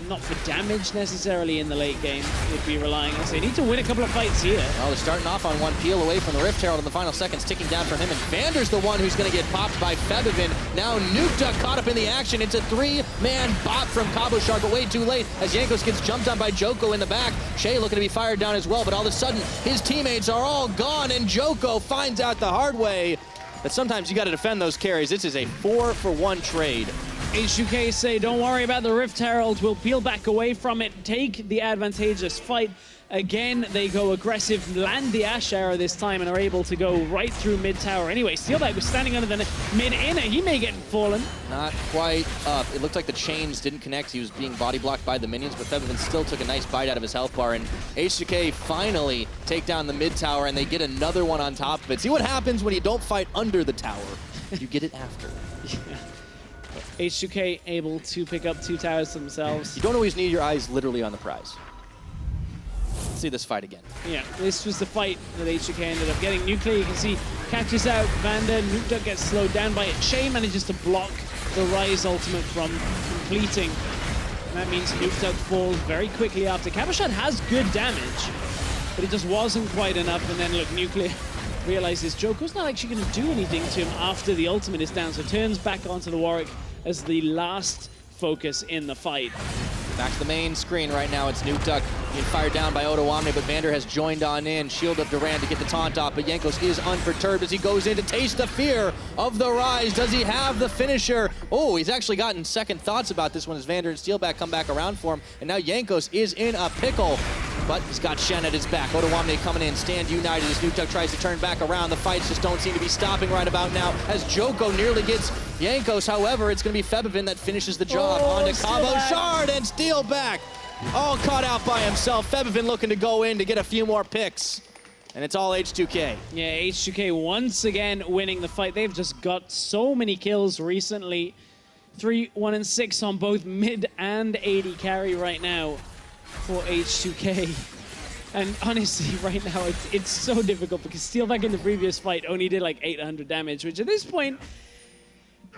E: not for damage necessarily in the late game, would be relying on. So they need to win a couple of fights here.
I: Well, they're starting off on 1 peel away from the Rift Herald in the final seconds, ticking down from him. And Vander's the one who's going to get popped by Febivin. Now Nukeduck caught up in the action. It's a 3-man bop from Cabochard, but way too late as Jankos gets jumped on by Joko in the back. Shea looking to be fired down as well, but all of a sudden, his teammates are all gone, and Joko finds out the hard way that sometimes you got to defend those carries. This is a 4 for 1 trade.
E: H2K say, don't worry about the Rift Herald. We'll peel back away from it, take the advantageous fight. Again, they go aggressive, land the Ashe arrow this time, and are able to go right through mid-tower. Anyway, Steelback was standing under the mid-inner. He may get fallen.
I: Not quite up. It looked like the chains didn't connect. He was being body blocked by the minions, but Fevivin still took a nice bite out of his health bar, and H2K finally take down the mid-tower, and they get another one on top of it. See what happens when you don't fight under the tower. You get it after.
E: Yeah. H2K able to pick up 2 towers themselves.
I: You don't always need your eyes literally on the prize. Let's see this fight again.
E: Yeah, this was the fight that H2K ended up getting. Nuclear, you can see, catches out Vander. Nukeduck gets slowed down by it. Shea manages to block the Rise ultimate from completing. And that means Nukeduck falls very quickly after. Cabochard has good damage, but it just wasn't quite enough. And then look, Nuclear realizes Joko's not actually going to do anything to him after the ultimate is down, so turns back onto the Warwick as the last focus in the fight.
I: Back to the main screen right now. It's Nukeduck being fired down by Odoamne, but Vander has joined on in. Shield of Duran to get the taunt off, but Jankos is unperturbed as he goes in to taste the fear of the Rise. Does he have the finisher? Oh, he's actually gotten second thoughts about this one as Vander and Steelback come back around for him, and now Jankos is in a pickle. But he's got Shen at his back. Odoamne coming in, stand united as Nukeduck tries to turn back around. The fights just don't seem to be stopping right about now as Joko nearly gets Jankos. However, it's going to be Febivin that finishes the job onto Cabochard, and Steelback all caught out by himself. Febivin looking to go in to get a few more picks. and it's all H2K.
E: Yeah, H2K once again winning the fight. They've just got so many kills recently. 3, 1, and 6 on both mid and AD carry right now for H2K. And honestly, right now, it's so difficult because Steelback in the previous fight only did like 800 damage, which at this point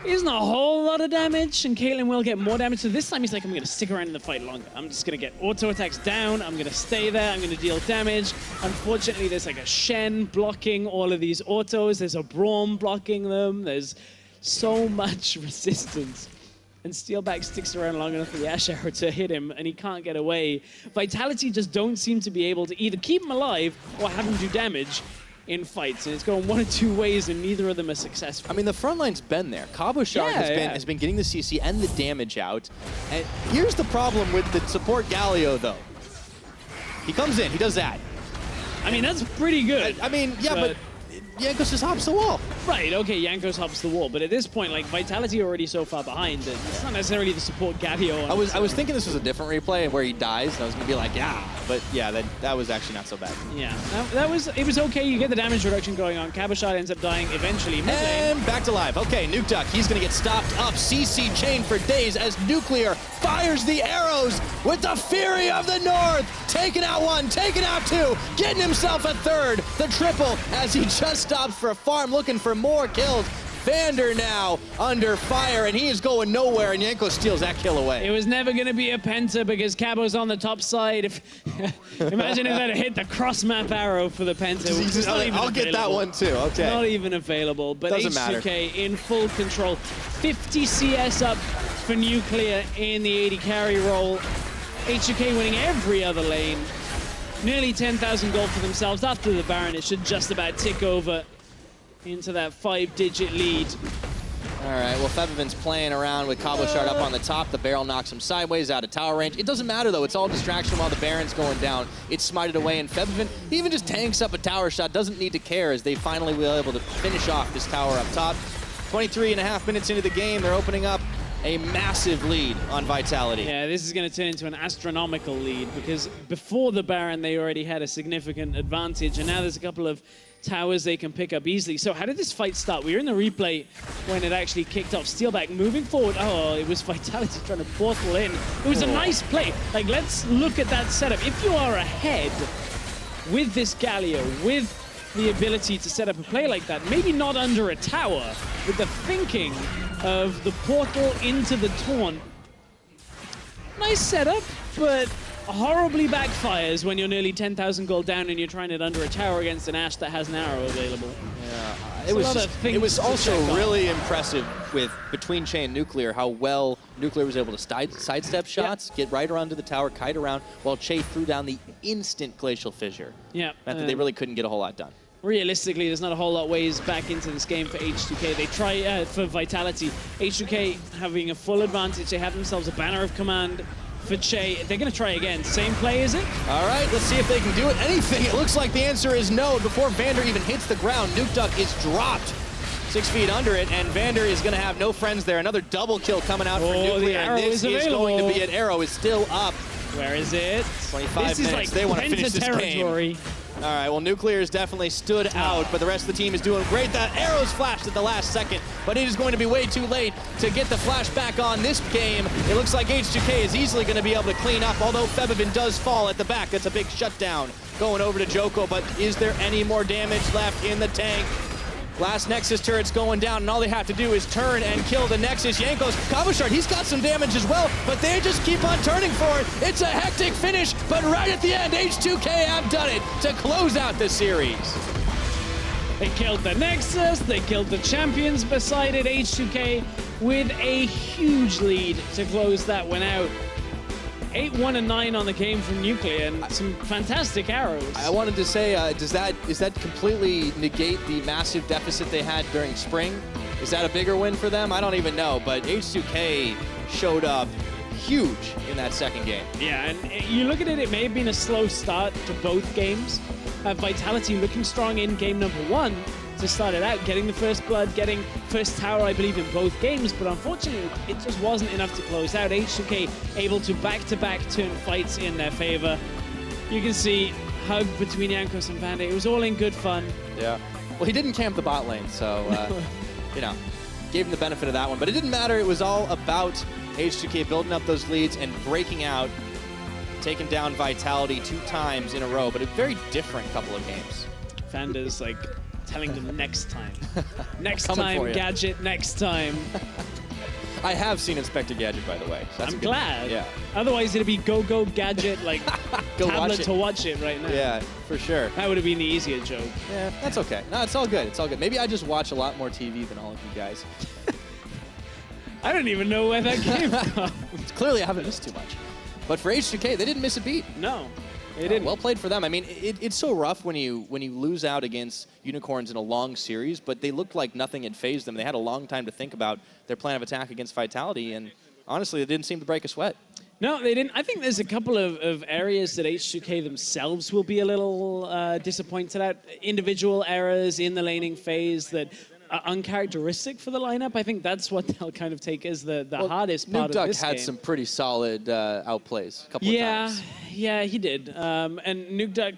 E: isn't a whole lot of damage, and Caitlyn will get more damage. So this time he's like, I'm going to stick around in the fight longer. I'm just going to get auto attacks down. I'm going to stay there. I'm going to deal damage. Unfortunately, there's like a Shen blocking all of these autos. There's a Braum blocking them. There's so much resistance. And Steelback sticks around long enough for the Ash Arrow to hit him, and he can't get away. Vitality just don't seem to be able to either keep him alive or have him do damage in fights, and it's going one of two ways, and neither of them are successful.
I: I mean, the front line's been there. Cabochard has been getting the CC and the damage out. And here's the problem with the support Galio, though. He comes in, he does that.
E: I mean, that's pretty good.
I: I mean, yeah, but Jankos just hops the wall.
E: Right, okay, Jankos hops the wall, but at this point, like, Vitality already so far behind that it's not necessarily the support Galio.
I: I was thinking this was a different replay where he dies, and I was gonna be like, yeah, but yeah, that was actually not so bad.
E: Yeah, it was okay. You get the damage reduction going on. Cabochard ends up dying eventually.
I: And back to live. Okay, Nuke Duck, he's gonna get stopped up. CC chain for days as Nuclear fires the arrows with the Fury of the North. Taking out one, taking out two, getting himself a third. The triple as he just stops for a farm looking for more kills. Vander now under fire, and he is going nowhere, and Yanko steals that kill away.
E: It was never going to be a penta because Cabo's on the top side. Imagine if that had hit the cross-map arrow for the penta.
I: I'll get that one too, okay.
E: Not even available, but
I: Doesn't
E: H2K
I: matter.
E: in full control. 50 CS up for Nuclear in the 80 carry role. H2K winning every other lane. Nearly 10,000 gold for themselves. After the Baron, it should just about tick over into that 5-digit lead.
I: All right, well, Febiven's playing around with Cabochard up on the top. The barrel knocks him sideways out of tower range. It doesn't matter, though. It's all distraction while the Baron's going down. It's smited away, and Febiven even just tanks up a tower shot. Doesn't need to care as they finally will able to finish off this tower up top. 23.5 minutes into the game, they're opening up a massive lead on Vitality.
E: Yeah, this is going to turn into an astronomical lead because before the Baron, they already had a significant advantage, and now there's a couple of towers they can pick up easily. So how did this fight start? We were in the replay when it actually kicked off. Steelback moving forward. Oh, it was Vitality trying to portal in. It was a nice play. Like, let's look at that setup. If you are ahead with this Galio, with the ability to set up a play like that, maybe not under a tower, with the thinking of the portal into the taunt. Nice setup, but horribly backfires when you're nearly 10,000 gold down and you're trying it under a tower against an Ashe that has an arrow available.
I: Yeah, it was also really impressive with between Chain and Nuclear how well Nuclear was able to sidestep shots, get right around to the tower, kite around, while Che threw down the instant Glacial Fissure.
E: Yeah.
I: Meant that they really couldn't get a whole lot done.
E: Realistically, there's not a whole lot ways back into this game for H2K. They try for Vitality. H2K having a full advantage. They have themselves a banner of command for Che. They're going to try again. Same play, is it?
I: All right, let's see if they can do it. Anything. It looks like the answer is no. Before Vander even hits the ground, Nuke Duck is dropped 6 feet under it, and Vander is going to have no friends there. Another double kill coming out for Nuclear, and this is going to be an arrow. Is still up.
E: Where is it?
I: 25
E: this
I: minutes.
E: Is like
I: they want to finish this
E: territory.
I: game. All right, well, Nuclear has definitely stood out, but the rest of the team is doing great. That arrow's flashed at the last second, but it is going to be way too late to get the flash back on this game. It looks like H2K is easily going to be able to clean up, although Febiven does fall at the back. That's a big shutdown going over to Joko, but is there any more damage left in the tank? Last Nexus turret's going down, and all they have to do is turn and kill the Nexus. Jankos, Cabochard, he's got some damage as well, but they just keep on turning for it. It's a hectic finish, but right at the end, H2K have done it to close out the series.
E: They killed the Nexus, they killed the champions beside it. H2K with a huge lead to close that one out. 8-1 and 9 on the game from Nuclear, and some fantastic arrows.
I: I wanted to say, does that completely negate the massive deficit they had during spring? Is that a bigger win for them? I don't even know, but H2K showed up huge in that second game.
E: Yeah, and you look at it, it may have been a slow start to both games. Vitality looking strong in game number 1 to start it out, getting the first blood, getting first tower, I believe, in both games, but unfortunately, it just wasn't enough to close out. H2K able to back-to-back turn fights in their favor. You can see hug between Jankos and Vanda. It was all in good fun.
I: Yeah. Well, he didn't camp the bot lane, so, you know, gave him the benefit of that one. But it didn't matter. It was all about H2K building up those leads and breaking out, taking down Vitality 2 times in a row, but a very different couple of games.
E: Vanda's like telling them next time. Next
I: Coming for
E: time,
I: you.
E: Gadget, next time.
I: I have seen Inspector Gadget, by the way. So that's
E: I'm
I: a good
E: glad.
I: thing. Yeah.
E: Otherwise, it'd be go Gadget, like
I: Go watch
E: tablet
I: it.
E: to watch it right now.
I: Yeah, for sure.
E: That would have been the easier joke.
I: Yeah, that's okay. No, it's all good. It's all good. Maybe I just watch a lot more TV than all of you guys.
E: I don't even know where that came from.
I: Clearly, I haven't missed too much. But for H2K, they didn't miss a beat.
E: No, they didn't.
I: Well played for them. I mean, it's so rough when you lose out against Unicorns in a long series, but they looked like nothing had phased them. They had a long time to think about their plan of attack against Vitality, and honestly, they didn't seem to break a sweat.
E: No, they didn't. I think there's a couple of areas that H2K themselves will be a little disappointed at. Individual errors in the laning phase that are uncharacteristic for the lineup. I think that's what they'll kind of take as the hardest part of this
I: Nuke Duck had
E: game.
I: some pretty solid outplays a couple of times.
E: Yeah, he did. And Nuke Duck,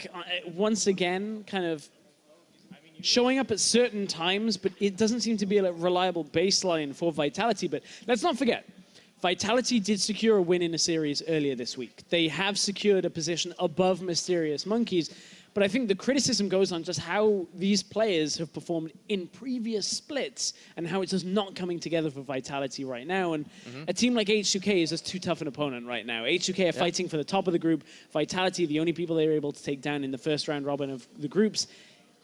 E: once again, kind of showing up at certain times, but it doesn't seem to be a reliable baseline for Vitality. But let's not forget, Vitality did secure a win in a series earlier this week. They have secured a position above Mysterious Monkeys. But I think the criticism goes on just how these players have performed in previous splits and how it's just not coming together for Vitality right now. And a team like H2K is just too tough an opponent right now. H2K are fighting for the top of the group. Vitality, the only people they were able to take down in the first round robin of the groups,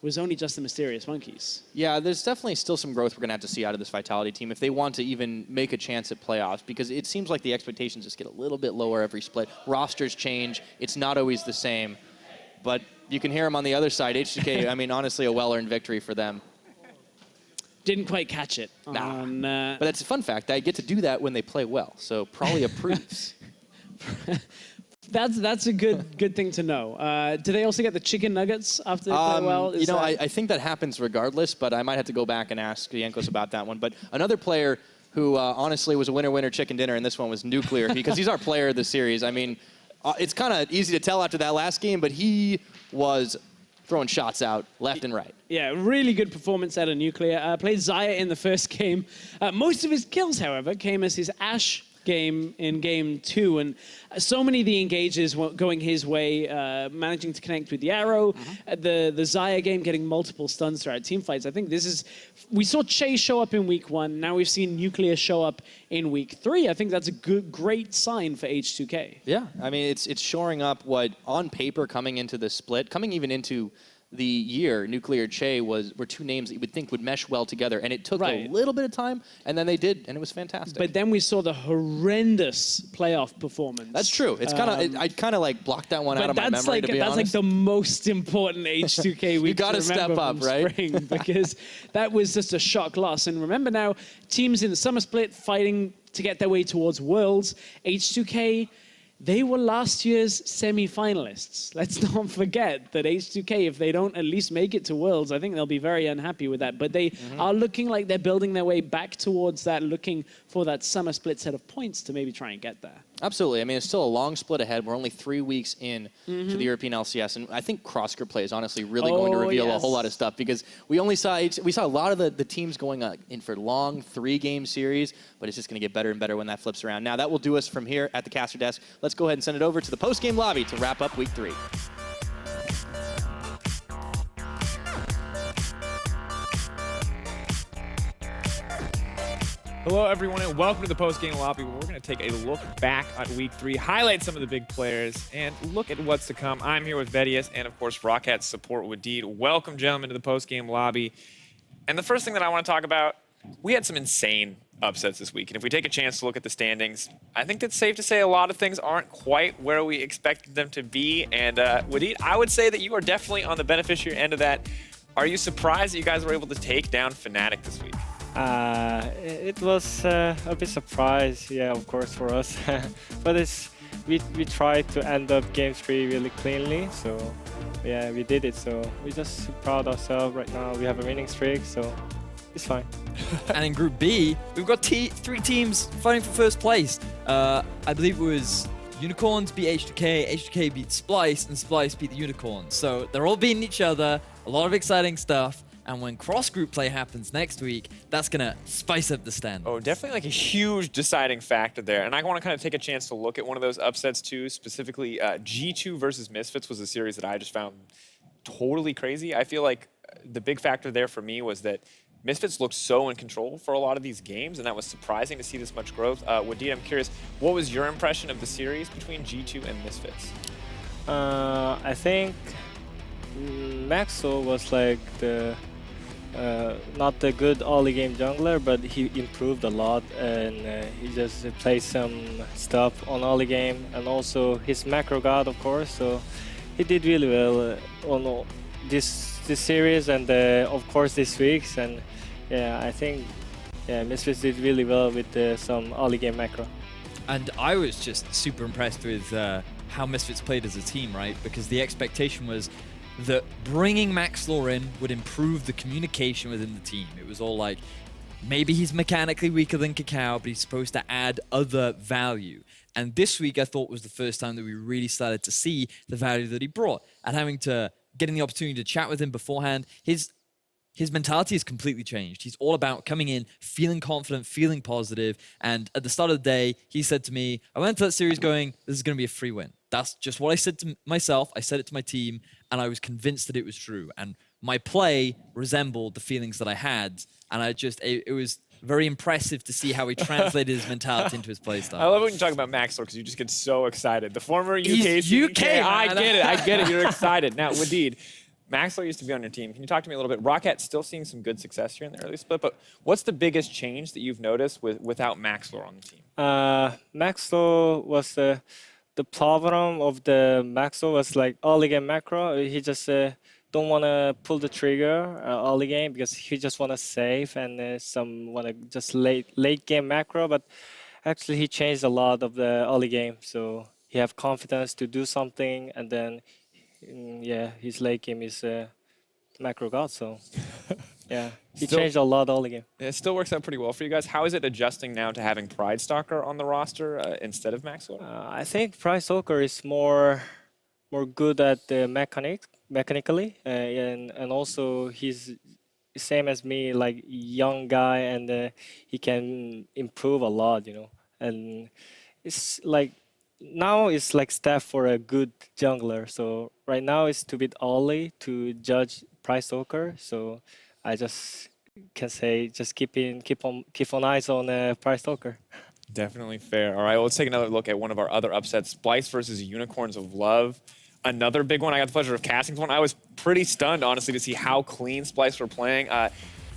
E: was only just the Mysterious Monkeys.
I: Yeah, there's definitely still some growth we're going to have to see out of this Vitality team if they want to even make a chance at playoffs, because it seems like the expectations just get a little bit lower every split. Rosters change. It's not always the same. But you can hear them on the other side. H2K, I mean, honestly, a well-earned victory for them.
E: Didn't quite catch it.
I: But that's a fun fact. I get to do that when they play well, so probably approves.
E: That's a good thing to know. Do they also get the chicken nuggets after they play well?
I: You know, I think that happens regardless, but I might have to go back and ask Jankos about that one. But another player who honestly was a winner chicken dinner, and this one was Nuclear, because he's our player of the series. I mean, it's kind of easy to tell after that last game, but he was throwing shots out left and right.
E: Yeah, really good performance out of Nuclear. Played Xayah in the first game. Most of his kills, however, came as his Ashe game in game 2, and so many of the engages going his way, managing to connect with the arrow, the Xayah game getting multiple stuns throughout team fights. I think this is, we saw Che show up in week 1, now we've seen Nuclear show up in week 3. I think that's a great sign for H2K.
I: Yeah, I mean, it's shoring up what on paper coming into the split, coming even into the year, Nuclear Che were 2 names that you would think would mesh well together, and it took a little bit of time, and then they did, and it was fantastic.
E: But then we saw the horrendous playoff performance.
I: That's true. It's kind of I kind of like blocked that one out of my memory, to be honest.
E: That's like the most important H2K week.
I: You got to step up, right?
E: Spring, because that was just a shock loss. And remember now, teams in the summer split fighting to get their way towards Worlds. H2K, they were last year's semi-finalists. Let's not forget that H2K, if they don't at least make it to Worlds, I think they'll be very unhappy with that. But they are looking like they're building their way back towards that, looking for that summer split set of points to maybe try and get there.
I: Absolutely. I mean, it's still a long split ahead. We're only 3 weeks in to the European LCS, and I think cross-group play is honestly really going to reveal a whole lot of stuff, because we saw a lot of the teams going in for long 3-game series, but it's just going to get better and better when that flips around. Now, that will do us from here at the caster desk. Let's go ahead and send it over to the post-game lobby to wrap up week 3.
M: Hello, everyone, and welcome to the post-game lobby, where we're going to take a look back at Week 3, highlight some of the big players, and look at what's to come. I'm here with VIT and, of course, ROCCAT support with Deed. Welcome, gentlemen, to the post-game lobby. And the first thing that I want to talk about, we had some insane upsets this week. And if we take a chance to look at the standings, I think it's safe to say a lot of things aren't quite where we expected them to be. And Wadid, I would say that you are definitely on the beneficiary end of that. Are you surprised that you guys were able to take down Fnatic this week?
L: It was a bit surprise, yeah, of course, for us. But we tried to end up game 3 really cleanly, so yeah, we did it. So we're just proud of ourselves right now. We have a winning streak, so it's fine.
J: And in Group B, we've got 3 teams fighting for first place. I believe it was Unicorns beat H2K, H2K beat Splice, and Splice beat the Unicorns. So they're all beating each other, a lot of exciting stuff. And when cross-group play happens next week, that's going to spice up the stand.
M: Oh, definitely like a huge deciding factor there. And I want to kind of take a chance to look at one of those upsets too, specifically G2 versus Misfits was a series that I just found totally crazy. I feel like the big factor there for me was that Misfits looked so in control for a lot of these games, and that was surprising to see this much growth. Wadid, I'm curious, what was your impression of the series between G2 and Misfits?
L: I think Maxwell was like the not the good early game jungler, but he improved a lot, and he just played some stuff on early game, and also his macro god, of course. So he did really well on this series, and of course this week's. And yeah, I think Misfits did really well with some early game macro.
J: And I was just super impressed with how Misfits played as a team, right? Because the expectation was that bringing Maxlor in would improve the communication within the team. It was all like, maybe he's mechanically weaker than Kakao, but he's supposed to add other value. And this week, I thought was the first time that we really started to see the value that he brought. And getting the opportunity to chat with him beforehand, his mentality has completely changed. He's all about coming in, feeling confident, feeling positive. And at the start of the day, he said to me, I went to that series going, this is going to be a free win. That's just what I said to myself. I said it to my team, and I was convinced that it was true. And my play resembled the feelings that I had. And it was very impressive to see how he translated his mentality into his play style.
M: I love when you talk about Maxlor because you just get so excited. The former UK,
J: UK,
M: I get it. You're excited. Now, Wadid, Maxlor used to be on your team. Can you talk to me a little bit? ROCCAT still seeing some good success here in the early split, but what's the biggest change that you've noticed without Maxlor on the team?
L: Maxlor was the problem of the Maxwell was like early game macro. He just don't want to pull the trigger early game because he just want to save, and some want to just late game macro. But actually, he changed a lot of the early game, so he have confidence to do something, and then his late game is macro god. So yeah, he changed a lot early game.
M: Yeah, it still works out pretty well for you guys. How is it adjusting now to having Pride Stalker on the roster instead of Maxwell?
L: I think Pride Stalker is more good at the mechanically, and also he's same as me, like young guy, and he can improve a lot, And it's like now it's like step for a good jungler. So right now it's too bit early to judge Pride Stalker. So I just can say just keep on eyes on Pride Stalker.
M: Definitely fair. All right, well, let's take another look at one of our other upsets, Splice versus Unicorns of Love. Another big one. I got the pleasure of casting this one. I was pretty stunned, honestly, to see how clean Splice were playing.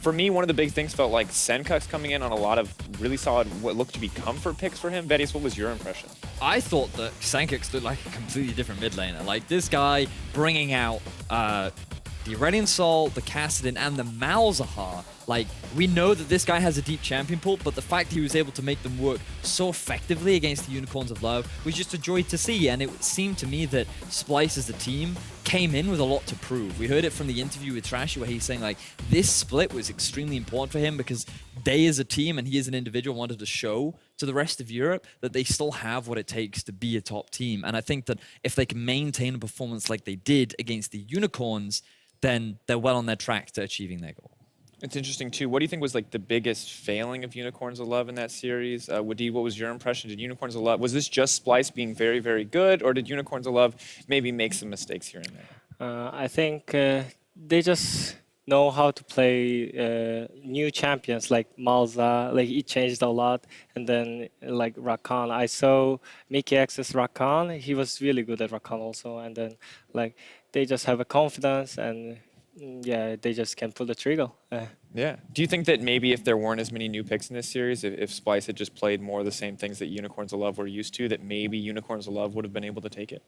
M: For me, one of the big things felt like Senkuk's coming in on a lot of really solid, what looked to be comfort picks for him. Betty, what was your impression?
J: I thought that Senkuk looked like a completely different mid laner. Like this guy bringing out the Iranian Soul, the Kassadin, and the Malzahar. Like, we know that this guy has a deep champion pool, but the fact he was able to make them work so effectively against the Unicorns of Love was just a joy to see. And it seemed to me that Splice as a team came in with a lot to prove. We heard it from the interview with Trashy where he's saying, like, this split was extremely important for him because they as a team and he as an individual wanted to show to the rest of Europe that they still have what it takes to be a top team. And I think that if they can maintain a performance like they did against the Unicorns, then they're well on their track to achieving their goal.
M: It's interesting, too. What do you think was like the biggest failing of Unicorns of Love in that series? Wadid, what was your impression? Did Unicorns of Love, was this just Splice being very, very good, or did Unicorns of Love maybe make some mistakes here and there?
L: I think they just know how to play new champions like Malza. Like, it changed a lot. And then like Rakan, I saw Mickey X's Rakan. He was really good at Rakan also. And then like they just have a confidence and yeah, they just can pull the trigger.
M: Yeah. Do you think that maybe if there weren't as many new picks in this series, if Splice had just played more of the same things that Unicorns of Love were used to, that maybe Unicorns of Love would have been able to take it?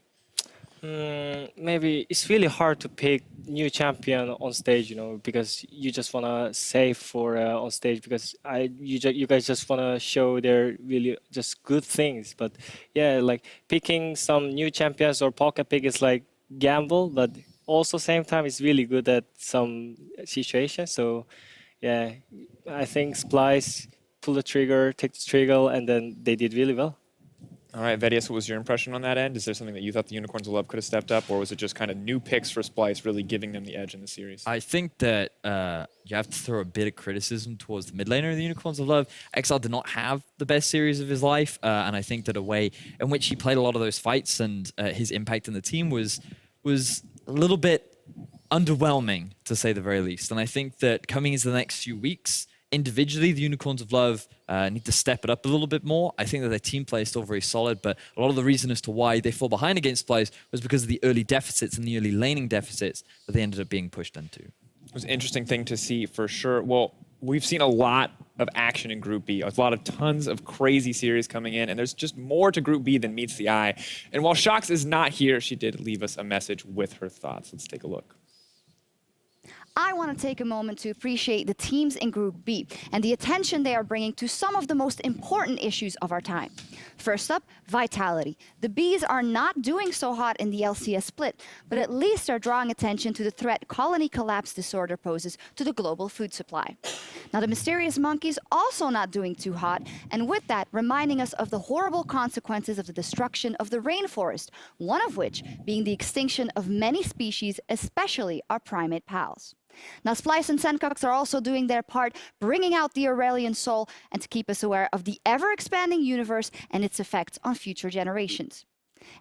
L: Maybe it's really hard to pick new champion on stage, because you just want to save for on stage because you guys just want to show their really just good things. But yeah, like picking some new champions or pocket pick is like gamble, but also same time it's really good at some situations. So yeah, I think Splice pull the trigger, take the trigger, and then they did really well.
M: All right, Vedius, what was your impression on that end? Is there something that you thought the Unicorns of Love could have stepped up, or was it just kind of new picks for Splyce really giving them the edge in the series?
J: I think that you have to throw a bit of criticism towards the mid laner of the Unicorns of Love. Exile did not have the best series of his life, and I think that a way in which he played a lot of those fights and his impact in the team was a little bit underwhelming, to say the very least. And I think that coming into the next few weeks, individually, the Unicorns of Love need to step it up a little bit more. I think that their team play is still very solid, but a lot of the reason as to why they fall behind against Splyce was because of the early deficits and the early laning deficits that they ended up being pushed into.
M: It was an interesting thing to see for sure. Well, we've seen a lot of action in Group B. A lot of tons of crazy series coming in, and there's just more to Group B than meets the eye. And while Shox is not here, she did leave us a message with her thoughts. Let's take a look.
O: I want to take a moment to appreciate the teams in Group B and the attention they are bringing to some of the most important issues of our time. First up, Vitality. The Bees are not doing so hot in the LCS split, but at least are drawing attention to the threat colony collapse disorder poses to the global food supply. Now, the Mysterious Monkeys also not doing too hot, and with that, reminding us of the horrible consequences of the destruction of the rainforest, one of which being the extinction of many species, especially our primate pals. Now, Splyce and Sencox are also doing their part, bringing out the Aurelian soul and to keep us aware of the ever-expanding universe and its effects on future generations.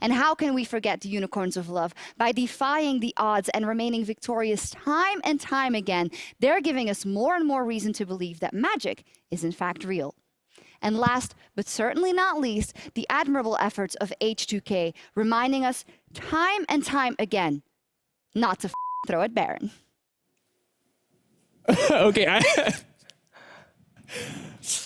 O: And how can we forget the Unicorns of Love? By defying the odds and remaining victorious time and time again, they're giving us more and more reason to believe that magic is in fact real. And last, but certainly not least, the admirable efforts of H2K, reminding us time and time again not to throw at Baron.
M: Okay,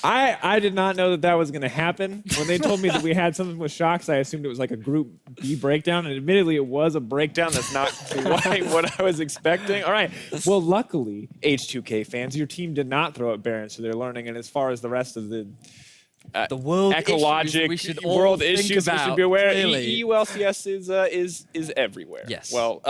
M: I did not know that that was going to happen. When they told me that we had something with Shox, I assumed it was like a Group B breakdown, and admittedly it was a breakdown. That's not quite what I was expecting. All right, well, luckily, H2K fans, your team did not throw at Baron, so they're learning, and as far as the rest of the
J: world
M: ecologic
J: we should
M: world
J: all
M: issues
J: think
M: we should
J: about,
M: be aware.
J: clearly.
M: EULCS is everywhere.
J: Yes.
M: Well,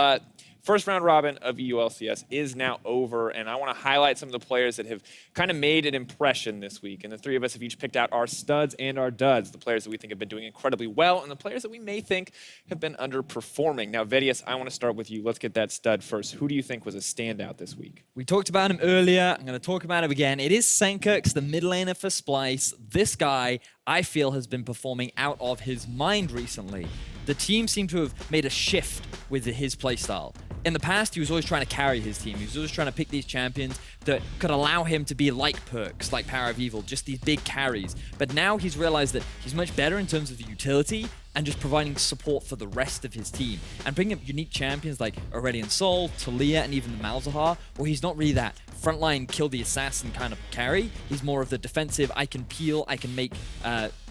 M: first round robin of EULCS is now over, and I want to highlight some of the players that have kind of made an impression this week. And the three of us have each picked out our studs and our duds, the players that we think have been doing incredibly well, and the players that we may think have been underperforming. Now, Vedius, I want to start with you. Let's get that stud first. Who do you think was a standout this week?
J: We talked about him earlier. I'm going to talk about him again. It is Sencox, the mid laner for Splyce. This guy, I feel, has been performing out of his mind recently. The team seemed to have made a shift with his playstyle. In the past, he was always trying to carry his team. He was always trying to pick these champions that could allow him to be like Perks, like Power of Evil, just these big carries. But now he's realized that he's much better in terms of utility and just providing support for the rest of his team. And bringing up unique champions like Aurelian Soul, Talia, and even the Malzahar, where he's not really that frontline kill the assassin kind of carry. He's more of the defensive, I can peel, I can make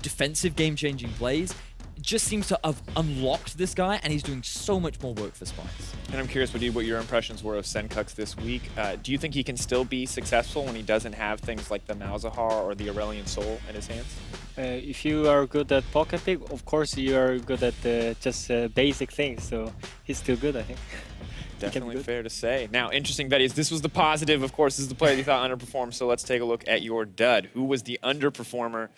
J: defensive game-changing plays. Just seems to have unlocked this guy, and he's doing so much more work for Splyce.
M: And I'm curious, Wadid, what your impressions were of Sencox this week. Do you think he can still be successful when he doesn't have things like the Malzahar or the Aurelian Soul in his hands?
L: If you are good at pocket pick, of course you are good at just basic things, so he's still good, I think.
M: Definitely fair to say. Now, interesting, Vedius, this was the positive. Of course, this is the player you thought underperformed, so let's take a look at your dud. Who was the underperformer?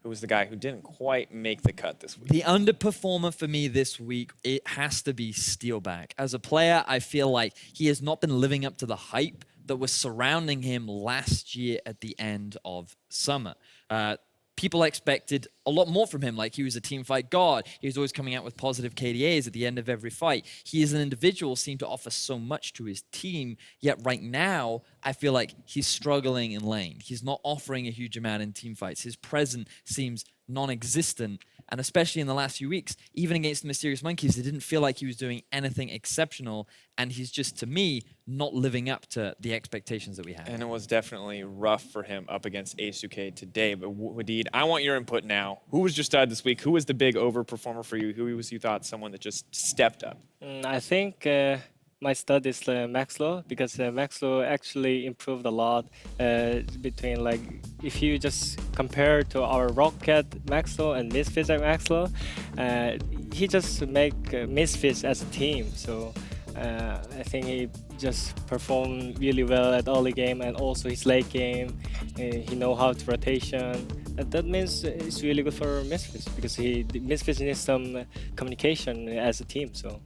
M: Who was the guy who didn't quite make the cut this week?
J: The underperformer for me this week, it has to be Steelback. As a player, I feel like he has not been living up to the hype that was surrounding him last year at the end of summer. People expected a lot more from him, like he was a teamfight god. He was always coming out with positive KDAs at the end of every fight. He as an individual seemed to offer so much to his team, yet right now, I feel like he's struggling in lane. He's not offering a huge amount in teamfights. His presence seems non-existent, and especially in the last few weeks, even against the Mysterious Monkeys, it didn't feel like he was doing anything exceptional, and he's just, to me, not living up to the expectations that we had.
M: And it was definitely rough for him up against H2K today. But Wadid, I want your input now. Who was your stud this week? Who was the big overperformer for you? Who was, you thought, someone that just stepped up?
L: I think my stud is Maxlow, because Maxlow actually improved a lot between, like, if you just compare to our ROCCAT Maxlow and Misfits Maxlow, he just make Misfits as a team. So I think he just performed really well at early game, and also his late game. He know how to rotation, That means it's really good for Misfits because Misfits needs some communication as a team. So.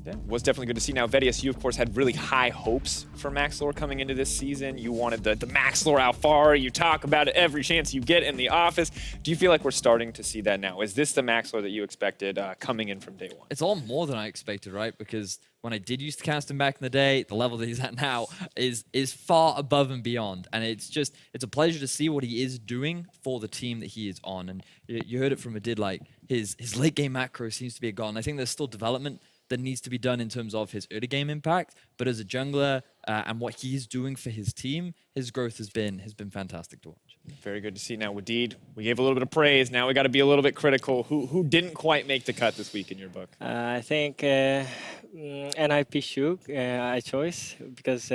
M: Yeah, was definitely good to see. Now, Vedius, you of course had really high hopes for Maxlore coming into this season. You wanted the Maxlore Alfari. You talk about it every chance you get in the office. Do you feel like we're starting to see that now? Is this the Maxlore that you expected coming in from day one?
J: It's all more than I expected, right? Because when I did used to cast him back in the day, the level that he's at now is far above and beyond. And it's a pleasure to see what he is doing for the team that he is on. And you heard it from Adid, like his late game macro seems to be a god. And I think there's still development that needs to be done in terms of his early game impact, but as a jungler and what he's doing for his team, his growth has been fantastic to watch.
M: Very good to see. Now, Wadid, we gave a little bit of praise. Now we got to be a little bit critical. Who didn't quite make the cut this week in your book?
L: I think NIP Shug I chose because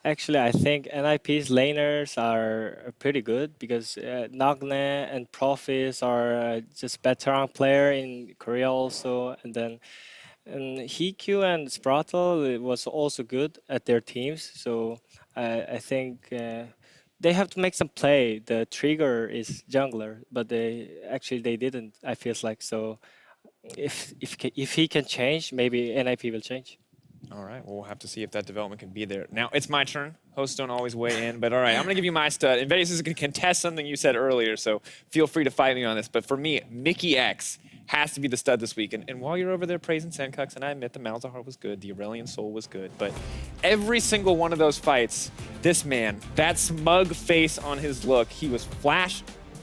L: actually I think NIP's laners are pretty good because Nagne and Profis are just veteran player in Korea also, and then Hikyu and Spratle was also good at their teams, so I think they have to make some play. The trigger is jungler, but they didn't. I feel like so. If he can change, maybe NIP will change.
M: All right, well, we'll have to see if that development can be there. Now, it's my turn. Hosts don't always weigh in, but all right, I'm going to give you my stud. And Vedius is going to contest something you said earlier, so feel free to fight me on this. But for me, Mickey X has to be the stud this week. And while you're over there praising Senkux, and I admit the Malzahar was good, the Aurelion Soul was good, but every single one of those fights, this man, that smug face on his look, he was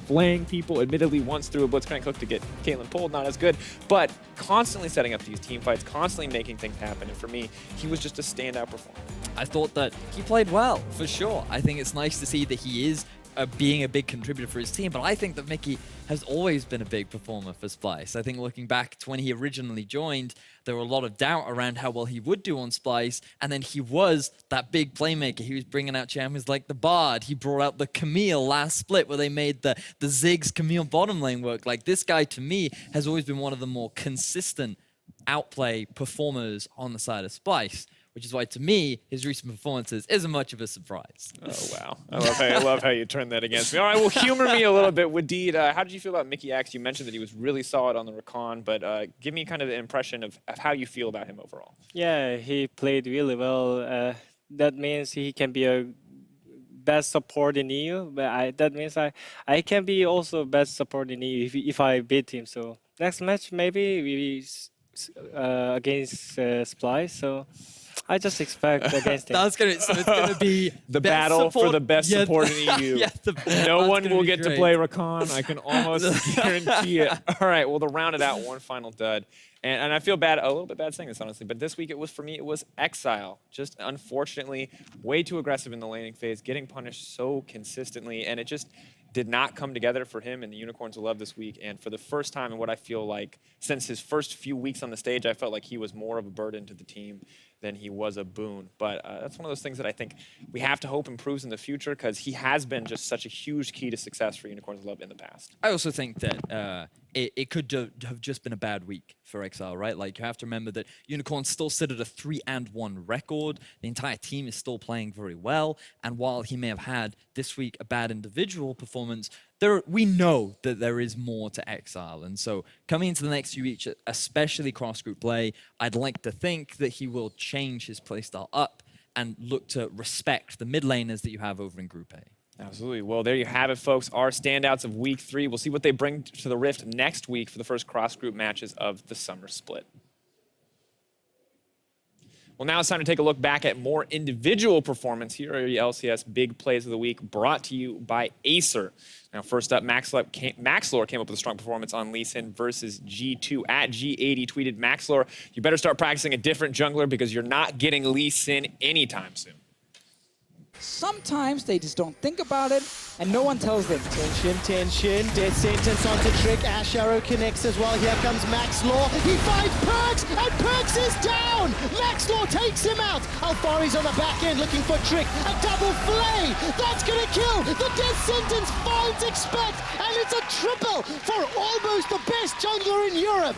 M: flaying people, admittedly once through a Blitzcrank hook to get Caitlyn pulled, not as good, but constantly setting up these team fights, constantly making things happen, and for me, he was just a standout performer.
J: I thought that he played well, for sure. I think it's nice to see that he is being a big contributor for his team, but I think that Mickey has always been a big performer for Splice. I think looking back to when he originally joined, there were a lot of doubt around how well he would do on Splice, and then he was that big playmaker. He was bringing out champions like the Bard. He brought out the Camille last split where they made the Ziggs Camille bottom lane work. Like, this guy, to me, has always been one of the more consistent outplay performers on the side of Splice, which is why, to me, his recent performances isn't much of a surprise.
M: Oh, wow. I love how you turned that against me. All right, well, humor me a little bit. Wadid, how did you feel about Mickey X? You mentioned that he was really solid on the Rakan, but give me kind of the impression of how you feel about him overall.
L: Yeah, he played really well. That means he can be a best support in EU, but that means I can be also best support in EU if I beat him. So next match, maybe we against Splice, so I just expect against him.
J: It's going to be
M: the battle for the best support in EU. No one will get to play Rakan. I can almost guarantee it. All right, well, to round it out, one final dud. And I feel bad, a little bit bad saying this, honestly, but this week for me, it was Exile. Just unfortunately, way too aggressive in the laning phase, getting punished so consistently, and it just did not come together for him and the Unicorns of Love this week. And for the first time in what I feel like since his first few weeks on the stage, I felt like he was more of a burden to the team than he was a boon. But that's one of those things that I think we have to hope improves in the future, because he has been just such a huge key to success for Unicorns of Love in the past.
J: I also think that it could have just been a bad week for Exile, right? Like, you have to remember that Unicorns still sit at a 3-1 record. The entire team is still playing very well. And while he may have had this week a bad individual performance, we know that there is more to Exile. And so coming into the next few weeks, especially cross-group play, I'd like to think that he will change his playstyle up and look to respect the mid laners that you have over in Group A.
M: Absolutely. Well, there you have it, folks. Our standouts of Week 3. We'll see what they bring to the Rift next week for the first cross-group matches of the summer split. Well, now it's time to take a look back at more individual performance. Here are your LCS big plays of the week, brought to you by Acer. Now, first up, Maxlore came up with a strong performance on Lee Sin versus G2. At G80 tweeted, "Maxlore, you better start practicing a different jungler because you're not getting Lee Sin anytime soon."
B: Sometimes they just don't think about it, and no one tells them.
A: Tension, death sentence onto Trick. Ash Arrow connects as well. Here comes Maxlore. He finds Perks, and Perks is down. Maxlore takes him out. Alfari's on the back end looking for Trick. A double flay. That's going to kill. The death sentence finds Expect, and it's a triple for almost the best jungler in Europe.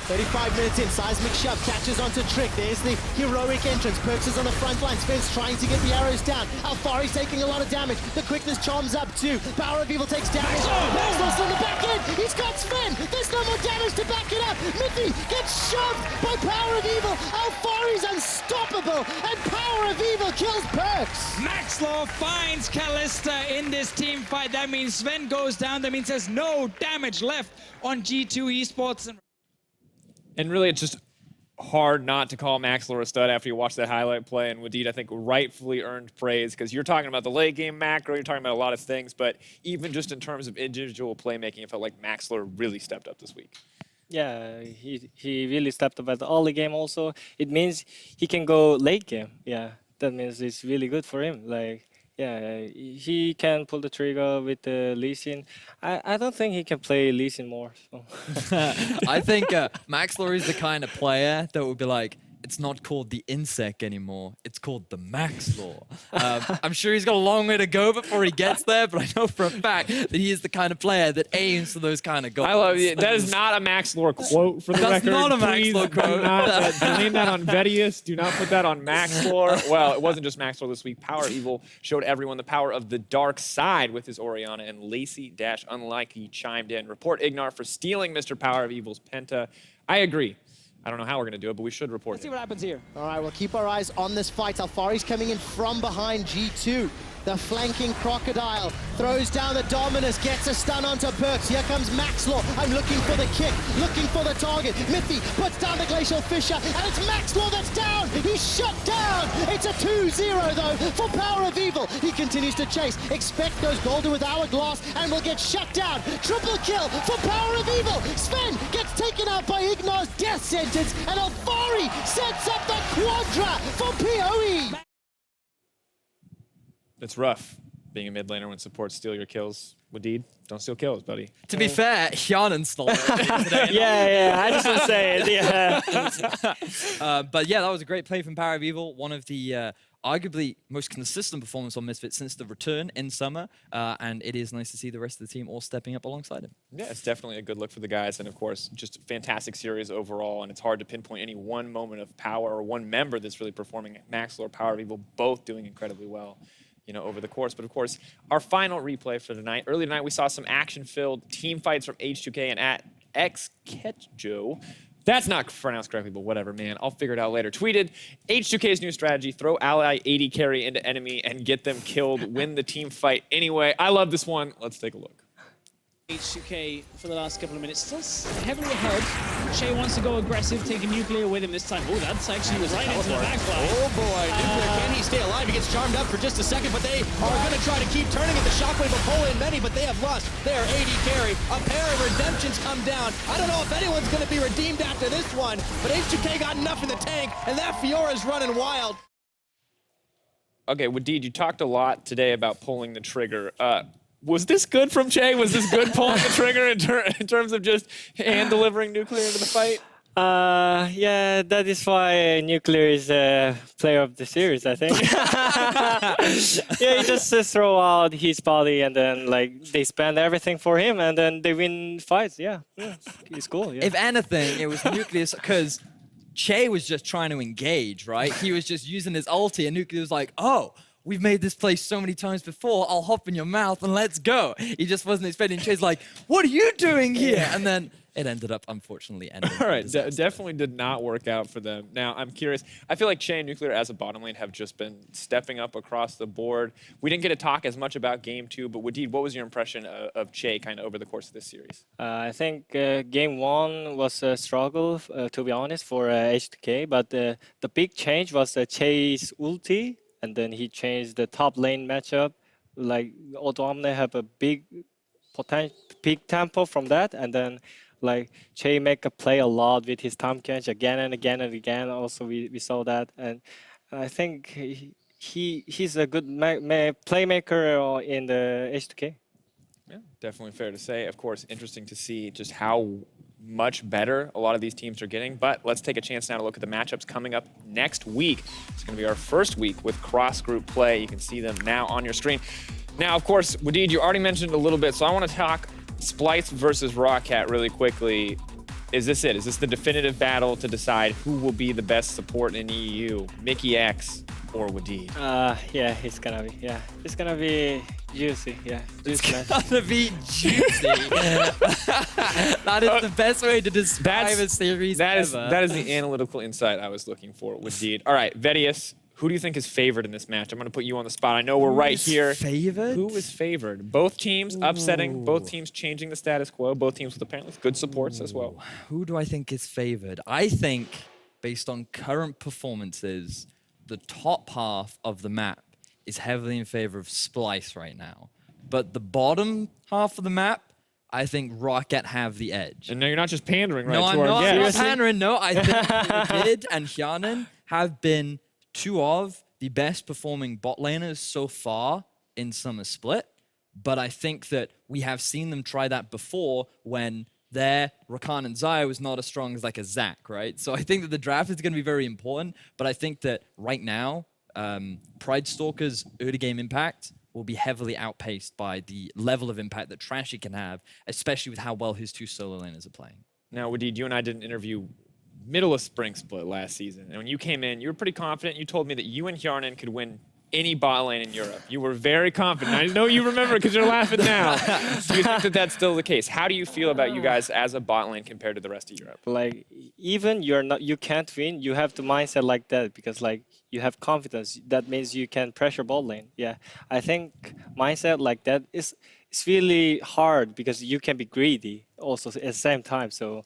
A: 35 minutes in, seismic shove, catches onto Trick. There's the heroic entrance. Perks is on the front line. Sven's trying to get the arrows down. Alfari's taking a lot of damage. The quickness charms up too. Power of Evil takes damage. Maxlor's on the back end. He's got Sven. There's no more damage to back it up. Mithy gets shoved by Power of Evil. Alfari's unstoppable, and Power of Evil kills Perks.
B: Maxlor finds Kalista in this team fight. That means Sven goes down. That means there's no damage left on G2 Esports.
M: And really, it's just hard not to call Maxlor a stud after you watch that highlight play. And Wadid, I think, rightfully earned praise because you're talking about the late game macro, you're talking about a lot of things, but even just in terms of individual playmaking, it felt like Maxlor really stepped up this week.
L: Yeah, he really stepped up at the early game also. It means he can go late game. Yeah, that means it's really good for him. Like, yeah, he can pull the trigger with the Lee Sin. I don't think he can play Lee Sin more. So.
J: I think Maxlor is the kind of player that would be like, it's not called the Insect anymore. It's called the Maxlor. I'm sure he's got a long way to go before he gets there, but I know for a fact that he is the kind of player that aims for those kind of goals.
M: I love it. That is not a Maxlor quote for the record.
J: That's not a
M: Please
J: Maxlor quote.
M: Do not blame that on Vetius. Do not put that on Maxlor. Well, it wasn't just Maxlor this week. Power of Evil showed everyone the power of the dark side with his Orianna, and Lacey-Unlikely chimed in. Report Ignar for stealing Mr. Power of Evil's Penta. I agree. I don't know how we're going to do it, but we should report it.
A: Let's see what happens here. All right, we'll keep our eyes on this fight. Alfari's coming in from behind G2. The flanking Crocodile throws down the Dominus, gets a stun onto Perks. Here comes Maxlor. I'm looking for the kick, looking for the target. Mithy puts down the Glacial Fissure, and it's Maxlor that's down. He's shut down. It's a 2-0 though for Power of Evil. He continues to chase. Expect goes golden with Hourglass and will get shut down. Triple kill for Power of Evil. Sven gets taken out by Ignar's death sentence, and Alfari sets up the quadra for PoE.
M: It's rough being a mid laner when supports steal your kills. Wadid, don't steal kills, buddy.
J: To be fair, Hyanan stole it today.
L: yeah, I just want to say it, yeah.
J: But yeah, that was a great play from Power of Evil. One of the arguably most consistent performance on Misfit since the return in summer. And it is nice to see the rest of the team all stepping up alongside him.
M: Yeah, it's definitely a good look for the guys. And of course, just a fantastic series overall. And it's hard to pinpoint any one moment of power or one member that's really performing. Maxlor, Power of Evil, both doing incredibly well, you know, over the course. But of course, our final replay for tonight. Earlier tonight, we saw some action-filled team fights from H2K and at XKetjo. That's not pronounced correctly, but whatever, man. I'll figure it out later. Tweeted, H2K's new strategy, throw ally 80 carry into enemy and get them killed, win the team fight anyway. I love this one. Let's take a look.
E: H2K for the last couple of minutes, still heavily ahead. Shay wants to go aggressive, taking Nuclear with him this time. Oh, that's actually right into the backfire.
N: Oh boy, Nuclear, can he stay alive? He gets charmed up for just a second, but they are going to try to keep turning it. The Shockwave will pull in many, but they have lost their 80 carry. A pair of redemptions come down. I don't know if anyone's going to be redeemed after this one, but H2K got enough in the tank, and that Fiora's running wild.
M: Okay, Wadid, you talked a lot today about pulling the trigger. Was this good from Che? Was this good pulling the trigger in terms of just hand delivering Nuclear into the fight?
L: Yeah, that is why Nuclear is player of the series, I think. Yeah, he just throw out his body and then like they spend everything for him and then they win fights. Yeah, it's cool. Yeah.
J: If anything, it was Nuclear because Che was just trying to engage, right? He was just using his ulti and Nuclear was like, oh, we've made this play so many times before, I'll hop in your mouth and let's go. He just wasn't expecting. Che's like, what are you doing here? And then it ended up, unfortunately, ending.
M: All right, definitely did not work out for them. Now, I'm curious. I feel like Che and Nuclear as a bottom lane have just been stepping up across the board. We didn't get to talk as much about Game 2, but Wadid, what was your impression of Che kind of over the course of this series?
L: I think Game 1 was a struggle, to be honest, for H2K, but the big change was Che's ulti. And then he changed the top lane matchup. Like Odomne have a big tempo from that, and then like Che make a play a lot with his Tom Kench again and again and again. Also, we saw that, and I think he's a good playmaker in the H2K.
M: Yeah, definitely fair to say. Of course, interesting to see just how much better a lot of these teams are getting. But let's take a chance now to look at the matchups coming up next week. It's going to be our first week with cross-group play. You can see them now on your screen. Now, of course, Wadid, you already mentioned a little bit, so I want to talk Splice versus ROCCAT really quickly. Is this it? Is this the definitive battle to decide who will be the best support in EU? Mickey X or Wadid?
L: Yeah, it's gonna be. Yeah, it's gonna be juicy. Yeah, juicy match.
J: It's gonna be juicy. That is the best way to describe a series ever.
M: That is the analytical insight I was looking for, Wadid. All right, Vedius, who do you think is favored in this match? I'm going to put you on the spot. I know we're right here.
J: Favored?
M: Who is favored? Both teams upsetting, both teams changing the status quo, both teams with apparently good supports as well.
J: Who do I think is favored? I think, based on current performances, the top half of the map is heavily in favor of Splice right now. But the bottom half of the map, I think ROCCAT have the edge.
M: And no, you're not just pandering, right?
J: No, I'm not pandering. No, I think Wadid and Hjanen have been two of the best performing bot laners so far in Summer Split. But I think that we have seen them try that before when their Rakan and Xayah was not as strong as like a Zac, right? So I think that the draft is going to be very important. But I think that right now, Pride Stalker's early game impact will be heavily outpaced by the level of impact that Trashy can have, especially with how well his two solo laners are playing.
M: Now, Wadid, you and I did an interview middle of spring split last season. And when you came in, you were pretty confident. You told me that you and Hjarnan could win any bot lane in Europe. You were very confident. I know you remember because you're laughing now. Do you think that that's still the case? How do you feel about you guys as a bot lane compared to the rest of Europe?
L: Like, even you can't win, you have the mindset like that because like you have confidence. That means you can pressure bot lane. Yeah, I think mindset like that is really hard because you can be greedy also at the same time. So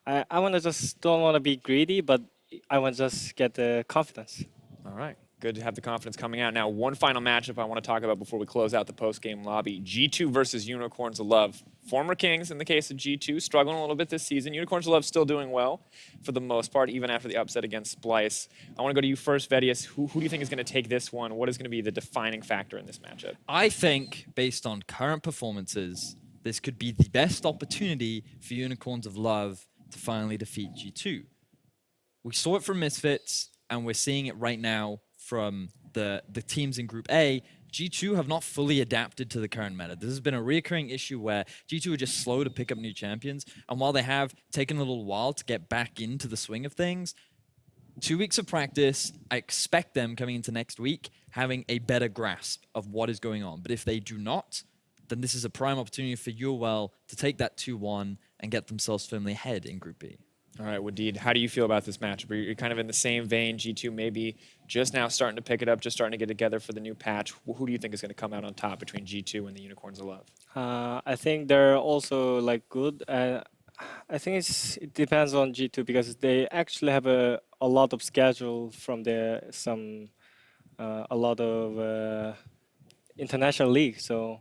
L: I don't want to be greedy, but I want to just get the confidence.
M: All right. Good to have the confidence coming out. Now, one final matchup I want to talk about before we close out the post-game lobby. G2 versus Unicorns of Love. Former Kings in the case of G2, struggling a little bit this season. Unicorns of Love still doing well for the most part, even after the upset against Splice. I want to go to you first, Vedius. Who do you think is going to take this one? What is going to be the defining factor in this matchup?
J: I think, based on current performances, this could be the best opportunity for Unicorns of Love to finally defeat G2. We saw it from Misfits, and we're seeing it right now from the teams in Group A. G2 have not fully adapted to the current meta. This has been a recurring issue where G2 are just slow to pick up new champions, and while they have taken a little while to get back into the swing of things, 2 weeks of practice, I expect them coming into next week having a better grasp of what is going on. But if they do not, then this is a prime opportunity for EULCS to take that 2-1 and get themselves firmly ahead in Group B.
M: All right, Wadid, how do you feel about this matchup? You're kind of in the same vein. G2 maybe just now starting to pick it up, just starting to get together for the new patch. Who do you think is going to come out on top between G2 and the Unicorns of Love?
L: I think they're also like good. I think it depends on G2 because they actually have a lot of schedule from a lot of international league. So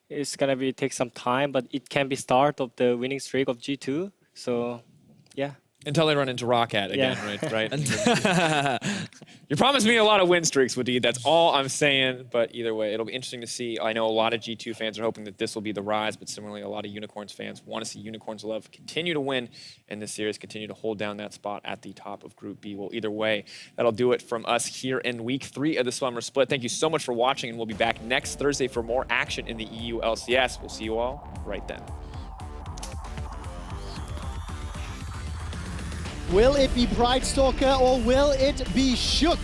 L: it's gonna take some time, but it can be start of the winning streak of G2. So. Yeah.
M: Until they run into ROCCAT again,
L: yeah.
M: right? You promised me a lot of win streaks, Wadid. That's all I'm saying. But either way, it'll be interesting to see. I know a lot of G2 fans are hoping that this will be the rise, but similarly, a lot of Unicorns fans want to see Unicorns of Love continue to win in this series, continue to hold down that spot at the top of Group B. Well, either way, that'll do it from us here in Week 3 of the Summer Split. Thank you so much for watching, and we'll be back next Thursday for more action in the EULCS. We'll see you all right then.
A: Will it be Pride Stalker or will it be Shook?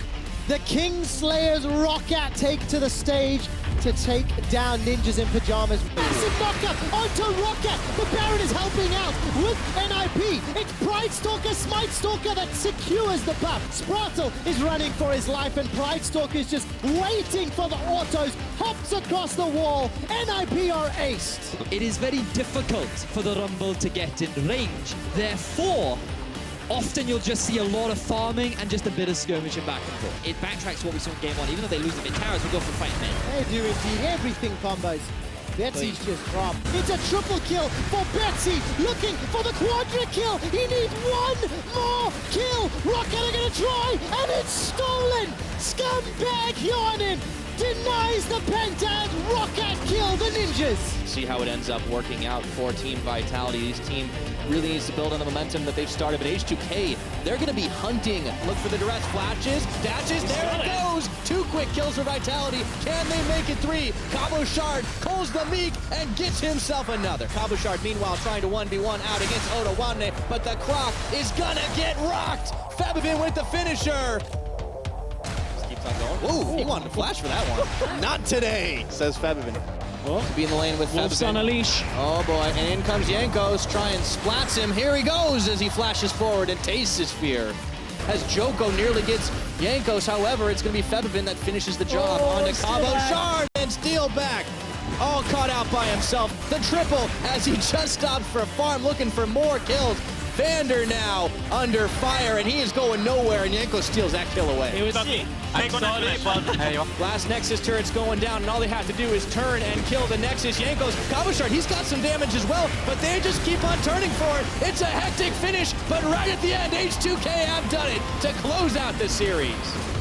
A: The Kingslayers ROCCAT take to the stage to take down Ninjas in Pyjamas. Massive knocker onto ROCCAT. The Baron is helping out with NIP. It's Pride Stalker, Smite Stalker that secures the buff. Spratle is running for his life and Pride Stalker is just waiting for the autos. Hops across the wall. NIP are aced.
J: It is very difficult for the Rumble to get in range. Therefore, often you'll just see a lot of farming and just a bit of skirmishing back and forth. It backtracks what we saw in game 1. Even though they lose the mid towers, we go for fighting mid.
A: They do indeed. Everything combos. Betsy's just dropped. It's a triple kill for Betsy. Looking for the quadra kill. He needs one more kill. ROCCAT are going to try, and it's stolen. Scumbag Hjarnan denies the penta, and ROCCAT kill the ninjas.
I: See how it ends up working out for Team Vitality. This team really needs to build on the momentum that they've started, but H2K, they're going to be hunting. Look for the duress, flashes, dashes, there it goes! 2 quick kills for Vitality. Can they make it 3? Cabochard calls the meek and gets himself another. Cabochard, meanwhile, trying to 1v1 out against Odawane, but the Croc is gonna get rocked! Fabivin with the finisher! Just keeps on going. Ooh, he wanted to flash for that one. Not today, says Fabivin. To be in the lane with
E: Wolf's
I: Fabivin.
E: on a leash.
I: Oh boy, and in comes Jankos, try and splats him. Here he goes as he flashes forward and tastes his fear. As Joko nearly gets Jankos, however, it's going to be Fabivin that finishes the job onto Cabochard and steal back. All caught out by himself. The triple as he just stopped for a farm looking for more kills. Vander now under fire, and he is going nowhere, and Yanko steals that kill away.
E: It was
I: Last Nexus turret's going down, and all they have to do is turn and kill the Nexus. Jankos, Cabochard, he's got some damage as well, but they just keep on turning for it. It's a hectic finish, but right at the end, H2K have done it to close out the series.